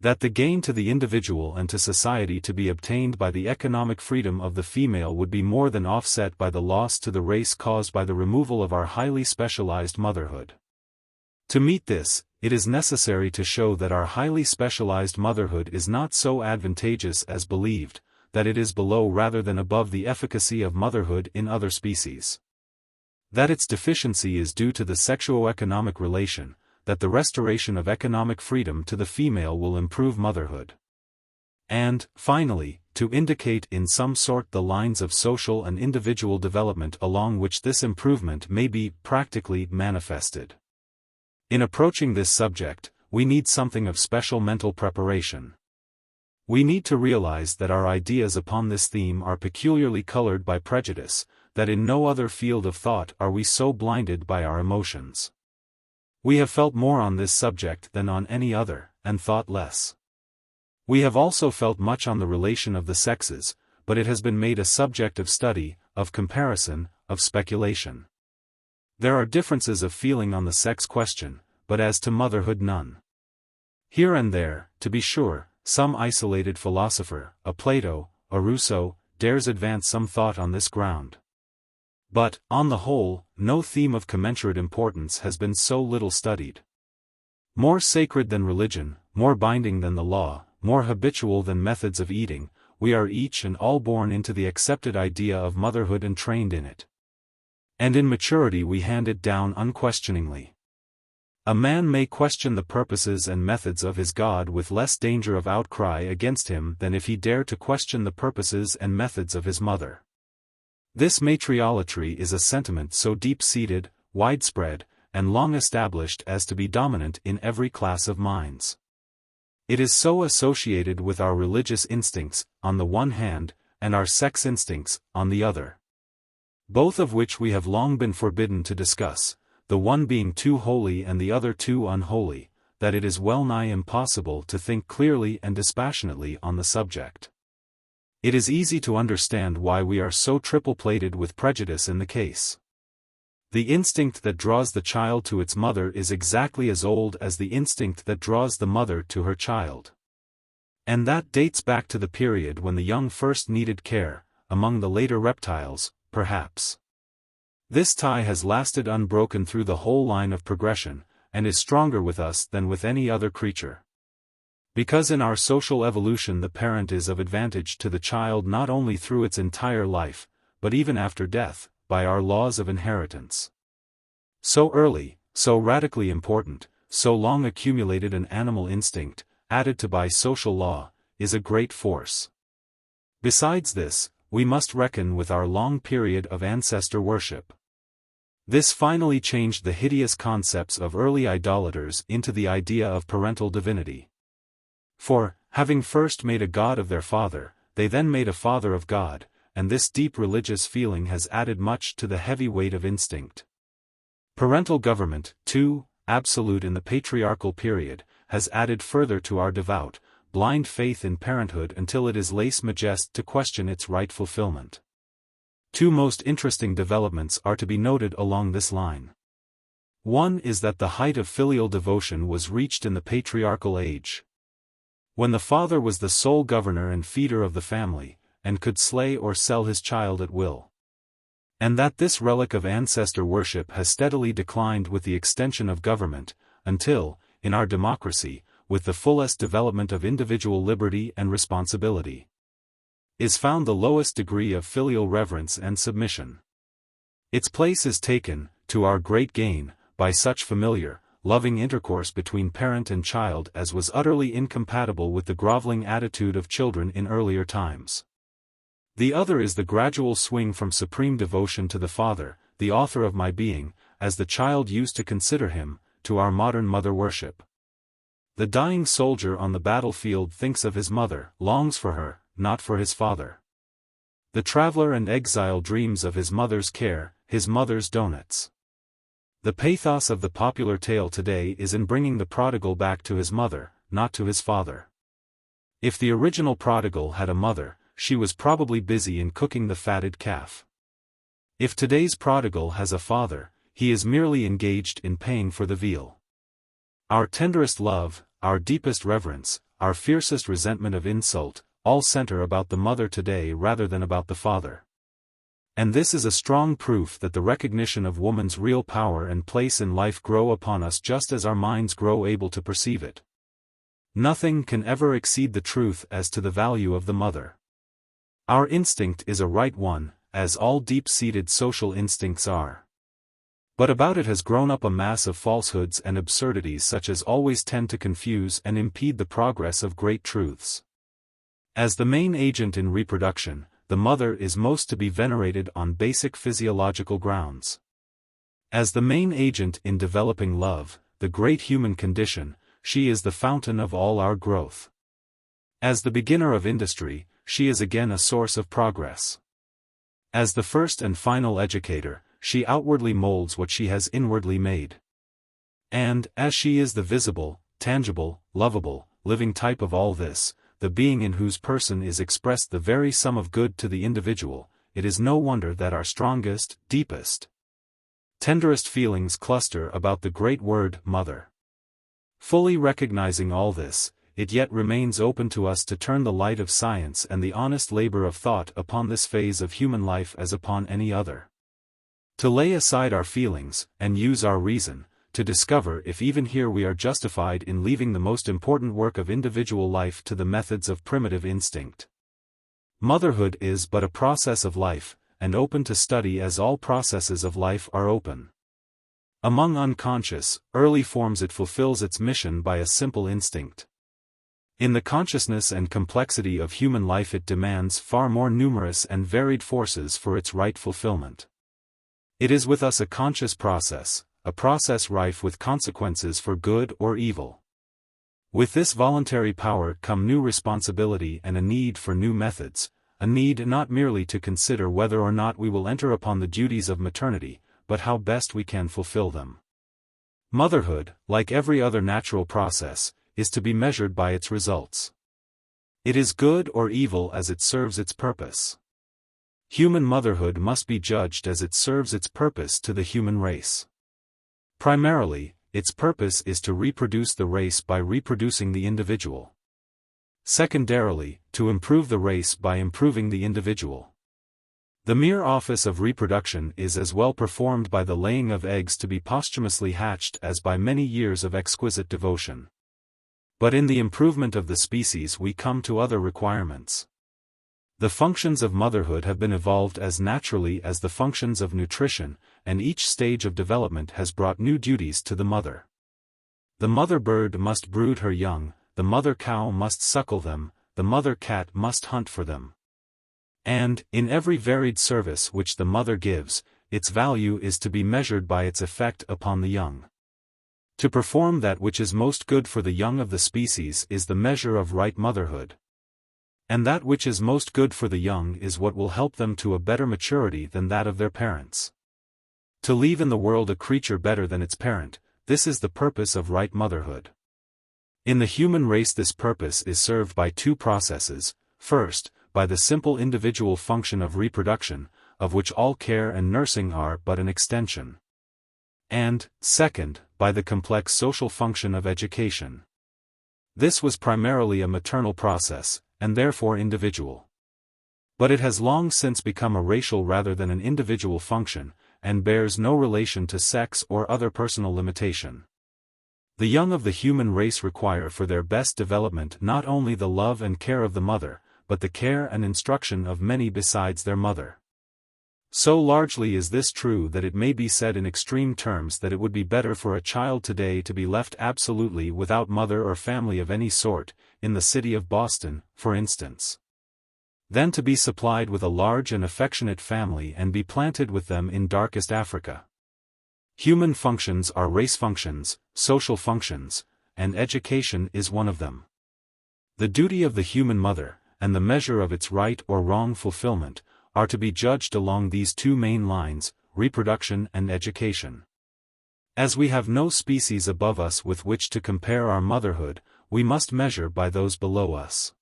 Speaker 1: that the gain to the individual and to society to be obtained by the economic freedom of the female would be more than offset by the loss to the race caused by the removal of our highly specialized motherhood. To meet this, it is necessary to show that our highly specialized motherhood is not so advantageous as believed, that it is below rather than above the efficacy of motherhood in other species. That its deficiency is due to the sexuo-economic relation, that the restoration of economic freedom to the female will improve motherhood. And, finally, to indicate in some sort the lines of social and individual development along which this improvement may be practically manifested. In approaching this subject, we need something of special mental preparation. We need to realize that our ideas upon this theme are peculiarly colored by prejudice, that in no other field of thought are we so blinded by our emotions. We have felt more on this subject than on any other, and thought less. We have also felt much on the relation of the sexes, but it has been made a subject of study, of comparison, of speculation. There are differences of feeling on the sex question, but as to motherhood none. Here and there, to be sure, some isolated philosopher, a Plato, a Rousseau, dares advance some thought on this ground. But, on the whole, no theme of commensurate importance has been so little studied. More sacred than religion, more binding than the law, more habitual than methods of eating, we are each and all born into the accepted idea of motherhood and trained in it. And in maturity we hand it down unquestioningly. A man may question the purposes and methods of his God with less danger of outcry against him than if he dare to question the purposes and methods of his mother. This matriolatry is a sentiment so deep-seated, widespread, and long established as to be dominant in every class of minds. It is so associated with our religious instincts, on the one hand, and our sex instincts, on the other, both of which we have long been forbidden to discuss, the one being too holy and the other too unholy, that it is well nigh impossible to think clearly and dispassionately on the subject. It is easy to understand why we are so triple-plated with prejudice in the case. The instinct that draws the child to its mother is exactly as old as the instinct that draws the mother to her child. And that dates back to the period when the young first needed care, among the later reptiles, perhaps. This tie has lasted unbroken through the whole line of progression, and is stronger with us than with any other creature. Because in our social evolution the parent is of advantage to the child not only through its entire life, but even after death, by our laws of inheritance. So early, so radically important, so long accumulated an animal instinct, added to by social law, is a great force. Besides this, we must reckon with our long period of ancestor worship. This finally changed the hideous concepts of early idolaters into the idea of parental divinity. For, having first made a god of their father, they then made a father of God, and this deep religious feeling has added much to the heavy weight of instinct. Parental government, too, absolute in the patriarchal period, has added further to our devout, blind faith in parenthood until it is lèse majesté to question its right fulfillment. Two most interesting developments are to be noted along this line. One is that the height of filial devotion was reached in the patriarchal age, when the father was the sole governor and feeder of the family, and could slay or sell his child at will. And that this relic of ancestor worship has steadily declined with the extension of government, until, in our democracy, with the fullest development of individual liberty and responsibility, is found the lowest degree of filial reverence and submission. Its place is taken, to our great gain, by such familiar, loving intercourse between parent and child as was utterly incompatible with the groveling attitude of children in earlier times. The other is the gradual swing from supreme devotion to the father, the author of my being, as the child used to consider him, to our modern mother worship. The dying soldier on the battlefield thinks of his mother, longs for her, not for his father. The traveler and exile dreams of his mother's care, his mother's donuts. The pathos of the popular tale today is in bringing the prodigal back to his mother, not to his father. If the original prodigal had a mother, she was probably busy in cooking the fatted calf. If today's prodigal has a father, he is merely engaged in paying for the veal. Our tenderest love, our deepest reverence, our fiercest resentment of insult, all center about the mother today rather than about the father. And this is a strong proof that the recognition of woman's real power and place in life grow upon us just as our minds grow able to perceive it. Nothing can ever exceed the truth as to the value of the mother. Our instinct is a right one, as all deep-seated social instincts are. But about it has grown up a mass of falsehoods and absurdities such as always tend to confuse and impede the progress of great truths. As the main agent in reproduction, the mother is most to be venerated on basic physiological grounds. As the main agent in developing love, the great human condition, she is the fountain of all our growth. As the beginner of industry, she is again a source of progress. As the first and final educator, she outwardly molds what she has inwardly made. And, as she is the visible, tangible, lovable, living type of all this, the being in whose person is expressed the very sum of good to the individual, it is no wonder that our strongest, deepest, tenderest feelings cluster about the great word, mother. Fully recognizing all this, it yet remains open to us to turn the light of science and the honest labor of thought upon this phase of human life as upon any other. To lay aside our feelings, and use our reason, to discover if even here we are justified in leaving the most important work of individual life to the methods of primitive instinct. Motherhood is but a process of life, and open to study as all processes of life are open. Among unconscious, early forms it fulfills its mission by a simple instinct. In the consciousness and complexity of human life it demands far more numerous and varied forces for its right fulfillment. It is with us a conscious process, a process rife with consequences for good or evil. With this voluntary power come new responsibility and a need for new methods, a need not merely to consider whether or not we will enter upon the duties of maternity, but how best we can fulfill them. Motherhood, like every other natural process, is to be measured by its results. It is good or evil as it serves its purpose. Human motherhood must be judged as it serves its purpose to the human race. Primarily, its purpose is to reproduce the race by reproducing the individual. Secondarily, to improve the race by improving the individual. The mere office of reproduction is as well performed by the laying of eggs to be posthumously hatched as by many years of exquisite devotion. But in the improvement of the species we come to other requirements. The functions of motherhood have been evolved as naturally as the functions of nutrition, and each stage of development has brought new duties to the mother. The mother bird must brood her young, the mother cow must suckle them, the mother cat must hunt for them. And, in every varied service which the mother gives, its value is to be measured by its effect upon the young. To perform that which is most good for the young of the species is the measure of right motherhood. And that which is most good for the young is what will help them to a better maturity than that of their parents. To leave in the world a creature better than its parent, this is the purpose of right motherhood. In the human race this purpose is served by two processes: first, by the simple individual function of reproduction, of which all care and nursing are but an extension. And, second, by the complex social function of education. This was primarily a maternal process, and therefore individual. But it has long since become a racial rather than an individual function, and bears no relation to sex or other personal limitation. The young of the human race require for their best development not only the love and care of the mother, but the care and instruction of many besides their mother. So largely is this true that it may be said in extreme terms that it would be better for a child today to be left absolutely without mother or family of any sort, in the city of Boston, for instance, than to be supplied with a large and affectionate family and be planted with them in darkest Africa. Human functions are race functions, social functions, and education is one of them. The duty of the human mother, and the measure of its right or wrong fulfillment, are to be judged along these two main lines, reproduction and education. As we have no species above us with which to compare our motherhood, we must measure by those below us.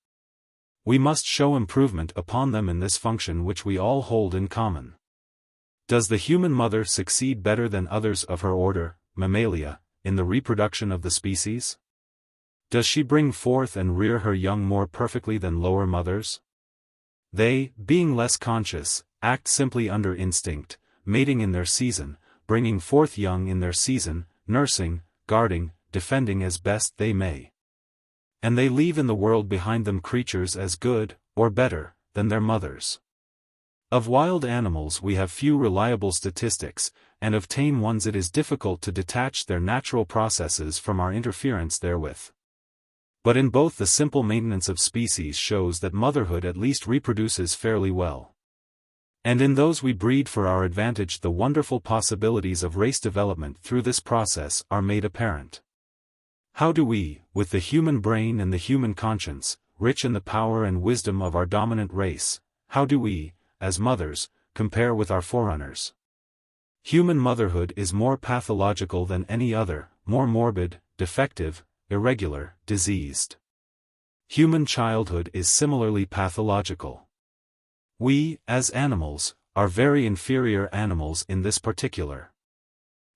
Speaker 1: We must show improvement upon them in this function which we all hold in common. Does the human mother succeed better than others of her order, Mammalia, in the reproduction of the species? Does she bring forth and rear her young more perfectly than lower mothers? They, being less conscious, act simply under instinct, mating in their season, bringing forth young in their season, nursing, guarding, defending as best they may. And they leave in the world behind them creatures as good, or better, than their mothers. Of wild animals we have few reliable statistics, and of tame ones it is difficult to detach their natural processes from our interference therewith. But in both the simple maintenance of species shows that motherhood at least reproduces fairly well. And in those we breed for our advantage the wonderful possibilities of race development through this process are made apparent. How do we, with the human brain and the human conscience, rich in the power and wisdom of our dominant race, how do we, as mothers, compare with our forerunners? Human motherhood is more pathological than any other, more morbid, defective, irregular, diseased. Human childhood is similarly pathological. We, as animals, are very inferior animals in this particular.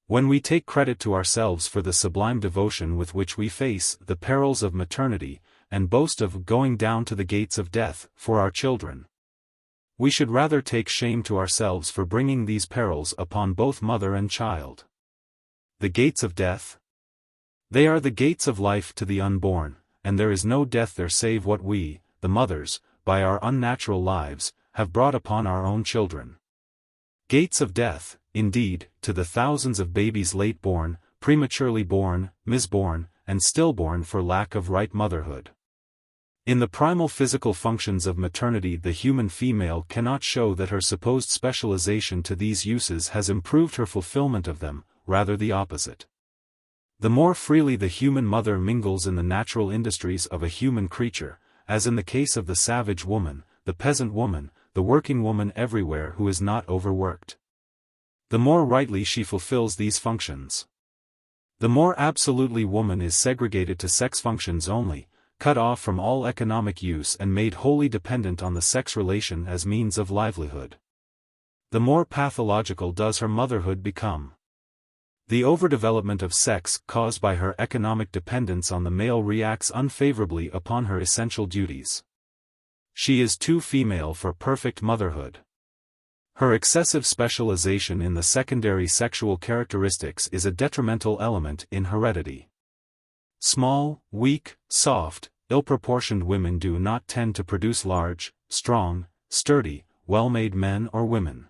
Speaker 1: When we take credit to ourselves for the sublime devotion with which we face the perils of maternity, and boast of going down to the gates of death for our children, we should rather take shame to ourselves for bringing these perils upon both mother and child. The gates of death? They are the gates of life to the unborn, and there is no death there save what we, the mothers, by our unnatural lives, have brought upon our own children. Gates of death, indeed, to the thousands of babies late born, prematurely born, misborn, and stillborn for lack of right motherhood. In the primal physical functions of maternity the human female cannot show that her supposed specialization to these uses has improved her fulfillment of them, rather the opposite. The more freely the human mother mingles in the natural industries of a human creature, as in the case of the savage woman, the peasant woman, the working woman everywhere who is not overworked, the more rightly she fulfills these functions. The more absolutely woman is segregated to sex functions only, cut off from all economic use and made wholly dependent on the sex relation as means of livelihood, the more pathological does her motherhood become. The overdevelopment of sex caused by her economic dependence on the male reacts unfavorably upon her essential duties. She is too female for perfect motherhood. Her excessive specialization in the secondary sexual characteristics is a detrimental element in heredity. Small, weak, soft, ill-proportioned women do not tend to produce large, strong, sturdy, well-made men or women.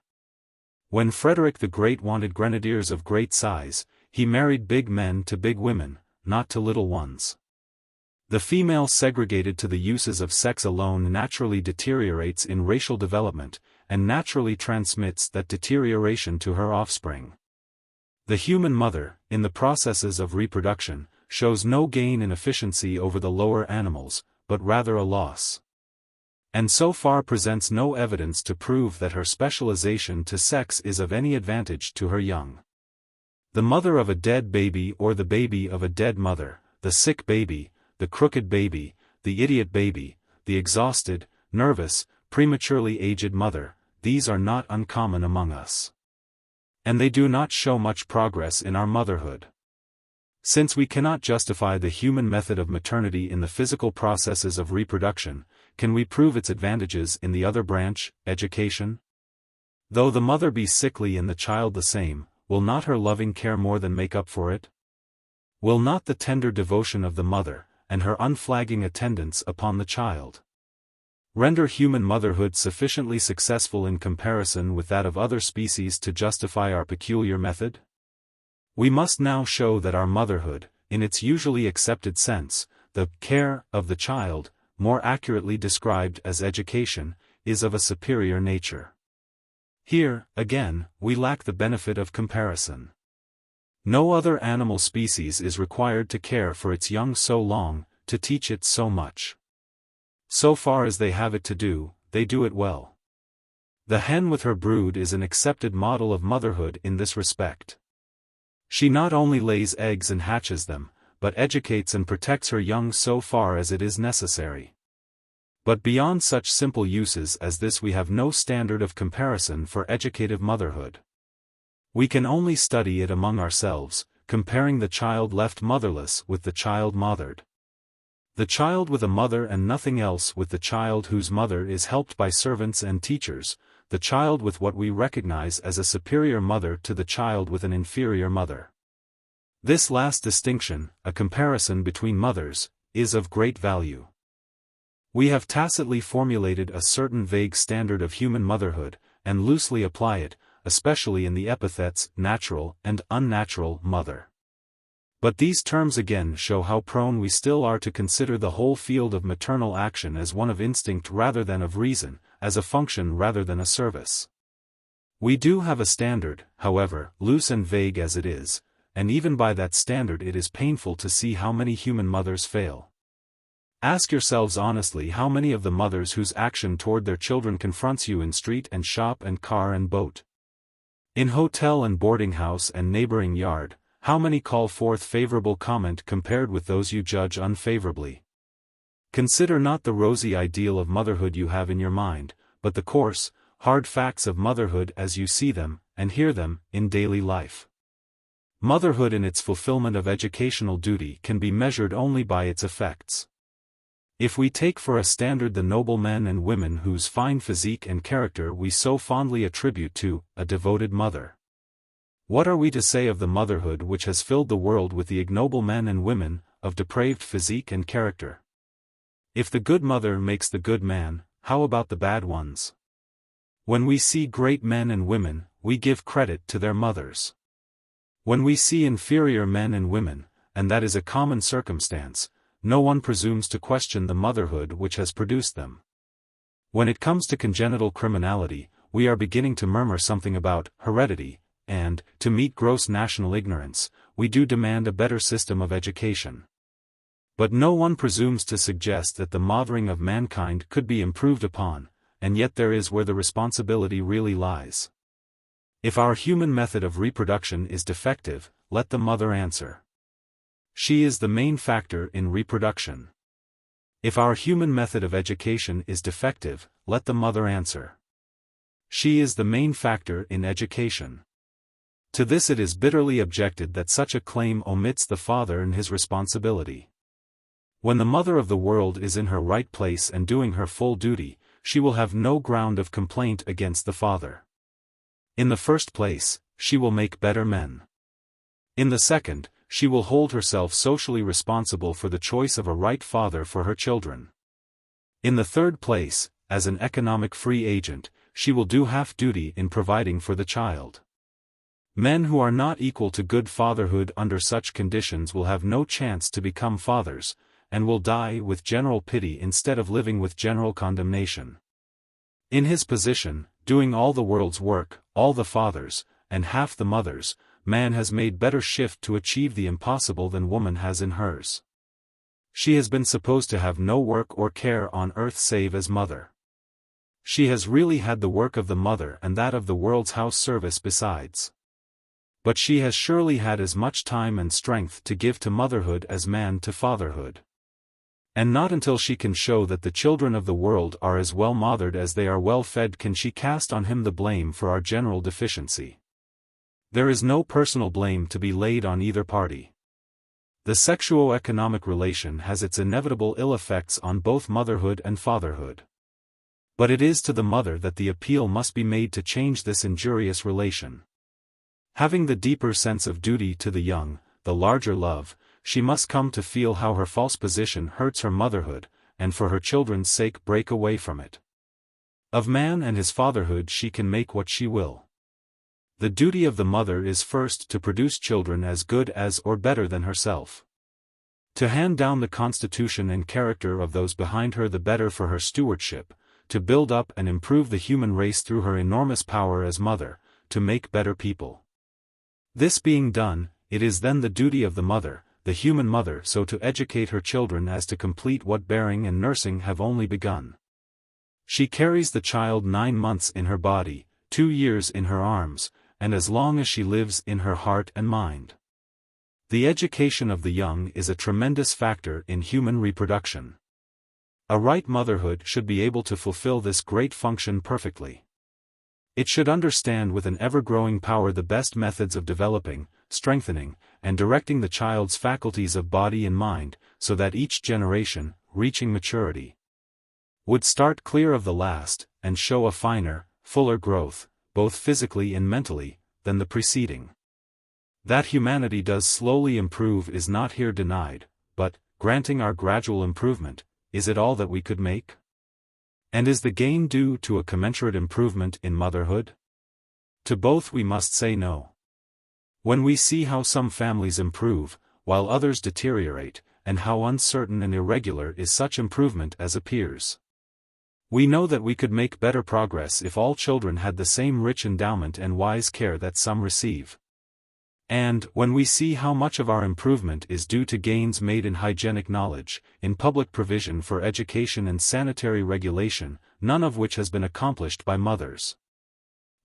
Speaker 1: When Frederick the Great wanted grenadiers of great size, he married big men to big women, not to little ones. The female segregated to the uses of sex alone naturally deteriorates in racial development, and naturally transmits that deterioration to her offspring. The human mother, in the processes of reproduction, shows no gain in efficiency over the lower animals, but rather a loss. And so far presents no evidence to prove that her specialization to sex is of any advantage to her young. The mother of a dead baby or the baby of a dead mother, the sick baby, the crooked baby, the idiot baby, the exhausted, nervous, prematurely aged mother, these are not uncommon among us. And they do not show much progress in our motherhood. Since we cannot justify the human method of maternity in the physical processes of reproduction, can we prove its advantages in the other branch, education? Though the mother be sickly and the child the same, will not her loving care more than make up for it? Will not the tender devotion of the mother, and her unflagging attendance upon the child, render human motherhood sufficiently successful in comparison with that of other species to justify our peculiar method? We must now show that our motherhood, in its usually accepted sense, the care of the child, more accurately described as education, is of a superior nature. Here, again, we lack the benefit of comparison. No other animal species is required to care for its young so long, to teach it so much. So far as they have it to do, they do it well. The hen with her brood is an accepted model of motherhood in this respect. She not only lays eggs and hatches them, but educates and protects her young so far as it is necessary. But beyond such simple uses as this we have no standard of comparison for educative motherhood. We can only study it among ourselves, comparing the child left motherless with the child mothered. The child with a mother and nothing else with the child whose mother is helped by servants and teachers, the child with what we recognize as a superior mother to the child with an inferior mother. This last distinction, a comparison between mothers, is of great value. We have tacitly formulated a certain vague standard of human motherhood, and loosely apply it, especially in the epithets natural and unnatural mother. But these terms again show how prone we still are to consider the whole field of maternal action as one of instinct rather than of reason, as a function rather than a service. We do have a standard, however, loose and vague as it is, and even by that standard it is painful to see how many human mothers fail. Ask yourselves honestly how many of the mothers whose action toward their children confronts you in street and shop and car and boat, in hotel and boarding house and neighboring yard, how many call forth favorable comment compared with those you judge unfavorably? Consider not the rosy ideal of motherhood you have in your mind, but the coarse, hard facts of motherhood as you see them, and hear them, in daily life. Motherhood in its fulfillment of educational duty can be measured only by its effects. If we take for a standard the noble men and women whose fine physique and character we so fondly attribute to a devoted mother, what are we to say of the motherhood which has filled the world with the ignoble men and women, of depraved physique and character? If the good mother makes the good man, how about the bad ones? When we see great men and women, we give credit to their mothers. When we see inferior men and women, and that is a common circumstance, no one presumes to question the motherhood which has produced them. When it comes to congenital criminality, we are beginning to murmur something about heredity, and, to meet gross national ignorance, we do demand a better system of education. But no one presumes to suggest that the mothering of mankind could be improved upon, and yet there is where the responsibility really lies. If our human method of reproduction is defective, let the mother answer. She is the main factor in reproduction. If our human method of education is defective, let the mother answer. She is the main factor in education. To this it is bitterly objected that such a claim omits the father and his responsibility. When the mother of the world is in her right place and doing her full duty, she will have no ground of complaint against the father. In the first place, she will make better men. In the second, she will hold herself socially responsible for the choice of a right father for her children. In the third place, as an economic free agent, she will do half duty in providing for the child. Men who are not equal to good fatherhood under such conditions will have no chance to become fathers, and will die with general pity instead of living with general condemnation. In his position, doing all the world's work, all the fathers, and half the mothers, man has made better shift to achieve the impossible than woman has in hers. She has been supposed to have no work or care on earth save as mother. She has really had the work of the mother and that of the world's house service besides. But she has surely had as much time and strength to give to motherhood as man to fatherhood. And not until she can show that the children of the world are as well mothered as they are well fed can she cast on him the blame for our general deficiency. There is no personal blame to be laid on either party. The sexuo-economic relation has its inevitable ill effects on both motherhood and fatherhood. But it is to the mother that the appeal must be made to change this injurious relation. Having the deeper sense of duty to the young, the larger love, she must come to feel how her false position hurts her motherhood, and for her children's sake break away from it. Of man and his fatherhood she can make what she will. The duty of the mother is first to produce children as good as or better than herself. To hand down the constitution and character of those behind her the better for her stewardship, to build up and improve the human race through her enormous power as mother, to make better people. This being done, it is then the duty of the mother, the human mother, so to educate her children as to complete what bearing and nursing have only begun. She carries the child 9 months in her body, 2 years in her arms, and as long as she lives in her heart and mind. The education of the young is a tremendous factor in human reproduction. A right motherhood should be able to fulfill this great function perfectly. It should understand with an ever-growing power the best methods of developing, strengthening, and directing the child's faculties of body and mind, so that each generation, reaching maturity, would start clear of the last, and show a finer, fuller growth, both physically and mentally, than the preceding. That humanity does slowly improve is not here denied, but, granting our gradual improvement, is it all that we could make? And is the gain due to a commensurate improvement in motherhood? To both we must say no. When we see how some families improve, while others deteriorate, and how uncertain and irregular is such improvement as appears, we know that we could make better progress if all children had the same rich endowment and wise care that some receive. And, when we see how much of our improvement is due to gains made in hygienic knowledge, in public provision for education and sanitary regulation, none of which has been accomplished by mothers,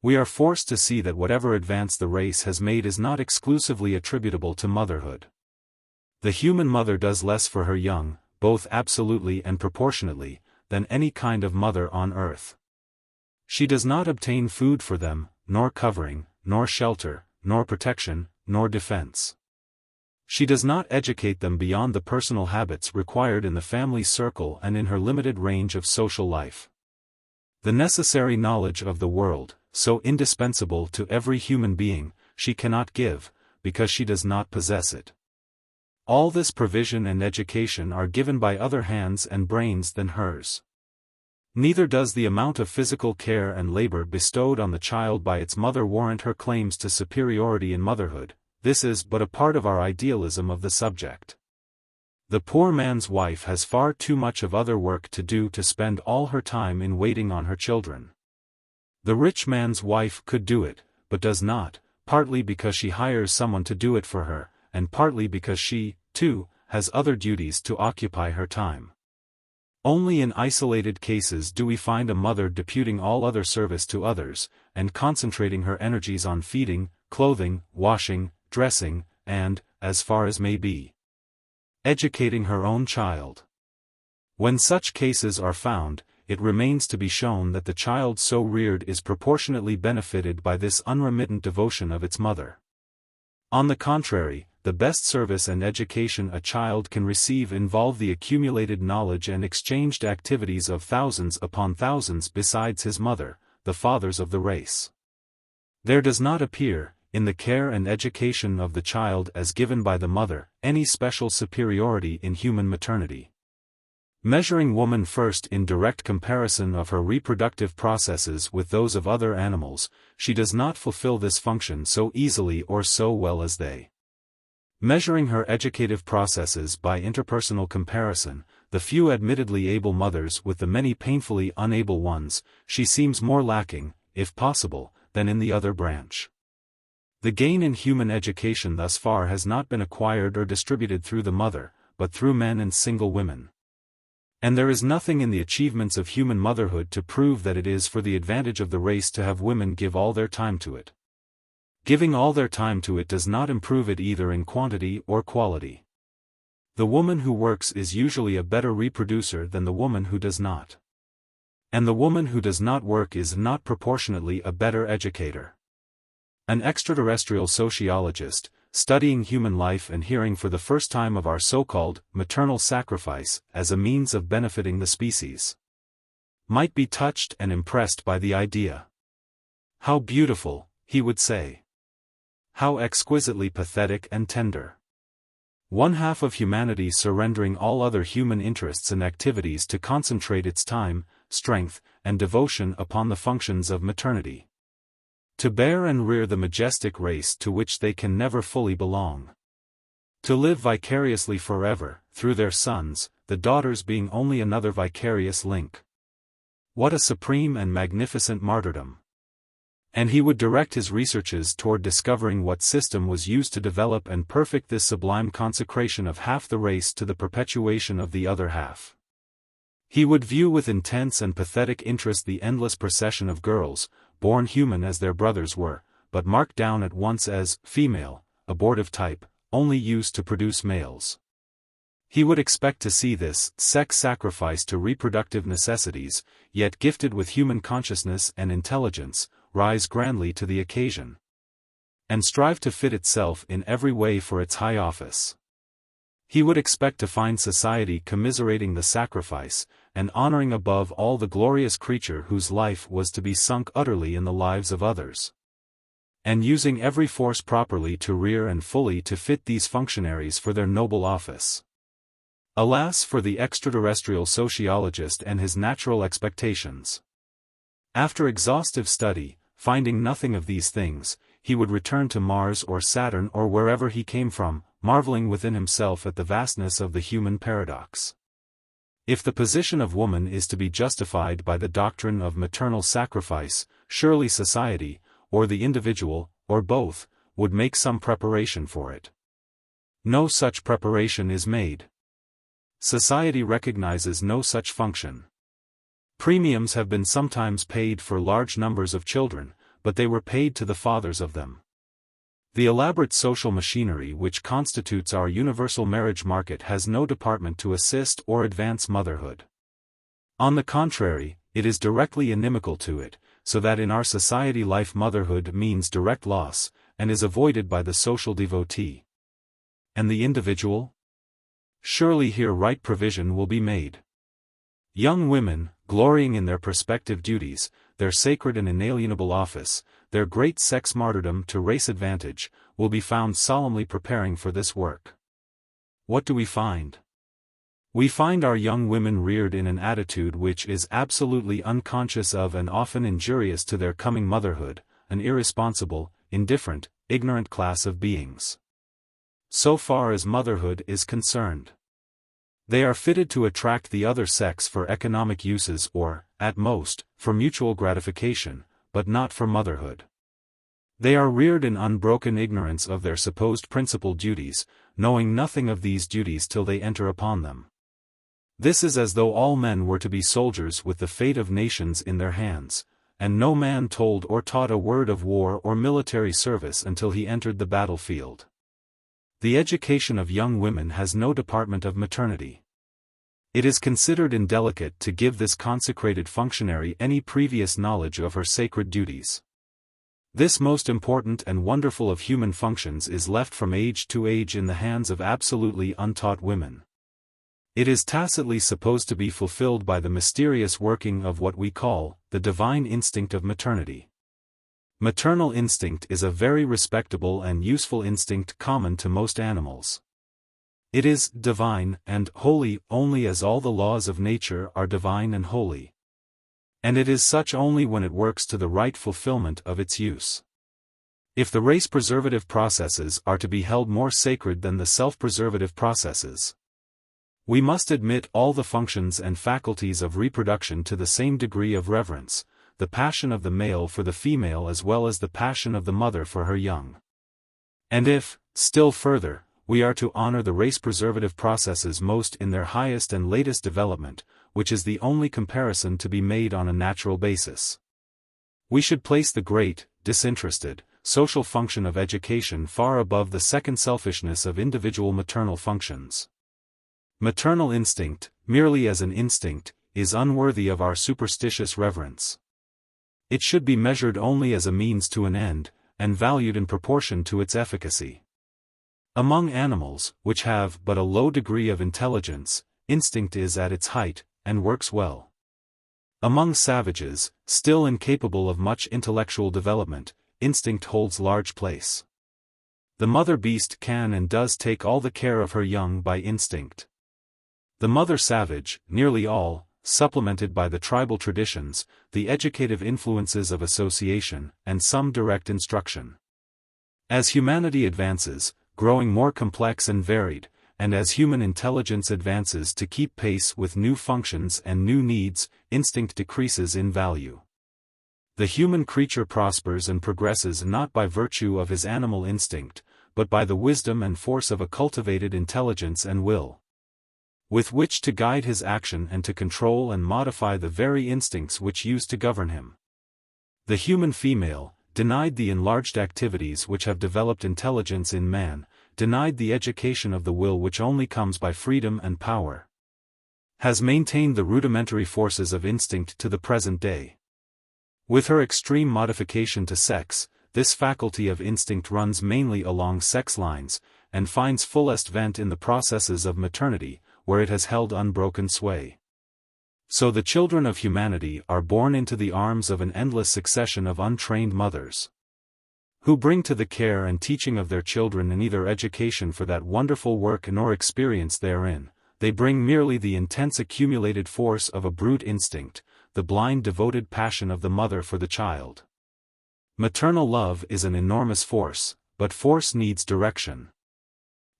Speaker 1: we are forced to see that whatever advance the race has made is not exclusively attributable to motherhood. The human mother does less for her young, both absolutely and proportionately, than any kind of mother on earth. She does not obtain food for them, nor covering, nor shelter, nor protection, nor defense. She does not educate them beyond the personal habits required in the family circle and in her limited range of social life. The necessary knowledge of the world, so indispensable to every human being, she cannot give, because she does not possess it. All this provision and education are given by other hands and brains than hers. Neither does the amount of physical care and labor bestowed on the child by its mother warrant her claims to superiority in motherhood. This is but a part of our idealism of the subject. The poor man's wife has far too much of other work to do to spend all her time in waiting on her children. The rich man's wife could do it, but does not, partly because she hires someone to do it for her, and partly because she, too, has other duties to occupy her time. Only in isolated cases do we find a mother deputing all other service to others, and concentrating her energies on feeding, clothing, washing, dressing, and, as far as may be, educating her own child. When such cases are found, it remains to be shown that the child so reared is proportionately benefited by this unremittent devotion of its mother. On the contrary, the best service and education a child can receive involve the accumulated knowledge and exchanged activities of thousands upon thousands besides his mother, the fathers of the race. There does not appear, in the care and education of the child as given by the mother, any special superiority in human maternity. Measuring woman first in direct comparison of her reproductive processes with those of other animals, she does not fulfill this function so easily or so well as they. Measuring her educative processes by interpersonal comparison, the few admittedly able mothers with the many painfully unable ones, she seems more lacking, if possible, than in the other branch. The gain in human education thus far has not been acquired or distributed through the mother, but through men and single women. And there is nothing in the achievements of human motherhood to prove that it is for the advantage of the race to have women give all their time to it. Giving all their time to it does not improve it either in quantity or quality. The woman who works is usually a better reproducer than the woman who does not. And the woman who does not work is not proportionately a better educator. An extraterrestrial sociologist, studying human life and hearing for the first time of our so-called maternal sacrifice as a means of benefiting the species, might be touched and impressed by the idea. How beautiful, he would say. How exquisitely pathetic and tender. One half of humanity surrendering all other human interests and activities to concentrate its time, strength, and devotion upon the functions of maternity. To bear and rear the majestic race to which they can never fully belong. To live vicariously forever, through their sons, the daughters being only another vicarious link. What a supreme and magnificent martyrdom! And he would direct his researches toward discovering what system was used to develop and perfect this sublime consecration of half the race to the perpetuation of the other half. He would view with intense and pathetic interest the endless procession of girls, born human as their brothers were, but marked down at once as female, abortive type, only used to produce males. He would expect to see this sex sacrifice to reproductive necessities, yet gifted with human consciousness and intelligence, rise grandly to the occasion, and strive to fit itself in every way for its high office. He would expect to find society commiserating the sacrifice, and honoring above all the glorious creature whose life was to be sunk utterly in the lives of others, and using every force properly to rear and fully to fit these functionaries for their noble office. Alas for the extraterrestrial sociologist and his natural expectations! After exhaustive study, finding nothing of these things, he would return to Mars or Saturn or wherever he came from, marveling within himself at the vastness of the human paradox. If the position of woman is to be justified by the doctrine of maternal sacrifice, surely society, or the individual, or both, would make some preparation for it. No such preparation is made. Society recognizes no such function. Premiums have been sometimes paid for large numbers of children, but they were paid to the fathers of them. The elaborate social machinery which constitutes our universal marriage market has no department to assist or advance motherhood. On the contrary, it is directly inimical to it, so that in our society life motherhood means direct loss, and is avoided by the social devotee. And the individual? Surely here right provision will be made. Young women, glorying in their prospective duties, their sacred and inalienable office, their great sex martyrdom to race advantage, will be found solemnly preparing for this work. What do we find? We find our young women reared in an attitude which is absolutely unconscious of and often injurious to their coming motherhood, an irresponsible, indifferent, ignorant class of beings. So far as motherhood is concerned, they are fitted to attract the other sex for economic uses or, at most, for mutual gratification, but not for motherhood. They are reared in unbroken ignorance of their supposed principal duties, knowing nothing of these duties till they enter upon them. This is as though all men were to be soldiers with the fate of nations in their hands, and no man told or taught a word of war or military service until he entered the battlefield. The education of young women has no department of maternity. It is considered indelicate to give this consecrated functionary any previous knowledge of her sacred duties. This most important and wonderful of human functions is left from age to age in the hands of absolutely untaught women. It is tacitly supposed to be fulfilled by the mysterious working of what we call the divine instinct of maternity. Maternal instinct is a very respectable and useful instinct common to most animals. It is divine and holy only as all the laws of nature are divine and holy. And it is such only when it works to the right fulfillment of its use. If the race-preservative processes are to be held more sacred than the self-preservative processes, we must admit all the functions and faculties of reproduction to the same degree of reverence, the passion of the male for the female as well as the passion of the mother for her young. And if, still further, we are to honor the race-preservative processes most in their highest and latest development, which is the only comparison to be made on a natural basis, we should place the great, disinterested, social function of education far above the second selfishness of individual maternal functions. Maternal instinct, merely as an instinct, is unworthy of our superstitious reverence. It should be measured only as a means to an end, and valued in proportion to its efficacy. Among animals, which have but a low degree of intelligence, instinct is at its height, and works well. Among savages, still incapable of much intellectual development, instinct holds large place. The mother beast can and does take all the care of her young by instinct. The mother savage, nearly all, supplemented by the tribal traditions, the educative influences of association, and some direct instruction. As humanity advances, growing more complex and varied, and as human intelligence advances to keep pace with new functions and new needs, instinct decreases in value. The human creature prospers and progresses not by virtue of his animal instinct, but by the wisdom and force of a cultivated intelligence and will, with which to guide his action and to control and modify the very instincts which used to govern him. The human female, denied the enlarged activities which have developed intelligence in man, denied the education of the will which only comes by freedom and power, has maintained the rudimentary forces of instinct to the present day. With her extreme modification to sex, this faculty of instinct runs mainly along sex lines, and finds fullest vent in the processes of maternity, where it has held unbroken sway. So the children of humanity are born into the arms of an endless succession of untrained mothers, who bring to the care and teaching of their children neither education for that wonderful work nor experience therein. They bring merely the intense accumulated force of a brute instinct, the blind devoted passion of the mother for the child. Maternal love is an enormous force, but force needs direction.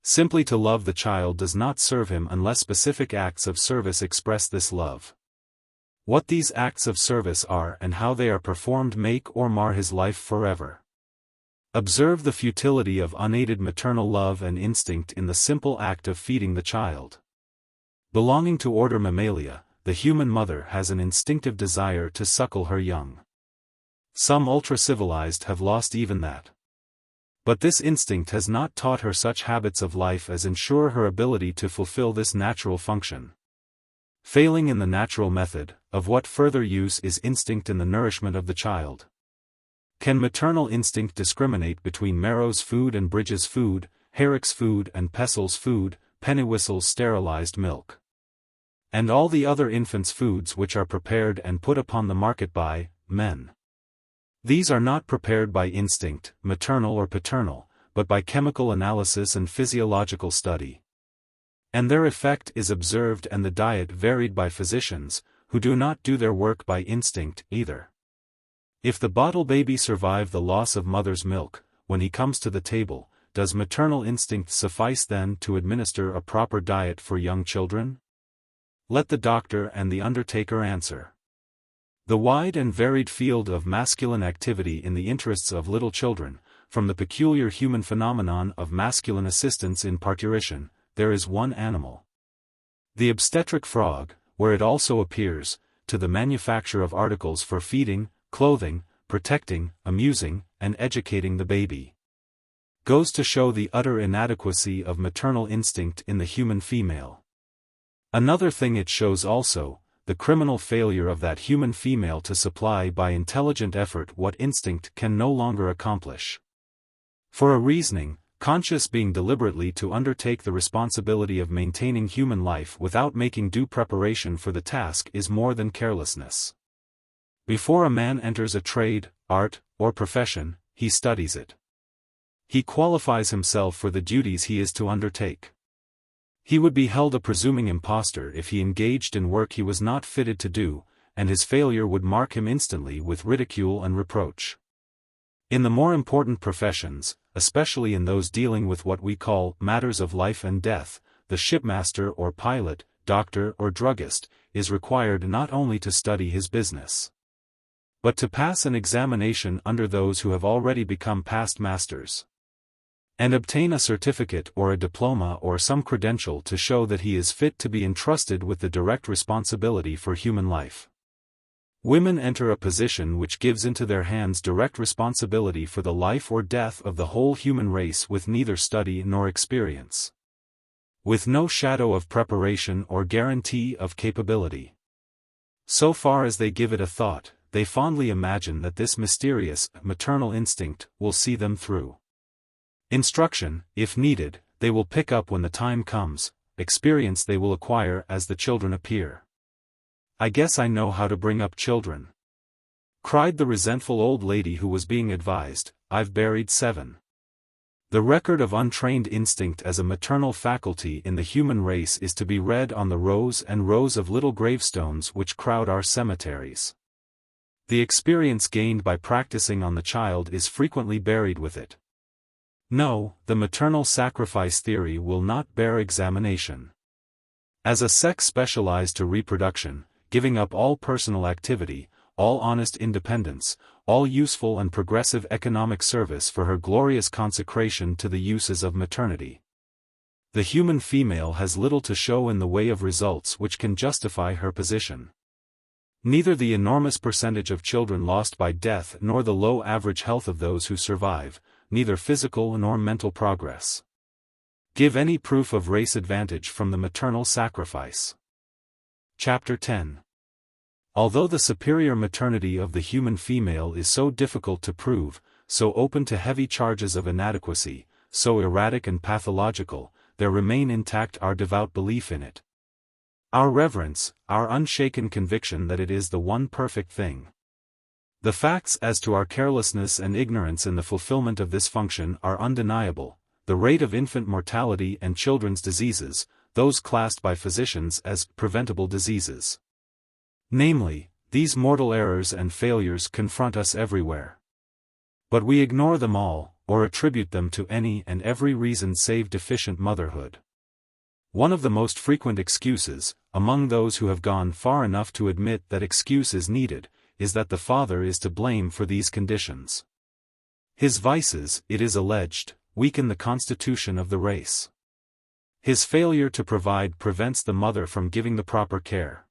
Speaker 1: Simply to love the child does not serve him unless specific acts of service express this love. What these acts of service are and how they are performed make or mar his life forever. Observe the futility of unaided maternal love and instinct in the simple act of feeding the child. Belonging to order Mammalia, the human mother has an instinctive desire to suckle her young. Some ultra-civilized have lost even that. But this instinct has not taught her such habits of life as ensure her ability to fulfill this natural function. Failing in the natural method, of what further use is instinct in the nourishment of the child? Can maternal instinct discriminate between Marrow's food and Bridges' food, Herrick's food and Pessel's food, Pennywhistle's sterilized milk, and all the other infants' foods which are prepared and put upon the market by men? These are not prepared by instinct, maternal or paternal, but by chemical analysis and physiological study. And their effect is observed and the diet varied by physicians, who do not do their work by instinct either. If the bottle baby survive the loss of mother's milk, when he comes to the table, does maternal instinct suffice then to administer a proper diet for young children? Let the doctor and the undertaker answer. The wide and varied field of masculine activity in the interests of little children, from the peculiar human phenomenon of masculine assistance in parturition, there is one animal. The obstetric frog, where it also appears, to the manufacture of articles for feeding, clothing, protecting, amusing, and educating the baby, goes to show the utter inadequacy of maternal instinct in the human female. Another thing it shows also, the criminal failure of that human female to supply by intelligent effort what instinct can no longer accomplish. For a reasoning, conscious being deliberately to undertake the responsibility of maintaining human life without making due preparation for the task is more than carelessness. Before a man enters a trade, art, or profession, he studies it. He qualifies himself for the duties he is to undertake. He would be held a presuming impostor if he engaged in work he was not fitted to do, and his failure would mark him instantly with ridicule and reproach. In the more important professions, especially in those dealing with what we call matters of life and death, the shipmaster or pilot, doctor or druggist, is required not only to study his business, but to pass an examination under those who have already become past masters, and obtain a certificate or a diploma or some credential to show that he is fit to be entrusted with the direct responsibility for human life. Women enter a position which gives into their hands direct responsibility for the life or death of the whole human race with neither study nor experience, with no shadow of preparation or guarantee of capability. So far as they give it a thought, they fondly imagine that this mysterious, maternal instinct will see them through. Instruction, if needed, they will pick up when the time comes, experience they will acquire as the children appear. "I guess I know how to bring up children," cried the resentful old lady who was being advised. "I've buried 7. The record of untrained instinct as a maternal faculty in the human race is to be read on the rows and rows of little gravestones which crowd our cemeteries. The experience gained by practicing on the child is frequently buried with it. No, the maternal sacrifice theory will not bear examination. As a sex specialized to reproduction, giving up all personal activity, all honest independence, all useful and progressive economic service for her glorious consecration to the uses of maternity, the human female has little to show in the way of results which can justify her position. Neither the enormous percentage of children lost by death nor the low average health of those who survive, neither physical nor mental progress, give any proof of race advantage from the maternal sacrifice. Chapter 10. Although the superior maternity of the human female is so difficult to prove, so open to heavy charges of inadequacy, so erratic and pathological, there remain intact our devout belief in it, our reverence, our unshaken conviction that it is the one perfect thing. The facts as to our carelessness and ignorance in the fulfillment of this function are undeniable. The rate of infant mortality and children's diseases, those classed by physicians as preventable diseases. Namely, these mortal errors and failures confront us everywhere. But we ignore them all, or attribute them to any and every reason save deficient motherhood. One of the most frequent excuses, among those who have gone far enough to admit that excuse is needed, is that the father is to blame for these conditions. His vices, it is alleged, weaken the constitution of the race. His failure to provide prevents the mother from giving the proper care.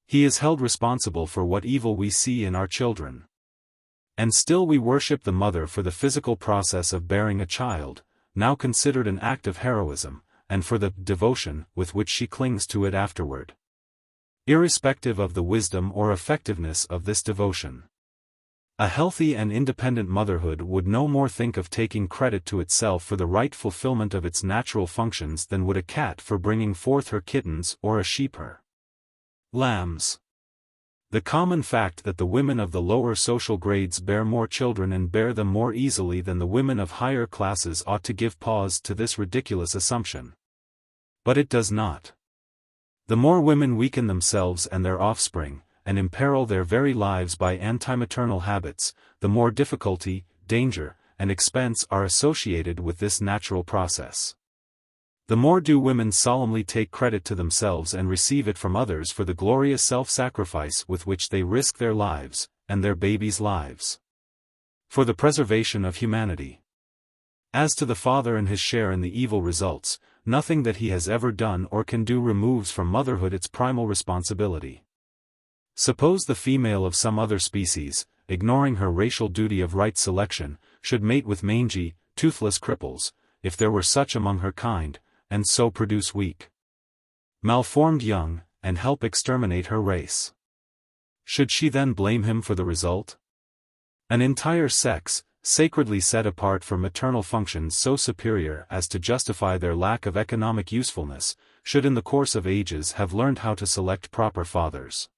Speaker 1: He is held responsible for what evil we see in our children. And still we worship the mother for the physical process of bearing a child, now considered an act of heroism, and for the devotion with which she clings to it afterward, irrespective of the wisdom or effectiveness of this devotion. A healthy and independent motherhood would no more think of taking credit to itself for the right fulfillment of its natural functions than would a cat for bringing forth her kittens or a sheep her lambs. The common fact that the women of the lower social grades bear more children and bear them more easily than the women of higher classes ought to give pause to this ridiculous assumption. But it does not. The more women weaken themselves and their offspring, and imperil their very lives by anti-maternal habits, the more difficulty, danger, and expense are associated with this natural process. The more do women solemnly take credit to themselves and receive it from others for the glorious self-sacrifice with which they risk their lives, and their babies' lives, for the preservation of humanity. As to the father and his share in the evil results, nothing that he has ever done or can do removes from motherhood its primal responsibility. Suppose the female of some other species, ignoring her racial duty of right selection, should mate with mangy, toothless cripples, if there were such among her kind, and so produce weak, malformed young, and help exterminate her race. Should she then blame him for the result? An entire sex, sacredly set apart for maternal functions so superior as to justify their lack of economic usefulness, should in the course of ages have learned how to select proper fathers.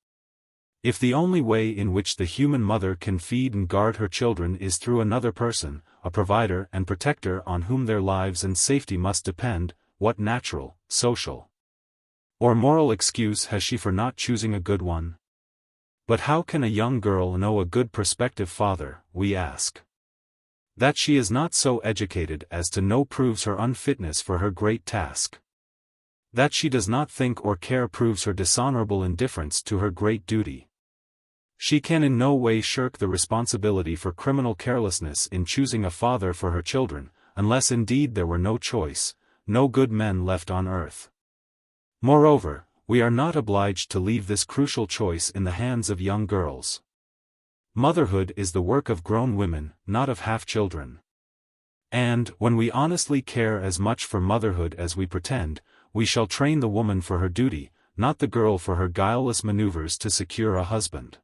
Speaker 1: If the only way in which the human mother can feed and guard her children is through another person, a provider and protector on whom their lives and safety must depend, what natural, social, or moral excuse has she for not choosing a good one? But how can a young girl know a good prospective father, we ask? That she is not so educated as to know proves her unfitness for her great task. That she does not think or care proves her dishonorable indifference to her great duty. She can in no way shirk the responsibility for criminal carelessness in choosing a father for her children, unless indeed there were no choice, no good men left on earth. Moreover, we are not obliged to leave this crucial choice in the hands of young girls. Motherhood is the work of grown women, not of half-children. And, when we honestly care as much for motherhood as we pretend, we shall train the woman for her duty, not the girl for her guileless maneuvers to secure a husband.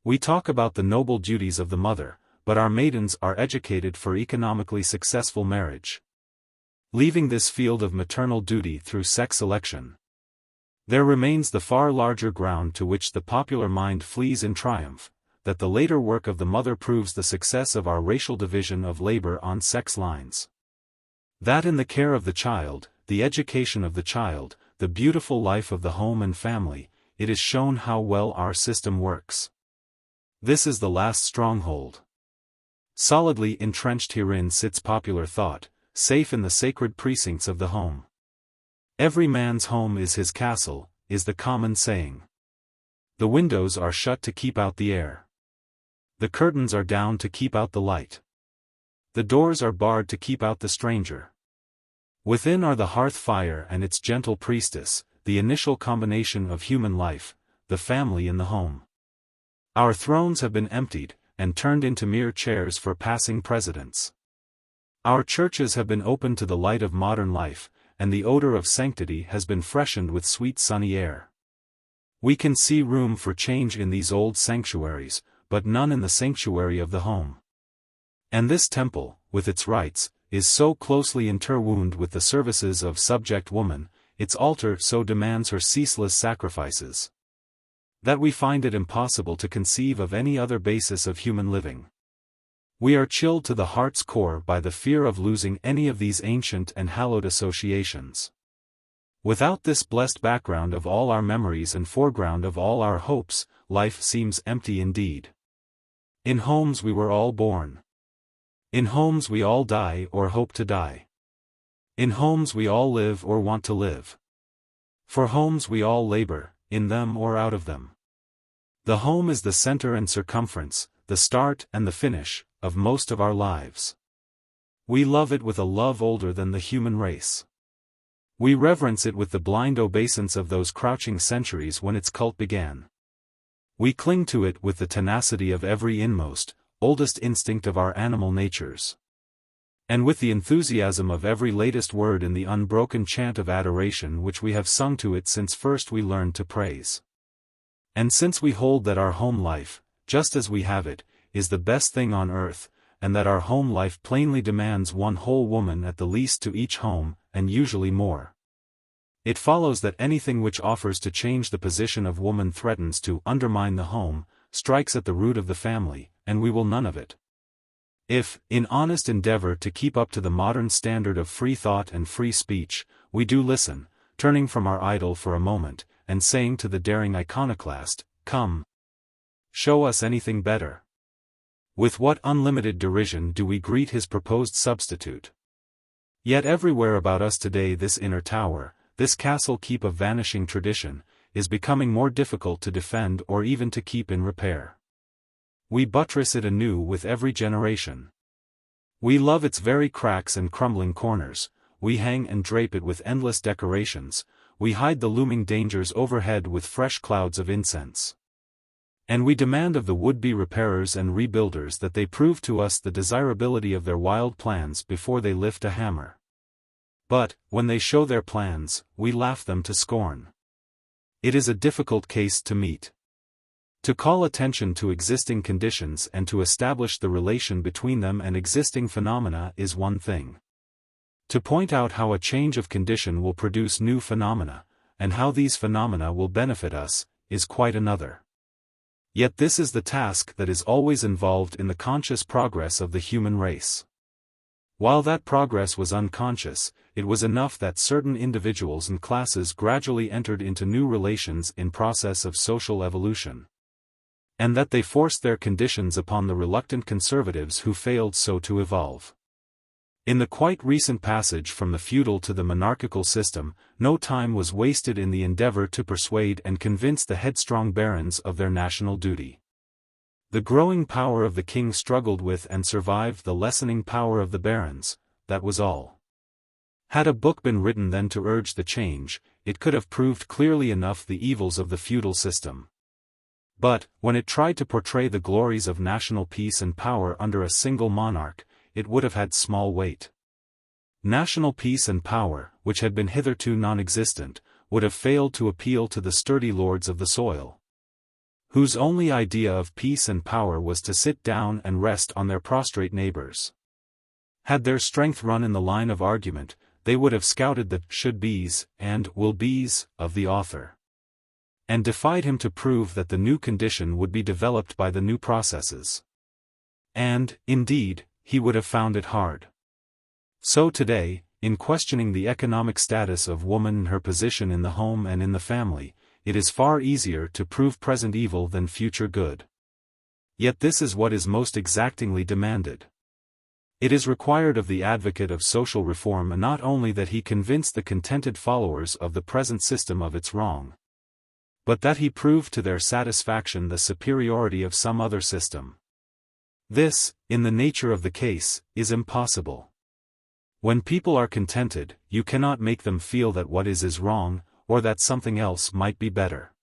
Speaker 1: We talk about the noble duties of the mother, but our maidens are educated for economically successful marriage. Leaving this field of maternal duty through sex selection, there remains the far larger ground to which the popular mind flees in triumph, that the later work of the mother proves the success of our racial division of labor on sex lines. That in the care of the child, the education of the child, the beautiful life of the home and family, it is shown how well our system works. This is the last stronghold. Solidly entrenched herein sits popular thought, safe in the sacred precincts of the home. Every man's home is his castle, is the common saying. The windows are shut to keep out the air. The curtains are down to keep out the light. The doors are barred to keep out the stranger. Within are the hearth fire and its gentle priestess, the initial combination of human life, the family in the home. Our thrones have been emptied, and turned into mere chairs for passing presidents. Our churches have been opened to the light of modern life, and the odor of sanctity has been freshened with sweet sunny air. We can see room for change in these old sanctuaries, but none in the sanctuary of the home. And this temple, with its rites, is so closely interwound with the services of subject woman, its altar so demands her ceaseless sacrifices, that we find it impossible to conceive of any other basis of human living. We are chilled to the heart's core by the fear of losing any of these ancient and hallowed associations. Without this blessed background of all our memories and foreground of all our hopes, life seems empty indeed. In homes we were all born. In homes we all die or hope to die. In homes we all live or want to live. For homes we all labor, in them or out of them. The home is the center and circumference, the start and the finish, of most of our lives. We love it with a love older than the human race. We reverence it with the blind obeisance of those crouching centuries when its cult began. We cling to it with the tenacity of every inmost, oldest instinct of our animal natures. And with the enthusiasm of every latest word in the unbroken chant of adoration which we have sung to it since first we learned to praise. And since we hold that our home life, just as we have it, is the best thing on earth, and that our home life plainly demands one whole woman at the least to each home, and usually more, it follows that anything which offers to change the position of woman threatens to undermine the home, strikes at the root of the family, and we will none of it. If, in honest endeavor to keep up to the modern standard of free thought and free speech, we do listen, turning from our idol for a moment, and saying to the daring iconoclast, "Come, show us anything better," with what unlimited derision do we greet his proposed substitute. Yet everywhere about us today this inner tower, this castle keep of vanishing tradition, is becoming more difficult to defend or even to keep in repair. We buttress it anew with every generation. We love its very cracks and crumbling corners, we hang and drape it with endless decorations, we hide the looming dangers overhead with fresh clouds of incense. And we demand of the would-be repairers and rebuilders that they prove to us the desirability of their wild plans before they lift a hammer. But, when they show their plans, we laugh them to scorn. It is a difficult case to meet. To call attention to existing conditions and to establish the relation between them and existing phenomena is one thing. To point out how a change of condition will produce new phenomena, and how these phenomena will benefit us, is quite another. Yet this is the task that is always involved in the conscious progress of the human race. While that progress was unconscious, it was enough that certain individuals and classes gradually entered into new relations in process of social evolution, and that they forced their conditions upon the reluctant conservatives who failed so to evolve. In the quite recent passage from the feudal to the monarchical system, no time was wasted in the endeavor to persuade and convince the headstrong barons of their national duty. The growing power of the king struggled with and survived the lessening power of the barons, that was all. Had a book been written then to urge the change, it could have proved clearly enough the evils of the feudal system. But, when it tried to portray the glories of national peace and power under a single monarch, it would have had small weight. National peace and power, which had been hitherto non-existent, would have failed to appeal to the sturdy lords of the soil, whose only idea of peace and power was to sit down and rest on their prostrate neighbors. Had their strength run in the line of argument, they would have scouted the should-bes and will-bes of the author, and defied him to prove that the new condition would be developed by the new processes. And, indeed, he would have found it hard. So today, in questioning the economic status of woman and her position in the home and in the family, it is far easier to prove present evil than future good. Yet this is what is most exactingly demanded. It is required of the advocate of social reform not only that he convince the contented followers of the present system of its wrong, but that he prove to their satisfaction the superiority of some other system. This, in the nature of the case, is impossible. When people are contented, you cannot make them feel that what is wrong, or that something else might be better.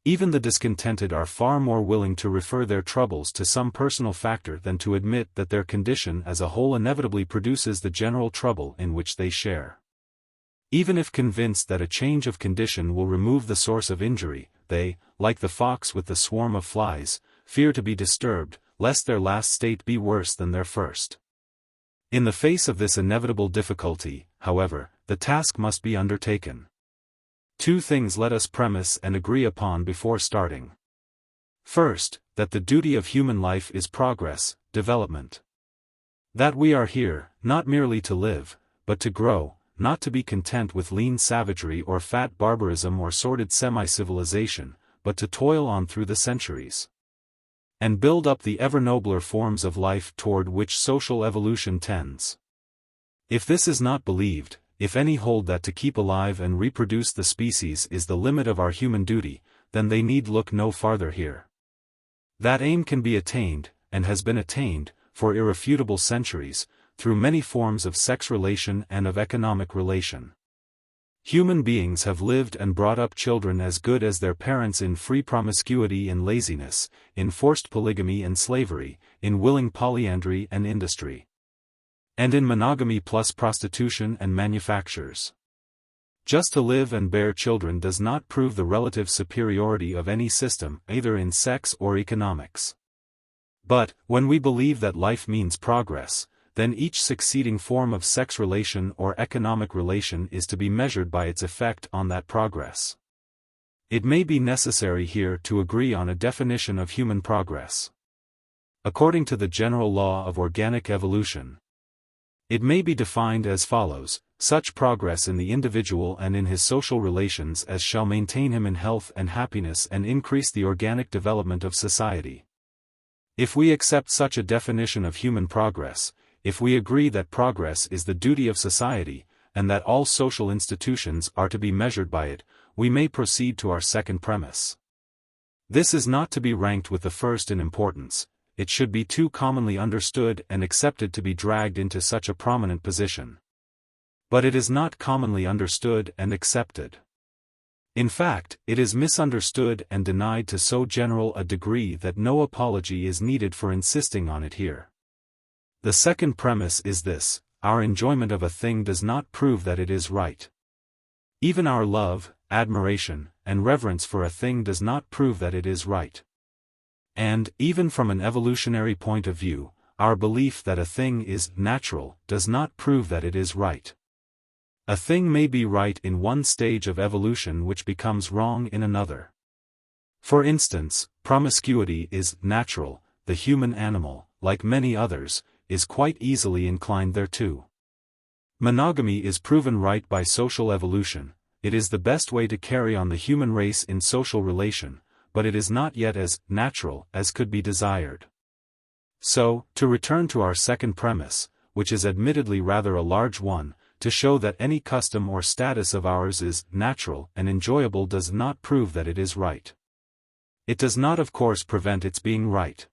Speaker 1: Even the discontented are far more willing to refer their troubles to some personal factor than to admit that their condition as a whole inevitably produces the general trouble in which they share. Even if convinced that a change of condition will remove the source of injury, they, like the fox with the swarm of flies, fear to be disturbed, lest their last state be worse than their first. In the face of this inevitable difficulty, however, the task must be undertaken. Two things let us premise and agree upon before starting. First, that the duty of human life is progress, development. That we are here, not merely to live, but to grow, not to be content with lean savagery or fat barbarism or sordid semi-civilization, but to toil on through the centuries, and build up the ever nobler forms of life toward which social evolution tends. If this is not believed, if any hold that to keep alive and reproduce the species is the limit of our human duty, then they need look no farther here. That aim can be attained, and has been attained, for irrefutable centuries, through many forms of sex relation and of economic relation. Human beings have lived and brought up children as good as their parents in free promiscuity and laziness, in forced polygamy and slavery, in willing polyandry and industry, and in monogamy plus prostitution and manufactures. Just to live and bear children does not prove the relative superiority of any system, either in sex or economics. But, when we believe that life means progress, then each succeeding form of sex relation or economic relation is to be measured by its effect on that progress. It may be necessary here to agree on a definition of human progress. According to the general law of organic evolution, it may be defined as follows: such progress in the individual and in his social relations as shall maintain him in health and happiness and increase the organic development of society. If we accept such a definition of human progress, if we agree that progress is the duty of society, and that all social institutions are to be measured by it, we may proceed to our second premise. This is not to be ranked with the first in importance, it should be too commonly understood and accepted to be dragged into such a prominent position. But it is not commonly understood and accepted. In fact, it is misunderstood and denied to so general a degree that no apology is needed for insisting on it here. The second premise is this: our enjoyment of a thing does not prove that it is right. Even our love, admiration, and reverence for a thing does not prove that it is right. And, even from an evolutionary point of view, our belief that a thing is natural does not prove that it is right. A thing may be right in one stage of evolution which becomes wrong in another. For instance, promiscuity is natural. The human animal, like many others, is quite easily inclined thereto. Monogamy is proven right by social evolution. It is the best way to carry on the human race in social relation, but it is not yet as natural as could be desired. So, to return to our second premise, which is admittedly rather a large one, to show that any custom or status of ours is natural and enjoyable does not prove that it is right. It does not of course prevent its being right.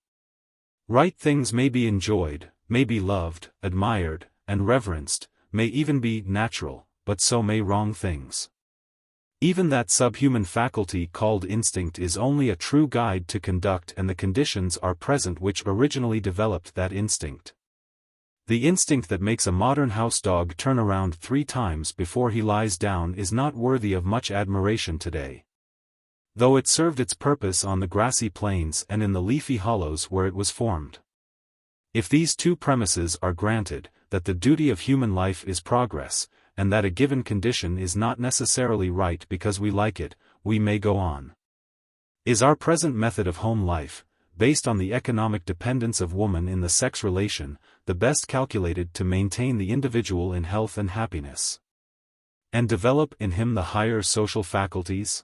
Speaker 1: Right things may be enjoyed, may be loved, admired, and reverenced, may even be natural, but so may wrong things. Even that subhuman faculty called instinct is only a true guide to conduct, and the conditions are present which originally developed that instinct. The instinct that makes a modern house dog turn around 3 times before he lies down is not worthy of much admiration today. Though it served its purpose on the grassy plains and in the leafy hollows where it was formed. If these 2 premises are granted, that the duty of human life is progress, and that a given condition is not necessarily right because we like it, we may go on. Is our present method of home life, based on the economic dependence of woman in the sex relation, the best calculated to maintain the individual in health and happiness? And develop in him the higher social faculties?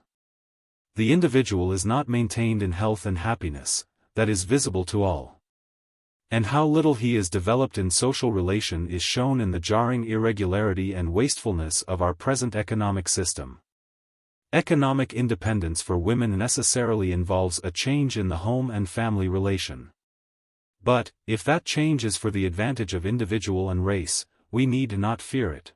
Speaker 1: The individual is not maintained in health and happiness, that is visible to all. And how little he is developed in social relation is shown in the jarring irregularity and wastefulness of our present economic system. Economic independence for women necessarily involves a change in the home and family relation. But, if that change is for the advantage of individual and race, we need not fear it.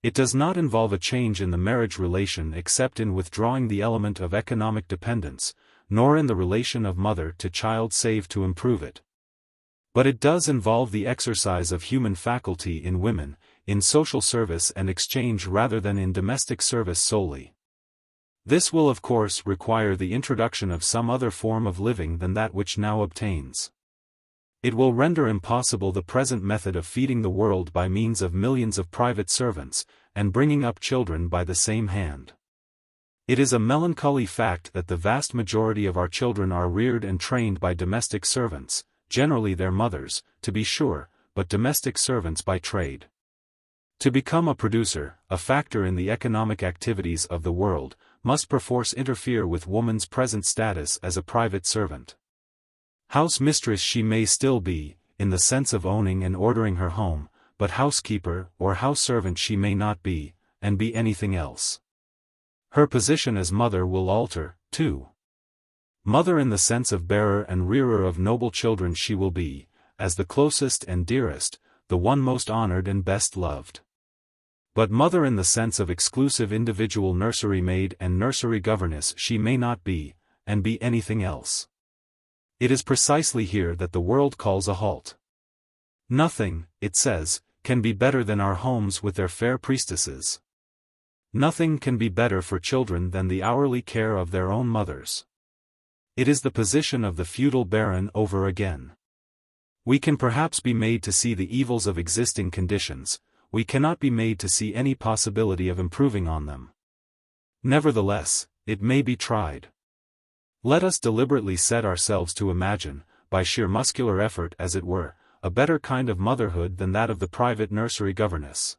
Speaker 1: It does not involve a change in the marriage relation except in withdrawing the element of economic dependence, nor in the relation of mother to child save to improve it. But it does involve the exercise of human faculty in women, in social service and exchange rather than in domestic service solely. This will of course require the introduction of some other form of living than that which now obtains. It will render impossible the present method of feeding the world by means of millions of private servants, and bringing up children by the same hand. It is a melancholy fact that the vast majority of our children are reared and trained by domestic servants, generally their mothers, to be sure, but domestic servants by trade. To become a producer, a factor in the economic activities of the world, must perforce interfere with woman's present status as a private servant. House mistress she may still be, in the sense of owning and ordering her home, but housekeeper or house servant she may not be, and be anything else. Her position as mother will alter, too. Mother in the sense of bearer and rearer of noble children she will be, as the closest and dearest, the one most honored and best loved. But mother in the sense of exclusive individual nursery maid and nursery governess she may not be, and be anything else. It is precisely here that the world calls a halt. Nothing, it says, can be better than our homes with their fair priestesses. Nothing can be better for children than the hourly care of their own mothers. It is the position of the feudal baron over again. We can perhaps be made to see the evils of existing conditions, we cannot be made to see any possibility of improving on them. Nevertheless, it may be tried. Let us deliberately set ourselves to imagine, by sheer muscular effort as it were, a better kind of motherhood than that of the private nursery governess.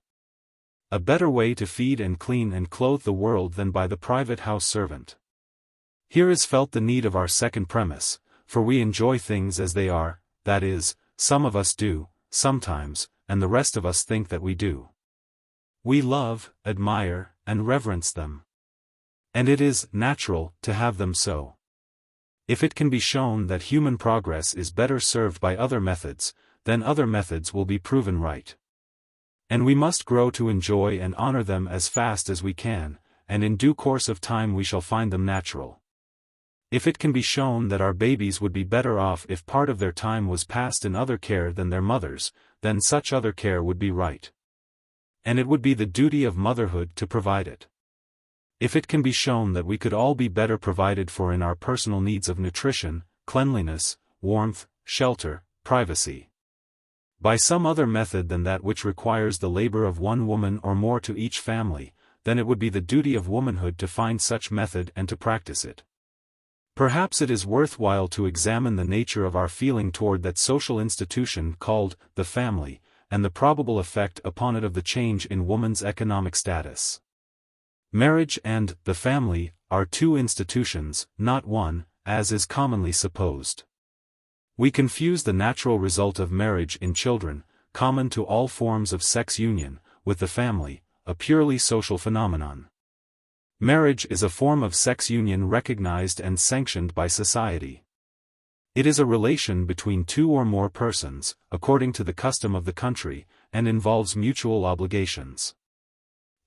Speaker 1: A better way to feed and clean and clothe the world than by the private house servant. Here is felt the need of our second premise, for we enjoy things as they are, that is, some of us do, sometimes, and the rest of us think that we do. We love, admire, and reverence them. And it is natural to have them so. If it can be shown that human progress is better served by other methods, then other methods will be proven right. And we must grow to enjoy and honor them as fast as we can, and in due course of time we shall find them natural. If it can be shown that our babies would be better off if part of their time was passed in other care than their mothers, then such other care would be right. And it would be the duty of motherhood to provide it. If it can be shown that we could all be better provided for in our personal needs of nutrition, cleanliness, warmth, shelter, privacy, by some other method than that which requires the labor of one woman or more to each family, then it would be the duty of womanhood to find such method and to practice it. Perhaps it is worthwhile to examine the nature of our feeling toward that social institution called the family, and the probable effect upon it of the change in woman's economic status. Marriage and the family are two institutions, not one, as is commonly supposed. We confuse the natural result of marriage in children, common to all forms of sex union, with the family, a purely social phenomenon. Marriage is a form of sex union recognized and sanctioned by society. It is a relation between two or more persons, according to the custom of the country, and involves mutual obligations.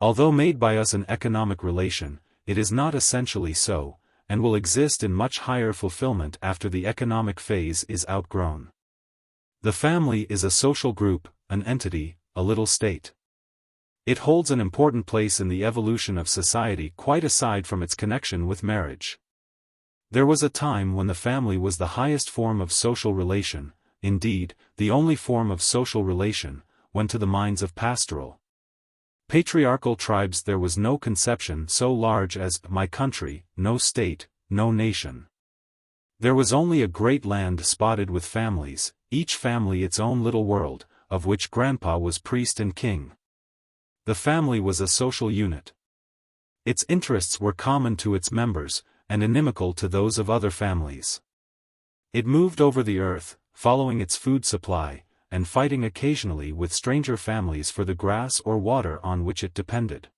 Speaker 1: Although made by us an economic relation, it is not essentially so, and will exist in much higher fulfillment after the economic phase is outgrown. The family is a social group, an entity, a little state. It holds an important place in the evolution of society quite aside from its connection with marriage. There was a time when the family was the highest form of social relation, indeed, the only form of social relation, when to the minds of pastoral, patriarchal tribes there was no conception so large as my country, no state, no nation. There was only a great land spotted with families, each family its own little world, of which grandpa was priest and king. The family was a social unit. Its interests were common to its members, and inimical to those of other families. It moved over the earth, following its food supply, and fighting occasionally with stranger families for the grass or water on which it depended.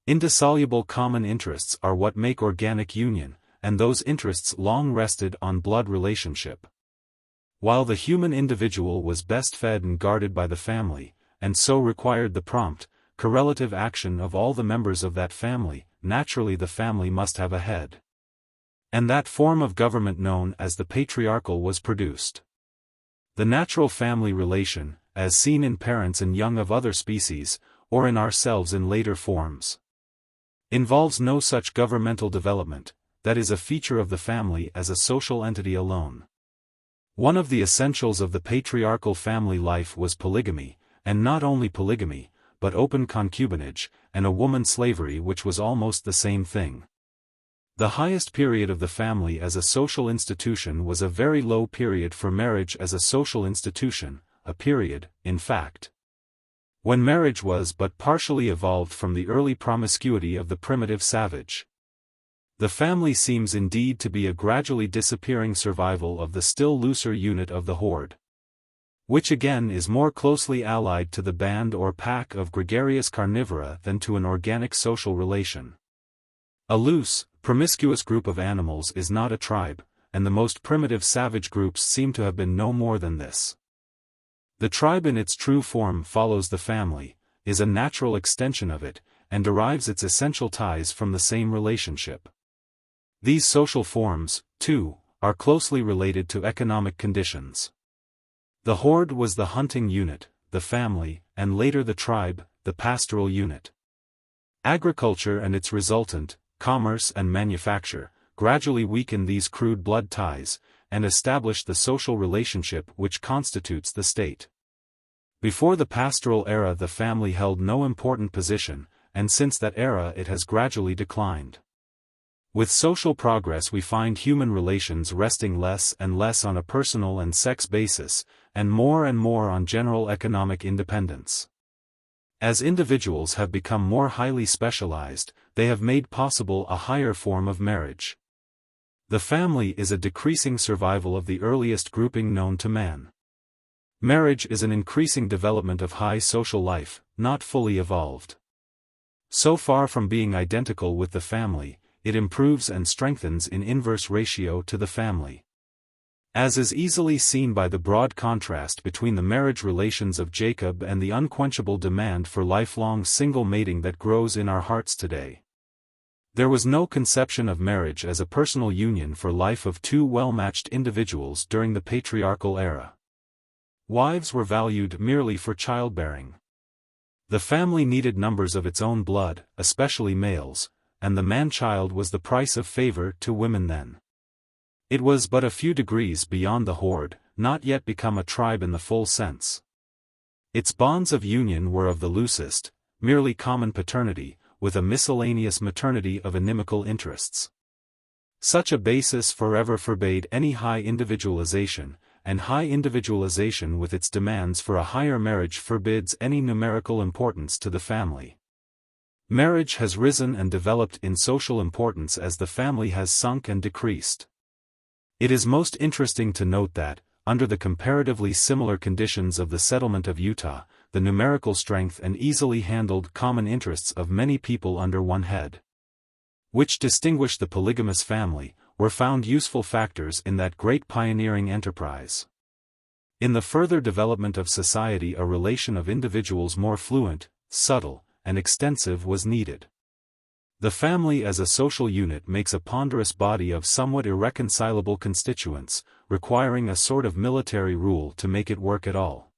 Speaker 1: Indissoluble common interests are what make organic union, and those interests long rested on blood relationship. While the human individual was best fed and guarded by the family, and so required the prompt, correlative action of all the members of that family, naturally the family must have a head. And that form of government known as the patriarchal was produced. The natural family relation, as seen in parents and young of other species, or in ourselves in later forms, involves no such governmental development, that is a feature of the family as a social entity alone. One of the essentials of the patriarchal family life was polygamy, and not only polygamy, but open concubinage, and a woman slavery which was almost the same thing. The highest period of the family as a social institution was a very low period for marriage as a social institution, a period, in fact, when marriage was but partially evolved from the early promiscuity of the primitive savage. The family seems indeed to be a gradually disappearing survival of the still looser unit of the horde, which again is more closely allied to the band or pack of gregarious carnivora than to an organic social relation. A loose, promiscuous group of animals is not a tribe, and the most primitive savage groups seem to have been no more than this. The tribe in its true form follows the family, is a natural extension of it, and derives its essential ties from the same relationship. These social forms, too, are closely related to economic conditions. The horde was the hunting unit, the family, and later the tribe, the pastoral unit. Agriculture and its resultant, commerce and manufacture, gradually weaken these crude blood ties, and establish the social relationship which constitutes the state. Before the pastoral era the family held no important position, and since that era it has gradually declined. With social progress we find human relations resting less and less on a personal and sex basis, and more on general economic independence. As individuals have become more highly specialized, they have made possible a higher form of marriage. The family is a decreasing survival of the earliest grouping known to man. Marriage is an increasing development of high social life, not fully evolved. So far from being identical with the family, it improves and strengthens in inverse ratio to the family. As is easily seen by the broad contrast between the marriage relations of Jacob and the unquenchable demand for lifelong single mating that grows in our hearts today. There was no conception of marriage as a personal union for life of two well-matched individuals during the patriarchal era. Wives were valued merely for childbearing. The family needed numbers of its own blood, especially males, and the man-child was the price of favor to women then. It was but a few degrees beyond the horde, not yet become a tribe in the full sense. Its bonds of union were of the loosest, merely common paternity, with a miscellaneous maternity of inimical interests. Such a basis forever forbade any high individualization, and high individualization with its demands for a higher marriage forbids any numerical importance to the family. Marriage has risen and developed in social importance as the family has sunk and decreased. It is most interesting to note that, under the comparatively similar conditions of the settlement of Utah, the numerical strength and easily handled common interests of many people under one head, which distinguish the polygamous family, were found useful factors in that great pioneering enterprise. In the further development of society, a relation of individuals more fluent, subtle, and extensive was needed. The family as a social unit makes a ponderous body of somewhat irreconcilable constituents, requiring a sort of military rule to make it work at all.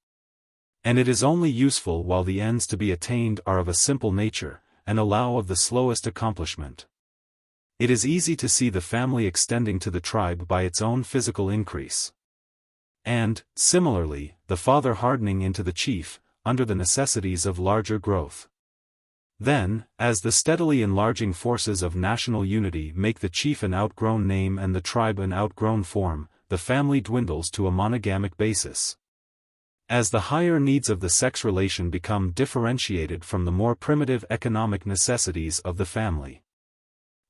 Speaker 1: And it is only useful while the ends to be attained are of a simple nature, and allow of the slowest accomplishment. It is easy to see the family extending to the tribe by its own physical increase. And, similarly, the father hardening into the chief, under the necessities of larger growth. Then, as the steadily enlarging forces of national unity make the chief an outgrown name and the tribe an outgrown form, the family dwindles to a monogamic basis. As the higher needs of the sex relation become differentiated from the more primitive economic necessities of the family.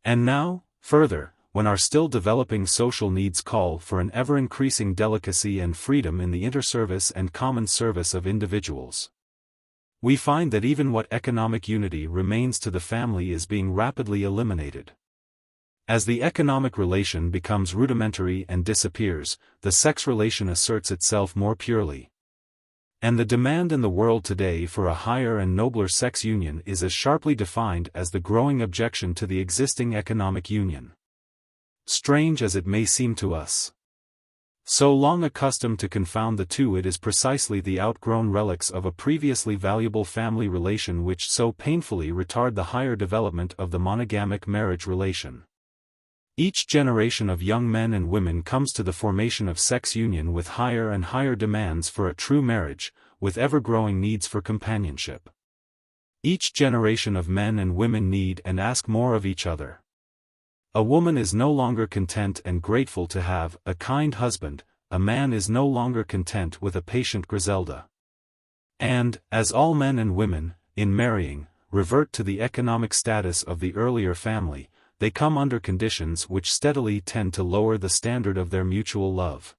Speaker 1: And now, further, when our still developing social needs call for an ever-increasing delicacy and freedom in the interservice and common service of individuals, we find that even what economic unity remains to the family is being rapidly eliminated. As the economic relation becomes rudimentary and disappears, the sex relation asserts itself more purely. And the demand in the world today for a higher and nobler sex union is as sharply defined as the growing objection to the existing economic union. Strange as it may seem to us, so long accustomed to confound the two, it is precisely the outgrown relics of a previously valuable family relation which so painfully retard the higher development of the monogamic marriage relation. Each generation of young men and women comes to the formation of sex union with higher and higher demands for a true marriage, with ever-growing needs for companionship. Each generation of men and women need and ask more of each other. A woman is no longer content and grateful to have a kind husband, a man is no longer content with a patient Griselda. And, as all men and women, in marrying, revert to the economic status of the earlier family, they come under conditions which steadily tend to lower the standard of their mutual love,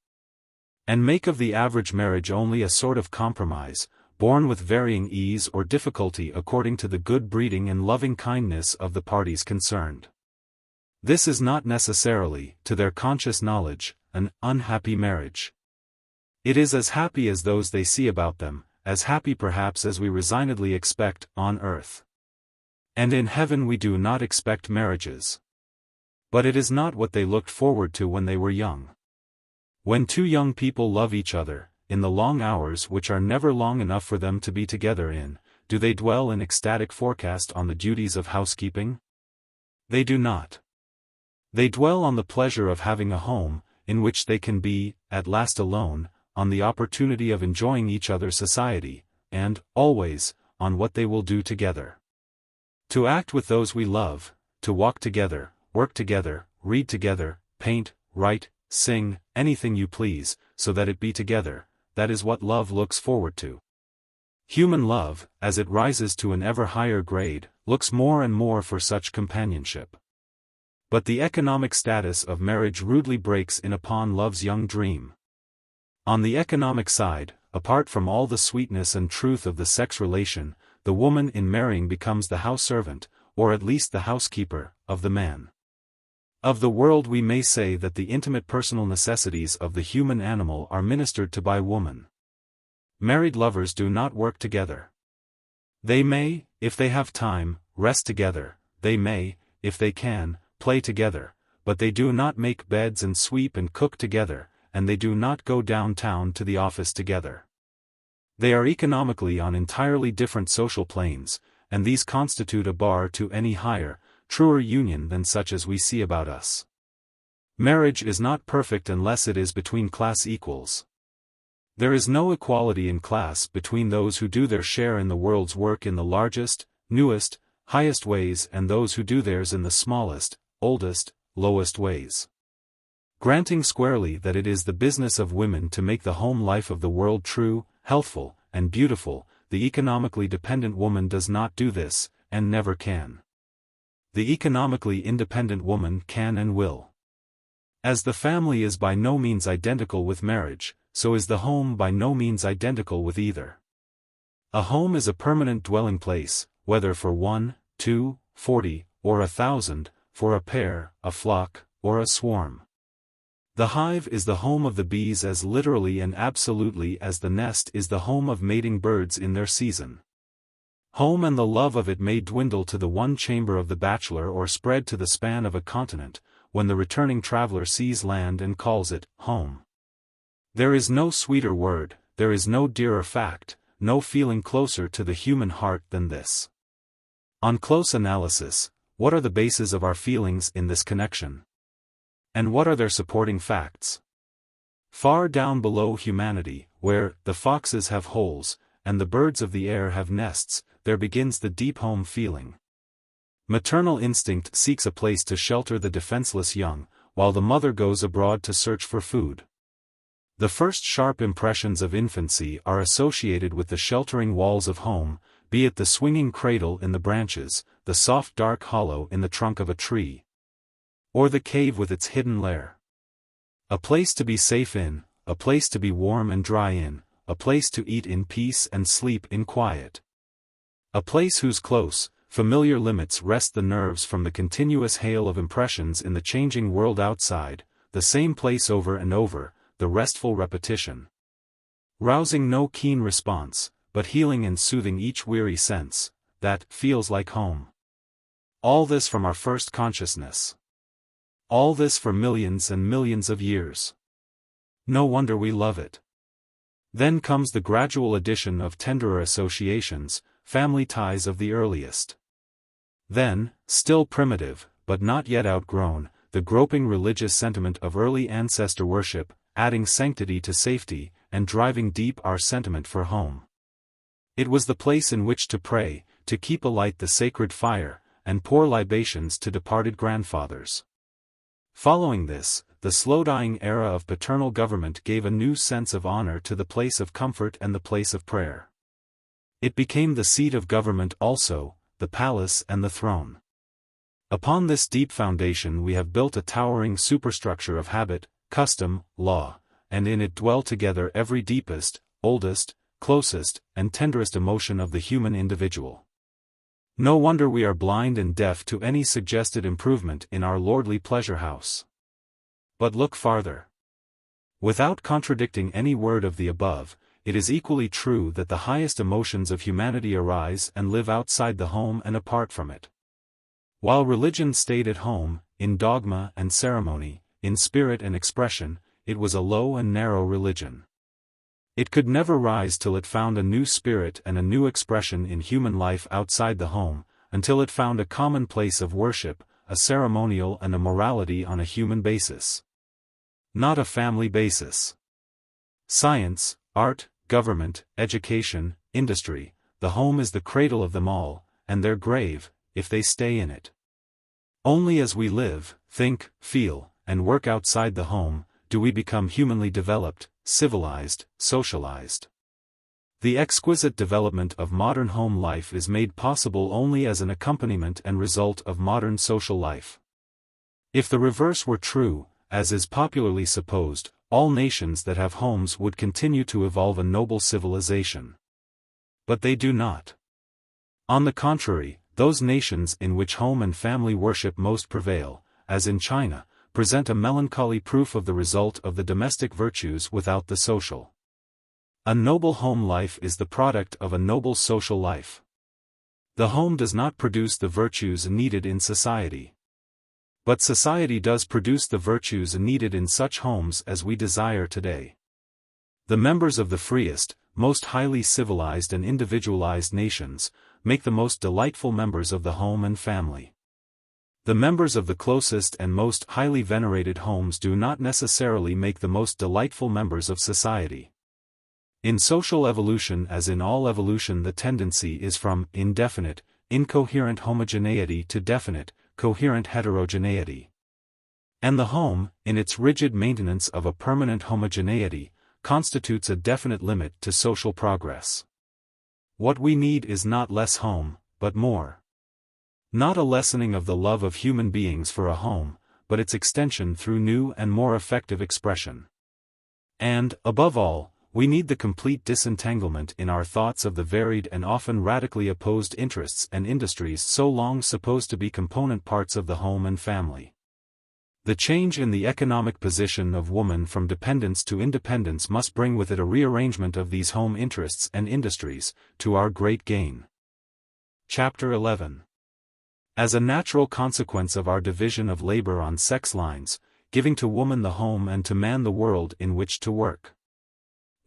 Speaker 1: and make of the average marriage only a sort of compromise, borne with varying ease or difficulty according to the good breeding and loving kindness of the parties concerned. This is not necessarily, to their conscious knowledge, an unhappy marriage. It is as happy as those they see about them, as happy perhaps as we resignedly expect on earth. And in heaven we do not expect marriages. But it is not what they looked forward to when they were young. When two young people love each other, in the long hours which are never long enough for them to be together in, do they dwell in ecstatic forecast on the duties of housekeeping? They do not. They dwell on the pleasure of having a home, in which they can be, at last alone, on the opportunity of enjoying each other's society, and, always, on what they will do together. To act with those we love, to walk together, work together, read together, paint, write, sing, anything you please, so that it be together, that is what love looks forward to. Human love, as it rises to an ever higher grade, looks more and more for such companionship. But the economic status of marriage rudely breaks in upon love's young dream. On the economic side, apart from all the sweetness and truth of the sex relation, the woman in marrying becomes the house servant, or at least the housekeeper, of the man. Of the world we may say that the intimate personal necessities of the human animal are ministered to by woman. Married lovers do not work together. They may, if they have time, rest together, they may, if they can, play together, but they do not make beds and sweep and cook together, and they do not go downtown to the office together. They are economically on entirely different social planes, and these constitute a bar to any higher, truer union than such as we see about us. Marriage is not perfect unless it is between class equals. There is no equality in class between those who do their share in the world's work in the largest, newest, highest ways and those who do theirs in the smallest, oldest, lowest ways. Granting squarely that it is the business of women to make the home life of the world true, healthful, and beautiful, the economically dependent woman does not do this, and never can. The economically independent woman can and will. As the family is by no means identical with marriage, so is the home by no means identical with either. A home is a permanent dwelling place, whether for 1, 2, 40, or 1,000, for a pair, a flock, or a swarm. The hive is the home of the bees as literally and absolutely as the nest is the home of mating birds in their season. Home and the love of it may dwindle to the one chamber of the bachelor or spread to the span of a continent, when the returning traveler sees land and calls it home. There is no sweeter word, there is no dearer fact, no feeling closer to the human heart than this. On close analysis, what are the bases of our feelings in this connection? And what are their supporting facts? Far down below humanity, where the foxes have holes, and the birds of the air have nests, there begins the deep home feeling. Maternal instinct seeks a place to shelter the defenseless young, while the mother goes abroad to search for food. The first sharp impressions of infancy are associated with the sheltering walls of home, be it the swinging cradle in the branches, the soft dark hollow in the trunk of a tree, or the cave with its hidden lair. A place to be safe in, a place to be warm and dry in, a place to eat in peace and sleep in quiet. A place whose close, familiar limits rest the nerves from the continuous hail of impressions in the changing world outside, the same place over and over, the restful repetition. Rousing no keen response, but healing and soothing each weary sense, that feels like home. All this from our first consciousness. All this for millions and millions of years. No wonder we love it. Then comes the gradual addition of tenderer associations, family ties of the earliest. Then, still primitive, but not yet outgrown, the groping religious sentiment of early ancestor worship, adding sanctity to safety, and driving deep our sentiment for home. It was the place in which to pray, to keep alight the sacred fire, and pour libations to departed grandfathers. Following this, the slow-dying era of paternal government gave a new sense of honor to the place of comfort and the place of prayer. It became the seat of government also, the palace and the throne. Upon this deep foundation we have built a towering superstructure of habit, custom, law, and in it dwell together every deepest, oldest, closest, and tenderest emotion of the human individual. No wonder we are blind and deaf to any suggested improvement in our lordly pleasure house. But look farther. Without contradicting any word of the above, it is equally true that the highest emotions of humanity arise and live outside the home and apart from it. While religion stayed at home, in dogma and ceremony, in spirit and expression, it was a low and narrow religion. It could never rise till it found a new spirit and a new expression in human life outside the home, until it found a common place of worship, a ceremonial and a morality on a human basis. Not a family basis. Science, art, government, education, industry, the home is the cradle of them all, and their grave, if they stay in it. Only as we live, think, feel, and work outside the home, do we become humanly developed, civilized, socialized. The exquisite development of modern home life is made possible only as an accompaniment and result of modern social life. If the reverse were true, as is popularly supposed, all nations that have homes would continue to evolve a noble civilization. But they do not. On the contrary, those nations in which home and family worship most prevail, as in China, present a melancholy proof of the result of the domestic virtues without the social. A noble home life is the product of a noble social life. The home does not produce the virtues needed in society. But society does produce the virtues needed in such homes as we desire today. The members of the freest, most highly civilized and individualized nations, make the most delightful members of the home and family. The members of the closest and most highly venerated homes do not necessarily make the most delightful members of society. In social evolution as in all evolution the tendency is from indefinite, incoherent homogeneity to definite, coherent heterogeneity. And the home, in its rigid maintenance of a permanent homogeneity, constitutes a definite limit to social progress. What we need is not less home, but more. Not a lessening of the love of human beings for a home, but its extension through new and more effective expression. And, above all, we need the complete disentanglement in our thoughts of the varied and often radically opposed interests and industries so long supposed to be component parts of the home and family. The change in the economic position of woman from dependence to independence must bring with it a rearrangement of these home interests and industries, to our great gain. Chapter 11. As a natural consequence of our division of labor on sex lines, giving to woman the home and to man the world in which to work,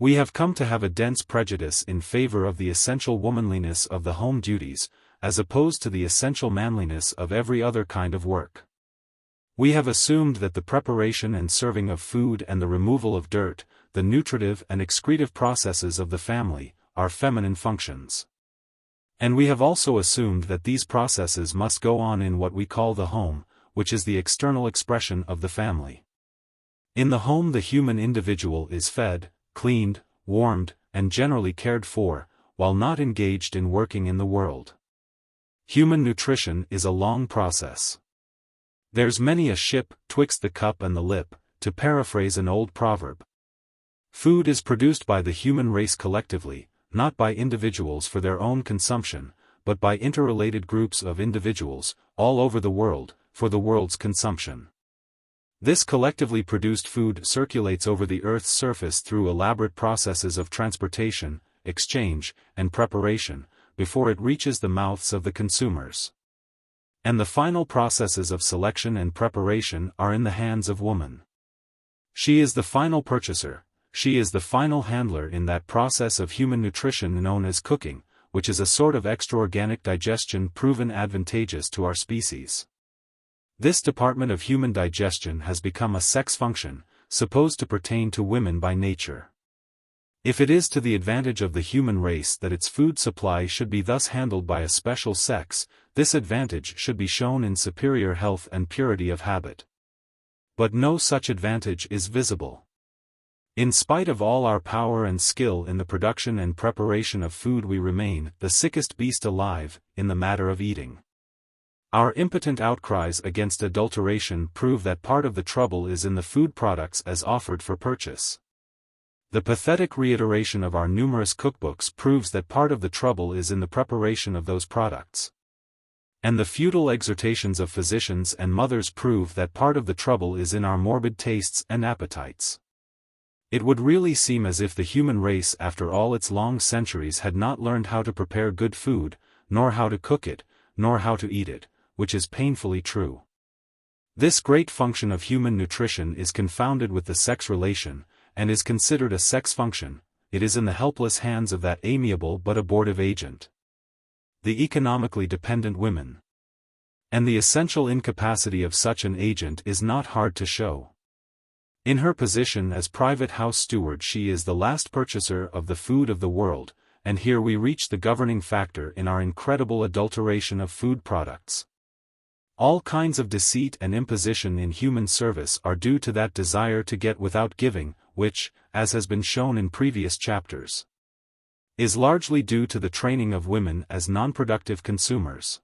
Speaker 1: we have come to have a dense prejudice in favor of the essential womanliness of the home duties, as opposed to the essential manliness of every other kind of work. We have assumed that the preparation and serving of food and the removal of dirt, the nutritive and excretive processes of the family, are feminine functions. And we have also assumed that these processes must go on in what we call the home, which is the external expression of the family. In the home the human individual is fed, cleaned, warmed, and generally cared for, while not engaged in working in the world. Human nutrition is a long process. There's many a ship, twixt the cup and the lip, to paraphrase an old proverb. Food is produced by the human race collectively, not by individuals for their own consumption, but by interrelated groups of individuals, all over the world, for the world's consumption. This collectively produced food circulates over the Earth's surface through elaborate processes of transportation, exchange, and preparation, before it reaches the mouths of the consumers. And the final processes of selection and preparation are in the hands of woman. She is the final purchaser, she is the final handler in that process of human nutrition known as cooking, which is a sort of extra-organic digestion proven advantageous to our species. This department of human digestion has become a sex function, supposed to pertain to women by nature. If it is to the advantage of the human race that its food supply should be thus handled by a special sex, this advantage should be shown in superior health and purity of habit. But no such advantage is visible. In spite of all our power and skill in the production and preparation of food, we remain the sickest beast alive, in the matter of eating. Our impotent outcries against adulteration prove that part of the trouble is in the food products as offered for purchase. The pathetic reiteration of our numerous cookbooks proves that part of the trouble is in the preparation of those products. And the futile exhortations of physicians and mothers prove that part of the trouble is in our morbid tastes and appetites. It would really seem as if the human race after all its long centuries had not learned how to prepare good food, nor how to cook it, nor how to eat it, which is painfully true. This great function of human nutrition is confounded with the sex relation, and is considered a sex function. It is in the helpless hands of that amiable but abortive agent, the economically dependent women. And the essential incapacity of such an agent is not hard to show. In her position as private house steward, she is the last purchaser of the food of the world, and here we reach the governing factor in our incredible adulteration of food products. All kinds of deceit and imposition in human service are due to that desire to get without giving, which, as has been shown in previous chapters, is largely due to the training of women as non-productive consumers.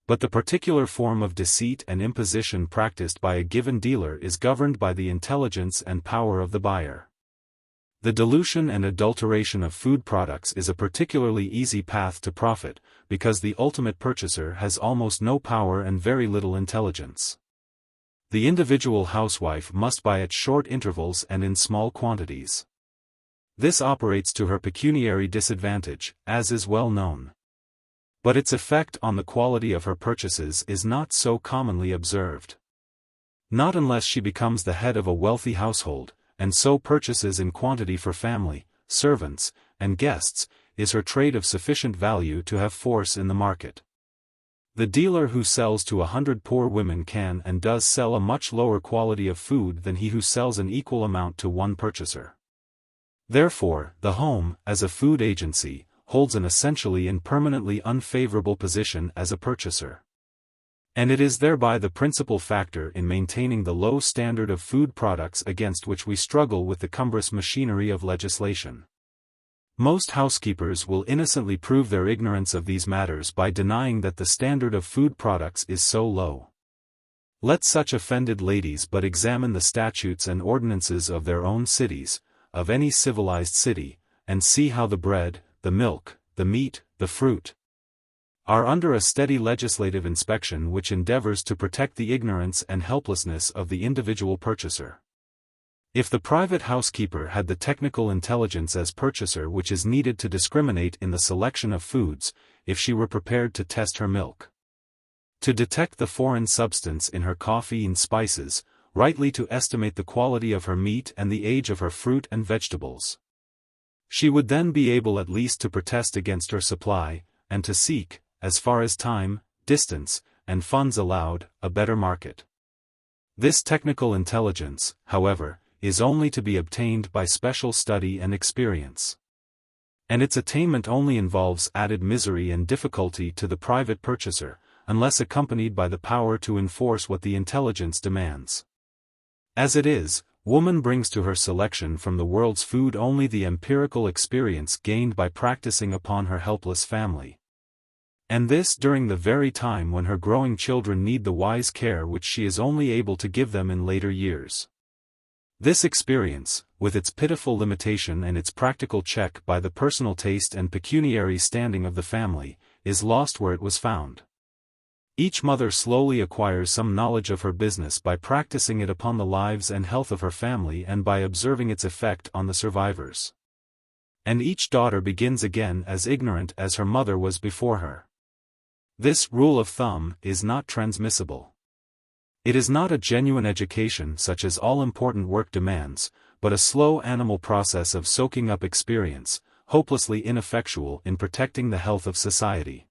Speaker 1: But the particular form of deceit and imposition practiced by a given dealer is governed by the intelligence and power of the buyer. The dilution and adulteration of food products is a particularly easy path to profit, because the ultimate purchaser has almost no power and very little intelligence. The individual housewife must buy at short intervals and in small quantities. This operates to her pecuniary disadvantage, as is well known. But its effect on the quality of her purchases is not so commonly observed. Not unless she becomes the head of a wealthy household, and so purchases in quantity for family, servants, and guests, is her trade of sufficient value to have force in the market. The dealer who sells to 100 poor women can and does sell a much lower quality of food than he who sells an equal amount to one purchaser. Therefore, the home, as a food agency, holds an essentially and permanently unfavorable position as a purchaser. And it is thereby the principal factor in maintaining the low standard of food products against which we struggle with the cumbrous machinery of legislation. Most housekeepers will innocently prove their ignorance of these matters by denying that the standard of food products is so low. Let such offended ladies but examine the statutes and ordinances of their own cities, of any civilized city, and see how the bread, the milk, the meat, the fruit, are under a steady legislative inspection which endeavors to protect the ignorance and helplessness of the individual purchaser. If the private housekeeper had the technical intelligence as purchaser which is needed to discriminate in the selection of foods, if she were prepared to test her milk, to detect the foreign substance in her coffee and spices, rightly to estimate the quality of her meat and the age of her fruit and vegetables, she would then be able at least to protest against her supply, and to seek, as far as time, distance, and funds allowed, a better market. This technical intelligence, however, is only to be obtained by special study and experience. And its attainment only involves added misery and difficulty to the private purchaser, unless accompanied by the power to enforce what the intelligence demands. As it is, woman brings to her selection from the world's food only the empirical experience gained by practicing upon her helpless family. And this during the very time when her growing children need the wise care which she is only able to give them in later years. This experience, with its pitiful limitation and its practical check by the personal taste and pecuniary standing of the family, is lost where it was found. Each mother slowly acquires some knowledge of her business by practicing it upon the lives and health of her family and by observing its effect on the survivors. And each daughter begins again as ignorant as her mother was before her. This rule of thumb is not transmissible. It is not a genuine education such as all-important work demands, but a slow animal process of soaking up experience, hopelessly ineffectual in protecting the health of society.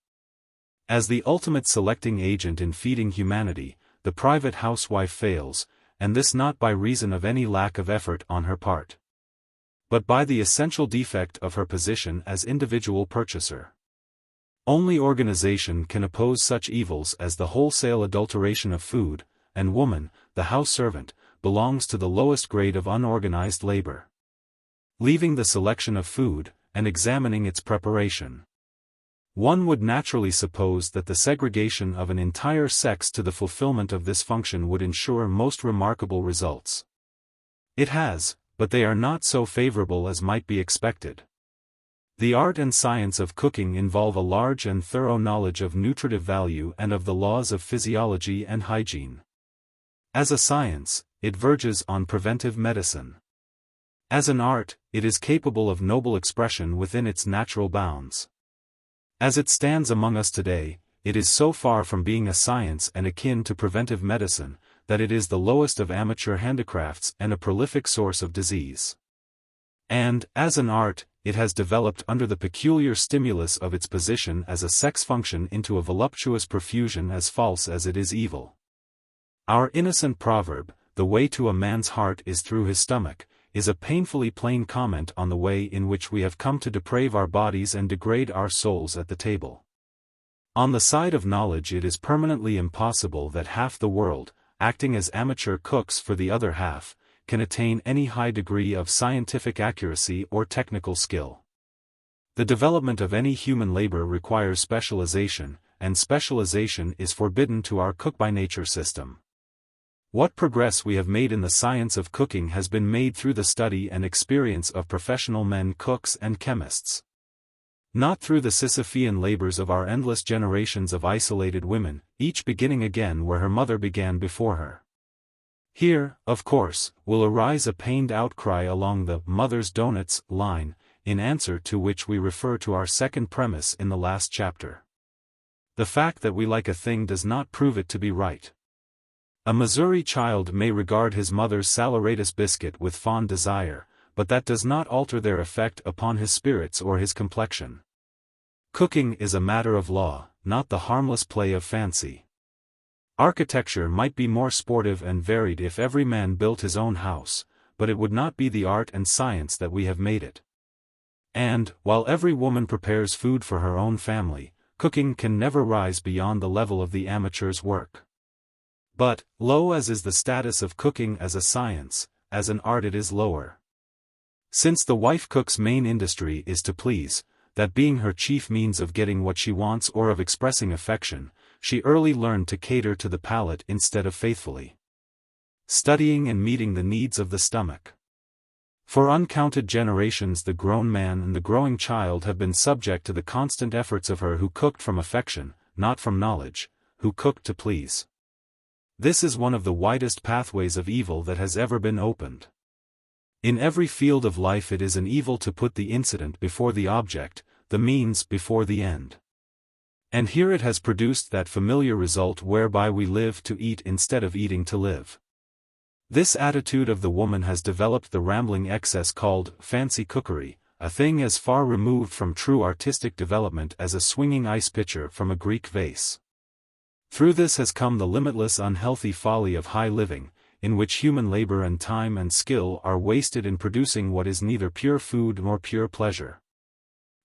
Speaker 1: As the ultimate selecting agent in feeding humanity, the private housewife fails, and this not by reason of any lack of effort on her part, but by the essential defect of her position as individual purchaser. Only organization can oppose such evils as the wholesale adulteration of food, and woman, the house servant, belongs to the lowest grade of unorganized labor. Leaving the selection of food, and examining its preparation, one would naturally suppose that the segregation of an entire sex to the fulfillment of this function would ensure most remarkable results. It has, but they are not so favorable as might be expected. The art and science of cooking involve a large and thorough knowledge of nutritive value and of the laws of physiology and hygiene. As a science, it verges on preventive medicine. As an art, it is capable of noble expression within its natural bounds. As it stands among us today, it is so far from being a science and akin to preventive medicine, that it is the lowest of amateur handicrafts and a prolific source of disease. And, as an art, it has developed under the peculiar stimulus of its position as a sex function into a voluptuous profusion as false as it is evil. Our innocent proverb, "The way to a man's heart is through his stomach," is a painfully plain comment on the way in which we have come to deprave our bodies and degrade our souls at the table. On the side of knowledge it is permanently impossible that half the world, acting as amateur cooks for the other half, can attain any high degree of scientific accuracy or technical skill. The development of any human labor requires specialization, and specialization is forbidden to our cook-by-nature system. What progress we have made in the science of cooking has been made through the study and experience of professional men cooks and chemists. Not through the Sisyphean labors of our endless generations of isolated women, each beginning again where her mother began before her. Here, of course, will arise a pained outcry along the "mother's donuts" line, in answer to which we refer to our second premise in the last chapter. The fact that we like a thing does not prove it to be right. A Missouri child may regard his mother's saleratus biscuit with fond desire, but that does not alter their effect upon his spirits or his complexion. Cooking is a matter of law, not the harmless play of fancy. Architecture might be more sportive and varied if every man built his own house, but it would not be the art and science that we have made it. And, while every woman prepares food for her own family, cooking can never rise beyond the level of the amateur's work. But, low as is the status of cooking as a science, as an art it is lower. Since the wife cook's main industry is to please, that being her chief means of getting what she wants or of expressing affection, she early learned to cater to the palate instead of faithfully studying and meeting the needs of the stomach. For uncounted generations the grown man and the growing child have been subject to the constant efforts of her who cooked from affection, not from knowledge, who cooked to please. This is one of the widest pathways of evil that has ever been opened. In every field of life it is an evil to put the incident before the object, the means before the end. And here it has produced that familiar result whereby we live to eat instead of eating to live. This attitude of the woman has developed the rambling excess called fancy cookery, a thing as far removed from true artistic development as a swinging ice pitcher from a Greek vase. Through this has come the limitless unhealthy folly of high living, in which human labor and time and skill are wasted in producing what is neither pure food nor pure pleasure,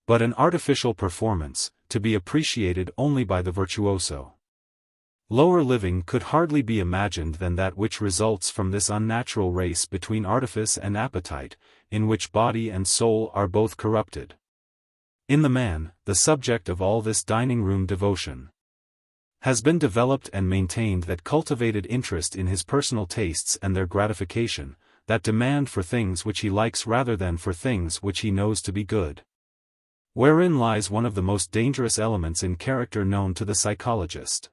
Speaker 1: but an artificial performance, to be appreciated only by the virtuoso. Lower living could hardly be imagined than that which results from this unnatural race between artifice and appetite, in which body and soul are both corrupted. In the man, the subject of all this dining-room devotion has been developed and maintained that cultivated interest in his personal tastes and their gratification, that demand for things which he likes rather than for things which he knows to be good. Wherein lies one of the most dangerous elements in character known to the psychologist.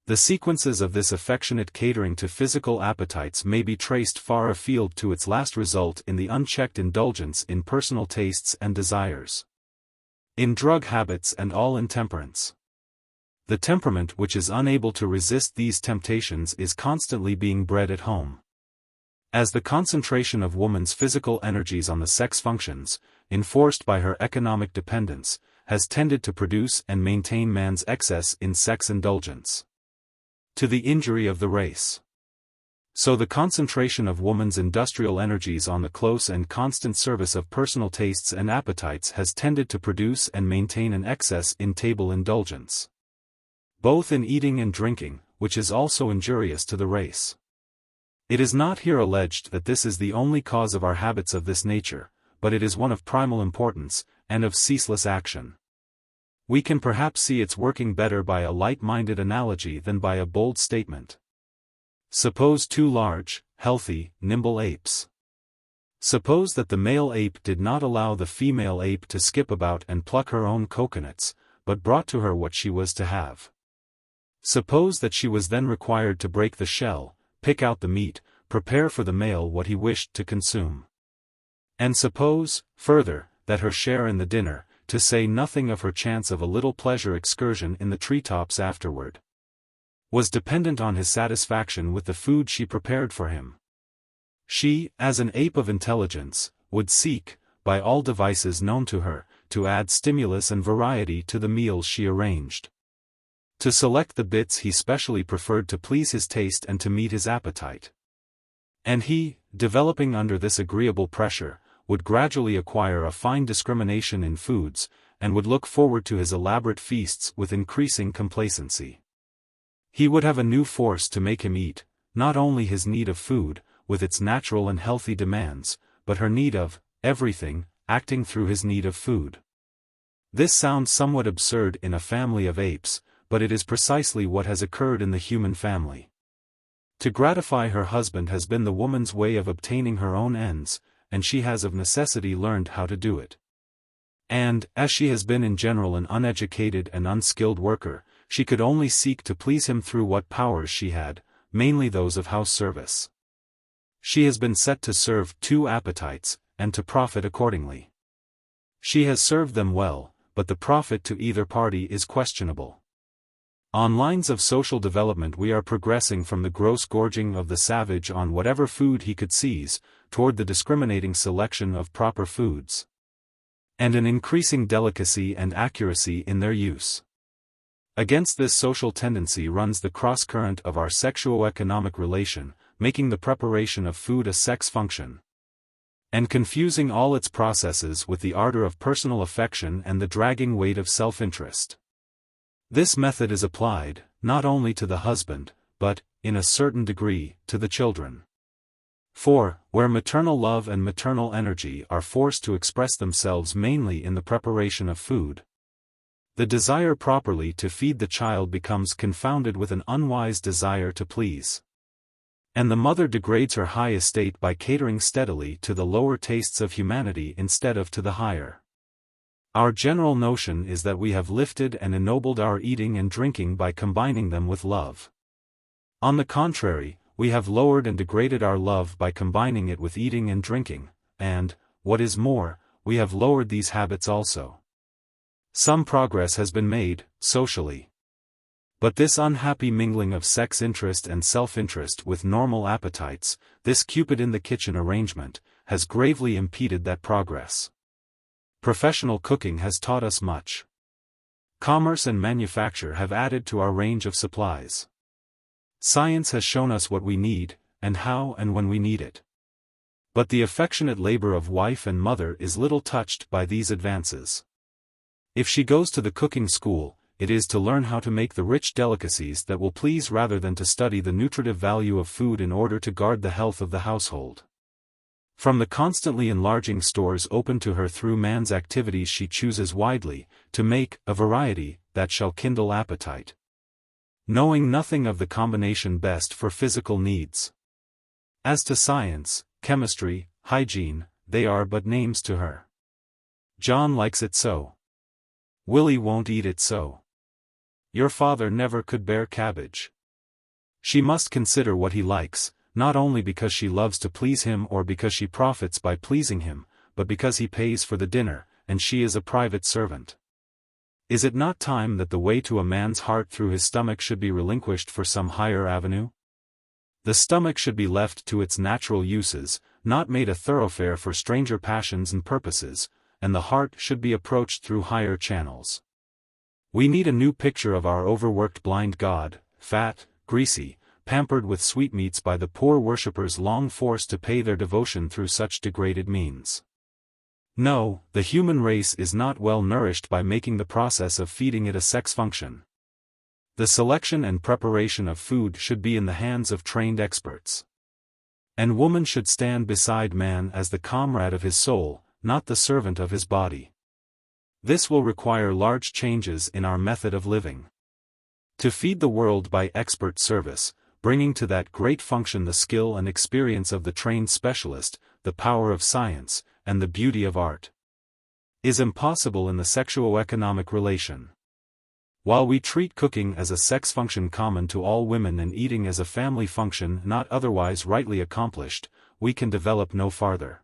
Speaker 1: The sequences of this affectionate catering to physical appetites may be traced far afield to its last result in the unchecked indulgence in personal tastes and desires, in drug habits and all intemperance. The temperament which is unable to resist these temptations is constantly being bred at home. As the concentration of woman's physical energies on the sex functions, enforced by her economic dependence, has tended to produce and maintain man's excess in sex indulgence, to the injury of the race. So the concentration of woman's industrial energies on the close and constant service of personal tastes and appetites has tended to produce and maintain an excess in table indulgence, both in eating and drinking, which is also injurious to the race. It is not here alleged that this is the only cause of our habits of this nature, but it is one of primal importance, and of ceaseless action. We can perhaps see its working better by a light-minded analogy than by a bold statement. Suppose two large, healthy, nimble apes. Suppose that the male ape did not allow the female ape to skip about and pluck her own coconuts, but brought to her what she was to have. Suppose that she was then required to break the shell, pick out the meat, prepare for the male what he wished to consume. And suppose, further, that her share in the dinner, to say nothing of her chance of a little pleasure excursion in the treetops afterward, was dependent on his satisfaction with the food she prepared for him. She, as an ape of intelligence, would seek, by all devices known to her, to add stimulus and variety to the meals she arranged, to select the bits he specially preferred to please his taste and to meet his appetite. And he, developing under this agreeable pressure, would gradually acquire a fine discrimination in foods, and would look forward to his elaborate feasts with increasing complacency. He would have a new force to make him eat, not only his need of food, with its natural and healthy demands, but her need of everything, acting through his need of food. This sounds somewhat absurd in a family of apes, but it is precisely what has occurred in the human family. To gratify her husband has been the woman's way of obtaining her own ends, and she has of necessity learned how to do it. And, as she has been in general an uneducated and unskilled worker, she could only seek to please him through what powers she had, mainly those of house service. She has been set to serve two appetites, and to profit accordingly. She has served them well, but the profit to either party is questionable. On lines of social development we are progressing from the gross gorging of the savage on whatever food he could seize, toward the discriminating selection of proper foods, and an increasing delicacy and accuracy in their use. Against this social tendency runs the cross-current of our sexuo-economic relation, making the preparation of food a sex function, and confusing all its processes with the ardor of personal affection and the dragging weight of self-interest. This method is applied, not only to the husband, but, in a certain degree, to the children. For, where maternal love and maternal energy are forced to express themselves mainly in the preparation of food, the desire properly to feed the child becomes confounded with an unwise desire to please. And the mother degrades her high estate by catering steadily to the lower tastes of humanity instead of to the higher. Our general notion is that we have lifted and ennobled our eating and drinking by combining them with love. On the contrary, we have lowered and degraded our love by combining it with eating and drinking, and, what is more, we have lowered these habits also. Some progress has been made, socially. But this unhappy mingling of sex interest and self-interest with normal appetites, this Cupid in the kitchen arrangement, has gravely impeded that progress. Professional cooking has taught us much. Commerce and manufacture have added to our range of supplies. Science has shown us what we need, and how and when we need it. But the affectionate labor of wife and mother is little touched by these advances. If she goes to the cooking school, it is to learn how to make the rich delicacies that will please rather than to study the nutritive value of food in order to guard the health of the household. From the constantly enlarging stores open to her through man's activities she chooses widely, to make a variety that shall kindle appetite, knowing nothing of the combination best for physical needs. As to science, chemistry, hygiene, they are but names to her. John likes it so. Willie won't eat it so. Your father never could bear cabbage. She must consider what he likes, not only because she loves to please him or because she profits by pleasing him, but because he pays for the dinner, and she is a private servant. Is it not time that the way to a man's heart through his stomach should be relinquished for some higher avenue? The stomach should be left to its natural uses, not made a thoroughfare for stranger passions and purposes, and the heart should be approached through higher channels. We need a new picture of our overworked blind God, fat, greasy, pampered with sweetmeats by the poor worshippers long forced to pay their devotion through such degraded means. No, the human race is not well nourished by making the process of feeding it a sex function. The selection and preparation of food should be in the hands of trained experts. And woman should stand beside man as the comrade of his soul, not the servant of his body. This will require large changes in our method of living. To feed the world by expert service, bringing to that great function the skill and experience of the trained specialist, the power of science, and the beauty of art, is impossible in the sexuo-economic relation. While we treat cooking as a sex function common to all women and eating as a family function not otherwise rightly accomplished, we can develop no farther.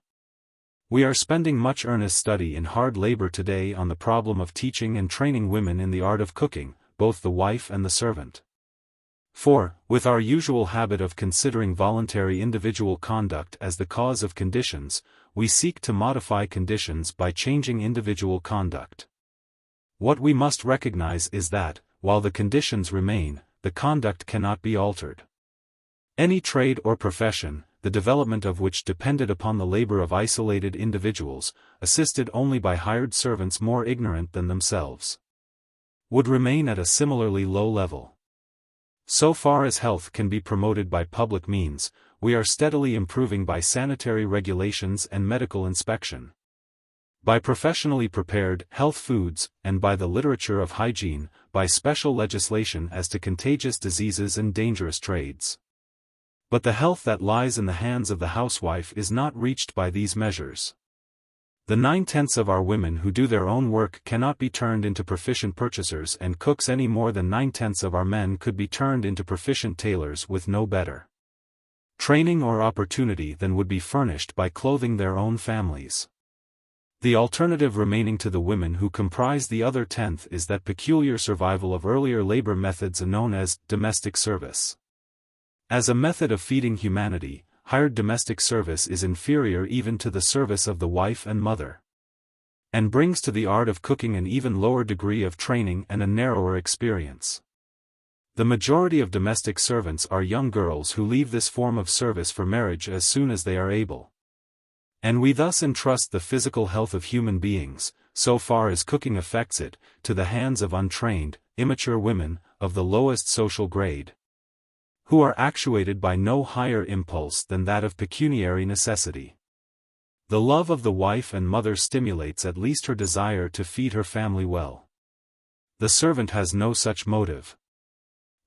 Speaker 1: We are spending much earnest study in hard labor today on the problem of teaching and training women in the art of cooking, both the wife and the servant. For, with our usual habit of considering voluntary individual conduct as the cause of conditions, we seek to modify conditions by changing individual conduct. What we must recognize is that, while the conditions remain, the conduct cannot be altered. Any trade or profession, the development of which depended upon the labor of isolated individuals, assisted only by hired servants more ignorant than themselves, would remain at a similarly low level. So far as health can be promoted by public means, we are steadily improving by sanitary regulations and medical inspection, by professionally prepared health foods, and by the literature of hygiene, by special legislation as to contagious diseases and dangerous trades. But the health that lies in the hands of the housewife is not reached by these measures. The 9/10 of our women who do their own work cannot be turned into proficient purchasers and cooks any more than 9/10 of our men could be turned into proficient tailors with no better training or opportunity than would be furnished by clothing their own families. The alternative remaining to the women who comprise the other 10th is that peculiar survival of earlier labor methods known as domestic service. As a method of feeding humanity, hired domestic service is inferior even to the service of the wife and mother, and brings to the art of cooking an even lower degree of training and a narrower experience. The majority of domestic servants are young girls who leave this form of service for marriage as soon as they are able. And we thus entrust the physical health of human beings, so far as cooking affects it, to the hands of untrained, immature women, of the lowest social grade, who are actuated by no higher impulse than that of pecuniary necessity. The love of the wife and mother stimulates at least her desire to feed her family well. The servant has no such motive.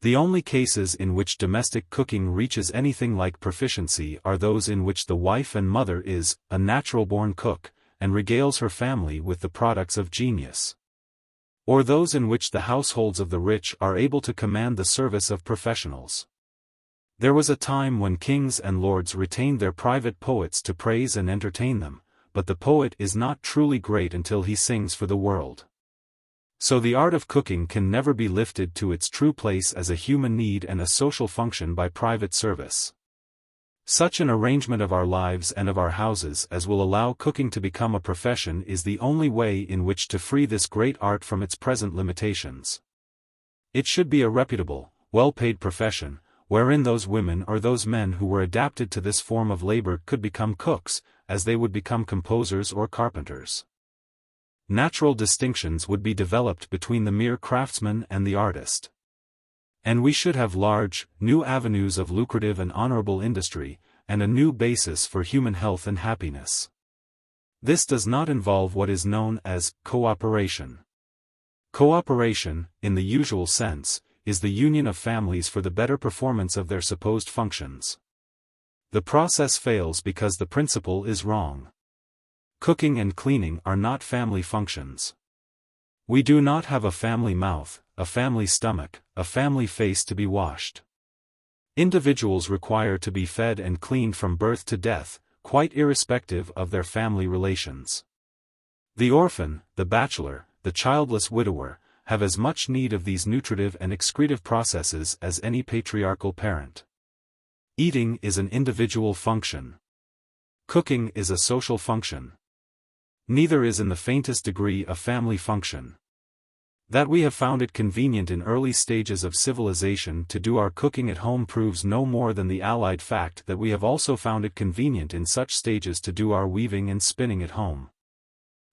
Speaker 1: The only cases in which domestic cooking reaches anything like proficiency are those in which the wife and mother is a natural-born cook, and regales her family with the products of genius. Or those in which the households of the rich are able to command the service of professionals. There was a time when kings and lords retained their private poets to praise and entertain them, but the poet is not truly great until he sings for the world. So the art of cooking can never be lifted to its true place as a human need and a social function by private service. Such an arrangement of our lives and of our houses as will allow cooking to become a profession is the only way in which to free this great art from its present limitations. It should be a reputable, well-paid profession, wherein those women or those men who were adapted to this form of labor could become cooks, as they would become composers or carpenters. Natural distinctions would be developed between the mere craftsman and the artist. And we should have large, new avenues of lucrative and honorable industry, and a new basis for human health and happiness. This does not involve what is known as cooperation. Cooperation, in the usual sense, is the union of families for the better performance of their supposed functions. The process fails because the principle is wrong. Cooking and cleaning are not family functions. We do not have a family mouth, a family stomach, a family face to be washed. Individuals require to be fed and cleaned from birth to death, quite irrespective of their family relations. The orphan, the bachelor, the childless widower, have as much need of these nutritive and excretive processes as any patriarchal parent. Eating is an individual function. Cooking is a social function. Neither is in the faintest degree a family function. That we have found it convenient in early stages of civilization to do our cooking at home proves no more than the allied fact that we have also found it convenient in such stages to do our weaving and spinning at home.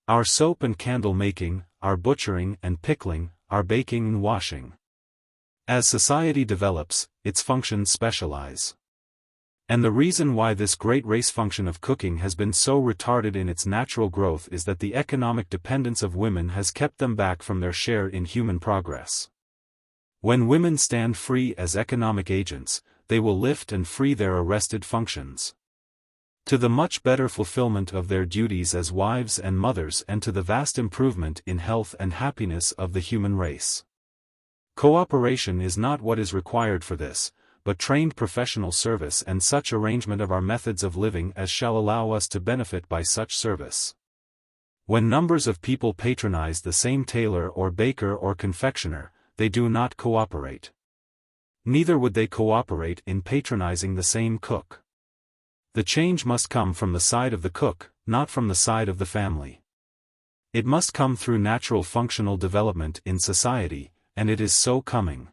Speaker 1: Our soap and candle making, our butchering and pickling, our baking and washing. As society develops, its functions specialize. And the reason why this great race function of cooking has been so retarded in its natural growth is that the economic dependence of women has kept them back from their share in human progress. When women stand free as economic agents, they will lift and free their arrested functions to the much better fulfillment of their duties as wives and mothers and to the vast improvement in health and happiness of the human race. Cooperation is not what is required for this, but trained professional service and such arrangement of our methods of living as shall allow us to benefit by such service. When numbers of people patronize the same tailor or baker or confectioner, they do not cooperate. Neither would they cooperate in patronizing the same cook. The change must come from the side of the cook, not from the side of the family. It must come through natural functional development in society, and it is so coming.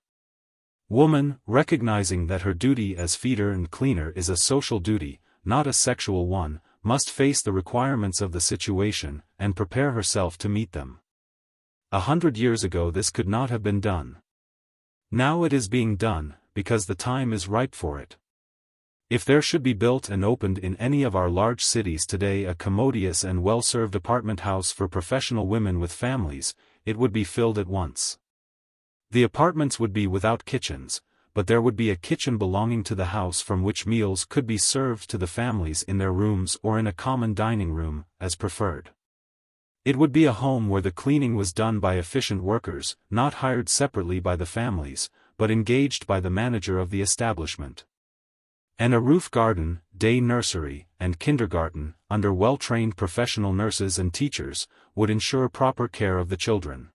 Speaker 1: Woman, recognizing that her duty as feeder and cleaner is a social duty, not a sexual one, must face the requirements of the situation, and prepare herself to meet them. 100 years ago this could not have been done. Now it is being done, because the time is ripe for it. If there should be built and opened in any of our large cities today a commodious and well-served apartment house for professional women with families, it would be filled at once. The apartments would be without kitchens, but there would be a kitchen belonging to the house from which meals could be served to the families in their rooms or in a common dining room, as preferred. It would be a home where the cleaning was done by efficient workers, not hired separately by the families, but engaged by the manager of the establishment. And a roof garden, day nursery, and kindergarten, under well-trained professional nurses and teachers, would ensure proper care of the children.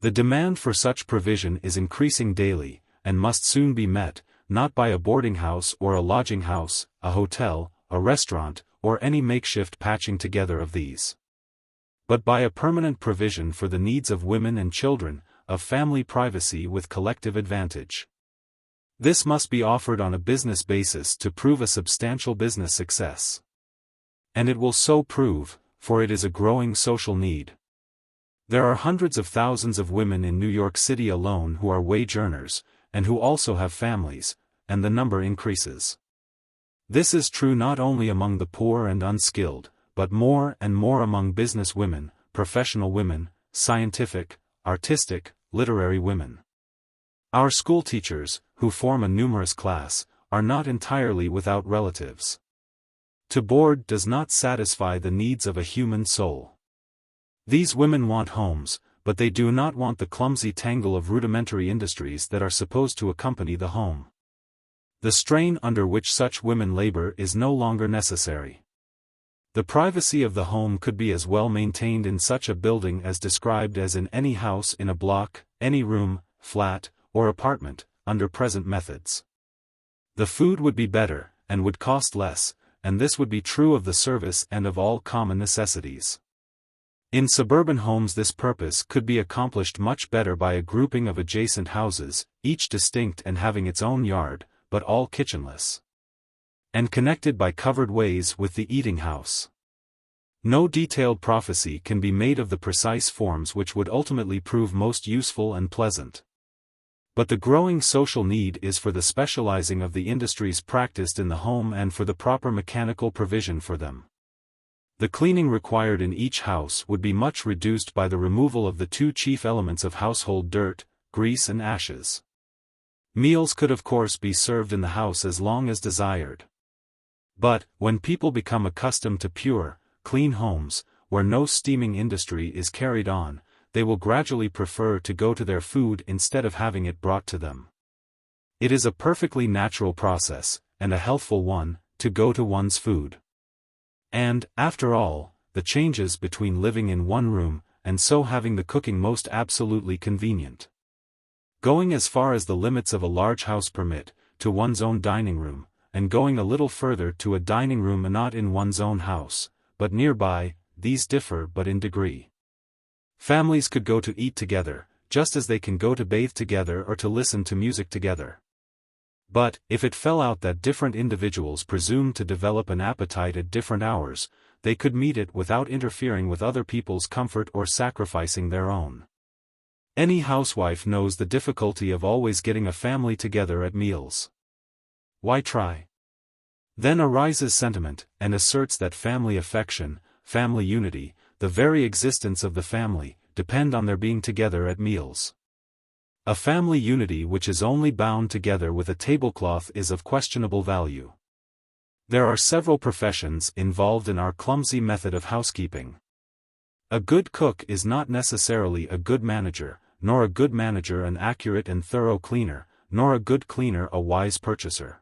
Speaker 1: The demand for such provision is increasing daily, and must soon be met, not by a boarding house or a lodging house, a hotel, a restaurant, or any makeshift patching together of these, but by a permanent provision for the needs of women and children, of family privacy with collective advantage. This must be offered on a business basis to prove a substantial business success. And it will so prove, for it is a growing social need. There are hundreds of thousands of women in New York City alone who are wage earners, and who also have families, and the number increases. This is true not only among the poor and unskilled, but more and more among business women, professional women, scientific, artistic, literary women. Our school teachers, who form a numerous class, are not entirely without relatives. To board does not satisfy the needs of a human soul. These women want homes, but they do not want the clumsy tangle of rudimentary industries that are supposed to accompany the home. The strain under which such women labor is no longer necessary. The privacy of the home could be as well maintained in such a building as described as in any house in a block, any room, flat, or apartment, under present methods. The food would be better, and would cost less, and this would be true of the service and of all common necessities. In suburban homes this purpose could be accomplished much better by a grouping of adjacent houses, each distinct and having its own yard, but all kitchenless, and connected by covered ways with the eating house. No detailed prophecy can be made of the precise forms which would ultimately prove most useful and pleasant. But the growing social need is for the specializing of the industries practiced in the home and for the proper mechanical provision for them. The cleaning required in each house would be much reduced by the removal of the two chief elements of household dirt, grease and ashes. Meals could of course be served in the house as long as desired. But, when people become accustomed to pure, clean homes, where no steaming industry is carried on, they will gradually prefer to go to their food instead of having it brought to them. It is a perfectly natural process, and a healthful one, to go to one's food. And, after all, the changes between living in one room, and so having the cooking most absolutely convenient. Going as far as the limits of a large house permit, to one's own dining room, and going a little further to a dining room not in one's own house, but nearby, these differ but in degree. Families could go to eat together, just as they can go to bathe together or to listen to music together. But, if it fell out that different individuals presumed to develop an appetite at different hours, they could meet it without interfering with other people's comfort or sacrificing their own. Any housewife knows the difficulty of always getting a family together at meals. Why try? Then arises sentiment, and asserts that family affection, family unity, the very existence of the family, depend on their being together at meals. A family unity which is only bound together with a tablecloth is of questionable value. There are several professions involved in our clumsy method of housekeeping. A good cook is not necessarily a good manager, nor a good manager an accurate and thorough cleaner, nor a good cleaner a wise purchaser.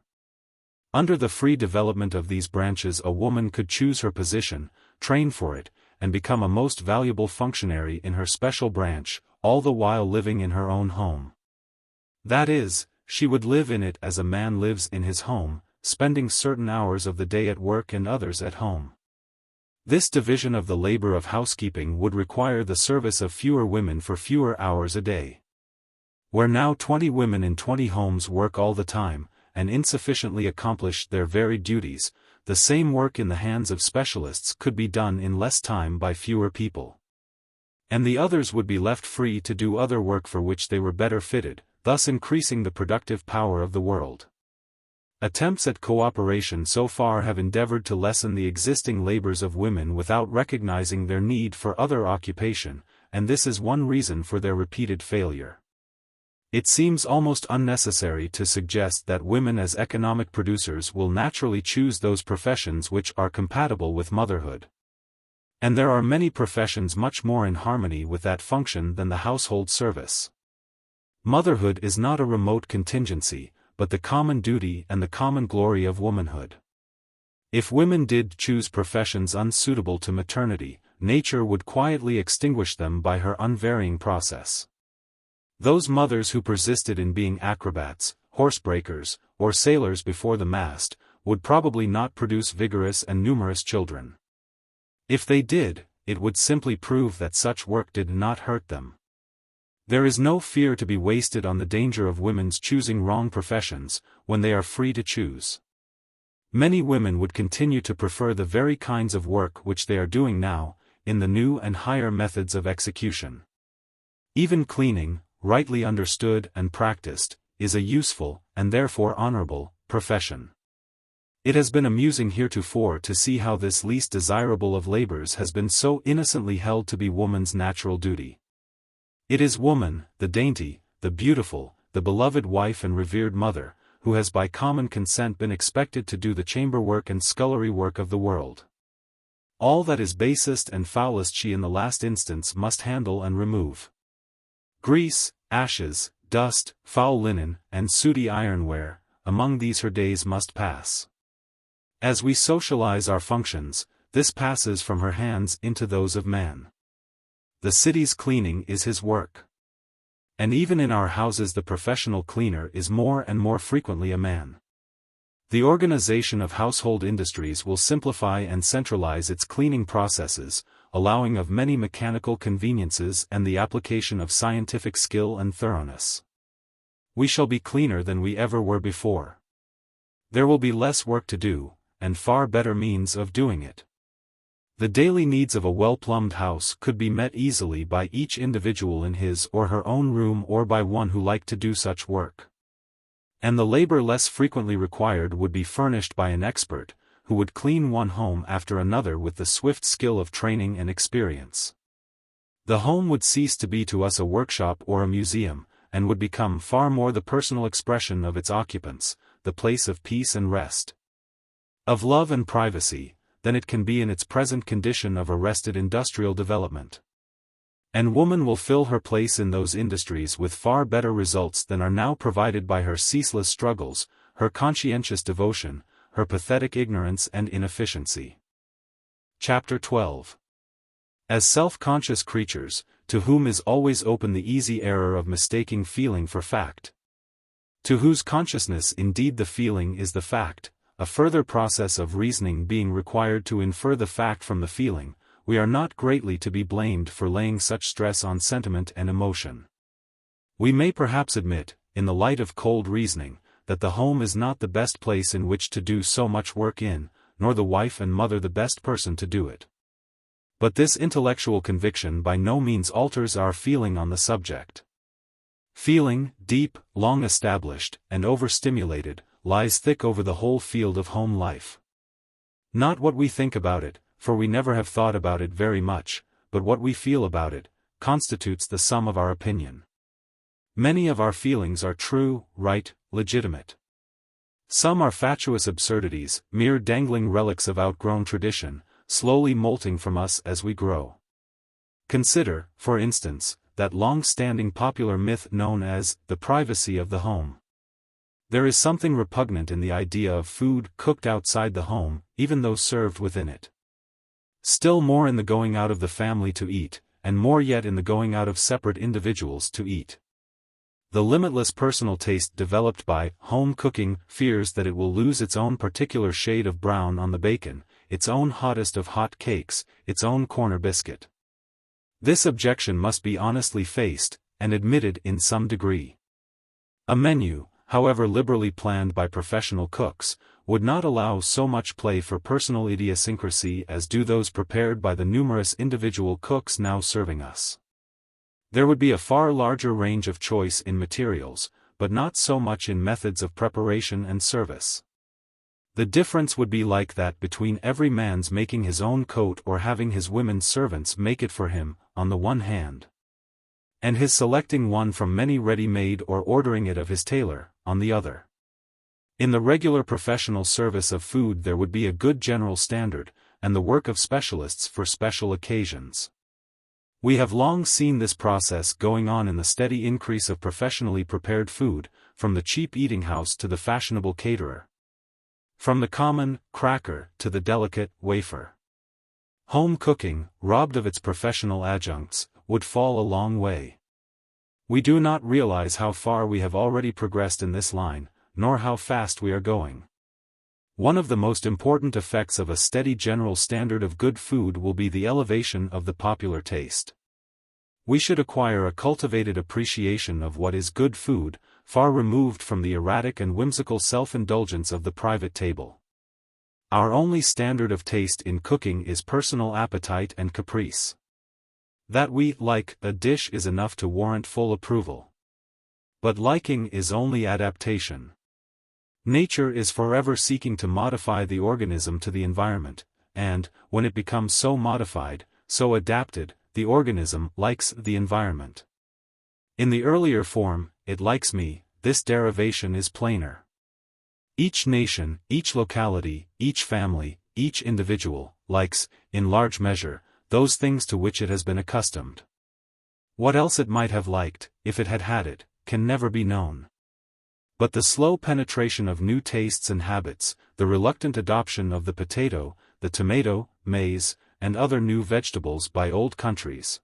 Speaker 1: Under the free development of these branches a woman could choose her position, train for it, and become a most valuable functionary in her special branch, all the while living in her own home. That is, she would live in it as a man lives in his home, spending certain hours of the day at work and others at home. This division of the labor of housekeeping would require the service of fewer women for fewer hours a day. Where now 20 women in 20 homes work all the time, and insufficiently accomplish their varied duties, the same work in the hands of specialists could be done in less time by fewer people. And the others would be left free to do other work for which they were better fitted, thus increasing the productive power of the world. Attempts at cooperation so far have endeavored to lessen the existing labors of women without recognizing their need for other occupation, and this is one reason for their repeated failure. It seems almost unnecessary to suggest that women as economic producers will naturally choose those professions which are compatible with motherhood. And there are many professions much more in harmony with that function than the household service. Motherhood is not a remote contingency, but the common duty and the common glory of womanhood. If women did choose professions unsuitable to maternity, nature would quietly extinguish them by her unvarying process. Those mothers who persisted in being acrobats, horsebreakers, or sailors before the mast, would probably not produce vigorous and numerous children. If they did, it would simply prove that such work did not hurt them. There is no fear to be wasted on the danger of women's choosing wrong professions, when they are free to choose. Many women would continue to prefer the very kinds of work which they are doing now, in the new and higher methods of execution. Even cleaning, rightly understood and practiced, is a useful, and therefore honorable, profession. It has been amusing heretofore to see how this least desirable of labors has been so innocently held to be woman's natural duty. It is woman, the dainty, the beautiful, the beloved wife and revered mother, who has by common consent been expected to do the chamber work and scullery work of the world. All that is basest and foulest she in the last instance must handle and remove. Grease, ashes, dust, foul linen, and sooty ironware, among these her days must pass. As we socialize our functions, this passes from her hands into those of man. The city's cleaning is his work. And even in our houses the professional cleaner is more and more frequently a man. The organization of household industries will simplify and centralize its cleaning processes, allowing of many mechanical conveniences and the application of scientific skill and thoroughness. We shall be cleaner than we ever were before. There will be less work to do, and far better means of doing it. The daily needs of a well-plumbed house could be met easily by each individual in his or her own room or by one who liked to do such work. And the labor less frequently required would be furnished by an expert, who would clean one home after another with the swift skill of training and experience. The home would cease to be to us a workshop or a museum, and would become far more the personal expression of its occupants, the place of peace and rest, of love and privacy, than it can be in its present condition of arrested industrial development. And woman will fill her place in those industries with far better results than are now provided by her ceaseless struggles, her conscientious devotion, her pathetic ignorance and inefficiency. Chapter 12. As self-conscious creatures, to whom is always open the easy error of mistaking feeling for fact, to whose consciousness indeed the feeling is the fact, a further process of reasoning being required to infer the fact from the feeling, we are not greatly to be blamed for laying such stress on sentiment and emotion. We may perhaps admit, in the light of cold reasoning, that the home is not the best place in which to do so much work in, nor the wife and mother the best person to do it. But this intellectual conviction by no means alters our feeling on the subject. Feeling, deep, long established, and overstimulated, lies thick over the whole field of home life. Not what we think about it, for we never have thought about it very much, but what we feel about it, constitutes the sum of our opinion. Many of our feelings are true, right, legitimate. Some are fatuous absurdities, mere dangling relics of outgrown tradition, slowly molting from us as we grow. Consider, for instance, that long-standing popular myth known as the privacy of the home. There is something repugnant in the idea of food cooked outside the home, even though served within it. Still more in the going out of the family to eat, and more yet in the going out of separate individuals to eat. The limitless personal taste developed by home cooking fears that it will lose its own particular shade of brown on the bacon, its own hottest of hot cakes, its own corner biscuit. This objection must be honestly faced, and admitted in some degree. A menu, however liberally planned by professional cooks, would not allow so much play for personal idiosyncrasy as do those prepared by the numerous individual cooks now serving us. There would be a far larger range of choice in materials, but not so much in methods of preparation and service. The difference would be like that between every man's making his own coat or having his women servants make it for him, on the one hand, and his selecting one from many ready-made or ordering it of his tailor, on the other. In the regular professional service of food there would be a good general standard, and the work of specialists for special occasions. We have long seen this process going on in the steady increase of professionally prepared food, from the cheap eating house to the fashionable caterer. From the common cracker to the delicate wafer. Home cooking, robbed of its professional adjuncts, would fall a long way. We do not realize how far we have already progressed in this line, nor how fast we are going. One of the most important effects of a steady general standard of good food will be the elevation of the popular taste. We should acquire a cultivated appreciation of what is good food, far removed from the erratic and whimsical self-indulgence of the private table. Our only standard of taste in cooking is personal appetite and caprice. That we like a dish is enough to warrant full approval. But liking is only adaptation. Nature is forever seeking to modify the organism to the environment, and, when it becomes so modified, so adapted, the organism likes the environment. In the earlier form, it likes me, this derivation is plainer. Each nation, each locality, each family, each individual, likes, in large measure, those things to which it has been accustomed. What else it might have liked, if it had had it, can never be known. But the slow penetration of new tastes and habits, the reluctant adoption of the potato, the tomato, maize, and other new vegetables by old countries,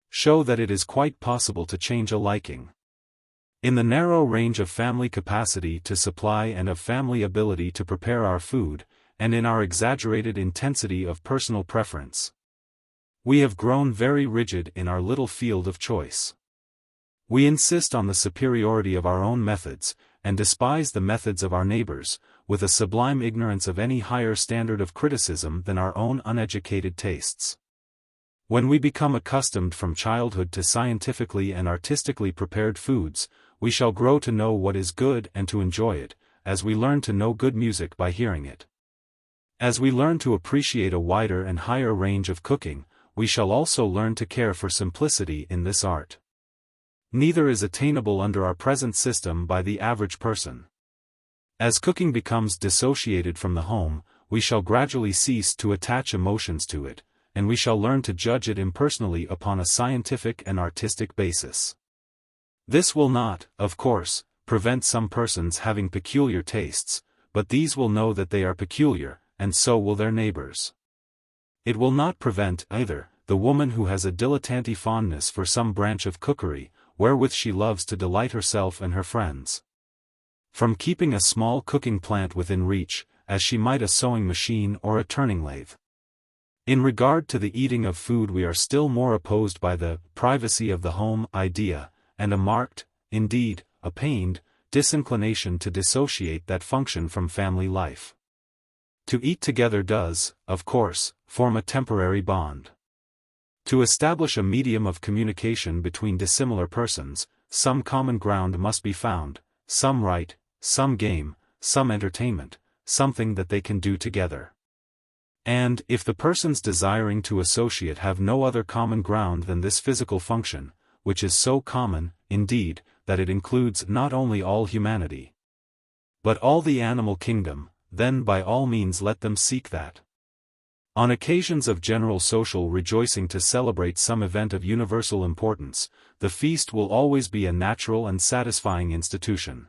Speaker 1: show that it is quite possible to change a liking. In the narrow range of family capacity to supply and of family ability to prepare our food, and in our exaggerated intensity of personal preference, we have grown very rigid in our little field of choice. We insist on the superiority of our own methods, and despise the methods of our neighbors, with a sublime ignorance of any higher standard of criticism than our own uneducated tastes. When we become accustomed from childhood to scientifically and artistically prepared foods, we shall grow to know what is good and to enjoy it, as we learn to know good music by hearing it. As we learn to appreciate a wider and higher range of cooking, we shall also learn to care for simplicity in this art. Neither is attainable under our present system by the average person. As cooking becomes dissociated from the home, we shall gradually cease to attach emotions to it, and we shall learn to judge it impersonally upon a scientific and artistic basis. This will not, of course, prevent some persons having peculiar tastes, but these will know that they are peculiar, and so will their neighbors. It will not prevent, either, the woman who has a dilettante fondness for some branch of cookery, wherewith she loves to delight herself and her friends, from keeping a small cooking plant within reach, as she might a sewing machine or a turning lathe. In regard to the eating of food we are still more opposed by the privacy of the home idea, and a marked, indeed, a pained, disinclination to dissociate that function from family life. To eat together does, of course, form a temporary bond. To establish a medium of communication between dissimilar persons, some common ground must be found, some right, some game, some entertainment, something that they can do together. And, if the persons desiring to associate have no other common ground than this physical function, which is so common, indeed, that it includes not only all humanity, but all the animal kingdom, then by all means let them seek that. On occasions of general social rejoicing to celebrate some event of universal importance, the feast will always be a natural and satisfying institution.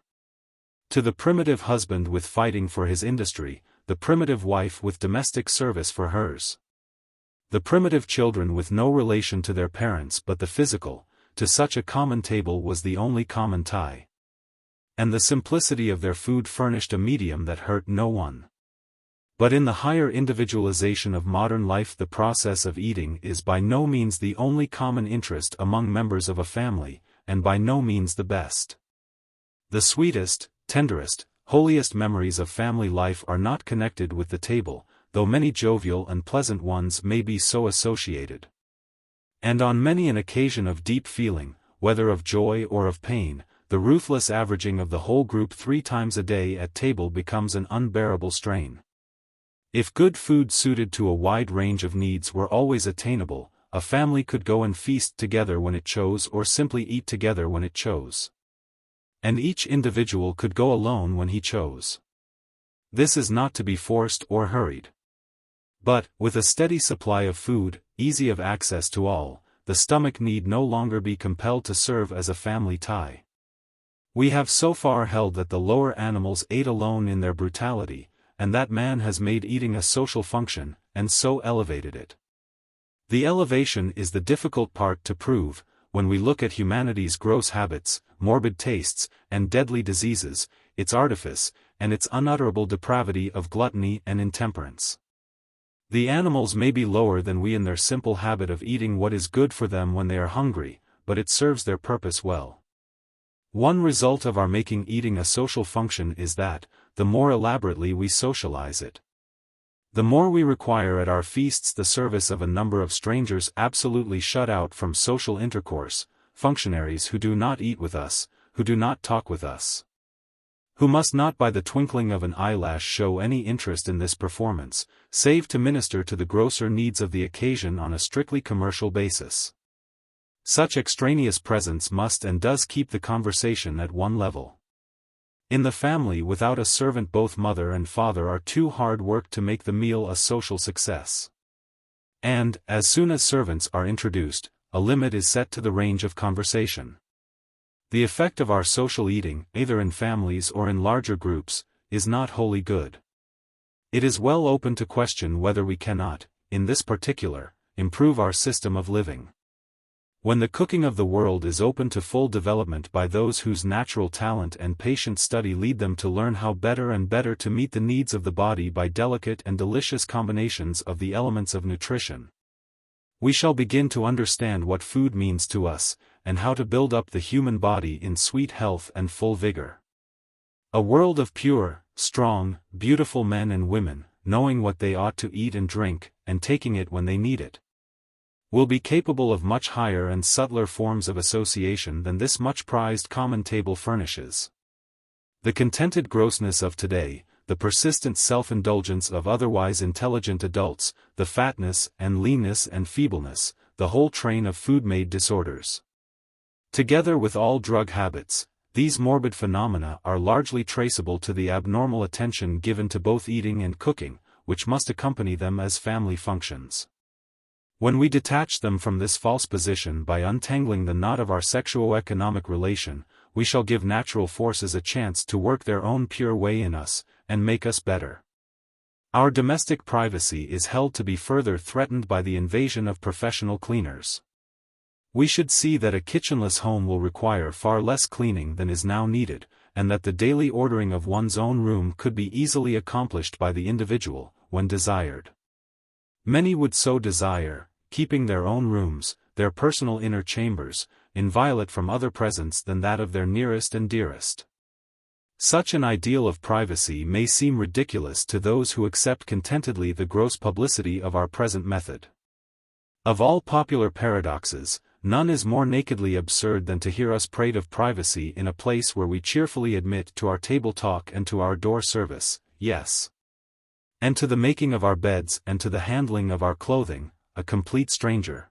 Speaker 1: To the primitive husband with fighting for his industry, the primitive wife with domestic service for hers, the primitive children with no relation to their parents but the physical, to such a common table was the only common tie. And the simplicity of their food furnished a medium that hurt no one. But in the higher individualization of modern life the process of eating is by no means the only common interest among members of a family, and by no means the best. The sweetest, tenderest, holiest memories of family life are not connected with the table, though many jovial and pleasant ones may be so associated. And on many an occasion of deep feeling, whether of joy or of pain, the ruthless averaging of the whole group 3 times a day at table becomes an unbearable strain. If good food suited to a wide range of needs were always attainable, a family could go and feast together when it chose or simply eat together when it chose. And each individual could go alone when he chose. This is not to be forced or hurried. But, with a steady supply of food, easy of access to all, the stomach need no longer be compelled to serve as a family tie. We have so far held that the lower animals ate alone in their brutality, and that man has made eating a social function, and so elevated it. The elevation is the difficult part to prove, when we look at humanity's gross habits, morbid tastes, and deadly diseases, its artifice, and its unutterable depravity of gluttony and intemperance. The animals may be lower than we in their simple habit of eating what is good for them when they are hungry, but it serves their purpose well. One result of our making eating a social function is that, the more elaborately we socialize it, The more we require at our feasts the service of a number of strangers absolutely shut out from social intercourse, functionaries who do not eat with us, who do not talk with us, who must not by the twinkling of an eyelash show any interest in this performance, save to minister to the grosser needs of the occasion on a strictly commercial basis. Such extraneous presence must and does keep the conversation at one level. In the family without a servant both mother and father are too hard work to make the meal a social success. And, as soon as servants are introduced, a limit is set to the range of conversation. The effect of our social eating, either in families or in larger groups, is not wholly good. It is well open to question whether we cannot, in this particular, improve our system of living. When the cooking of the world is open to full development by those whose natural talent and patient study lead them to learn how better and better to meet the needs of the body by delicate and delicious combinations of the elements of nutrition, we shall begin to understand what food means to us, and how to build up the human body in sweet health and full vigor. A world of pure, strong, beautiful men and women, knowing what they ought to eat and drink, and taking it when they need it, will be capable of much higher and subtler forms of association than this much prized common table furnishes. The contented grossness of today, the persistent self-indulgence of otherwise intelligent adults, the fatness and leanness and feebleness, the whole train of food-made disorders, together with all drug habits, these morbid phenomena are largely traceable to the abnormal attention given to both eating and cooking, which must accompany them as family functions. When we detach them from this false position by untangling the knot of our sexuo-economic relation, we shall give natural forces a chance to work their own pure way in us, and make us better. Our domestic privacy is held to be further threatened by the invasion of professional cleaners. We should see that a kitchenless home will require far less cleaning than is now needed, and that the daily ordering of one's own room could be easily accomplished by the individual, when desired. Many would so desire, keeping their own rooms, their personal inner chambers, inviolate from other presence than that of their nearest and dearest. Such an ideal of privacy may seem ridiculous to those who accept contentedly the gross publicity of our present method. Of all popular paradoxes, none is more nakedly absurd than to hear us prate of privacy in a place where we cheerfully admit to our table talk and to our door service, yes, and to the making of our beds and to the handling of our clothing, a complete stranger.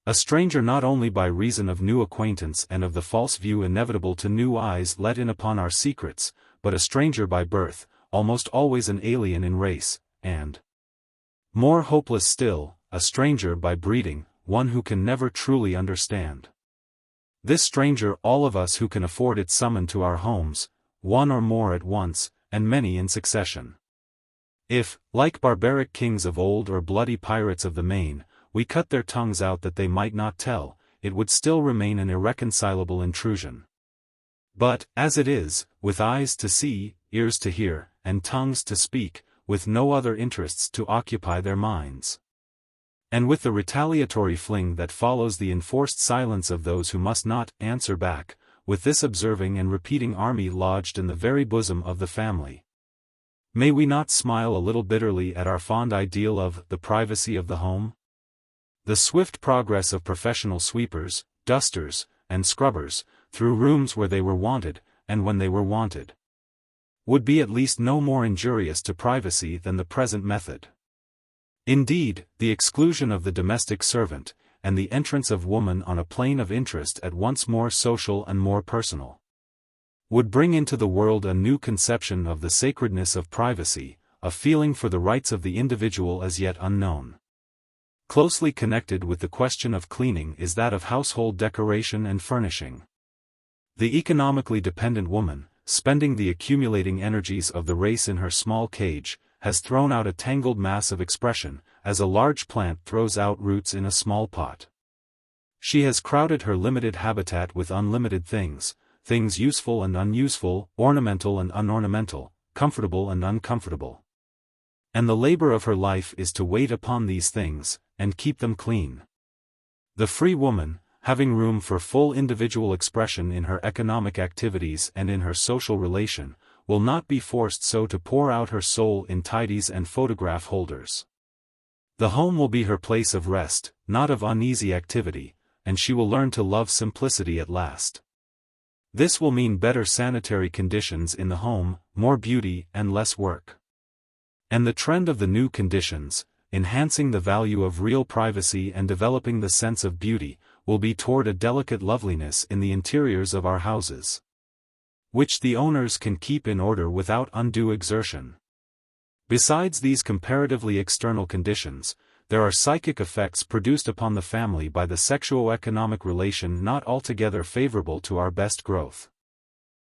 Speaker 1: A stranger not only by reason of new acquaintance and of the false view inevitable to new eyes let in upon our secrets, but a stranger by birth, almost always an alien in race, and, more hopeless still, a stranger by breeding, one who can never truly understand. This stranger all of us who can afford it summon to our homes, one or more at once, and many in succession. If, like barbaric kings of old or bloody pirates of the main, we cut their tongues out that they might not tell, it would still remain an irreconcilable intrusion. But, as it is, with eyes to see, ears to hear, and tongues to speak, with no other interests to occupy their minds, and with the retaliatory fling that follows the enforced silence of those who must not answer back, with this observing and repeating army lodged in the very bosom of the family, may we not smile a little bitterly at our fond ideal of the privacy of the home? The swift progress of professional sweepers, dusters, and scrubbers, through rooms where they were wanted, and when they were wanted, would be at least no more injurious to privacy than the present method. Indeed, the exclusion of the domestic servant, and the entrance of woman on a plane of interest at once more social and more personal, would bring into the world a new conception of the sacredness of privacy, a feeling for the rights of the individual as yet unknown. Closely connected with the question of cleaning is that of household decoration and furnishing. The economically dependent woman, spending the accumulating energies of the race in her small cage, has thrown out a tangled mass of expression, as a large plant throws out roots in a small pot. She has crowded her limited habitat with unlimited things, things useful and unuseful, ornamental and unornamental, comfortable and uncomfortable. And the labor of her life is to wait upon these things, and keep them clean. The free woman, having room for full individual expression in her economic activities and in her social relation, will not be forced so to pour out her soul in tidies and photograph holders. The home will be her place of rest, not of uneasy activity, and she will learn to love simplicity at last. This will mean better sanitary conditions in the home, more beauty and less work. And the trend of the new conditions, enhancing the value of real privacy and developing the sense of beauty, will be toward a delicate loveliness in the interiors of our houses, which the owners can keep in order without undue exertion. Besides these comparatively external conditions, there are psychic effects produced upon the family by the sexuo-economic relation not altogether favorable to our best growth.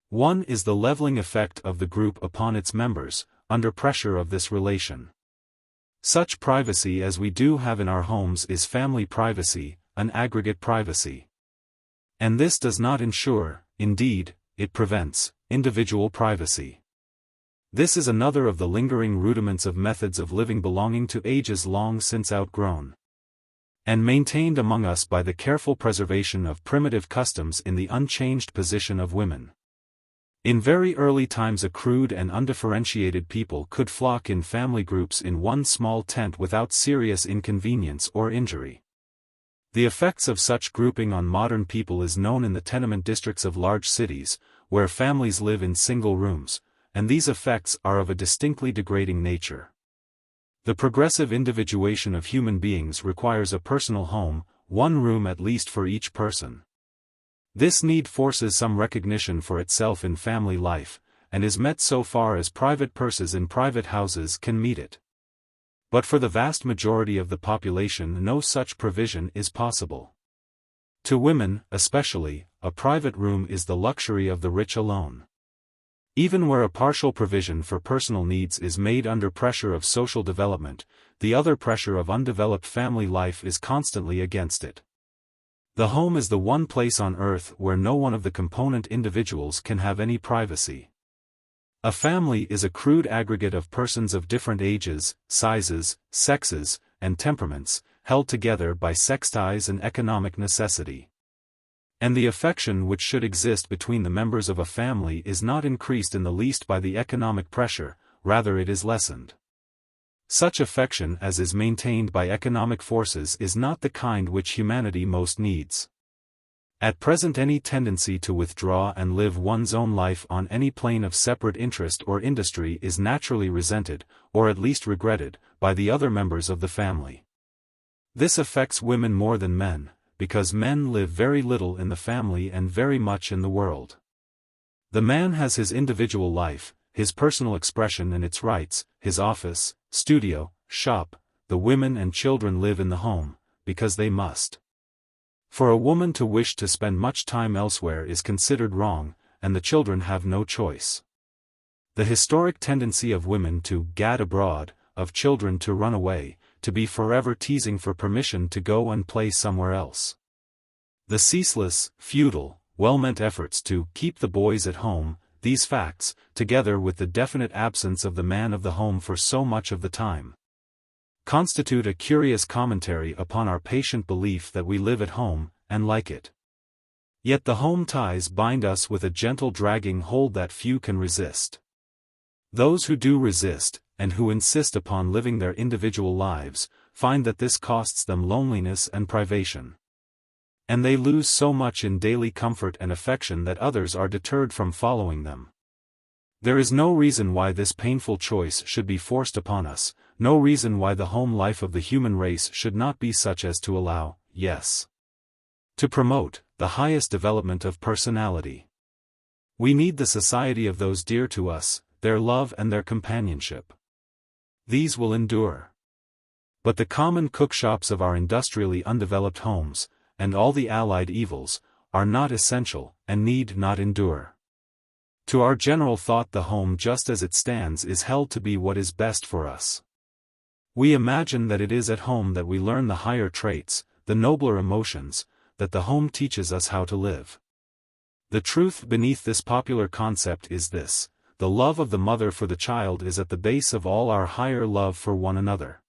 Speaker 1: One is the leveling effect of the group upon its members, under pressure of this relation. Such privacy as we do have in our homes is family privacy, an aggregate privacy. And this does not ensure, indeed, it prevents, individual privacy. This is another of the lingering rudiments of methods of living belonging to ages long since outgrown, and maintained among us by the careful preservation of primitive customs in the unchanged position of women. In very early times a crude and undifferentiated people could flock in family groups in one small tent without serious inconvenience or injury. The effects of such grouping on modern people is known in the tenement districts of large cities, where families live in single rooms, and these effects are of a distinctly degrading nature. The progressive individuation of human beings requires a personal home, one room at least for each person. This need forces some recognition for itself in family life, and is met so far as private purses in private houses can meet it. But for the vast majority of the population no such provision is possible. To women, especially, a private room is the luxury of the rich alone. Even where a partial provision for personal needs is made under pressure of social development, the other pressure of undeveloped family life is constantly against it. The home is the one place on earth where no one of the component individuals can have any privacy. A family is a crude aggregate of persons of different ages, sizes, sexes, and temperaments, held together by sex ties and economic necessity. And the affection which should exist between the members of a family is not increased in the least by the economic pressure, rather it is lessened. Such affection as is maintained by economic forces is not the kind which humanity most needs. At present any tendency to withdraw and live one's own life on any plane of separate interest or industry is naturally resented, or at least regretted, by the other members of the family. This affects women more than men, because men live very little in the family and very much in the world. The man has his individual life, his personal expression and its rights, his office, studio, shop. The women and children live in the home, because they must. For a woman to wish to spend much time elsewhere is considered wrong, and the children have no choice. The historic tendency of women to gad abroad, of children to run away, to be forever teasing for permission to go and play somewhere else. The ceaseless, futile, well-meant efforts to keep the boys at home, these facts, together with the definite absence of the man of the home for so much of the time, constitute a curious commentary upon our patient belief that we live at home, and like it. Yet the home ties bind us with a gentle dragging hold that few can resist. Those who do resist, and who insist upon living their individual lives, find that this costs them loneliness and privation. And they lose so much in daily comfort and affection that others are deterred from following them. There is no reason why this painful choice should be forced upon us, no reason why the home life of the human race should not be such as to allow, yes, to promote, the highest development of personality. We need the society of those dear to us, their love and their companionship. These will endure. But the common cookshops of our industrially undeveloped homes, and all the allied evils, are not essential, and need not endure. To our general thought the home just as it stands is held to be what is best for us. We imagine that it is at home that we learn the higher traits, the nobler emotions, that the home teaches us how to live. The truth beneath this popular concept is this: the love of the mother for the child is at the base of all our higher love for one another.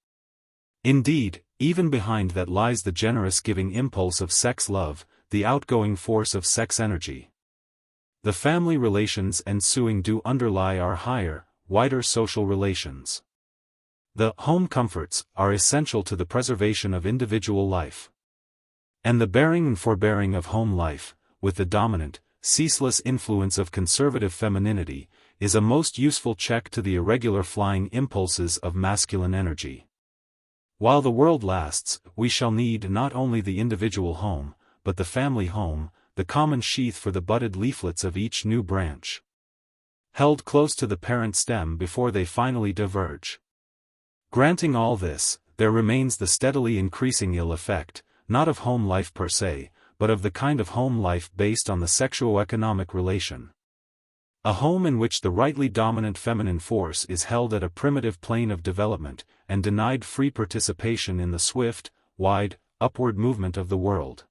Speaker 1: Indeed, even behind that lies the generous giving impulse of sex love, the outgoing force of sex energy. The family relations ensuing do underlie our higher, wider social relations. The home comforts are essential to the preservation of individual life. And the bearing and forbearing of home life, with the dominant, ceaseless influence of conservative femininity, is a most useful check to the irregular flying impulses of masculine energy. While the world lasts, we shall need not only the individual home, but the family home, the common sheath for the budded leaflets of each new branch, held close to the parent stem before they finally diverge. Granting all this, there remains the steadily increasing ill effect, not of home life per se, but of the kind of home life based on the sexuo-economic relation. A home in which the rightly dominant feminine force is held at a primitive plane of development, and denied free participation in the swift, wide, upward movement of the world,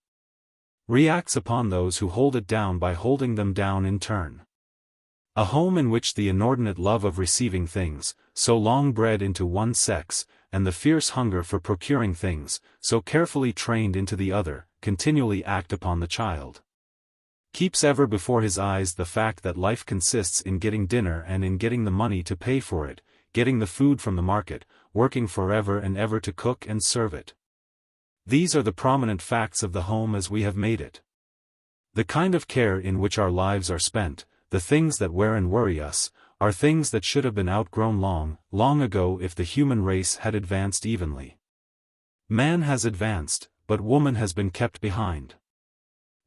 Speaker 1: reacts upon those who hold it down by holding them down in turn. A home in which the inordinate love of receiving things, so long bred into one sex, and the fierce hunger for procuring things, so carefully trained into the other, continually act upon the child, keeps ever before his eyes the fact that life consists in getting dinner and in getting the money to pay for it, getting the food from the market, working forever and ever to cook and serve it. These are the prominent facts of the home as we have made it. The kind of care in which our lives are spent, the things that wear and worry us, are things that should have been outgrown long, long ago if the human race had advanced evenly. Man has advanced, but woman has been kept behind.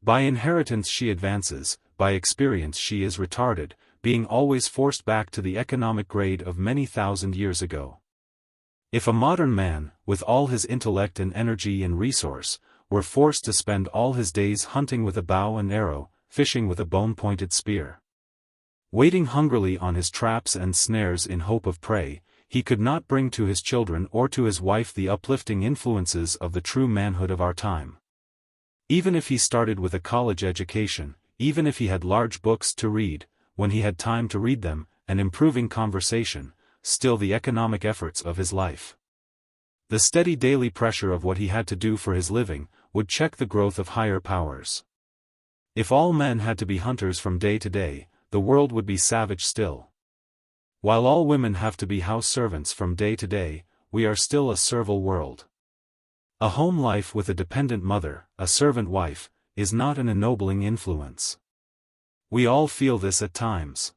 Speaker 1: By inheritance she advances, by experience she is retarded, being always forced back to the economic grade of many thousand years ago. If a modern man, with all his intellect and energy and resource, were forced to spend all his days hunting with a bow and arrow, fishing with a bone-pointed spear, waiting hungrily on his traps and snares in hope of prey, he could not bring to his children or to his wife the uplifting influences of the true manhood of our time. Even if he started with a college education, even if he had large books to read, when he had time to read them, and improving conversation, still the economic efforts of his life, the steady daily pressure of what he had to do for his living, would check the growth of higher powers. If all men had to be hunters from day to day, the world would be savage still. While all women have to be house servants from day to day, we are still a servile world. A home life with a dependent mother, a servant wife, is not an ennobling influence. We all feel this at times.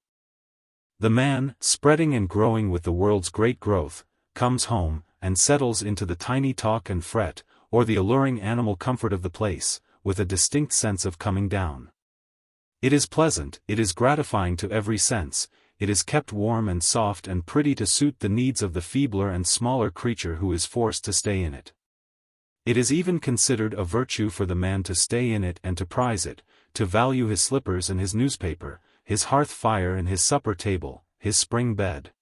Speaker 1: The man, spreading and growing with the world's great growth, comes home, and settles into the tiny talk and fret, or the alluring animal comfort of the place, with a distinct sense of coming down. It is pleasant, it is gratifying to every sense, it is kept warm and soft and pretty to suit the needs of the feebler and smaller creature who is forced to stay in it. It is even considered a virtue for the man to stay in it and to prize it, to value his slippers and his newspaper, his hearth fire and his supper table, his spring bed,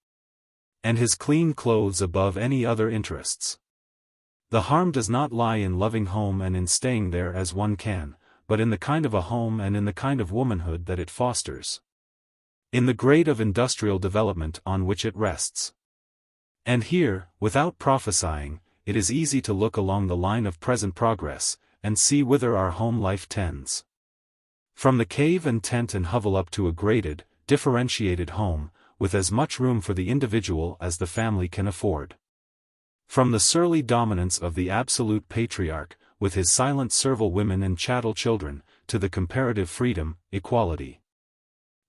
Speaker 1: and his clean clothes above any other interests. The harm does not lie in loving home and in staying there as one can, but in the kind of a home and in the kind of womanhood that it fosters, in the grade of industrial development on which it rests. And here, without prophesying, it is easy to look along the line of present progress, and see whither our home life tends. From the cave and tent and hovel up to a graded, differentiated home, with as much room for the individual as the family can afford. From the surly dominance of the absolute patriarch, with his silent servile women and chattel children, to the comparative freedom, equality,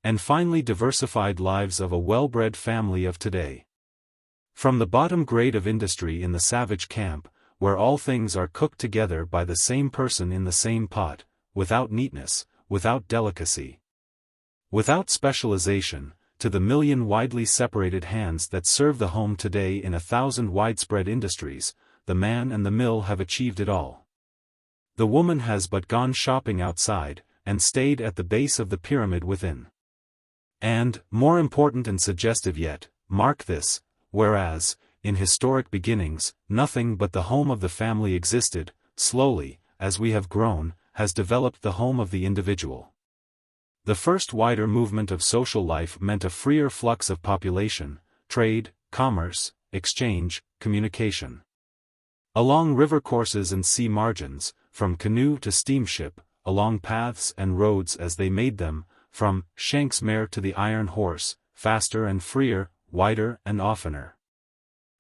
Speaker 1: and finely diversified lives of a well-bred family of today. From the bottom grade of industry in the savage camp, where all things are cooked together by the same person in the same pot, without neatness, without delicacy, without specialization, to the million widely separated hands that serve the home today in 1,000 widespread industries, the man and the mill have achieved it all. The woman has but gone shopping outside, and stayed at the base of the pyramid within. And, more important and suggestive yet, mark this, whereas, in historic beginnings, nothing but the home of the family existed, slowly, as we have grown, has developed the home of the individual. The first wider movement of social life meant a freer flux of population, trade, commerce, exchange, communication. Along river courses and sea margins, from canoe to steamship, along paths and roads as they made them, from Shank's mare to the iron horse, faster and freer, wider and oftener.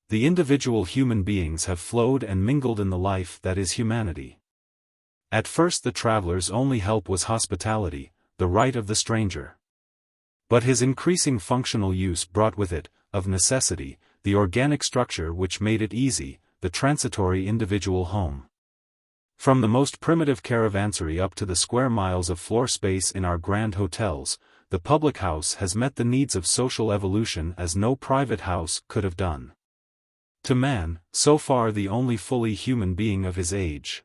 Speaker 1: The individual human beings have flowed and mingled in the life that is humanity. At first the traveler's only help was hospitality, the right of the stranger. But his increasing functional use brought with it, of necessity, the organic structure which made it easy, the transitory individual home. From the most primitive caravansary up to the square miles of floor space in our grand hotels, the public house has met the needs of social evolution as no private house could have done. To man, so far the only fully human being of his age,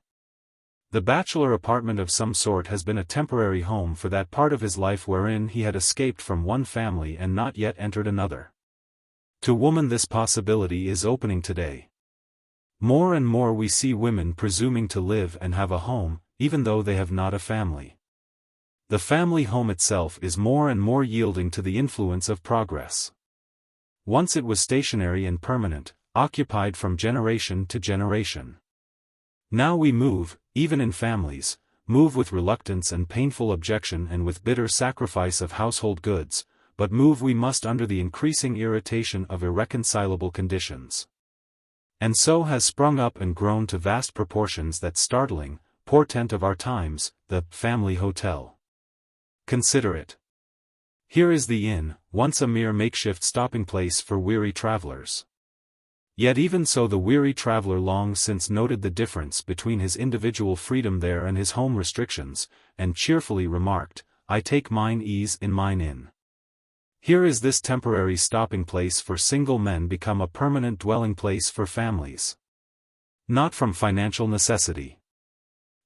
Speaker 1: the bachelor apartment of some sort has been a temporary home for that part of his life wherein he had escaped from one family and not yet entered another. To woman this possibility is opening today. More and more we see women presuming to live and have a home, even though they have not a family. The family home itself is more and more yielding to the influence of progress. Once it was stationary and permanent, occupied from generation to generation. Now we move, even in families, move with reluctance and painful objection and with bitter sacrifice of household goods, but move we must under the increasing irritation of irreconcilable conditions. And so has sprung up and grown to vast proportions that startling portent of our times, the family hotel. Consider it. Here is the inn, once a mere makeshift stopping place for weary travelers. Yet even so the weary traveler long since noted the difference between his individual freedom there and his home restrictions, and cheerfully remarked, "I take mine ease in mine inn." Here is this temporary stopping place for single men become a permanent dwelling place for families. Not from financial necessity.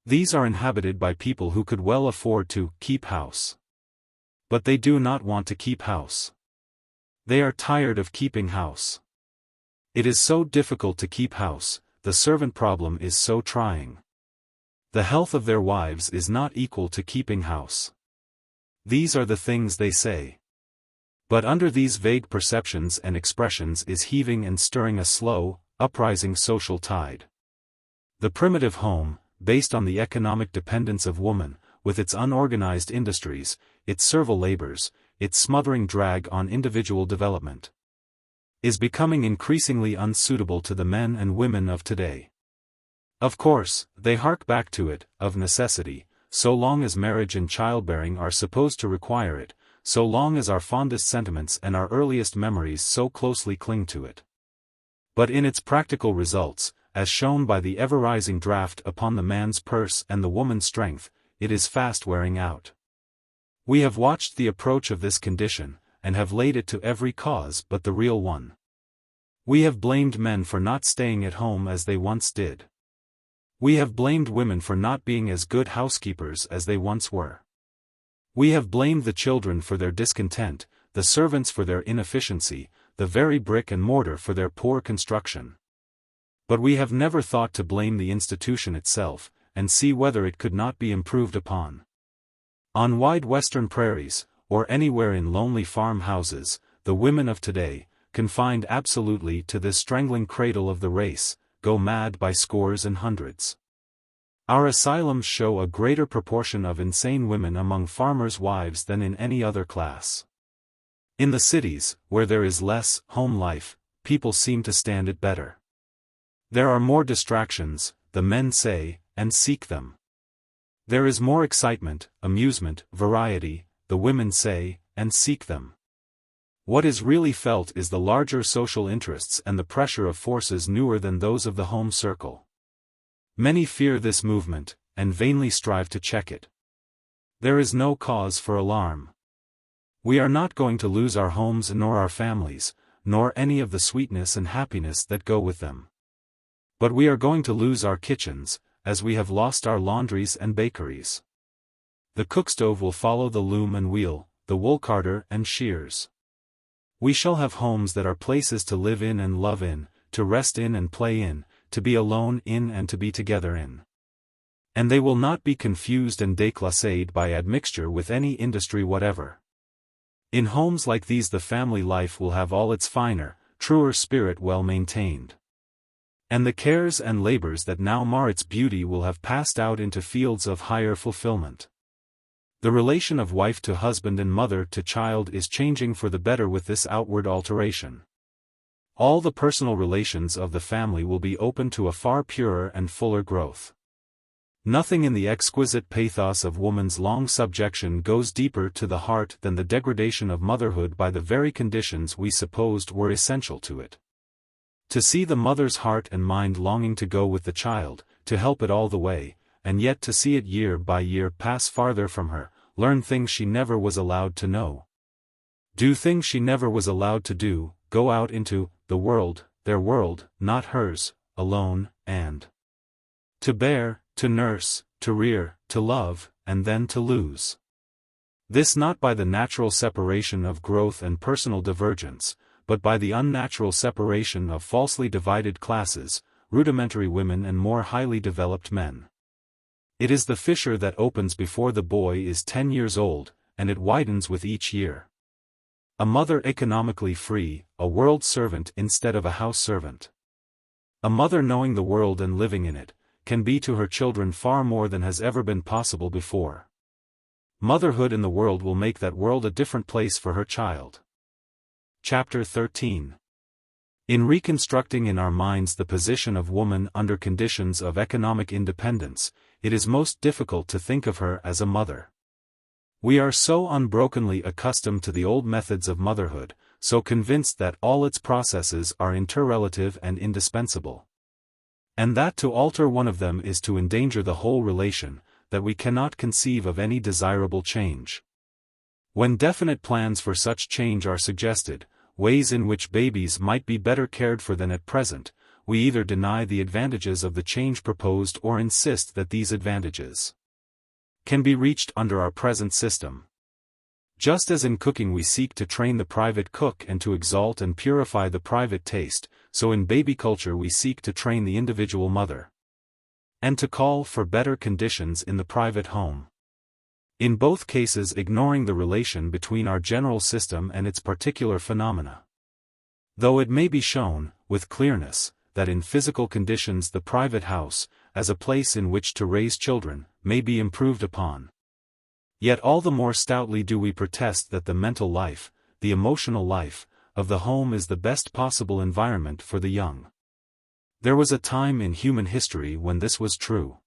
Speaker 1: These are inhabited by people who could well afford to keep house. But they do not want to keep house. They are tired of keeping house. It is so difficult to keep house, the servant problem is so trying. The health of their wives is not equal to keeping house. These are the things they say. But under these vague perceptions and expressions is heaving and stirring a slow, uprising social tide. The primitive home, based on the economic dependence of woman, with its unorganized industries, its servile labors, its smothering drag on individual development, is becoming increasingly unsuitable to the men and women of today. Of course, they hark back to it, of necessity, so long as marriage and childbearing are supposed to require it, so long as our fondest sentiments and our earliest memories so closely cling to it. But in its practical results, as shown by the ever-rising draft upon the man's purse and the woman's strength, it is fast wearing out. We have watched the approach of this condition, and have laid it to every cause but the real one. We have blamed men for not staying at home as they once did. We have blamed women for not being as good housekeepers as they once were. We have blamed the children for their discontent, the servants for their inefficiency, the very brick and mortar for their poor construction. But we have never thought to blame the institution itself, and see whether it could not be improved upon. On wide western prairies, or anywhere in lonely farm-houses, the women of today, confined absolutely to this strangling cradle of the race, go mad by scores and hundreds. Our asylums show a greater proportion of insane women among farmers' wives than in any other class. In the cities, where there is less home life, people seem to stand it better. There are more distractions, the men say, and seek them. There is more excitement, amusement, variety, the women say, and seek them. What is really felt is the larger social interests and the pressure of forces newer than those of the home circle. Many fear this movement, and vainly strive to check it. There is no cause for alarm. We are not going to lose our homes nor our families, nor any of the sweetness and happiness that go with them. But we are going to lose our kitchens, as we have lost our laundries and bakeries. The cookstove will follow the loom and wheel, the wool carder and shears. We shall have homes that are places to live in and love in, to rest in and play in, to be alone in and to be together in. And they will not be confused and déclassed by admixture with any industry whatever. In homes like these the family life will have all its finer, truer spirit well maintained. And the cares and labors that now mar its beauty will have passed out into fields of higher fulfillment. The relation of wife to husband and mother to child is changing for the better with this outward alteration. All the personal relations of the family will be open to a far purer and fuller growth. Nothing in the exquisite pathos of woman's long subjection goes deeper to the heart than the degradation of motherhood by the very conditions we supposed were essential to it. To see the mother's heart and mind longing to go with the child, to help it all the way, and yet to see it year by year pass farther from her, learn things she never was allowed to know, do things she never was allowed to do, go out into the world, their world, not hers, alone, and to bear, to nurse, to rear, to love, and then to lose. This not by the natural separation of growth and personal divergence, but by the unnatural separation of falsely divided classes, rudimentary women and more highly developed men. It is the fissure that opens before the boy is 10 years old, and it widens with each year. A mother economically free, a world servant instead of a house servant. A mother knowing the world and living in it, can be to her children far more than has ever been possible before. Motherhood in the world will make that world a different place for her child. Chapter 13. In reconstructing in our minds the position of woman under conditions of economic independence, it is most difficult to think of her as a mother. We are so unbrokenly accustomed to the old methods of motherhood, so convinced that all its processes are interrelative and indispensable, and that to alter one of them is to endanger the whole relation, that we cannot conceive of any desirable change. When definite plans for such change are suggested, ways in which babies might be better cared for than at present, we either deny the advantages of the change proposed or insist that these advantages can be reached under our present system. Just as in cooking we seek to train the private cook and to exalt and purify the private taste, so in baby culture we seek to train the individual mother, and to call for better conditions in the private home. In both cases ignoring the relation between our general system and its particular phenomena. Though it may be shown, with clearness, that in physical conditions the private house, as a place in which to raise children, may be improved upon. Yet all the more stoutly do we protest that the mental life, the emotional life, of the home is the best possible environment for the young. There was a time in human history when this was true.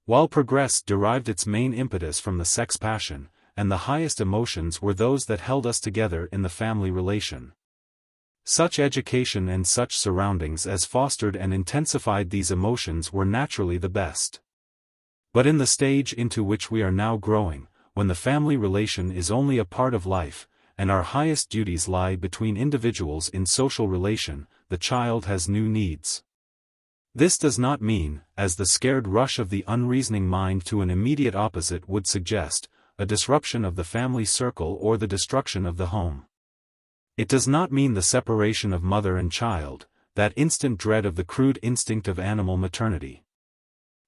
Speaker 1: While progress derived its main impetus from the sex passion, and the highest emotions were those that held us together in the family relation. Such education and such surroundings as fostered and intensified these emotions were naturally the best. But in the stage into which we are now growing, when the family relation is only a part of life, and our highest duties lie between individuals in social relation, the child has new needs. This does not mean, as the scared rush of the unreasoning mind to an immediate opposite would suggest, a disruption of the family circle or the destruction of the home. It does not mean the separation of mother and child, that instant dread of the crude instinct of animal maternity.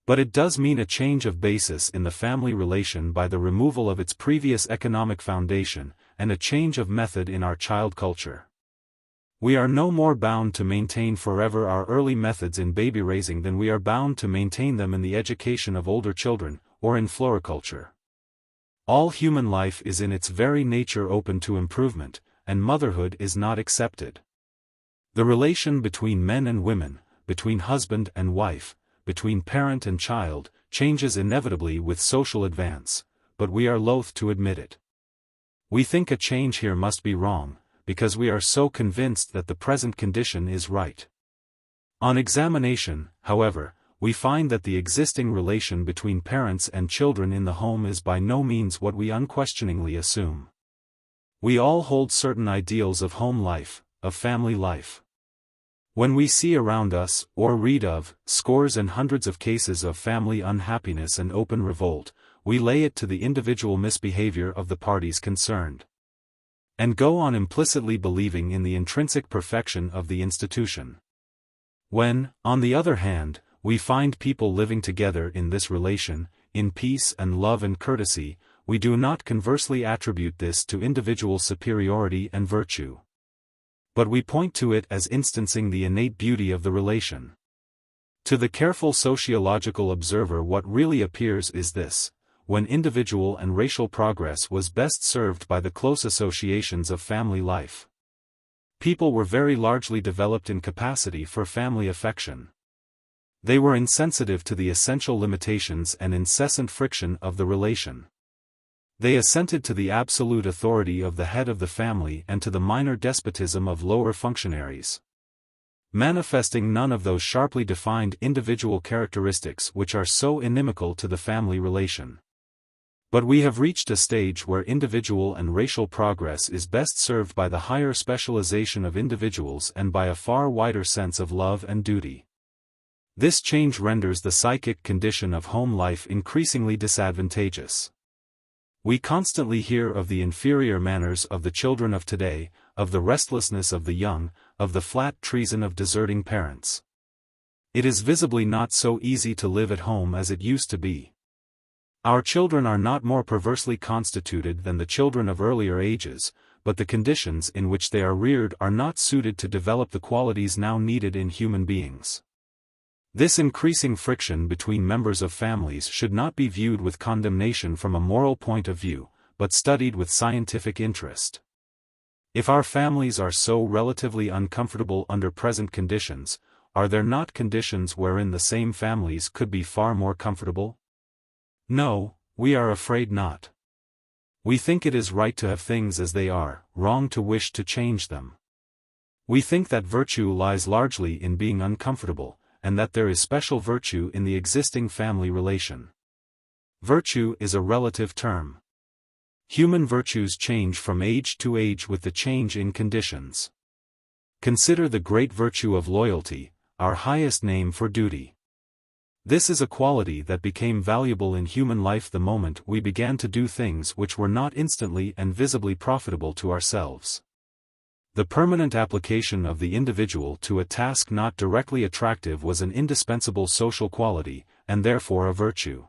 Speaker 1: But it does mean a change of basis in the family relation by the removal of its previous economic foundation, and a change of method in our child culture. We are no more bound to maintain forever our early methods in baby raising than we are bound to maintain them in the education of older children, or in floriculture. All human life is in its very nature open to improvement, and motherhood is not excepted. The relation between men and women, between husband and wife, between parent and child, changes inevitably with social advance, but we are loath to admit it. We think a change here must be wrong, because we are so convinced that the present condition is right. On examination, however, we find that the existing relation between parents and children in the home is by no means what we unquestioningly assume. We all hold certain ideals of home life, of family life. When we see around us, or read of, scores and hundreds of cases of family unhappiness and open revolt, we lay it to the individual misbehavior of the parties concerned, and go on implicitly believing in the intrinsic perfection of the institution. When, on the other hand, we find people living together in this relation, in peace and love and courtesy, we do not conversely attribute this to individual superiority and virtue, but we point to it as instancing the innate beauty of the relation. To the careful sociological observer what really appears is this: when individual and racial progress was best served by the close associations of family life. People were very largely developed in capacity for family affection. They were insensitive to the essential limitations and incessant friction of the relation. They assented to the absolute authority of the head of the family and to the minor despotism of lower functionaries, manifesting none of those sharply defined individual characteristics which are so inimical to the family relation. But we have reached a stage where individual and racial progress is best served by the higher specialization of individuals and by a far wider sense of love and duty. This change renders the psychic condition of home life increasingly disadvantageous. We constantly hear of the inferior manners of the children of today, of the restlessness of the young, of the flat treason of deserting parents. It is visibly not so easy to live at home as it used to be. Our children are not more perversely constituted than the children of earlier ages, but the conditions in which they are reared are not suited to develop the qualities now needed in human beings. This increasing friction between members of families should not be viewed with condemnation from a moral point of view, but studied with scientific interest. If our families are so relatively uncomfortable under present conditions, are there not conditions wherein the same families could be far more comfortable? No, we are afraid not. We think it is right to have things as they are, wrong to wish to change them. We think that virtue lies largely in being uncomfortable, and that there is special virtue in the existing family relation. Virtue is a relative term. Human virtues change from age to age with the change in conditions. Consider the great virtue of loyalty, our highest name for duty. This is a quality that became valuable in human life the moment we began to do things which were not instantly and visibly profitable to ourselves. The permanent application of the individual to a task not directly attractive was an indispensable social quality, and therefore a virtue.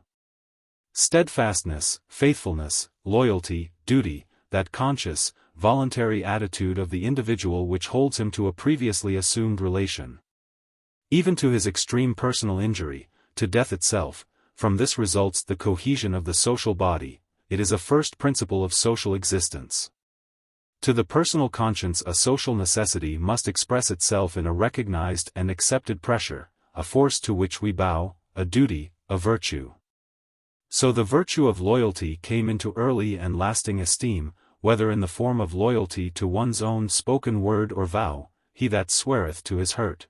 Speaker 1: Steadfastness, faithfulness, loyalty, duty, that conscious, voluntary attitude of the individual which holds him to a previously assumed relation. Even to his extreme personal injury, to death itself, from this results the cohesion of the social body. It is a first principle of social existence. To the personal conscience a social necessity must express itself in a recognized and accepted pressure, a force to which we bow, a duty, a virtue. So the virtue of loyalty came into early and lasting esteem, whether in the form of loyalty to one's own spoken word or vow, he that sweareth to his hurt,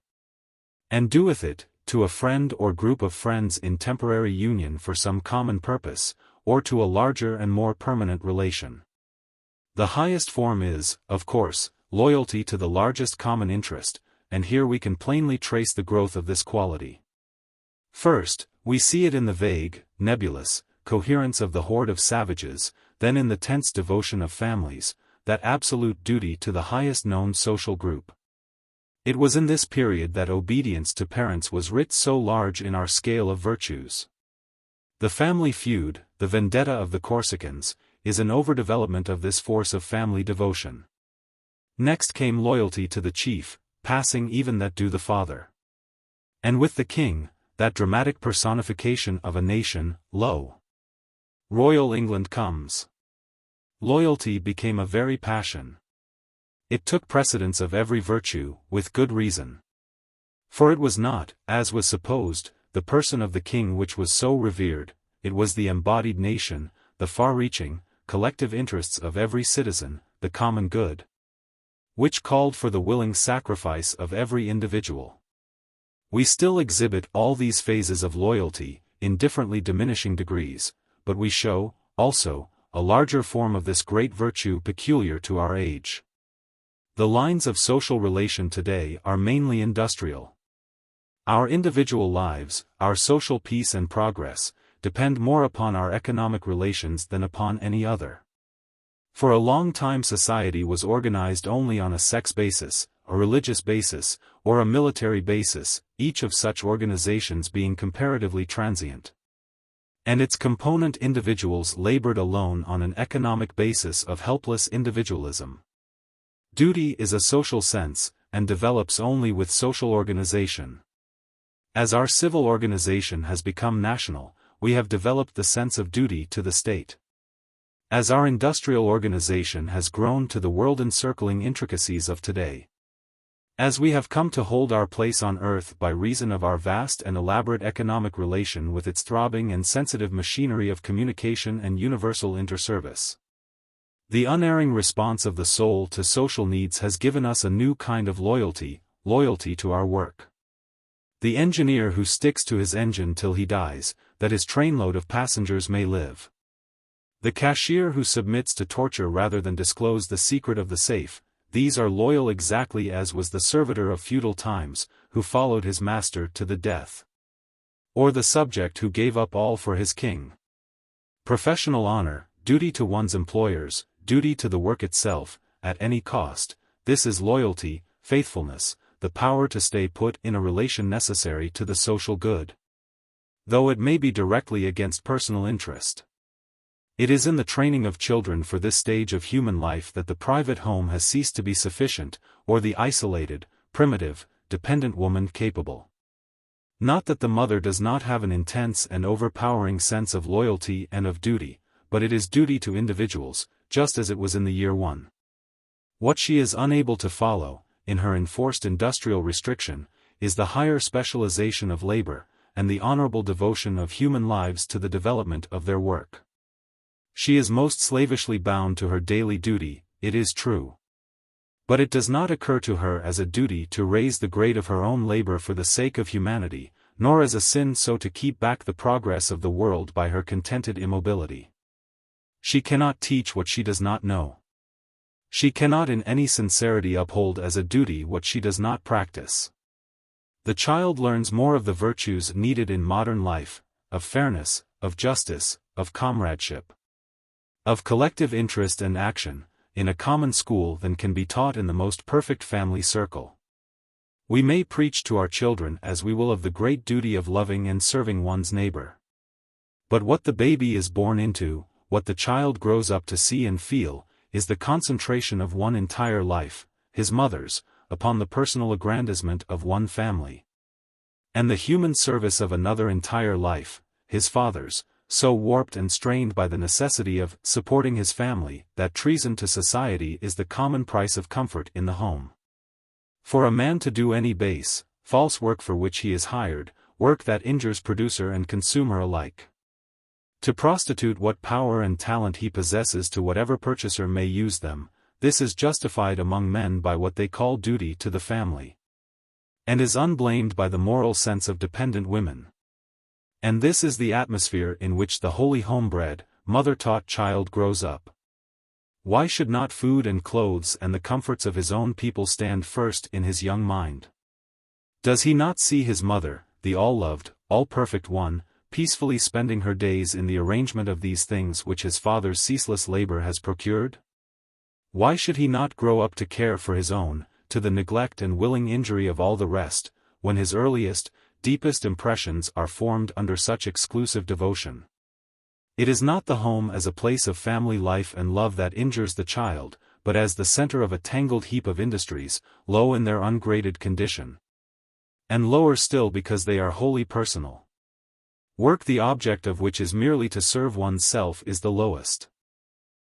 Speaker 1: and doeth it, to a friend or group of friends in temporary union for some common purpose, or to a larger and more permanent relation. The highest form is, of course, loyalty to the largest common interest, and here we can plainly trace the growth of this quality. First, we see it in the vague, nebulous, coherence of the horde of savages, then in the tense devotion of families, that absolute duty to the highest known social group. It was in this period that obedience to parents was writ so large in our scale of virtues. The family feud, the vendetta of the Corsicans, is an overdevelopment of this force of family devotion. Next came loyalty to the chief, passing even that due the father. And with the king, that dramatic personification of a nation, lo! Royal England comes. Loyalty became a very passion. It took precedence of every virtue, with good reason. For it was not, as was supposed, the person of the king which was so revered, it was the embodied nation, the far-reaching, collective interests of every citizen, the common good, which called for the willing sacrifice of every individual. We still exhibit all these phases of loyalty, in differently diminishing degrees, but we show, also, a larger form of this great virtue peculiar to our age. The lines of social relation today are mainly industrial. Our individual lives, our social peace and progress, depend more upon our economic relations than upon any other. For a long time society was organized only on a sex basis, a religious basis, or a military basis, each of such organizations being comparatively transient. And its component individuals labored alone on an economic basis of helpless individualism. Duty is a social sense, and develops only with social organization. As our civil organization has become national, we have developed the sense of duty to the state. As our industrial organization has grown to the world-encircling intricacies of today, as we have come to hold our place on earth by reason of our vast and elaborate economic relation with its throbbing and sensitive machinery of communication and universal interservice, the unerring response of the soul to social needs has given us a new kind of loyalty to our work. The engineer who sticks to his engine till he dies, that his trainload of passengers may live. The cashier who submits to torture rather than disclose the secret of the safe, these are loyal exactly as was the servitor of feudal times, who followed his master to the death. Or the subject who gave up all for his king. Professional honor, duty to one's employers, duty to the work itself, at any cost, this is loyalty, faithfulness, the power to stay put in a relation necessary to the social good, though it may be directly against personal interest. It is in the training of children for this stage of human life that the private home has ceased to be sufficient, or the isolated, primitive, dependent woman capable. Not that the mother does not have an intense and overpowering sense of loyalty and of duty, but it is duty to individuals, just as it was in the year I. What she is unable to follow, in her enforced industrial restriction, is the higher specialization of labor, and the honorable devotion of human lives to the development of their work. She is most slavishly bound to her daily duty, it is true. But it does not occur to her as a duty to raise the grade of her own labor for the sake of humanity, nor as a sin so to keep back the progress of the world by her contented immobility. She cannot teach what she does not know. She cannot in any sincerity uphold as a duty what she does not practice. The child learns more of the virtues needed in modern life, of fairness, of justice, of comradeship, of collective interest and action, in a common school than can be taught in the most perfect family circle. We may preach to our children as we will of the great duty of loving and serving one's neighbor. But what the baby is born into, what the child grows up to see and feel, is the concentration of one entire life, his mother's, upon the personal aggrandizement of one family, and the human service of another entire life, his father's, so warped and strained by the necessity of supporting his family, that treason to society is the common price of comfort in the home. For a man to do any base, false work for which he is hired, work that injures producer and consumer alike, to prostitute what power and talent he possesses to whatever purchaser may use them, this is justified among men by what they call duty to the family, and is unblamed by the moral sense of dependent women. And this is the atmosphere in which the holy homebred, mother-taught child grows up. Why should not food and clothes and the comforts of his own people stand first in his young mind? Does he not see his mother, the all-loved, all-perfect one, peacefully spending her days in the arrangement of these things which his father's ceaseless labor has procured? Why should he not grow up to care for his own, to the neglect and willing injury of all the rest, when his earliest, deepest impressions are formed under such exclusive devotion? It is not the home as a place of family life and love that injures the child, but as the center of a tangled heap of industries, low in their ungraded condition, and lower still because they are wholly personal. Work the object of which is merely to serve one's self is the lowest.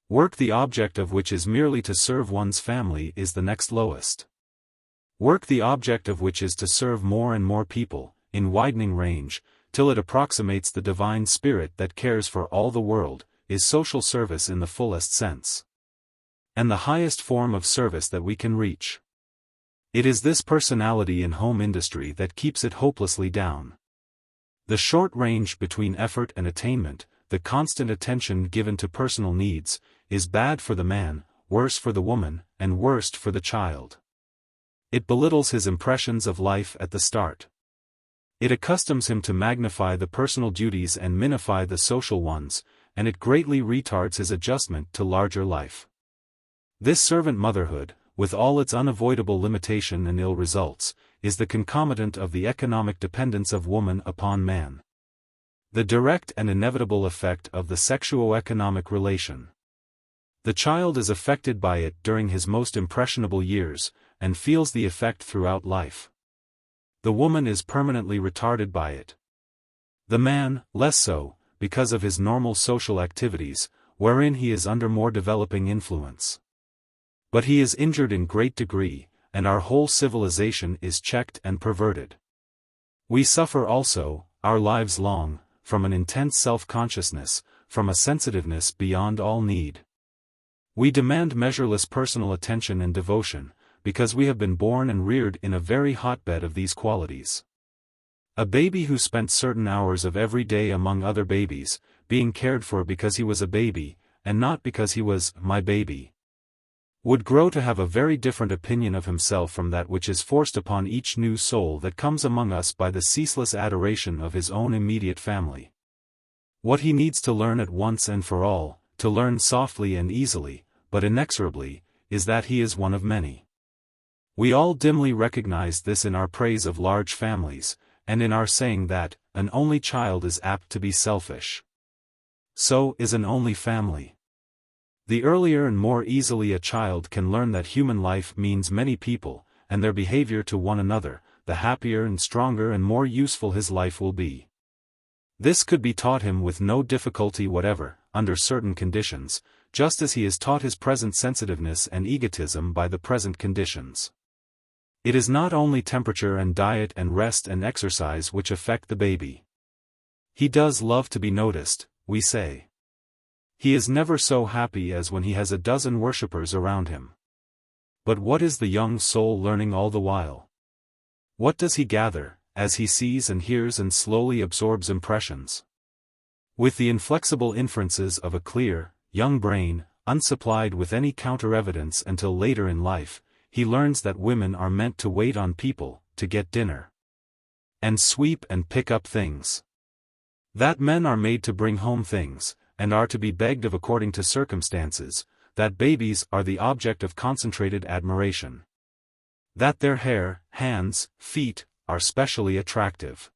Speaker 1: Work the object of which is merely to serve one's family is the next lowest. Work the object of which is to serve more and more people, in widening range, till it approximates the divine spirit that cares for all the world, is social service in the fullest sense, and the highest form of service that we can reach. It is this personality in home industry that keeps it hopelessly down. The short range between effort and attainment, the constant attention given to personal needs, is bad for the man, worse for the woman, and worst for the child. It belittles his impressions of life at the start. It accustoms him to magnify the personal duties and minify the social ones, and it greatly retards his adjustment to larger life. This servant motherhood, with all its unavoidable limitation and ill results, is the concomitant of the economic dependence of woman upon man, the direct and inevitable effect of the sexuo-economic relation. The child is affected by it during his most impressionable years, and feels the effect throughout life. The woman is permanently retarded by it. The man, less so, because of his normal social activities, wherein he is under more developing influence. But he is injured in great degree, and our whole civilization is checked and perverted. We suffer also, our lives long, from an intense self-consciousness, from a sensitiveness beyond all need. We demand measureless personal attention and devotion, because we have been born and reared in a very hotbed of these qualities. A baby who spent certain hours of every day among other babies, being cared for because he was a baby, and not because he was my baby, would grow to have a very different opinion of himself from that which is forced upon each new soul that comes among us by the ceaseless adoration of his own immediate family. What he needs to learn at once and for all, to learn softly and easily, but inexorably, is that he is one of many. We all dimly recognize this in our praise of large families, and in our saying that an only child is apt to be selfish. So is an only family. The earlier and more easily a child can learn that human life means many people, and their behavior to one another, the happier and stronger and more useful his life will be. This could be taught him with no difficulty whatever, under certain conditions, just as he is taught his present sensitiveness and egotism by the present conditions. It is not only temperature and diet and rest and exercise which affect the baby. He does love to be noticed, we say. He is never so happy as when he has a dozen worshippers around him. But what is the young soul learning all the while? What does he gather, as he sees and hears and slowly absorbs impressions? With the inflexible inferences of a clear, young brain, unsupplied with any counter-evidence until later in life, he learns that women are meant to wait on people, to get dinner, and sweep and pick up things. That men are made to bring home things, and are to be begged of according to circumstances, that babies are the object of concentrated admiration. That their hair, hands, feet, are specially attractive.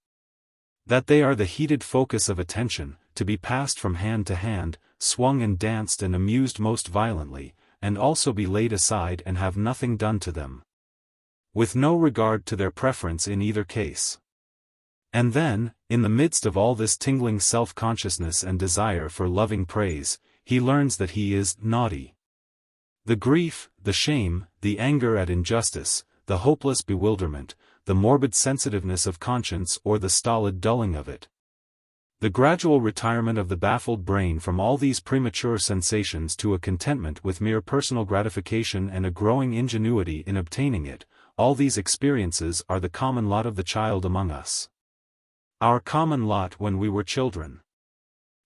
Speaker 1: That they are the heated focus of attention, to be passed from hand to hand, swung and danced and amused most violently, and also be laid aside and have nothing done to them, with no regard to their preference in either case. And then, in the midst of all this tingling self-consciousness and desire for loving praise, he learns that he is naughty. The grief, the shame, the anger at injustice, the hopeless bewilderment, the morbid sensitiveness of conscience or the stolid dulling of it. The gradual retirement of the baffled brain from all these premature sensations to a contentment with mere personal gratification and a growing ingenuity in obtaining it, all these experiences are the common lot of the child among us. Our common lot when we were children.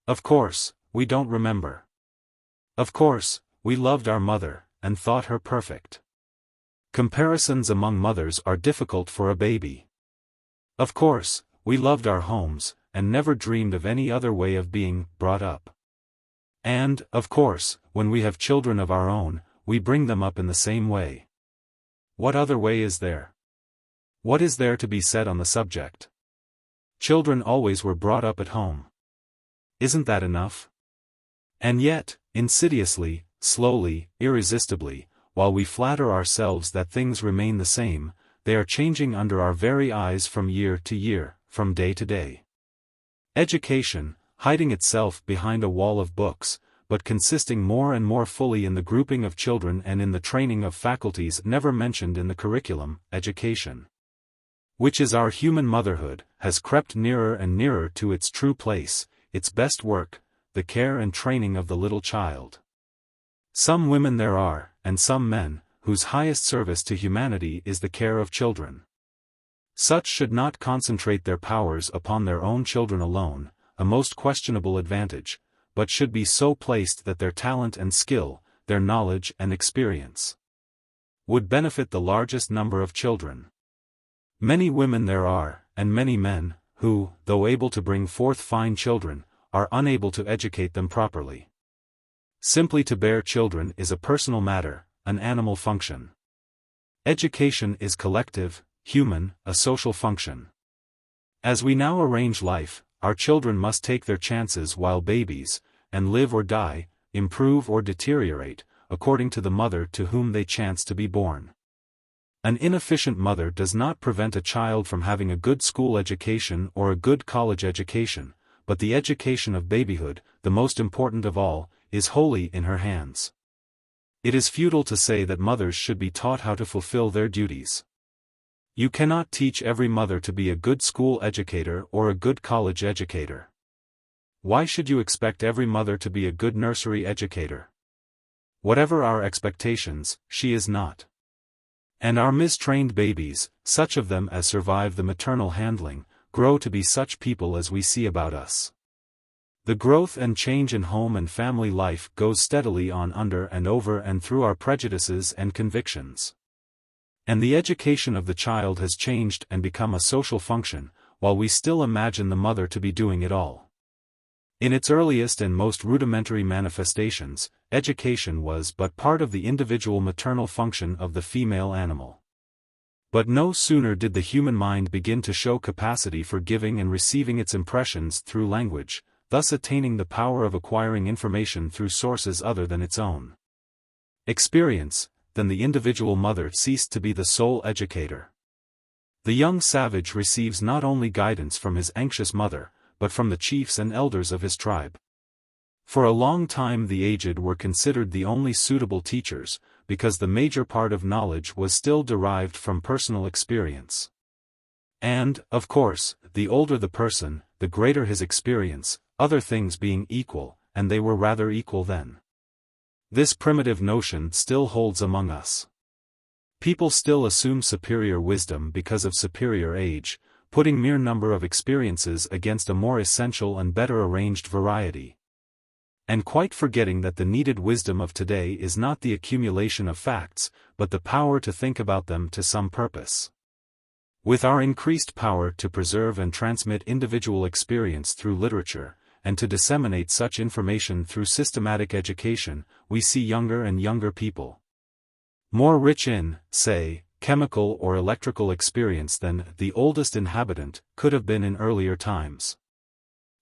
Speaker 1: Of course, we don't remember. Of course, we loved our mother, and thought her perfect. Comparisons among mothers are difficult for a baby. Of course, we loved our homes, and never dreamed of any other way of being brought up. And, of course, when we have children of our own, we bring them up in the same way. What other way is there? What is there to be said on the subject? Children always were brought up at home. Isn't that enough? And yet, insidiously, slowly, irresistibly, while we flatter ourselves that things remain the same, they are changing under our very eyes from year to year, from day to day. Education, hiding itself behind a wall of books, but consisting more and more fully in the grouping of children and in the training of faculties never mentioned in the curriculum, education, which is our human motherhood, has crept nearer and nearer to its true place, its best work, the care and training of the little child. Some women there are, and some men, whose highest service to humanity is the care of children. Such should not concentrate their powers upon their own children alone, a most questionable advantage, but should be so placed that their talent and skill, their knowledge and experience, would benefit the largest number of children. Many women there are, and many men, who, though able to bring forth fine children, are unable to educate them properly. Simply to bear children is a personal matter, an animal function. Education is collective, human, a social function. As we now arrange life, our children must take their chances while babies, and live or die, improve or deteriorate, according to the mother to whom they chance to be born. An inefficient mother does not prevent a child from having a good school education or a good college education, but the education of babyhood, the most important of all, is wholly in her hands. It is futile to say that mothers should be taught how to fulfill their duties. You cannot teach every mother to be a good school educator or a good college educator. Why should you expect every mother to be a good nursery educator? Whatever our expectations, she is not. And our mistrained babies, such of them as survive the maternal handling, grow to be such people as we see about us. The growth and change in home and family life goes steadily on under and over and through our prejudices and convictions. And the education of the child has changed and become a social function, while we still imagine the mother to be doing it all. In its earliest and most rudimentary manifestations, education was but part of the individual maternal function of the female animal. But no sooner did the human mind begin to show capacity for giving and receiving its impressions through language, thus attaining the power of acquiring information through sources other than its own experience, than the individual mother ceased to be the sole educator. The young savage receives not only guidance from his anxious mother, but from the chiefs and elders of his tribe. For a long time the aged were considered the only suitable teachers, because the major part of knowledge was still derived from personal experience. And, of course, the older the person, the greater his experience, other things being equal, and they were rather equal then. This primitive notion still holds among us. People still assume superior wisdom because of superior age, putting mere number of experiences against a more essential and better arranged variety. And quite forgetting that the needed wisdom of today is not the accumulation of facts, but the power to think about them to some purpose. With our increased power to preserve and transmit individual experience through literature, and to disseminate such information through systematic education, we see younger and younger people more rich in, say, chemical or electrical experience than the oldest inhabitant could have been in earlier times.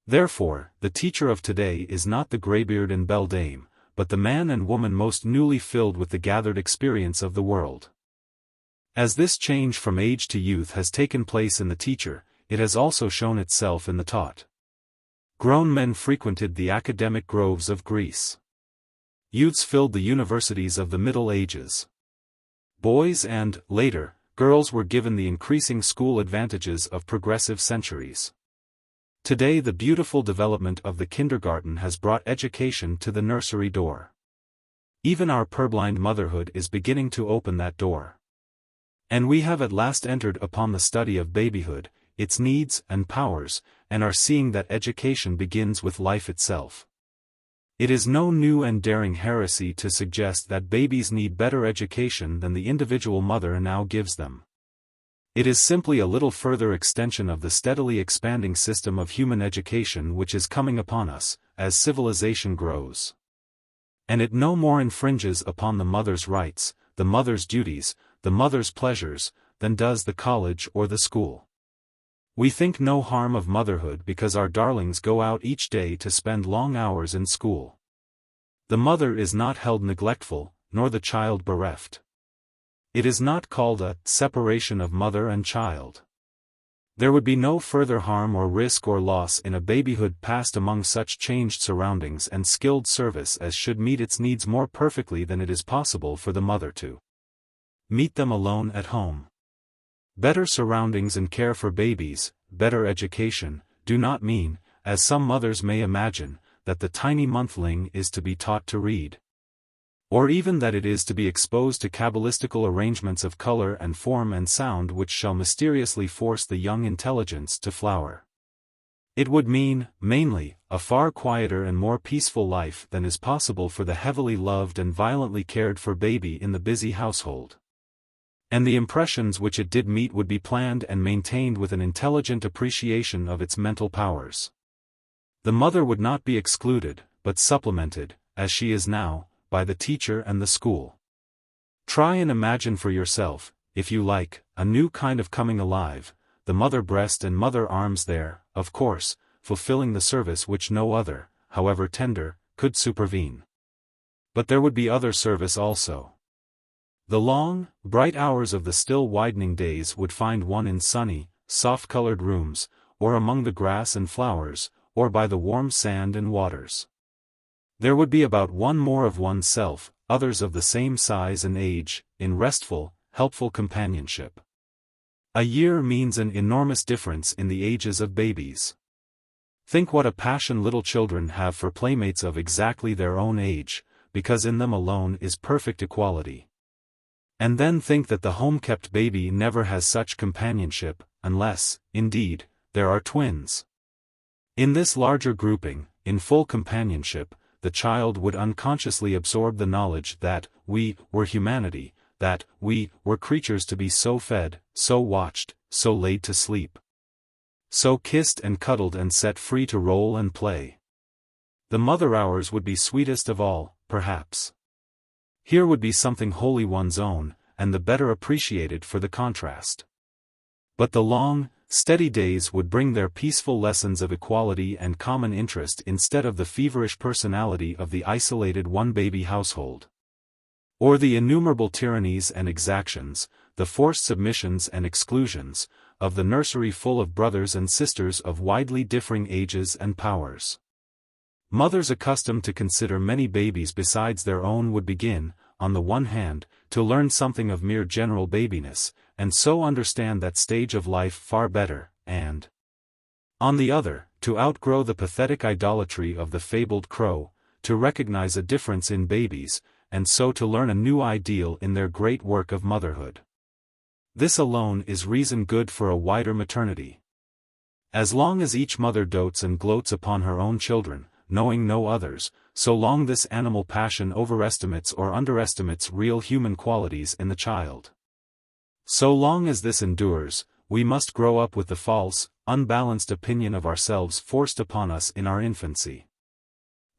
Speaker 1: Therefore, the teacher of today is not the graybeard and beldame, but the man and woman most newly filled with the gathered experience of the world. As this change from age to youth has taken place in the teacher, it has also shown itself in the taught. Grown men frequented the academic groves of Greece. Youths filled the universities of the Middle Ages. Boys and, later, girls were given the increasing school advantages of progressive centuries. Today the beautiful development of the kindergarten has brought education to the nursery door. Even our purblind motherhood is beginning to open that door. And we have at last entered upon the study of babyhood, its needs and powers, and are seeing that education begins with life itself. It is no new and daring heresy to suggest that babies need better education than the individual mother now gives them. It is simply a little further extension of the steadily expanding system of human education which is coming upon us, as civilization grows. And it no more infringes upon the mother's rights, the mother's duties, the mother's pleasures, than does the college or the school. We think no harm of motherhood because our darlings go out each day to spend long hours in school. The mother is not held neglectful, nor the child bereft. It is not called a separation of mother and child. There would be no further harm or risk or loss in a babyhood passed among such changed surroundings and skilled service as should meet its needs more perfectly than it is possible for the mother to meet them alone at home. Better surroundings and care for babies, better education, do not mean, as some mothers may imagine, that the tiny monthling is to be taught to read. Or even that it is to be exposed to cabalistical arrangements of color and form and sound which shall mysteriously force the young intelligence to flower. It would mean, mainly, a far quieter and more peaceful life than is possible for the heavily loved and violently cared for baby in the busy household. And the impressions which it did meet would be planned and maintained with an intelligent appreciation of its mental powers. The mother would not be excluded, but supplemented, as she is now, by the teacher and the school. Try and imagine for yourself, if you like, a new kind of coming alive, the mother breast and mother arms there, of course, fulfilling the service which no other, however tender, could supervene. But there would be other service also. The long, bright hours of the still widening days would find one in sunny, soft-colored rooms, or among the grass and flowers, or by the warm sand and waters. There would be about one more of oneself, others of the same size and age, in restful, helpful companionship. A year means an enormous difference in the ages of babies. Think what a passion little children have for playmates of exactly their own age, because in them alone is perfect equality. And then think that the home-kept baby never has such companionship, unless, indeed, there are twins. In this larger grouping, in full companionship, the child would unconsciously absorb the knowledge that we were humanity, that we were creatures to be so fed, so watched, so laid to sleep, so kissed and cuddled and set free to roll and play. The mother hours would be sweetest of all, perhaps. Here would be something wholly one's own, and the better appreciated for the contrast. But the long, steady days would bring their peaceful lessons of equality and common interest instead of the feverish personality of the isolated one-baby household. Or the innumerable tyrannies and exactions, the forced submissions and exclusions, of the nursery full of brothers and sisters of widely differing ages and powers. Mothers accustomed to consider many babies besides their own would begin, on the one hand, to learn something of mere general babiness, and so understand that stage of life far better, and, on the other, to outgrow the pathetic idolatry of the fabled crow, to recognize a difference in babies, and so to learn a new ideal in their great work of motherhood. This alone is reason good for a wider maternity. As long as each mother dotes and gloats upon her own children, knowing no others, so long this animal passion overestimates or underestimates real human qualities in the child. So long as this endures, we must grow up with the false, unbalanced opinion of ourselves forced upon us in our infancy.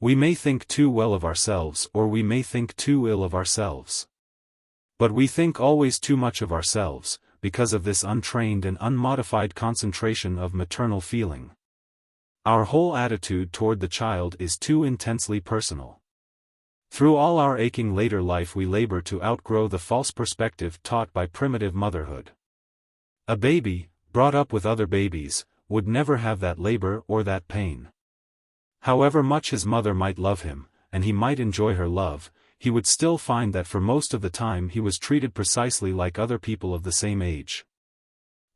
Speaker 1: We may think too well of ourselves or we may think too ill of ourselves. But we think always too much of ourselves, because of this untrained and unmodified concentration of maternal feeling. Our whole attitude toward the child is too intensely personal. Through all our aching later life we labor to outgrow the false perspective taught by primitive motherhood. A baby, brought up with other babies, would never have that labor or that pain. However much his mother might love him, and he might enjoy her love, he would still find that for most of the time he was treated precisely like other people of the same age.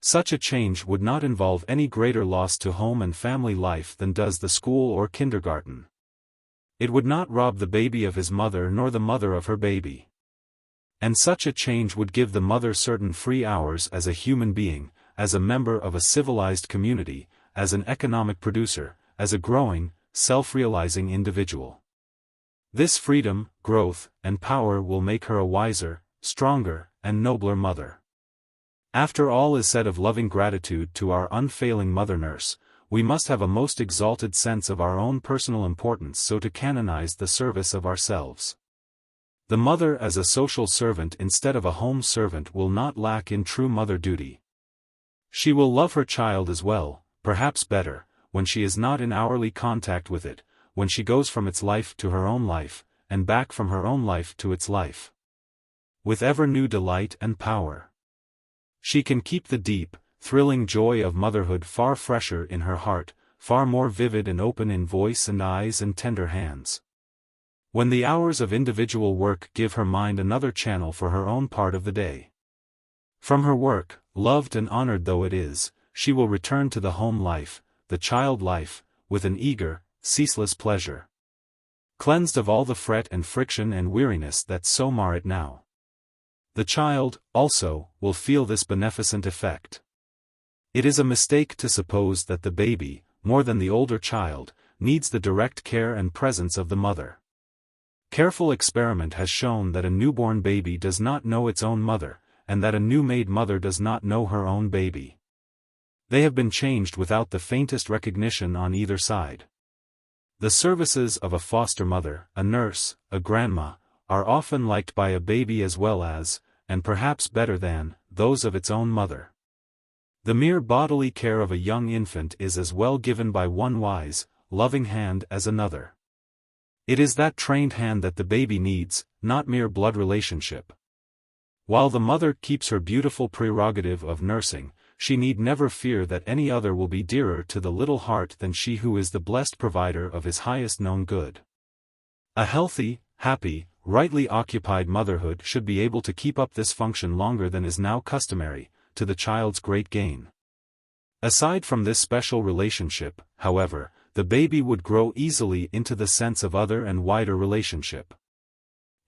Speaker 1: Such a change would not involve any greater loss to home and family life than does the school or kindergarten. It would not rob the baby of his mother nor the mother of her baby. And such a change would give the mother certain free hours as a human being, as a member of a civilized community, as an economic producer, as a growing, self-realizing individual. This freedom, growth, and power will make her a wiser, stronger, and nobler mother. After all is said of loving gratitude to our unfailing mother-nurse, we must have a most exalted sense of our own personal importance so to canonize the service of ourselves. The mother as a social servant instead of a home servant will not lack in true mother duty. She will love her child as well, perhaps better, when she is not in hourly contact with it, when she goes from its life to her own life, and back from her own life to its life. With ever new delight and power. She can keep the deep, thrilling joy of motherhood far fresher in her heart, far more vivid and open in voice and eyes and tender hands. When the hours of individual work give her mind another channel for her own part of the day. From her work, loved and honored though it is, she will return to the home life, the child life, with an eager, ceaseless pleasure. Cleansed of all the fret and friction and weariness that so mar it now. The child, also, will feel this beneficent effect. It is a mistake to suppose that the baby, more than the older child, needs the direct care and presence of the mother. Careful experiment has shown that a newborn baby does not know its own mother, and that a new-made mother does not know her own baby. They have been changed without the faintest recognition on either side. The services of a foster mother, a nurse, a grandma, are often liked by a baby as well as, and perhaps better than, those of its own mother. The mere bodily care of a young infant is as well given by one wise, loving hand as another. It is that trained hand that the baby needs, not mere blood relationship. While the mother keeps her beautiful prerogative of nursing, she need never fear that any other will be dearer to the little heart than she who is the blessed provider of his highest known good. A healthy, happy, rightly occupied motherhood should be able to keep up this function longer than is now customary, to the child's great gain. Aside from this special relationship, however, the baby would grow easily into the sense of other and wider relationship.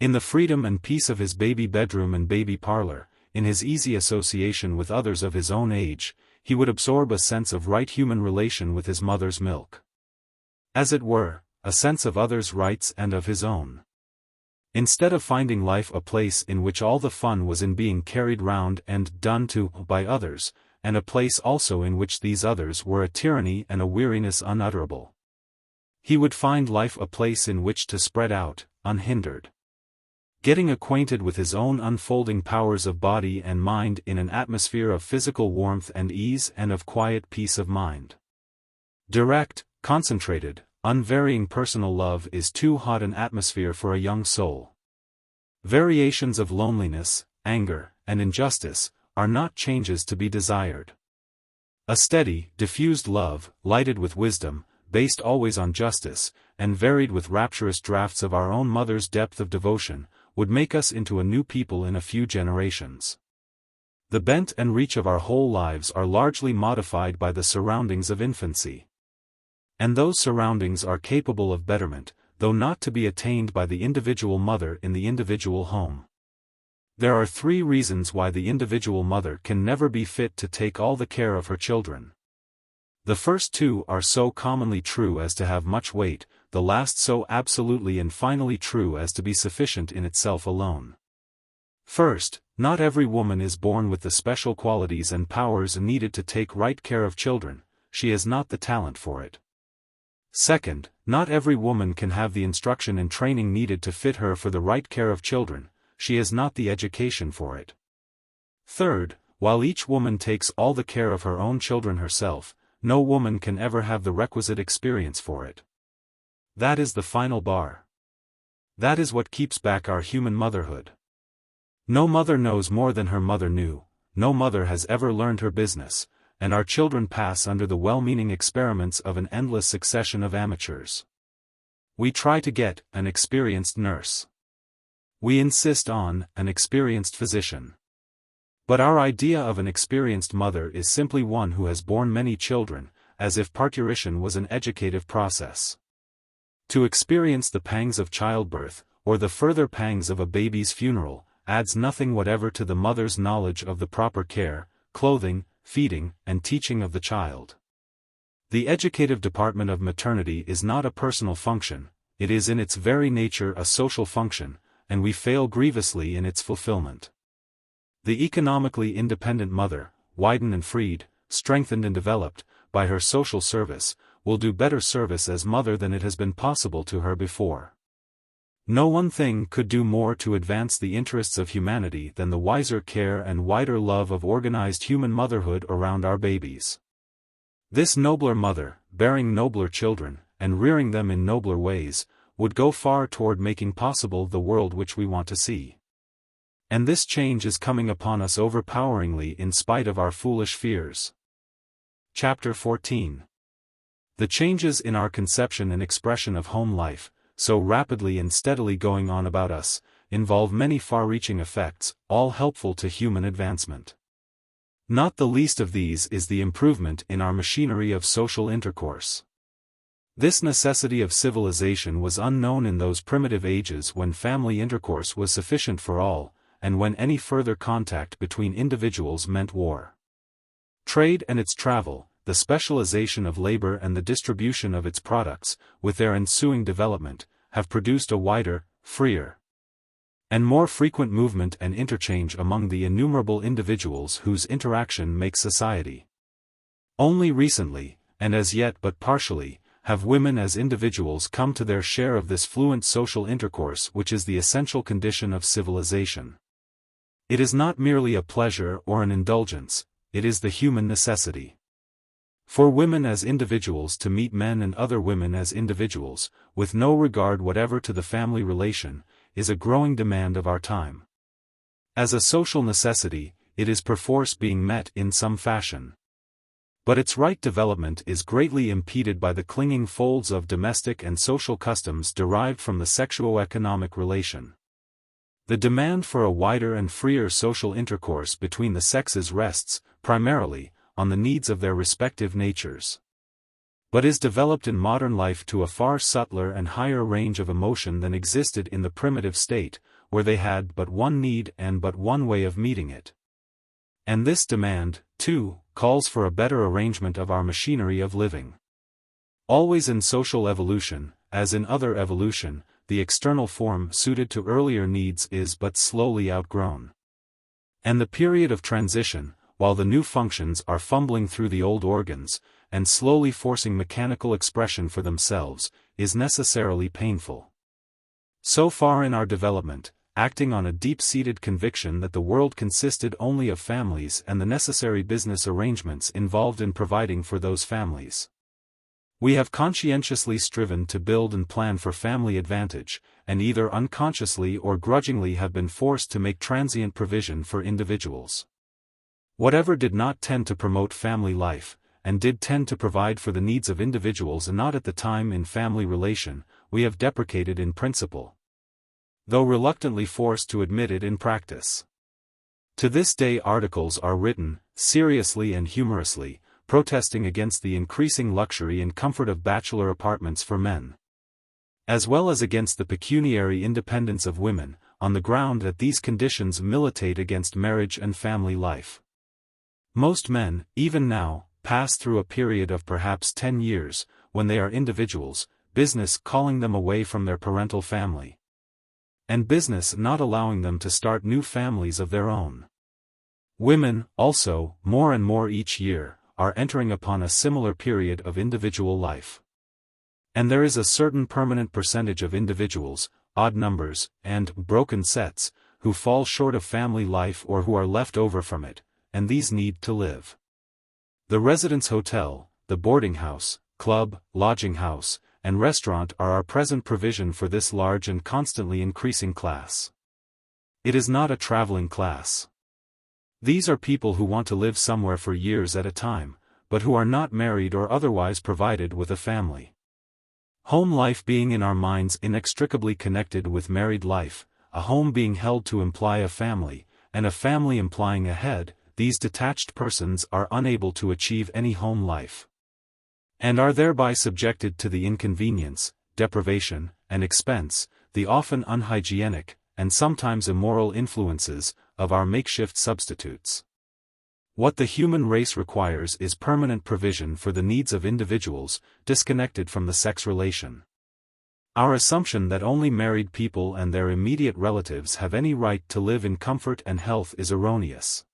Speaker 1: In the freedom and peace of his baby bedroom and baby parlor, in his easy association with others of his own age, he would absorb a sense of right human relation with his mother's milk. As it were, a sense of others' rights and of his own. Instead of finding life a place in which all the fun was in being carried round and done to by others, and a place also in which these others were a tyranny and a weariness unutterable, he would find life a place in which to spread out, unhindered. Getting acquainted with his own unfolding powers of body and mind in an atmosphere of physical warmth and ease and of quiet peace of mind. Direct, concentrated, unvarying personal love is too hot an atmosphere for a young soul. Variations of loneliness, anger, and injustice are not changes to be desired. A steady, diffused love, lighted with wisdom, based always on justice, and varied with rapturous draughts of our own mother's depth of devotion, would make us into a new people in a few generations. The bent and reach of our whole lives are largely modified by the surroundings of infancy. And those surroundings are capable of betterment, though not to be attained by the individual mother in the individual home. There are 3 reasons why the individual mother can never be fit to take all the care of her children. The first 2 are so commonly true as to have much weight, the last so absolutely and finally true as to be sufficient in itself alone. First, not every woman is born with the special qualities and powers needed to take right care of children, she has not the talent for it. Second, not every woman can have the instruction and training needed to fit her for the right care of children, she has not the education for it. Third, while each woman takes all the care of her own children herself, no woman can ever have the requisite experience for it. That is the final bar. That is what keeps back our human motherhood. No mother knows more than her mother knew, no mother has ever learned her business, and our children pass under the well-meaning experiments of an endless succession of amateurs. We try to get an experienced nurse. We insist on an experienced physician. But our idea of an experienced mother is simply one who has borne many children, as if parturition was an educative process. To experience the pangs of childbirth, or the further pangs of a baby's funeral, adds nothing whatever to the mother's knowledge of the proper care, clothing, feeding, and teaching of the child. The educative department of maternity is not a personal function, it is in its very nature a social function, and we fail grievously in its fulfillment. The economically independent mother, widened and freed, strengthened and developed, by her social service, will do better service as mother than it has been possible to her before. No one thing could do more to advance the interests of humanity than the wiser care and wider love of organized human motherhood around our babies. This nobler mother, bearing nobler children, and rearing them in nobler ways, would go far toward making possible the world which we want to see. And this change is coming upon us overpoweringly in spite of our foolish fears. Chapter 14. The changes in our conception and expression of home life, so rapidly and steadily going on about us, involve many far-reaching effects, all helpful to human advancement. Not the least of these is the improvement in our machinery of social intercourse. This necessity of civilization was unknown in those primitive ages when family intercourse was sufficient for all, and when any further contact between individuals meant war. Trade and its travel, the specialization of labor and the distribution of its products, with their ensuing development, have produced a wider, freer, and more frequent movement and interchange among the innumerable individuals whose interaction makes society. Only recently, and as yet but partially, have women as individuals come to their share of this fluent social intercourse which is the essential condition of civilization. It is not merely a pleasure or an indulgence, it is the human necessity. For women as individuals to meet men and other women as individuals, with no regard whatever to the family relation, is a growing demand of our time. As a social necessity, it is perforce being met in some fashion. But its right development is greatly impeded by the clinging folds of domestic and social customs derived from the sexuo-economic relation. The demand for a wider and freer social intercourse between the sexes rests, primarily, on the needs of their respective natures, but is developed in modern life to a far subtler and higher range of emotion than existed in the primitive state, where they had but one need and but one way of meeting it. And this demand, too, calls for a better arrangement of our machinery of living. Always in social evolution, as in other evolution, the external form suited to earlier needs is but slowly outgrown. And the period of transition, while the new functions are fumbling through the old organs, and slowly forcing mechanical expression for themselves, is necessarily painful. So far in our development, acting on a deep-seated conviction that the world consisted only of families and the necessary business arrangements involved in providing for those families, we have conscientiously striven to build and plan for family advantage, and either unconsciously or grudgingly have been forced to make transient provision for individuals. Whatever did not tend to promote family life, and did tend to provide for the needs of individuals and not at the time in family relation, we have deprecated in principle, though reluctantly forced to admit it in practice. To this day articles are written, seriously and humorously, protesting against the increasing luxury and comfort of bachelor apartments for men, as well as against the pecuniary independence of women, on the ground that these conditions militate against marriage and family life. Most men, even now, pass through a period of perhaps 10 years, when they are individuals, business calling them away from their parental family, and business not allowing them to start new families of their own. Women, also, more and more each year, are entering upon a similar period of individual life. And there is a certain permanent percentage of individuals, odd numbers, and broken sets, who fall short of family life or who are left over from it, and these need to live. The residence hotel, the boarding house, club, lodging house, and restaurant are our present provision for this large and constantly increasing class. It is not a traveling class. These are people who want to live somewhere for years at a time, but who are not married or otherwise provided with a family. Home life being in our minds inextricably connected with married life, a home being held to imply a family, and a family implying a head, these detached persons are unable to achieve any home life, and are thereby subjected to the inconvenience, deprivation, and expense, the often unhygienic, and sometimes immoral influences, of our makeshift substitutes. What the human race requires is permanent provision for the needs of individuals, disconnected from the sex relation. Our assumption that only married people and their immediate relatives have any right to live in comfort and health is erroneous.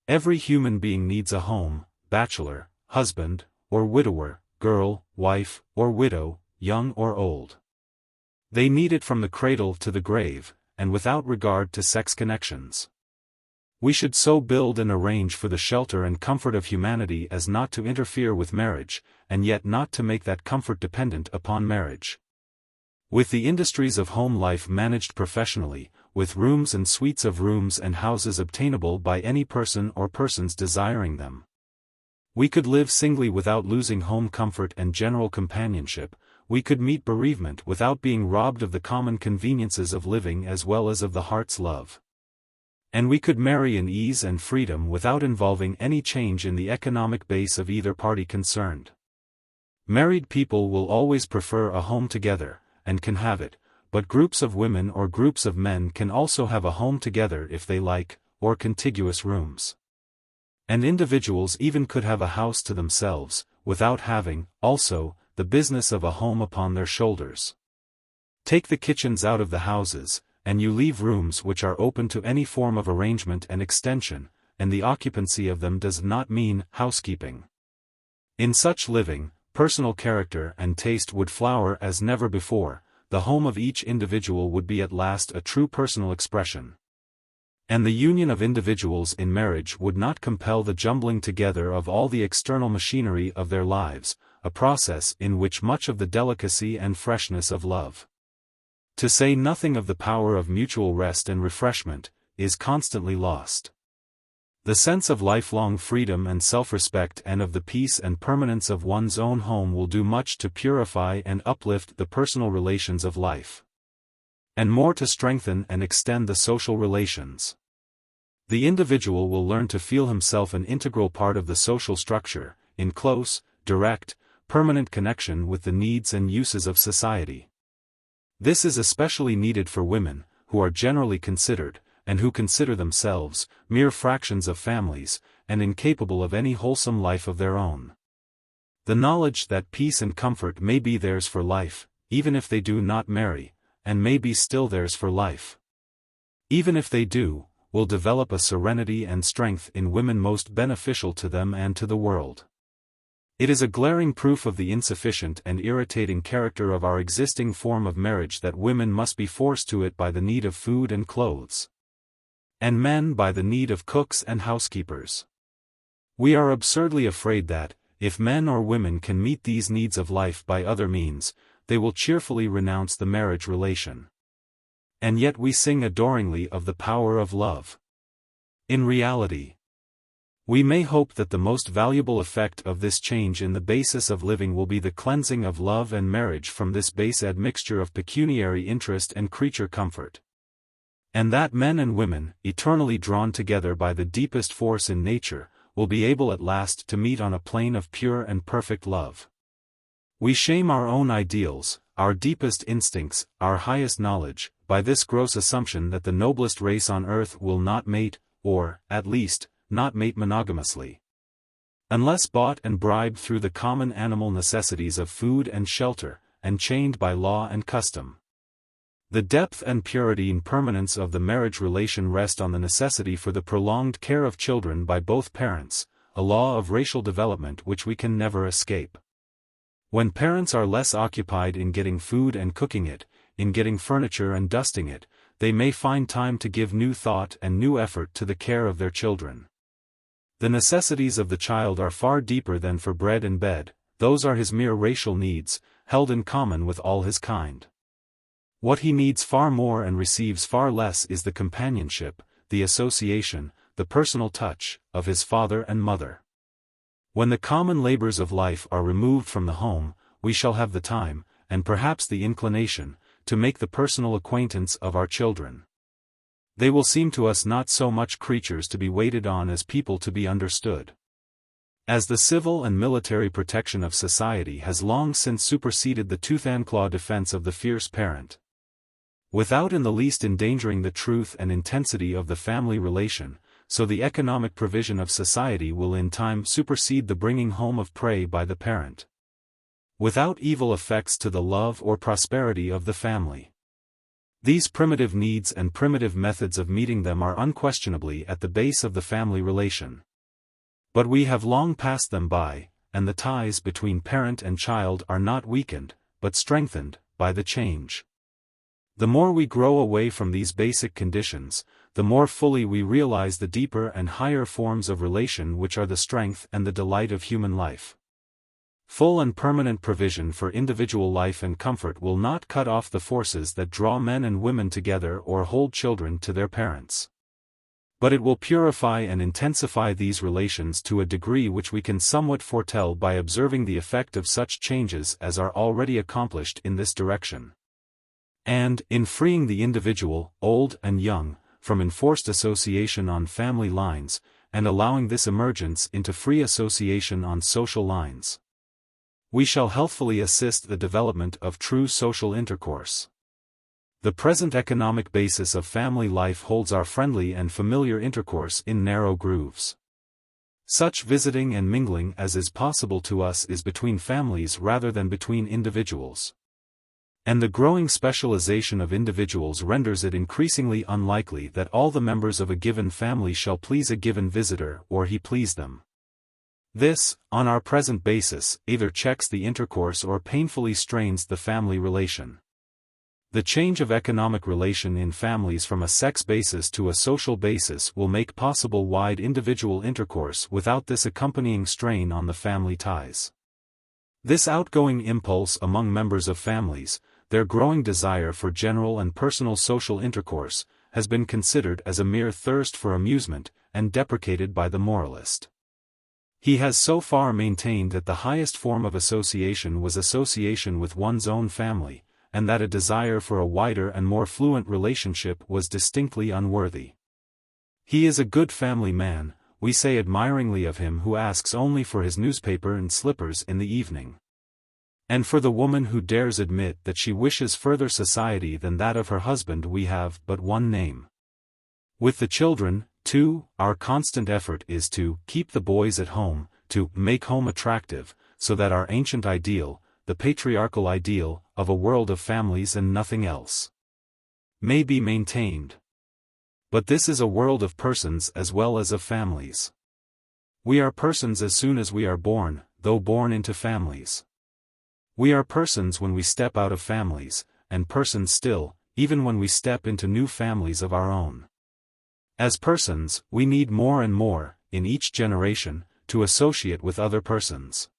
Speaker 1: Every human being needs a home, bachelor, husband, or widower, girl, wife, or widow, young or old. They need it from the cradle to the grave, and without regard to sex connections. We should so build and arrange for the shelter and comfort of humanity as not to interfere with marriage, and yet not to make that comfort dependent upon marriage. With the industries of home life managed professionally, with rooms and suites of rooms and houses obtainable by any person or persons desiring them, we could live singly without losing home comfort and general companionship. We could meet bereavement without being robbed of the common conveniences of living as well as of the heart's love. And we could marry in ease and freedom without involving any change in the economic base of either party concerned. Married people will always prefer a home together, and can have it, but groups of women or groups of men can also have a home together if they like, or contiguous rooms. And individuals even could have a house to themselves, without having, also, the business of a home upon their shoulders. Take the kitchens out of the houses, and you leave rooms which are open to any form of arrangement and extension, and the occupancy of them does not mean housekeeping. In such living, personal character and taste would flower as never before, the home of each individual would be at last a true personal expression. And the union of individuals in marriage would not compel the jumbling together of all the external machinery of their lives, a process in which much of the delicacy and freshness of love, to say nothing of the power of mutual rest and refreshment, is constantly lost. The sense of lifelong freedom and self-respect and of the peace and permanence of one's own home will do much to purify and uplift the personal relations of life, and more to strengthen and extend the social relations. The individual will learn to feel himself an integral part of the social structure, in close, direct, permanent connection with the needs and uses of society. This is especially needed for women, who are generally considered, and who consider themselves, mere fractions of families, and incapable of any wholesome life of their own. The knowledge that peace and comfort may be theirs for life, even if they do not marry, and may be still theirs for life, even if they do, will develop a serenity and strength in women most beneficial to them and to the world. It is a glaring proof of the insufficient and irritating character of our existing form of marriage that women must be forced to it by the need of food and clothes, and men by the need of cooks and housekeepers. We are absurdly afraid that, if men or women can meet these needs of life by other means, they will cheerfully renounce the marriage relation. And yet we sing adoringly of the power of love. In reality, we may hope that the most valuable effect of this change in the basis of living will be the cleansing of love and marriage from this base admixture of pecuniary interest and creature comfort, and that men and women, eternally drawn together by the deepest force in nature, will be able at last to meet on a plane of pure and perfect love. We shame our own ideals, our deepest instincts, our highest knowledge, by this gross assumption that the noblest race on earth will not mate, or, at least, not mate monogamously, unless bought and bribed through the common animal necessities of food and shelter, and chained by law and custom. The depth and purity and permanence of the marriage relation rest on the necessity for the prolonged care of children by both parents, a law of racial development which we can never escape. When parents are less occupied in getting food and cooking it, in getting furniture and dusting it, they may find time to give new thought and new effort to the care of their children. The necessities of the child are far deeper than for bread and bed, those are his mere racial needs, held in common with all his kind. What he needs far more and receives far less is the companionship, the association, the personal touch, of his father and mother. When the common labors of life are removed from the home, we shall have the time, and perhaps the inclination, to make the personal acquaintance of our children. They will seem to us not so much creatures to be waited on as people to be understood. As the civil and military protection of society has long since superseded the tooth-and-claw defense of the fierce parent, without in the least endangering the truth and intensity of the family relation, so the economic provision of society will in time supersede the bringing home of prey by the parent, without evil effects to the love or prosperity of the family. These primitive needs and primitive methods of meeting them are unquestionably at the base of the family relation. But we have long passed them by, and the ties between parent and child are not weakened, but strengthened, by the change. The more we grow away from these basic conditions, the more fully we realize the deeper and higher forms of relation which are the strength and the delight of human life. Full and permanent provision for individual life and comfort will not cut off the forces that draw men and women together or hold children to their parents. But it will purify and intensify these relations to a degree which we can somewhat foretell by observing the effect of such changes as are already accomplished in this direction. And, in freeing the individual, old and young, from enforced association on family lines, and allowing this emergence into free association on social lines, we shall healthfully assist the development of true social intercourse. The present economic basis of family life holds our friendly and familiar intercourse in narrow grooves. Such visiting and mingling as is possible to us is between families rather than between individuals. And the growing specialization of individuals renders it increasingly unlikely that all the members of a given family shall please a given visitor or he please them. This, on our present basis, either checks the intercourse or painfully strains the family relation. The change of economic relation in families from a sex basis to a social basis will make possible wide individual intercourse without this accompanying strain on the family ties. This outgoing impulse among members of families, their growing desire for general and personal social intercourse, has been considered as a mere thirst for amusement, and deprecated by the moralist. He has so far maintained that the highest form of association was association with one's own family, and that a desire for a wider and more fluent relationship was distinctly unworthy. He is a good family man, we say admiringly of him who asks only for his newspaper and slippers in the evening. And for the woman who dares admit that she wishes further society than that of her husband we have but one name. With the children, too, our constant effort is to keep the boys at home, to make home attractive, so that our ancient ideal, the patriarchal ideal, of a world of families and nothing else, may be maintained. But this is a world of persons as well as of families. We are persons as soon as we are born, though born into families. We are persons when we step out of families, and persons still, even when we step into new families of our own. As persons, we need more and more, in each generation, to associate with other persons.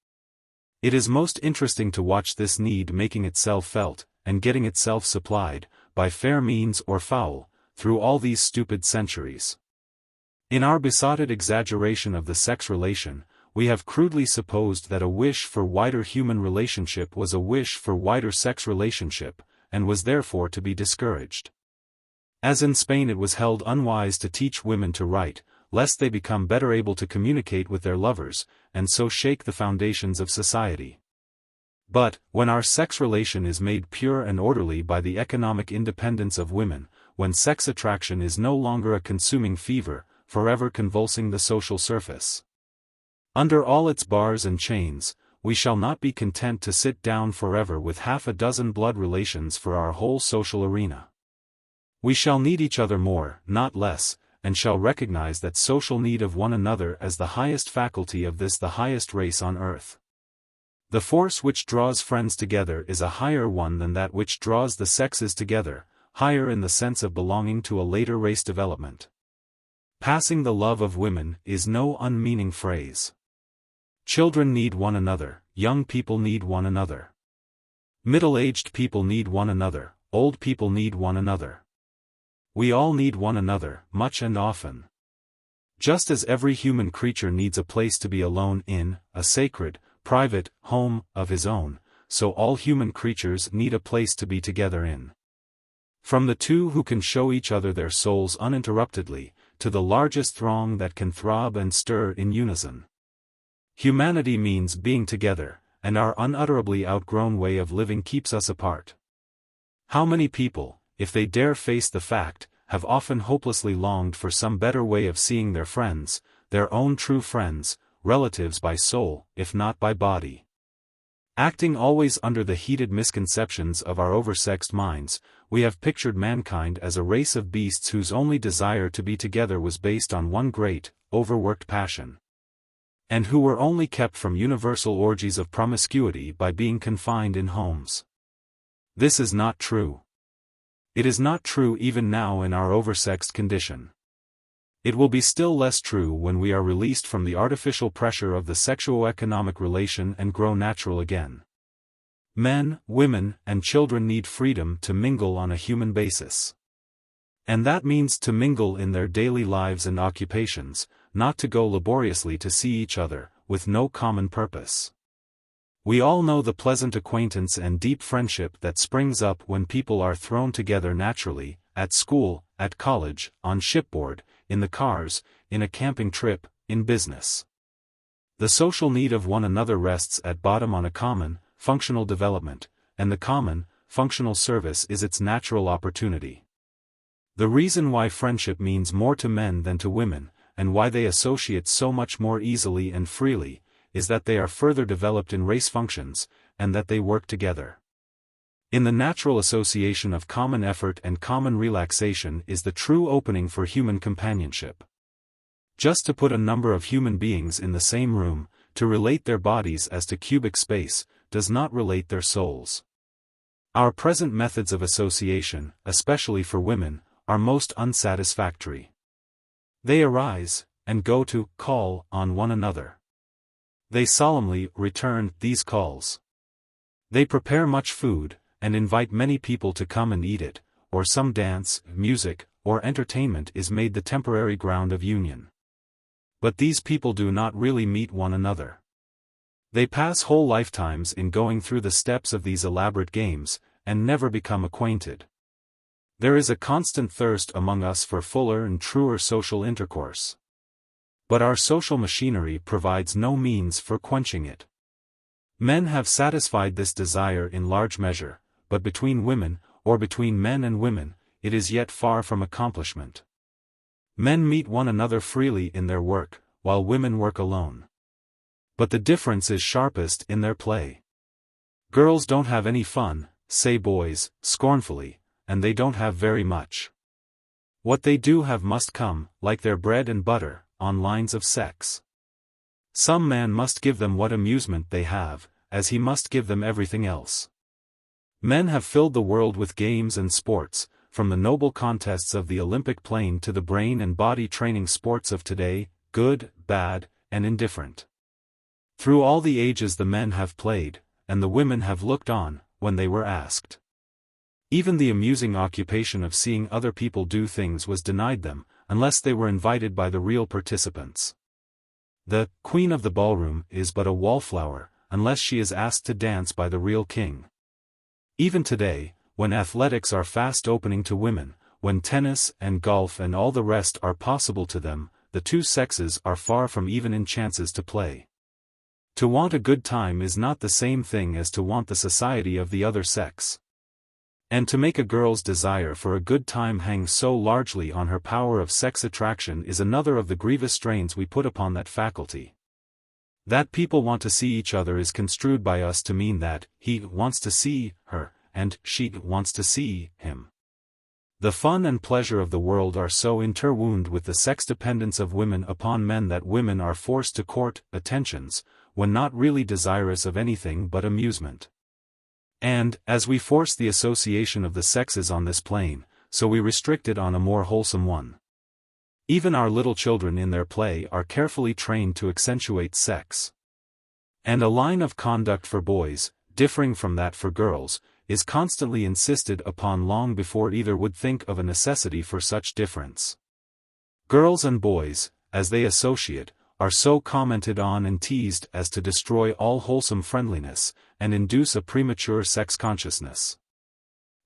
Speaker 1: It is most interesting to watch this need making itself felt, and getting itself supplied, by fair means or foul, through all these stupid centuries. In our besotted exaggeration of the sex relation, we have crudely supposed that a wish for wider human relationship was a wish for wider sex relationship, and was therefore to be discouraged. As in Spain it was held unwise to teach women to write, lest they become better able to communicate with their lovers, and so shake the foundations of society. But, when our sex relation is made pure and orderly by the economic independence of women, when sex attraction is no longer a consuming fever, forever convulsing the social surface, under all its bars and chains, we shall not be content to sit down forever with half a dozen blood relations for our whole social arena. We shall need each other more, not less, and shall recognize that social need of one another as the highest faculty of this the highest race on earth. The force which draws friends together is a higher one than that which draws the sexes together, higher in the sense of belonging to a later race development. Passing the love of women is no unmeaning phrase. Children need one another, young people need one another. Middle-aged people need one another, old people need one another. We all need one another, much and often. Just as every human creature needs a place to be alone in, a sacred, private, home, of his own, so all human creatures need a place to be together in. From the two who can show each other their souls uninterruptedly, to the largest throng that can throb and stir in unison. Humanity means being together, and our unutterably outgrown way of living keeps us apart. How many people, if they dare face the fact, have often hopelessly longed for some better way of seeing their friends, their own true friends, relatives by soul, if not by body. Acting always under the heated misconceptions of our oversexed minds, we have pictured mankind as a race of beasts whose only desire to be together was based on one great, overworked passion, and who were only kept from universal orgies of promiscuity by being confined in homes. This is not true. It is not true even now in our oversexed condition. It will be still less true when we are released from the artificial pressure of the sexuo-economic relation and grow natural again. Men, women, and children need freedom to mingle on a human basis. And that means to mingle in their daily lives and occupations, not to go laboriously to see each other, with no common purpose. We all know the pleasant acquaintance and deep friendship that springs up when people are thrown together naturally, at school, at college, on shipboard, in the cars, in a camping trip, in business. The social need of one another rests at bottom on a common, functional development, and the common, functional service is its natural opportunity. The reason why friendship means more to men than to women, and why they associate so much more easily and freely, is that they are further developed in race functions, and that they work together. In the natural association of common effort and common relaxation is the true opening for human companionship. Just to put a number of human beings in the same room, to relate their bodies as to cubic space, does not relate their souls. Our present methods of association, especially for women, are most unsatisfactory. They arise, and go to call on one another. They solemnly return these calls. They prepare much food, and invite many people to come and eat it, or some dance, music, or entertainment is made the temporary ground of union. But these people do not really meet one another. They pass whole lifetimes in going through the steps of these elaborate games, and never become acquainted. There is a constant thirst among us for fuller and truer social intercourse. But our social machinery provides no means for quenching it. Men have satisfied this desire in large measure, but between women, or between men and women, it is yet far from accomplishment. Men meet one another freely in their work, while women work alone. But the difference is sharpest in their play. Girls don't have any fun, say boys, scornfully, and they don't have very much. What they do have must come, like their bread and butter, on lines of sex. Some man must give them what amusement they have, as he must give them everything else. Men have filled the world with games and sports, from the noble contests of the Olympic plane to the brain and body training sports of today, good, bad, and indifferent. Through all the ages the men have played, and the women have looked on, when they were asked. Even the amusing occupation of seeing other people do things was denied them, unless they were invited by the real participants. The queen of the ballroom is but a wallflower, unless she is asked to dance by the real king. Even today, when athletics are fast opening to women, when tennis and golf and all the rest are possible to them, the two sexes are far from even in chances to play. To want a good time is not the same thing as to want the society of the other sex. And to make a girl's desire for a good time hang so largely on her power of sex attraction is another of the grievous strains we put upon that faculty. That people want to see each other is construed by us to mean that he wants to see her, and she wants to see him. The fun and pleasure of the world are so interwound with the sex dependence of women upon men that women are forced to court attentions, when not really desirous of anything but amusement. And, as we force the association of the sexes on this plane, so we restrict it on a more wholesome one. Even our little children in their play are carefully trained to accentuate sex. And a line of conduct for boys, differing from that for girls, is constantly insisted upon long before either would think of a necessity for such difference. Girls and boys, as they associate, are so commented on and teased as to destroy all wholesome friendliness, and induce a premature sex consciousness.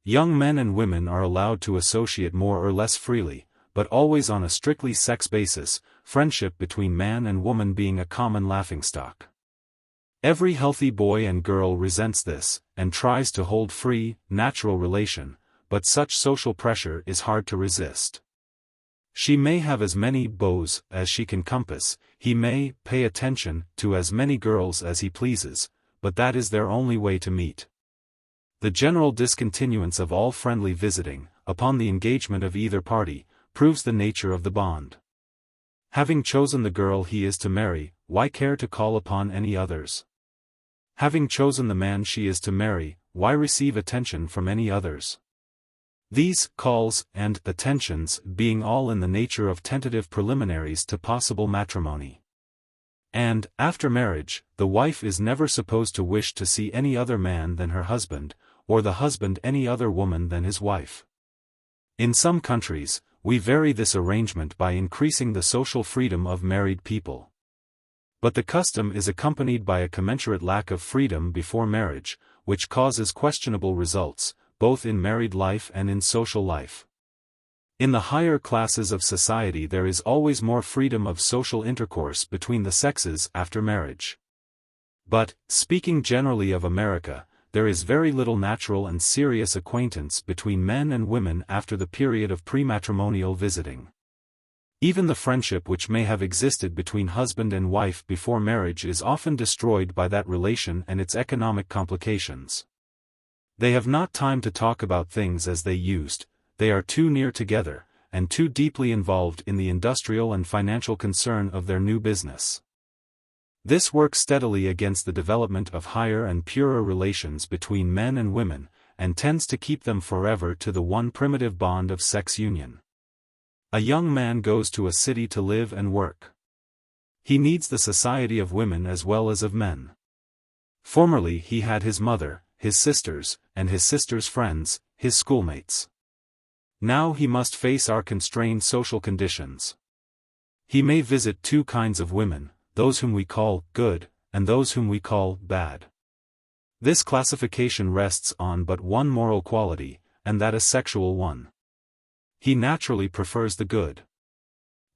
Speaker 1: Young men and women are allowed to associate more or less freely, but always on a strictly sex basis, friendship between man and woman being a common laughingstock. Every healthy boy and girl resents this, and tries to hold free, natural relation, but such social pressure is hard to resist. She may have as many beaux as she can compass, he may pay attention to as many girls as he pleases, but that is their only way to meet. The general discontinuance of all friendly visiting, upon the engagement of either party, proves the nature of the bond. Having chosen the girl he is to marry, why care to call upon any others? Having chosen the man she is to marry, why receive attention from any others? These calls and attentions being all in the nature of tentative preliminaries to possible matrimony. And, after marriage, the wife is never supposed to wish to see any other man than her husband, or the husband any other woman than his wife. In some countries, we vary this arrangement by increasing the social freedom of married people. But the custom is accompanied by a commensurate lack of freedom before marriage, which causes questionable results, both in married life and in social life. In the higher classes of society there is always more freedom of social intercourse between the sexes after marriage. But, speaking generally of America, there is very little natural and serious acquaintance between men and women after the period of prematrimonial visiting. Even the friendship which may have existed between husband and wife before marriage is often destroyed by that relation and its economic complications. They have not time to talk about things as they used, they are too near together, and too deeply involved in the industrial and financial concern of their new business. This works steadily against the development of higher and purer relations between men and women, and tends to keep them forever to the one primitive bond of sex union. A young man goes to a city to live and work. He needs the society of women as well as of men. Formerly he had his mother, his sisters, and his sisters' friends, his schoolmates. Now he must face our constrained social conditions. He may visit two kinds of women, those whom we call good, and those whom we call bad. This classification rests on but one moral quality, and that a sexual one. He naturally prefers the good.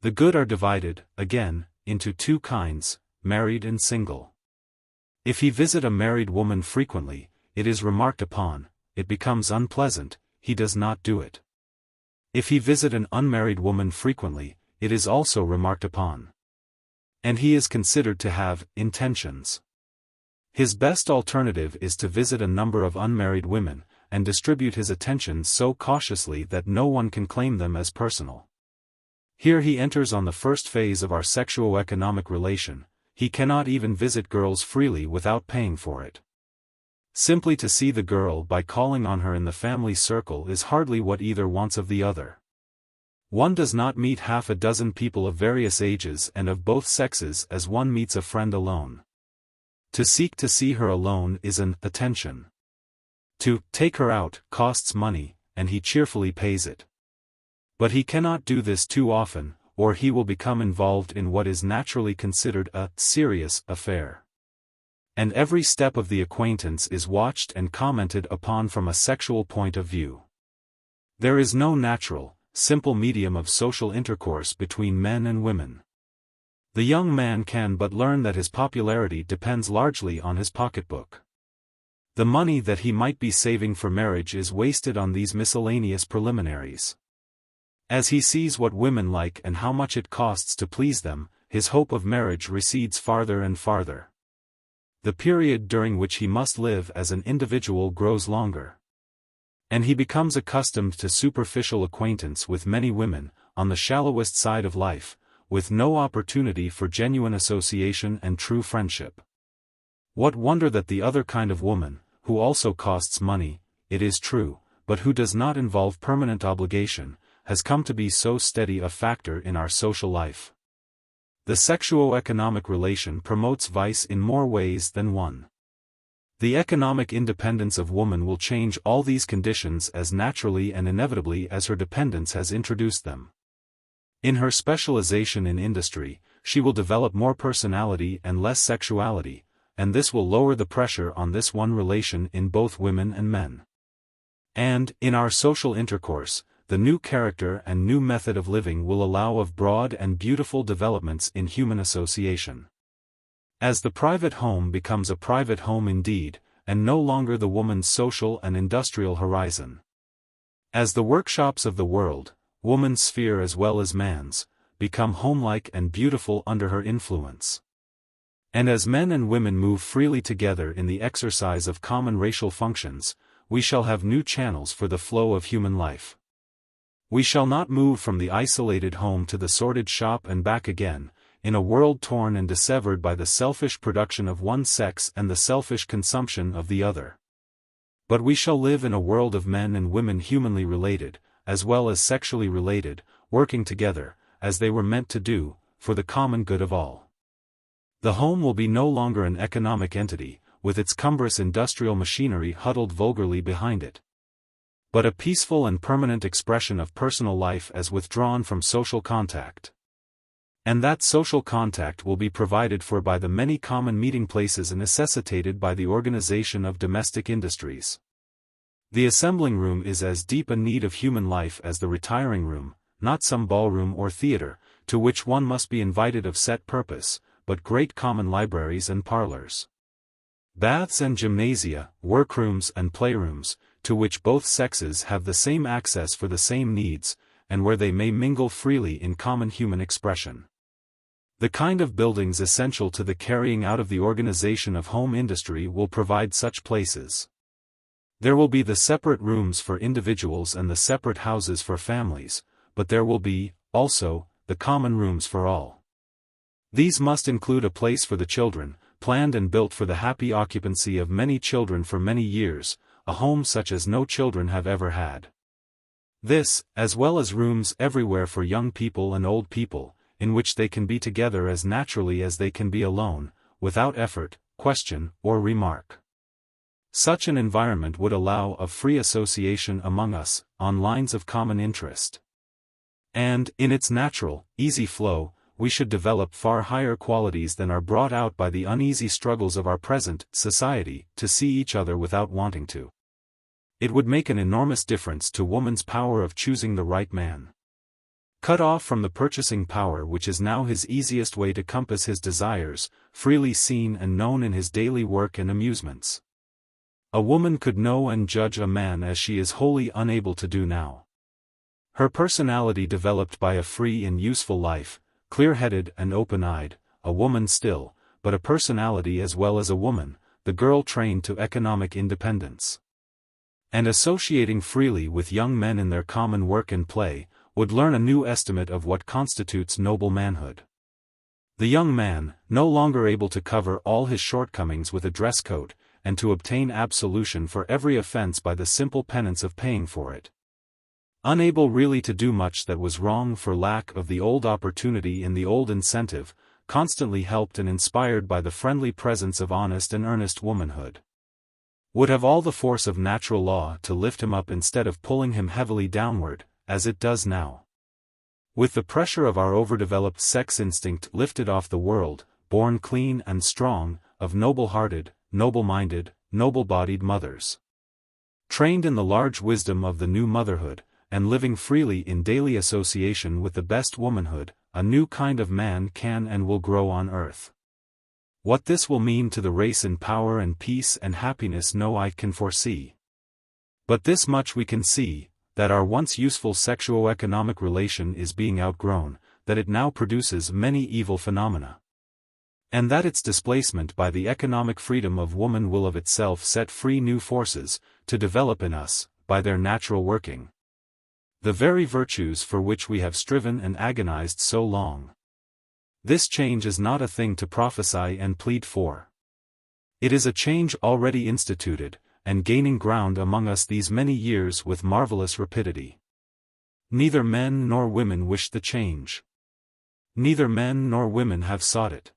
Speaker 1: The good are divided, again, into two kinds, married and single. If he visit a married woman frequently, it is remarked upon, it becomes unpleasant, he does not do it. If he visit an unmarried woman frequently, it is also remarked upon. And he is considered to have intentions. His best alternative is to visit a number of unmarried women, and distribute his attentions so cautiously that no one can claim them as personal. Here he enters on the first phase of our sexuo-economic relation. He cannot even visit girls freely without paying for it. Simply to see the girl by calling on her in the family circle is hardly what either wants of the other. One does not meet half a dozen people of various ages and of both sexes as one meets a friend alone. To seek to see her alone is an attention. To take her out costs money, and he cheerfully pays it. But he cannot do this too often, or he will become involved in what is naturally considered a serious affair. And every step of the acquaintance is watched and commented upon from a sexual point of view. There is no natural, simple medium of social intercourse between men and women. The young man can but learn that his popularity depends largely on his pocketbook. The money that he might be saving for marriage is wasted on these miscellaneous preliminaries. As he sees what women like and how much it costs to please them, his hope of marriage recedes farther and farther. The period during which he must live as an individual grows longer. And he becomes accustomed to superficial acquaintance with many women, on the shallowest side of life, with no opportunity for genuine association and true friendship. What wonder that the other kind of woman, who also costs money, it is true, but who does not involve permanent obligation, has come to be so steady a factor in our social life. The sexuo-economic relation promotes vice in more ways than one. The economic independence of woman will change all these conditions as naturally and inevitably as her dependence has introduced them. In her specialization in industry, she will develop more personality and less sexuality, and this will lower the pressure on this one relation in both women and men. And, in our social intercourse, the new character and new method of living will allow of broad and beautiful developments in human association. As the private home becomes a private home indeed, and no longer the woman's social and industrial horizon. As the workshops of the world, woman's sphere as well as man's, become homelike and beautiful under her influence. And as men and women move freely together in the exercise of common racial functions, we shall have new channels for the flow of human life. We shall not move from the isolated home to the sordid shop and back again, in a world torn and dissevered by the selfish production of one sex and the selfish consumption of the other. But we shall live in a world of men and women humanly related, as well as sexually related, working together, as they were meant to do, for the common good of all. The home will be no longer an economic entity, with its cumbrous industrial machinery huddled vulgarly behind it, but a peaceful and permanent expression of personal life as withdrawn from social contact. And that social contact will be provided for by the many common meeting places necessitated by the organization of domestic industries. The assembling room is as deep a need of human life as the retiring room, not some ballroom or theater, to which one must be invited of set purpose, but great common libraries and parlors. Baths and gymnasia, workrooms and playrooms, to which both sexes have the same access for the same needs, and where they may mingle freely in common human expression. The kind of buildings essential to the carrying out of the organization of home industry will provide such places. There will be the separate rooms for individuals and the separate houses for families, but there will be, also, the common rooms for all. These must include a place for the children, planned and built for the happy occupancy of many children for many years, a home such as no children have ever had. This, as well as rooms everywhere for young people and old people, in which they can be together as naturally as they can be alone, without effort, question, or remark. Such an environment would allow of free association among us, on lines of common interest. And, in its natural, easy flow, we should develop far higher qualities than are brought out by the uneasy struggles of our present society to see each other without wanting to. It would make an enormous difference to woman's power of choosing the right man. Cut off from the purchasing power which is now his easiest way to compass his desires, freely seen and known in his daily work and amusements. A woman could know and judge a man as she is wholly unable to do now. Her personality developed by a free and useful life, clear-headed and open-eyed, a woman still, but a personality as well as a woman, the girl trained to economic independence. And associating freely with young men in their common work and play, would learn a new estimate of what constitutes noble manhood. The young man, no longer able to cover all his shortcomings with a dress coat, and to obtain absolution for every offense by the simple penance of paying for it. Unable really to do much that was wrong for lack of the old opportunity in the old incentive, constantly helped and inspired by the friendly presence of honest and earnest womanhood. Would have all the force of natural law to lift him up instead of pulling him heavily downward, as it does now. With the pressure of our overdeveloped sex instinct lifted off the world, born clean and strong, of noble-hearted, noble-minded, noble-bodied mothers. Trained in the large wisdom of the new motherhood, and living freely in daily association with the best womanhood, a new kind of man can and will grow on earth. What this will mean to the race in power and peace and happiness no eye can foresee. But this much we can see, that our once useful sexuo-economic relation is being outgrown, that it now produces many evil phenomena. And that its displacement by the economic freedom of woman will of itself set free new forces, to develop in us, by their natural working, the very virtues for which we have striven and agonized so long. This change is not a thing to prophesy and plead for. It is a change already instituted, and gaining ground among us these many years with marvelous rapidity. Neither men nor women wish the change. Neither men nor women have sought it.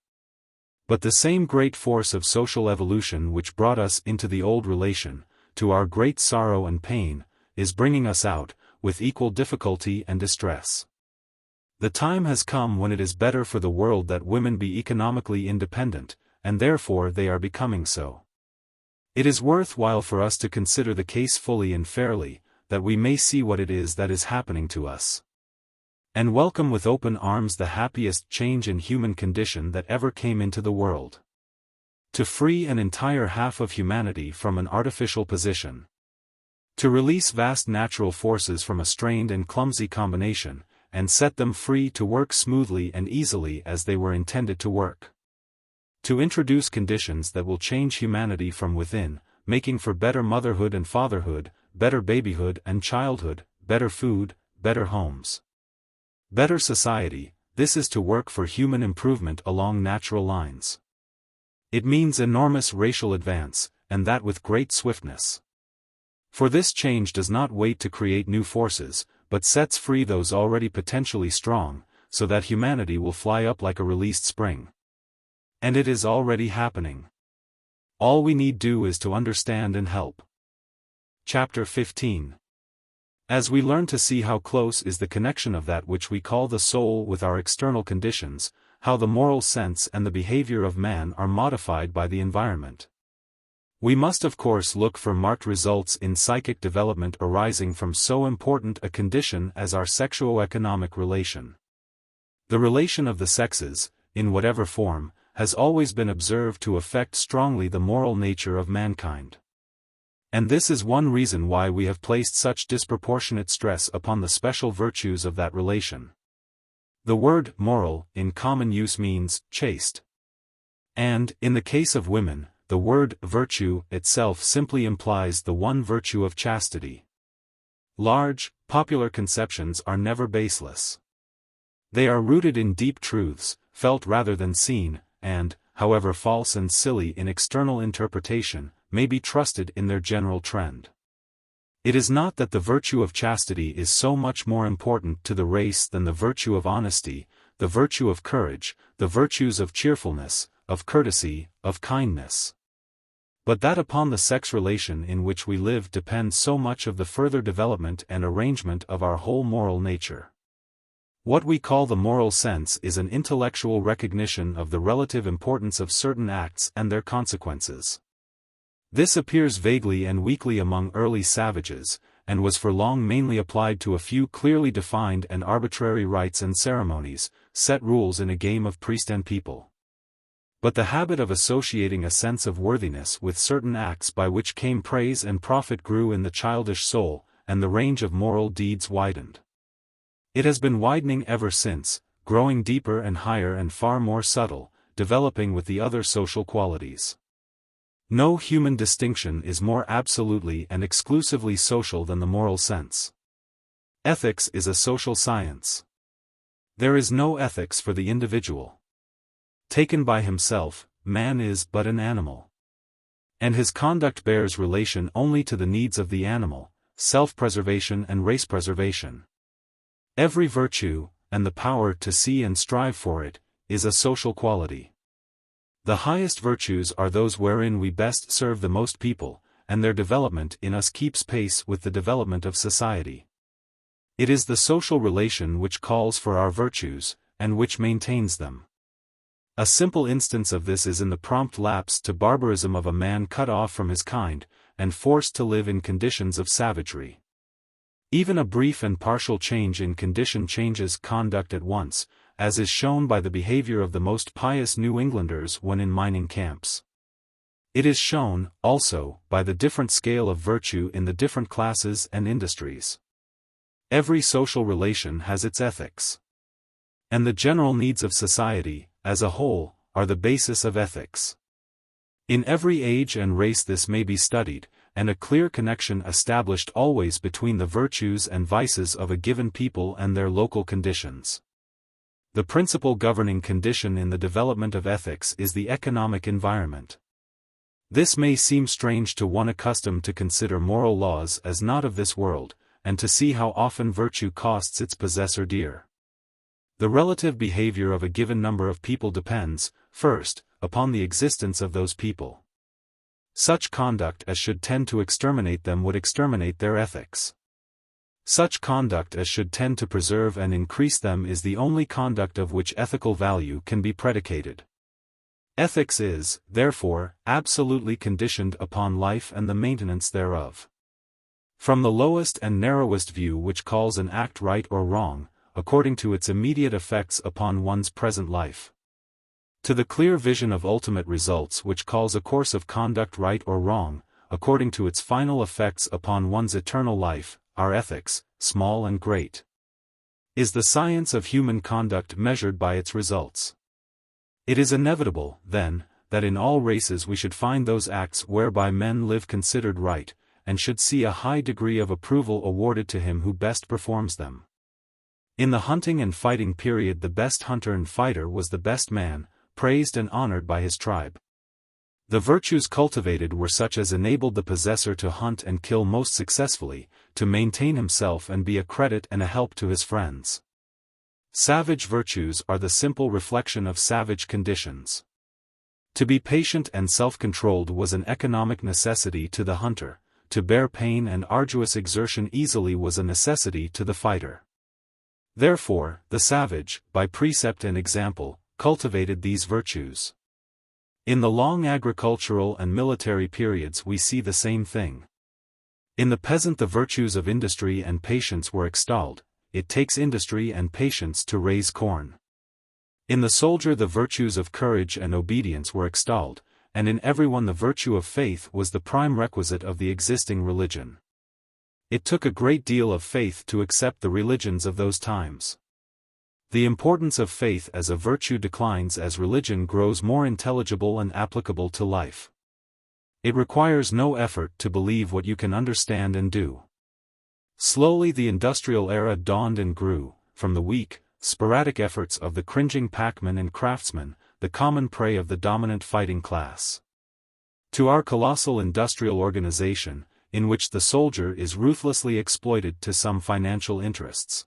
Speaker 1: But the same great force of social evolution which brought us into the old relation, to our great sorrow and pain, is bringing us out, with equal difficulty and distress. The time has come when it is better for the world that women be economically independent, and therefore they are becoming so. It is worthwhile for us to consider the case fully and fairly, that we may see what it is that is happening to us. And welcome with open arms the happiest change in human condition that ever came into the world. To free an entire half of humanity from an artificial position. To release vast natural forces from a strained and clumsy combination, and set them free to work smoothly and easily as they were intended to work. To introduce conditions that will change humanity from within, making for better motherhood and fatherhood, better babyhood and childhood, better food, better homes. Better society, this is to work for human improvement along natural lines. It means enormous racial advance, and that with great swiftness. For this change does not wait to create new forces, but sets free those already potentially strong, so that humanity will fly up like a released spring. And it is already happening. All we need do is to understand and help. Chapter 15. As we learn to see how close is the connection of that which we call the soul with our external conditions, how the moral sense and the behavior of man are modified by the environment. We must of course look for marked results in psychic development arising from so important a condition as our sexuo-economic relation. The relation of the sexes, in whatever form, has always been observed to affect strongly the moral nature of mankind. And this is one reason why we have placed such disproportionate stress upon the special virtues of that relation. The word moral in common use means chaste. And, in the case of women, the word virtue itself simply implies the one virtue of chastity. Large, popular conceptions are never baseless. They are rooted in deep truths, felt rather than seen, and, however false and silly in external interpretation, may be trusted in their general trend. It is not that the virtue of chastity is so much more important to the race than the virtue of honesty, the virtue of courage, the virtues of cheerfulness, of courtesy, of kindness. But that upon the sex relation in which we live depends so much of the further development and arrangement of our whole moral nature. What we call the moral sense is an intellectual recognition of the relative importance of certain acts and their consequences. This appears vaguely and weakly among early savages, and was for long mainly applied to a few clearly defined and arbitrary rites and ceremonies, set rules in a game of priest and people. But the habit of associating a sense of worthiness with certain acts by which came praise and profit grew in the childish soul, and the range of moral deeds widened. It has been widening ever since, growing deeper and higher and far more subtle, developing with the other social qualities. No human distinction is more absolutely and exclusively social than the moral sense. Ethics is a social science. There is no ethics for the individual. Taken by himself, man is but an animal. And his conduct bears relation only to the needs of the animal, self-preservation and race preservation. Every virtue, and the power to see and strive for it, is a social quality. The highest virtues are those wherein we best serve the most people, and their development in us keeps pace with the development of society. It is the social relation which calls for our virtues, and which maintains them. A simple instance of this is in the prompt lapse to barbarism of a man cut off from his kind, and forced to live in conditions of savagery. Even a brief and partial change in condition changes conduct at once, as is shown by the behavior of the most pious New Englanders when in mining camps. It is shown, also, by the different scale of virtue in the different classes and industries. Every social relation has its ethics. And the general needs of society, as a whole, are the basis of ethics. In every age and race this may be studied, and a clear connection established always between the virtues and vices of a given people and their local conditions. The principal governing condition in the development of ethics is the economic environment. This may seem strange to one accustomed to consider moral laws as not of this world, and to see how often virtue costs its possessor dear. The relative behavior of a given number of people depends, first, upon the existence of those people. Such conduct as should tend to exterminate them would exterminate their ethics. Such conduct as should tend to preserve and increase them is the only conduct of which ethical value can be predicated. Ethics is, therefore, absolutely conditioned upon life and the maintenance thereof. From the lowest and narrowest view which calls an act right or wrong, according to its immediate effects upon one's present life, to the clear vision of ultimate results which calls a course of conduct right or wrong, according to its final effects upon one's eternal life, our ethics, small and great, is the science of human conduct measured by its results. It is inevitable, then, that in all races we should find those acts whereby men live considered right, and should see a high degree of approval awarded to him who best performs them. In the hunting and fighting period the best hunter and fighter was the best man, praised and honored by his tribe. The virtues cultivated were such as enabled the possessor to hunt and kill most successfully, to maintain himself and be a credit and a help to his friends. Savage virtues are the simple reflection of savage conditions. To be patient and self-controlled was an economic necessity to the hunter, to bear pain and arduous exertion easily was a necessity to the fighter. Therefore, the savage, by precept and example, cultivated these virtues. In the long agricultural and military periods we see the same thing. In the peasant the virtues of industry and patience were extolled. It takes industry and patience to raise corn. In the soldier the virtues of courage and obedience were extolled, and in everyone the virtue of faith was the prime requisite of the existing religion. It took a great deal of faith to accept the religions of those times. The importance of faith as a virtue declines as religion grows more intelligible and applicable to life. It requires no effort to believe what you can understand and do. Slowly the industrial era dawned and grew, from the weak, sporadic efforts of the cringing packman and craftsman, the common prey of the dominant fighting class, to our colossal industrial organization, in which the soldier is ruthlessly exploited to some financial interests.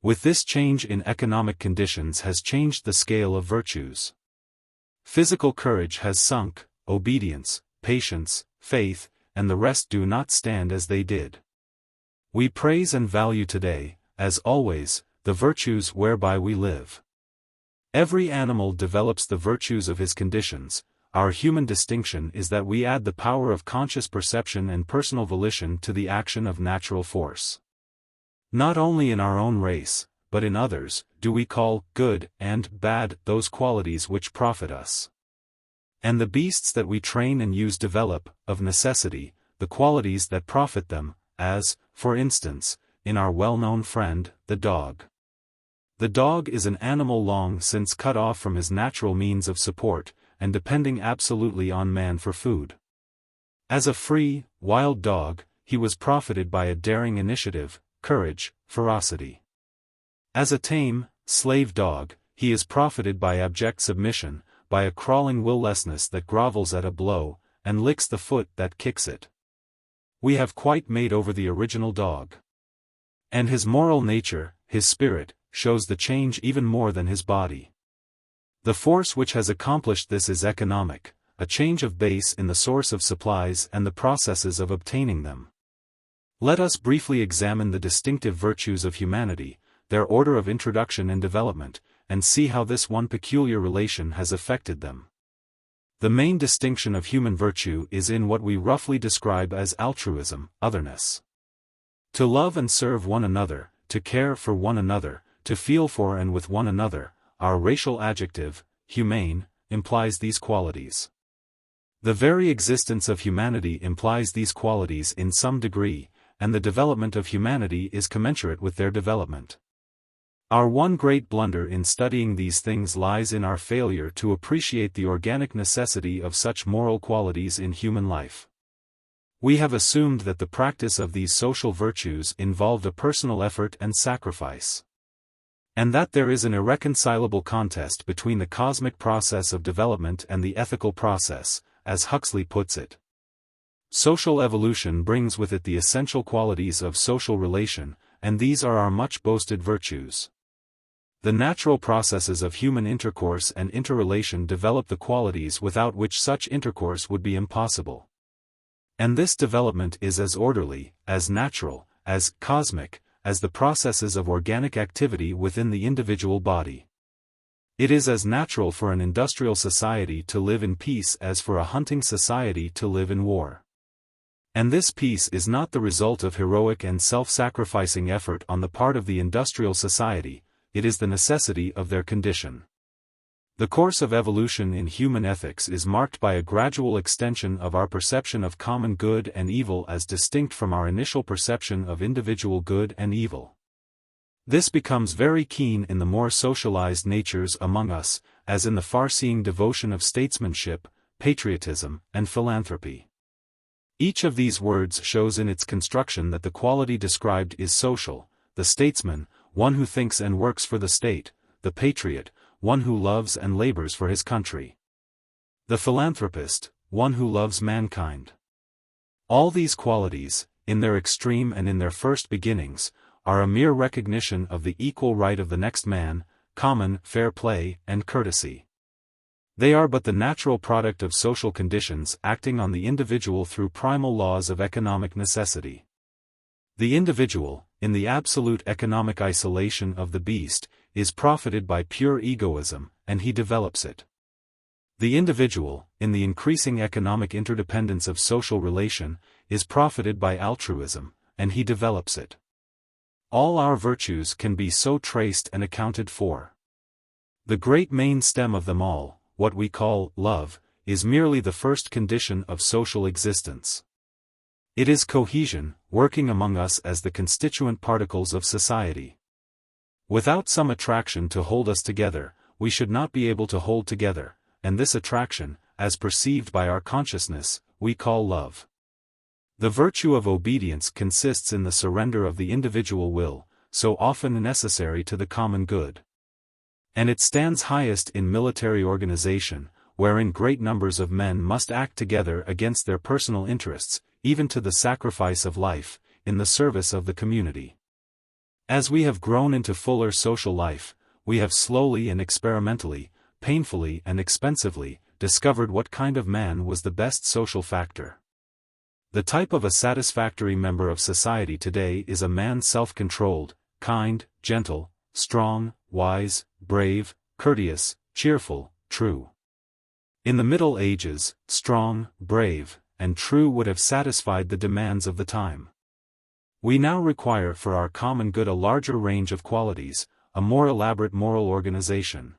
Speaker 1: With this change in economic conditions has changed the scale of virtues. Physical courage has sunk, obedience, patience, faith, and the rest do not stand as they did. We praise and value today, as always, the virtues whereby we live. Every animal develops the virtues of his conditions. Our human distinction is that we add the power of conscious perception and personal volition to the action of natural force. Not only in our own race, but in others, do we call good and bad those qualities which profit us. And the beasts that we train and use develop, of necessity, the qualities that profit them, as, for instance, in our well-known friend, the dog. The dog is an animal long since cut off from his natural means of support, and depending absolutely on man for food. As a free, wild dog, he was profited by a daring initiative, courage, ferocity. As a tame, slave dog, he is profited by abject submission, by a crawling will-lessness that grovels at a blow, and licks the foot that kicks it. We have quite made over the original dog. And his moral nature, his spirit, shows the change even more than his body. The force which has accomplished this is economic, a change of base in the source of supplies and the processes of obtaining them. Let us briefly examine the distinctive virtues of humanity, their order of introduction and development, and see how this one peculiar relation has affected them. The main distinction of human virtue is in what we roughly describe as altruism, otherness. To love and serve one another, to care for one another, to feel for and with one another, our racial adjective, humane, implies these qualities. The very existence of humanity implies these qualities in some degree, and the development of humanity is commensurate with their development. Our one great blunder in studying these things lies in our failure to appreciate the organic necessity of such moral qualities in human life. We have assumed that the practice of these social virtues involved a personal effort and sacrifice, and that there is an irreconcilable contest between the cosmic process of development and the ethical process, as Huxley puts it. Social evolution brings with it the essential qualities of social relation, and these are our much boasted virtues. The natural processes of human intercourse and interrelation develop the qualities without which such intercourse would be impossible. And this development is as orderly, as natural, as cosmic, as the processes of organic activity within the individual body. It is as natural for an industrial society to live in peace as for a hunting society to live in war. And this peace is not the result of heroic and self-sacrificing effort on the part of the industrial society, it is the necessity of their condition. The course of evolution in human ethics is marked by a gradual extension of our perception of common good and evil as distinct from our initial perception of individual good and evil. This becomes very keen in the more socialized natures among us, as in the far-seeing devotion of statesmanship, patriotism, and philanthropy. Each of these words shows in its construction that the quality described is social: the statesman, one who thinks and works for the state; the patriot, one who loves and labors for his country; the philanthropist, one who loves mankind. All these qualities, in their extreme and in their first beginnings, are a mere recognition of the equal right of the next man, common fair play and courtesy. They are but the natural product of social conditions acting on the individual through primal laws of economic necessity. The individual, in the absolute economic isolation of the beast, is profited by pure egoism, and he develops it. The individual, in the increasing economic interdependence of social relation, is profited by altruism, and he develops it. All our virtues can be so traced and accounted for. The great main stem of them all, what we call love, is merely the first condition of social existence. It is cohesion, working among us as the constituent particles of society. Without some attraction to hold us together, we should not be able to hold together, and this attraction, as perceived by our consciousness, we call love. The virtue of obedience consists in the surrender of the individual will, so often necessary to the common good. And it stands highest in military organization, wherein great numbers of men must act together against their personal interests, even to the sacrifice of life, in the service of the community. As we have grown into fuller social life, we have slowly and experimentally, painfully and expensively, discovered what kind of man was the best social factor. The type of a satisfactory member of society today is a man self-controlled, kind, gentle, strong, wise, brave, courteous, cheerful, true. In the Middle Ages, strong, brave, and true would have satisfied the demands of the time. We now require for our common good a larger range of qualities, a more elaborate moral organization.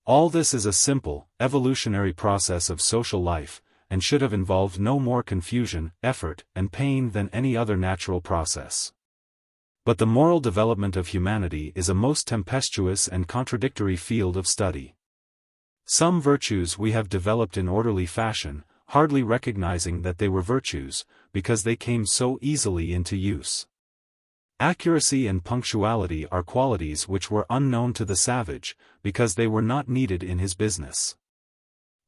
Speaker 1: All this is a simple, evolutionary process of social life, and should have involved no more confusion, effort, and pain than any other natural process. But the moral development of humanity is a most tempestuous and contradictory field of study. Some virtues we have developed in orderly fashion, hardly recognizing that they were virtues, because they came so easily into use. Accuracy and punctuality are qualities which were unknown to the savage, because they were not needed in his business.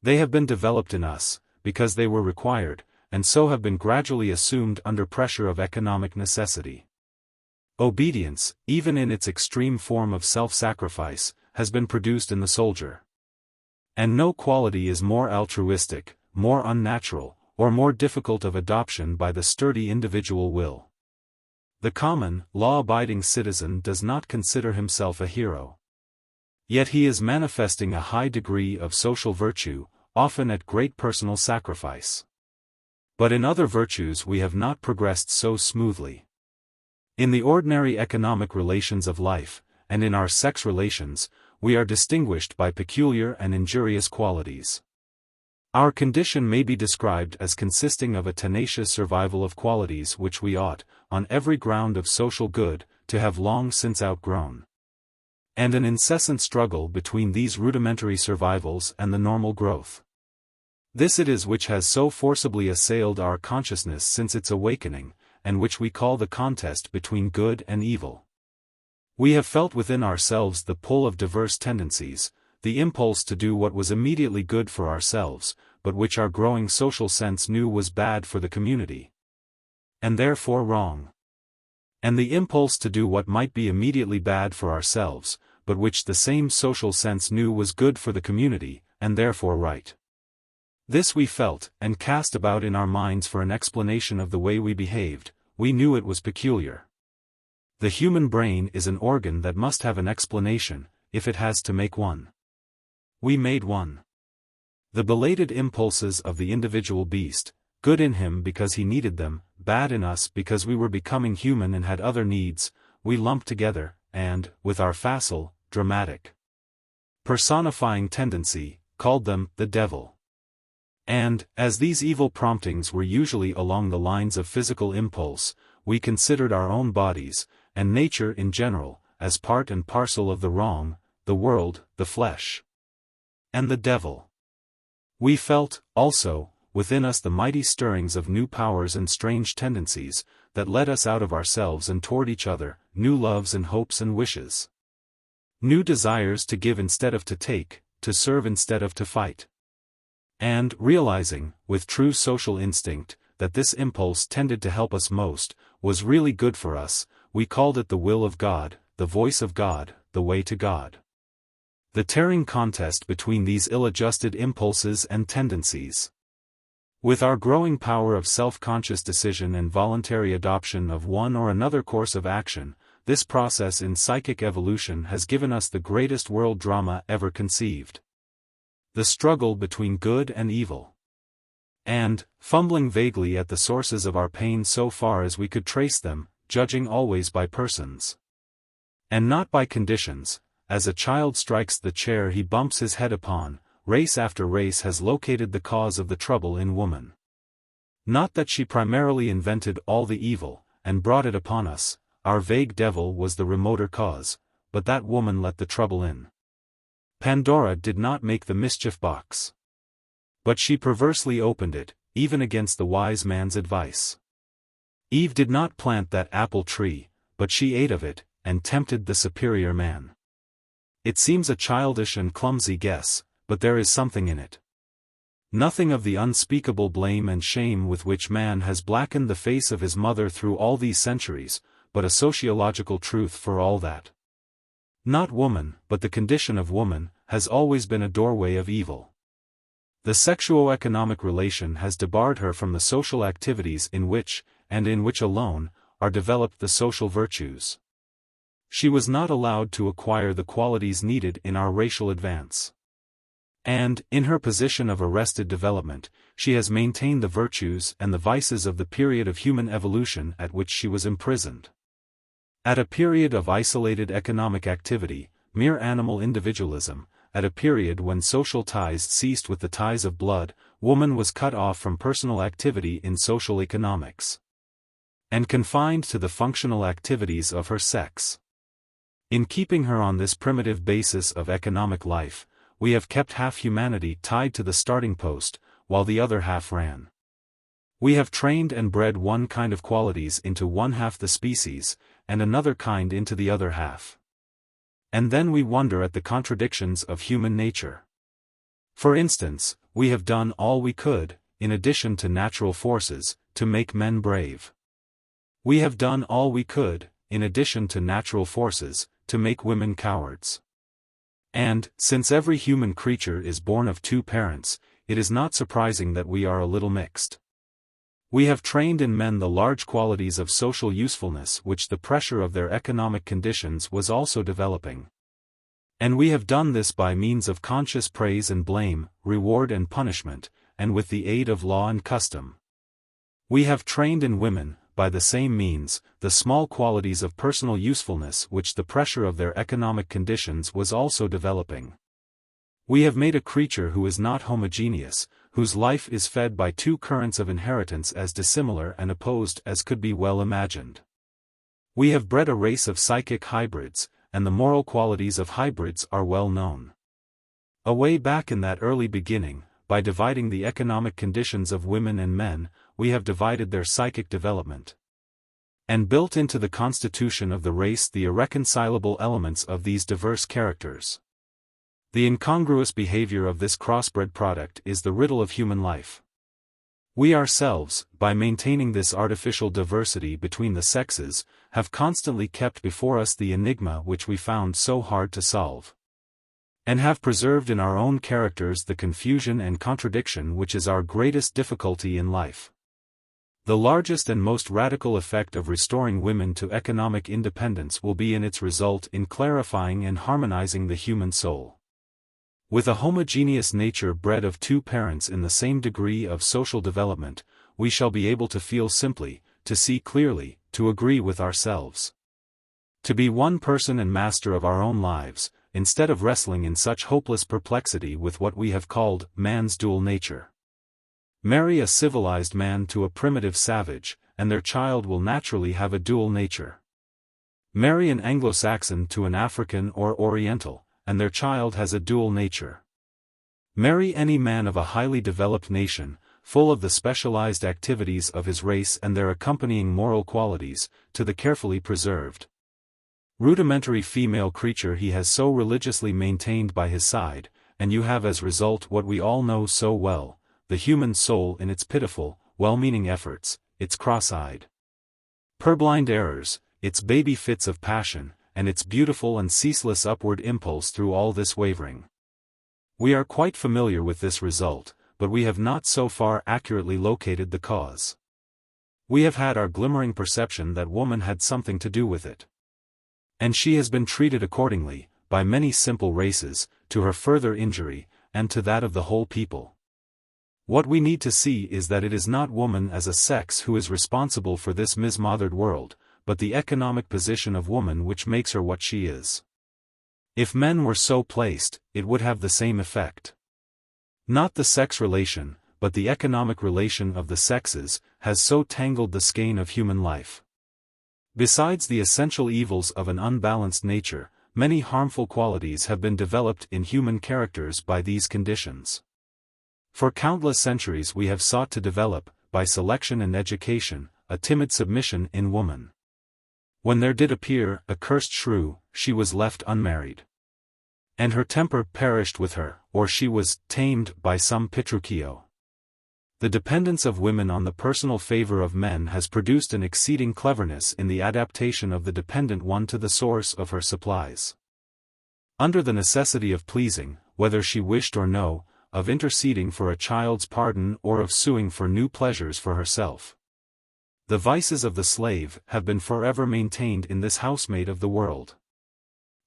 Speaker 1: They have been developed in us, because they were required, and so have been gradually assumed under pressure of economic necessity. Obedience, even in its extreme form of self-sacrifice, has been produced in the soldier. And no quality is more altruistic, more unnatural, or more difficult of adoption by the sturdy individual will. The common, law-abiding citizen does not consider himself a hero. Yet he is manifesting a high degree of social virtue, often at great personal sacrifice. But in other virtues we have not progressed so smoothly. In the ordinary economic relations of life, and in our sex relations, we are distinguished by peculiar and injurious qualities. Our condition may be described as consisting of a tenacious survival of qualities which we ought, on every ground of social good, to have long since outgrown. And an incessant struggle between these rudimentary survivals and the normal growth. This it is which has so forcibly assailed our consciousness since its awakening, and which we call the contest between good and evil. We have felt within ourselves the pull of diverse tendencies, the impulse to do what was immediately good for ourselves, but which our growing social sense knew was bad for the community, and therefore wrong. And the impulse to do what might be immediately bad for ourselves, but which the same social sense knew was good for the community, and therefore right. This we felt, and cast about in our minds for an explanation of the way we behaved. We knew it was peculiar. The human brain is an organ that must have an explanation, if it has to make one. We made one. The belated impulses of the individual beast, good in him because he needed them, bad in us because we were becoming human and had other needs, we lumped together, and, with our facile, dramatic, personifying tendency, called them the devil. And, as these evil promptings were usually along the lines of physical impulse, we considered our own bodies, and nature in general, as part and parcel of the wrong, the world, the flesh, and the devil. We felt, also, within us the mighty stirrings of new powers and strange tendencies, that led us out of ourselves and toward each other, new loves and hopes and wishes. New desires to give instead of to take, to serve instead of to fight. And, realizing, with true social instinct, that this impulse tended to help us most, was really good for us, we called it the will of God, the voice of God, the way to God. The tearing contest between these ill-adjusted impulses and tendencies. With our growing power of self-conscious decision and voluntary adoption of one or another course of action, this process in psychic evolution has given us the greatest world drama ever conceived. The struggle between good and evil. And, fumbling vaguely at the sources of our pain so far as we could trace them, judging always by persons, and not by conditions, as a child strikes the chair he bumps his head upon, race after race has located the cause of the trouble in woman. Not that she primarily invented all the evil, and brought it upon us, our vague devil was the remoter cause, but that woman let the trouble in. Pandora did not make the mischief box. But she perversely opened it, even against the wise man's advice. Eve did not plant that apple tree, but she ate of it, and tempted the superior man. It seems a childish and clumsy guess, but there is something in it. Nothing of the unspeakable blame and shame with which man has blackened the face of his mother through all these centuries, but a sociological truth for all that. Not woman, but the condition of woman, has always been a doorway of evil. The sexuo-economic relation has debarred her from the social activities in which, and in which alone, are developed the social virtues. She was not allowed to acquire the qualities needed in our racial advance. And, in her position of arrested development, she has maintained the virtues and the vices of the period of human evolution at which she was imprisoned. At a period of isolated economic activity, mere animal individualism, at a period when social ties ceased with the ties of blood, woman was cut off from personal activity in social economics, and confined to the functional activities of her sex. In keeping her on this primitive basis of economic life, we have kept half humanity tied to the starting post, while the other half ran. We have trained and bred one kind of qualities into one half the species, and another kind into the other half. And then we wonder at the contradictions of human nature. For instance, we have done all we could, in addition to natural forces, to make men brave. We have done all we could, in addition to natural forces, to make women cowards. And, since every human creature is born of two parents, it is not surprising that we are a little mixed. We have trained in men the large qualities of social usefulness which the pressure of their economic conditions was also developing. And we have done this by means of conscious praise and blame, reward and punishment, and with the aid of law and custom. We have trained in women, by the same means, the small qualities of personal usefulness which the pressure of their economic conditions was also developing. We have made a creature who is not homogeneous, whose life is fed by two currents of inheritance as dissimilar and opposed as could be well imagined. We have bred a race of psychic hybrids, and the moral qualities of hybrids are well known. Away back in that early beginning, by dividing the economic conditions of women and men, we have divided their psychic development, and built into the constitution of the race the irreconcilable elements of these diverse characters. The incongruous behavior of this crossbred product is the riddle of human life. We ourselves, by maintaining this artificial diversity between the sexes, have constantly kept before us the enigma which we found so hard to solve, and have preserved in our own characters the confusion and contradiction which is our greatest difficulty in life. The largest and most radical effect of restoring women to economic independence will be in its result in clarifying and harmonizing the human soul. With a homogeneous nature bred of two parents in the same degree of social development, we shall be able to feel simply, to see clearly, to agree with ourselves. To be one person and master of our own lives, instead of wrestling in such hopeless perplexity with what we have called man's dual nature. Marry a civilized man to a primitive savage, and their child will naturally have a dual nature. Marry an Anglo-Saxon to an African or Oriental, and their child has a dual nature. Marry any man of a highly developed nation, full of the specialized activities of his race and their accompanying moral qualities, to the carefully preserved, rudimentary female creature he has so religiously maintained by his side, and you have as result what we all know so well, the human soul in its pitiful, well-meaning efforts, its cross-eyed, purblind errors, its baby fits of passion, and its beautiful and ceaseless upward impulse through all this wavering. We are quite familiar with this result, but we have not so far accurately located the cause. We have had our glimmering perception that woman had something to do with it. And she has been treated accordingly, by many simple races, to her further injury, and to that of the whole people. What we need to see is that it is not woman as a sex who is responsible for this mismothered world, but the economic position of woman which makes her what she is. If men were so placed, it would have the same effect. Not the sex relation, but the economic relation of the sexes, has so tangled the skein of human life. Besides the essential evils of an unbalanced nature, many harmful qualities have been developed in human characters by these conditions. For countless centuries we have sought to develop, by selection and education, a timid submission in woman. When there did appear a cursed shrew, she was left unmarried. And her temper perished with her, or she was tamed by some Petruchio. The dependence of women on the personal favor of men has produced an exceeding cleverness in the adaptation of the dependent one to the source of her supplies. Under the necessity of pleasing, whether she wished or no, of interceding for a child's pardon or of suing for new pleasures for herself, The vices of the slave have been forever maintained in this housemaid of the world.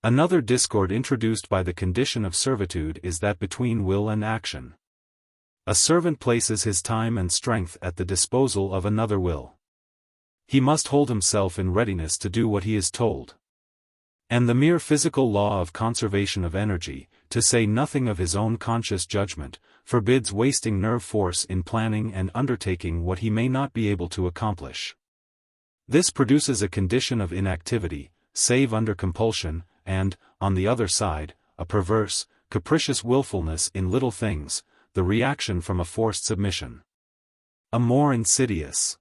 Speaker 1: Another discord introduced by the condition of servitude is that between will and action. A servant places his time and strength at the disposal of another will. He must hold himself in readiness to do what he is told. And the mere physical law of conservation of energy, to say nothing of his own conscious judgment, forbids wasting nerve force in planning and undertaking what he may not be able to accomplish. This produces a condition of inactivity, save under compulsion, and, on the other side, a perverse, capricious willfulness in little things, the reaction from a forced submission. A more insidious,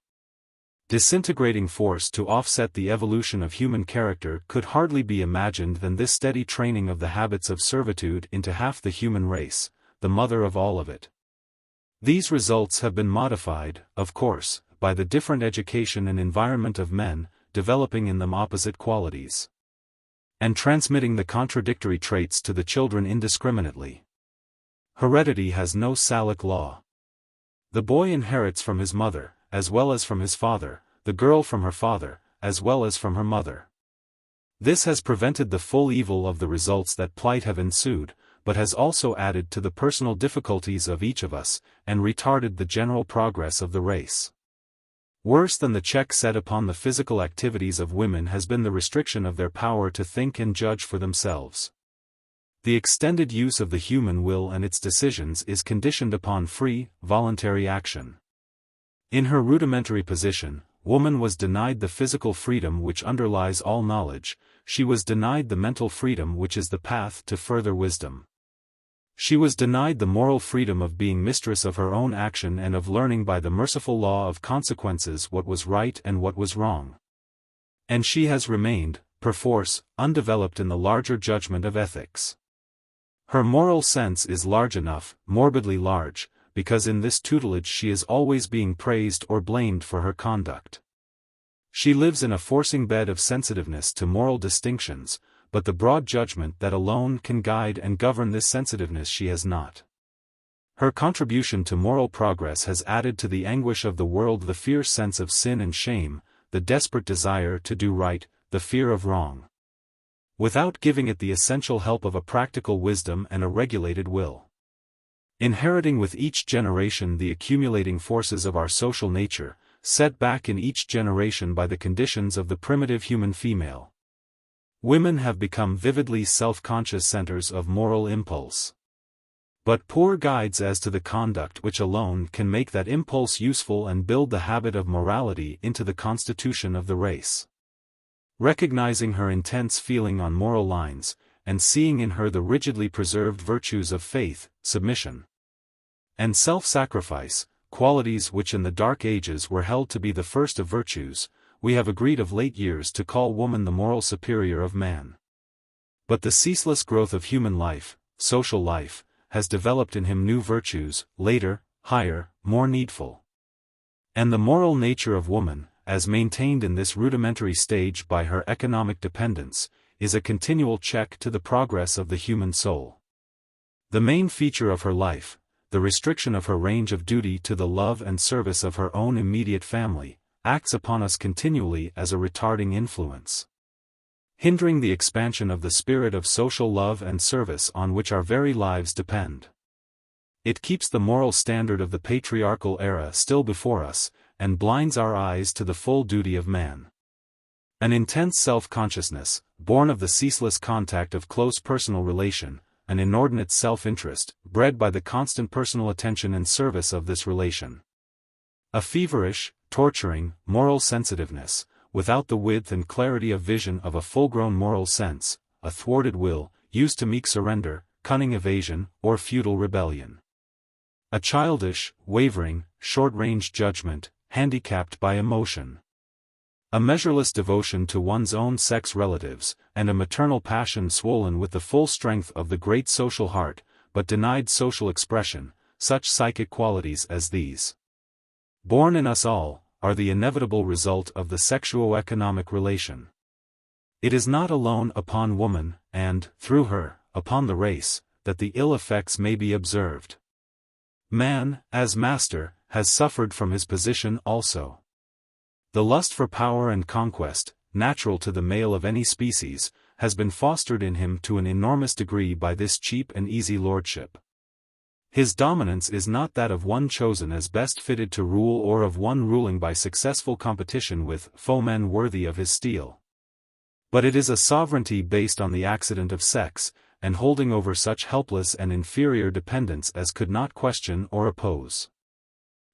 Speaker 1: disintegrating force to offset the evolution of human character could hardly be imagined than this steady training of the habits of servitude into half the human race, the mother of all of it. These results have been modified, of course, by the different education and environment of men, developing in them opposite qualities, and transmitting the contradictory traits to the children indiscriminately. Heredity has no Salic law. The boy inherits from his mother, as well as from his father, the girl from her father, as well as from her mother. This has prevented the full evil of the results that plight have ensued, but has also added to the personal difficulties of each of us, and retarded the general progress of the race. Worse than the check set upon the physical activities of women has been the restriction of their power to think and judge for themselves. The extended use of the human will and its decisions is conditioned upon free, voluntary action. In her rudimentary position, woman was denied the physical freedom which underlies all knowledge, she was denied the mental freedom which is the path to further wisdom. She was denied the moral freedom of being mistress of her own action and of learning by the merciful law of consequences what was right and what was wrong. And she has remained, perforce, undeveloped in the larger judgment of ethics. Her moral sense is large enough, morbidly large, because in this tutelage she is always being praised or blamed for her conduct. She lives in a forcing bed of sensitiveness to moral distinctions, but the broad judgment that alone can guide and govern this sensitiveness she has not. Her contribution to moral progress has added to the anguish of the world the fierce sense of sin and shame, the desperate desire to do right, the fear of wrong, without giving it the essential help of a practical wisdom and a regulated will. Inheriting with each generation the accumulating forces of our social nature, set back in each generation by the conditions of the primitive human female. Women have become vividly self-conscious centers of moral impulse, but poor guides as to the conduct which alone can make that impulse useful and build the habit of morality into the constitution of the race. Recognizing her intense feeling on moral lines, and seeing in her the rigidly preserved virtues of faith, submission, and self-sacrifice, qualities which in the Dark Ages were held to be the first of virtues, we have agreed of late years to call woman the moral superior of man. But the ceaseless growth of human life, social life, has developed in him new virtues, later, higher, more needful. And the moral nature of woman, as maintained in this rudimentary stage by her economic dependence, is a continual check to the progress of the human soul. The main feature of her life, the restriction of her range of duty to the love and service of her own immediate family, acts upon us continually as a retarding influence, hindering the expansion of the spirit of social love and service on which our very lives depend. It keeps the moral standard of the patriarchal era still before us, and blinds our eyes to the full duty of man. An intense self-consciousness, born of the ceaseless contact of close personal relation, an inordinate self-interest, bred by the constant personal attention and service of this relation. A feverish, torturing, moral sensitiveness, without the width and clarity of vision of a full-grown moral sense, a thwarted will, used to meek surrender, cunning evasion, or futile rebellion. A childish, wavering, short-range judgment, handicapped by emotion. A measureless devotion to one's own sex relatives, and a maternal passion swollen with the full strength of the great social heart, but denied social expression, such psychic qualities as these, born in us all, are the inevitable result of the sexuo-economic relation. It is not alone upon woman, and, through her, upon the race, that the ill effects may be observed. Man, as master, has suffered from his position also. The lust for power and conquest, natural to the male of any species, has been fostered in him to an enormous degree by this cheap and easy lordship. His dominance is not that of one chosen as best fitted to rule or of one ruling by successful competition with foemen worthy of his steel. But it is a sovereignty based on the accident of sex, and holding over such helpless and inferior dependents as could not question or oppose.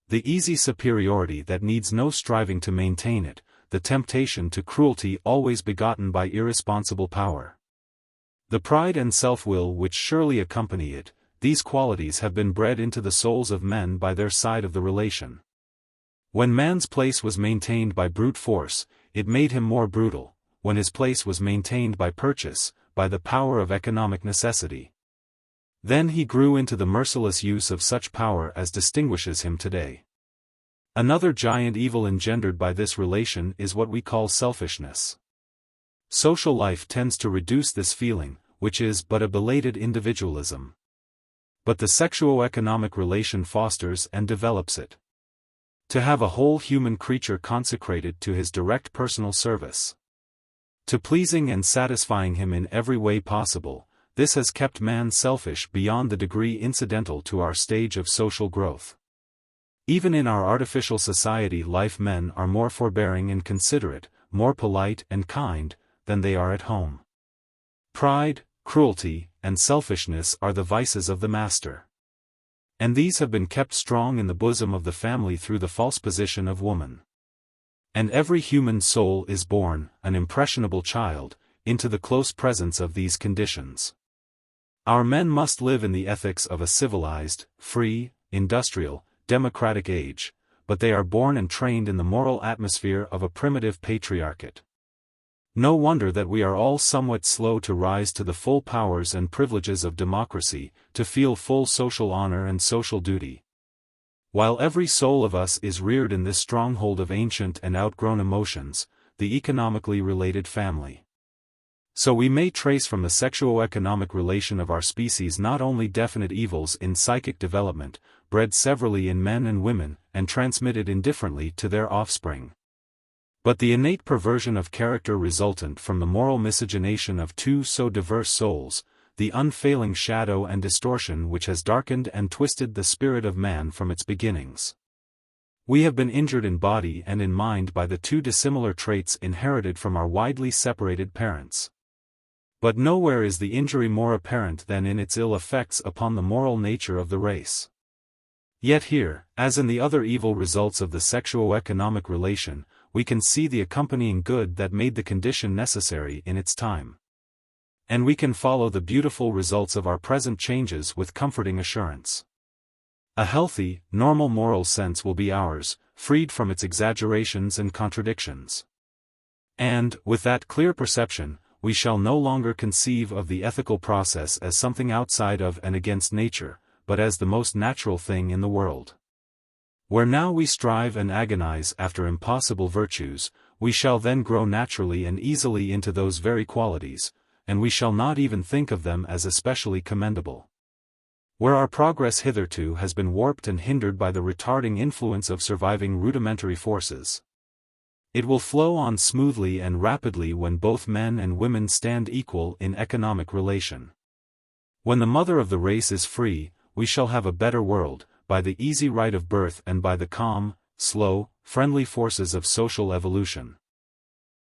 Speaker 1: The easy superiority that needs no striving to maintain it, the temptation to cruelty always begotten by irresponsible power. The pride and self-will which surely accompany it, these qualities have been bred into the souls of men by their side of the relation. When man's place was maintained by brute force, it made him more brutal. When his place was maintained by purchase, by the power of economic necessity, then he grew into the merciless use of such power as distinguishes him today. Another giant evil engendered by this relation is what we call selfishness. Social life tends to reduce this feeling, which is but a belated individualism. But the sexuo-economic relation fosters and develops it. To have a whole human creature consecrated to his direct personal service, to pleasing and satisfying him in every way possible, this has kept man selfish beyond the degree incidental to our stage of social growth. Even in our artificial society life men are more forbearing and considerate, more polite and kind, than they are at home. Pride, cruelty, and selfishness are the vices of the master. And these have been kept strong in the bosom of the family through the false position of woman. And every human soul is born, an impressionable child, into the close presence of these conditions. Our men must live in the ethics of a civilized, free, industrial, democratic age, but they are born and trained in the moral atmosphere of a primitive patriarchate. No wonder that we are all somewhat slow to rise to the full powers and privileges of democracy, to feel full social honor and social duty. While every soul of us is reared in this stronghold of ancient and outgrown emotions, the economically related family. So we may trace from the sexuo-economic relation of our species not only definite evils in psychic development, bred severally in men and women, and transmitted indifferently to their offspring, but the innate perversion of character resultant from the moral miscegenation of two so diverse souls, the unfailing shadow and distortion which has darkened and twisted the spirit of man from its beginnings. We have been injured in body and in mind by the two dissimilar traits inherited from our widely separated parents. But nowhere is the injury more apparent than in its ill effects upon the moral nature of the race. Yet here, as in the other evil results of the sexuo-economic relation, we can see the accompanying good that made the condition necessary in its time. And we can follow the beautiful results of our present changes with comforting assurance. A healthy, normal moral sense will be ours, freed from its exaggerations and contradictions. And, with that clear perception, we shall no longer conceive of the ethical process as something outside of and against nature, but as the most natural thing in the world. Where now we strive and agonize after impossible virtues, we shall then grow naturally and easily into those very qualities, and we shall not even think of them as especially commendable. Where our progress hitherto has been warped and hindered by the retarding influence of surviving rudimentary forces, it will flow on smoothly and rapidly when both men and women stand equal in economic relation. When the mother of the race is free, we shall have a better world, by the easy right of birth and by the calm, slow, friendly forces of social evolution.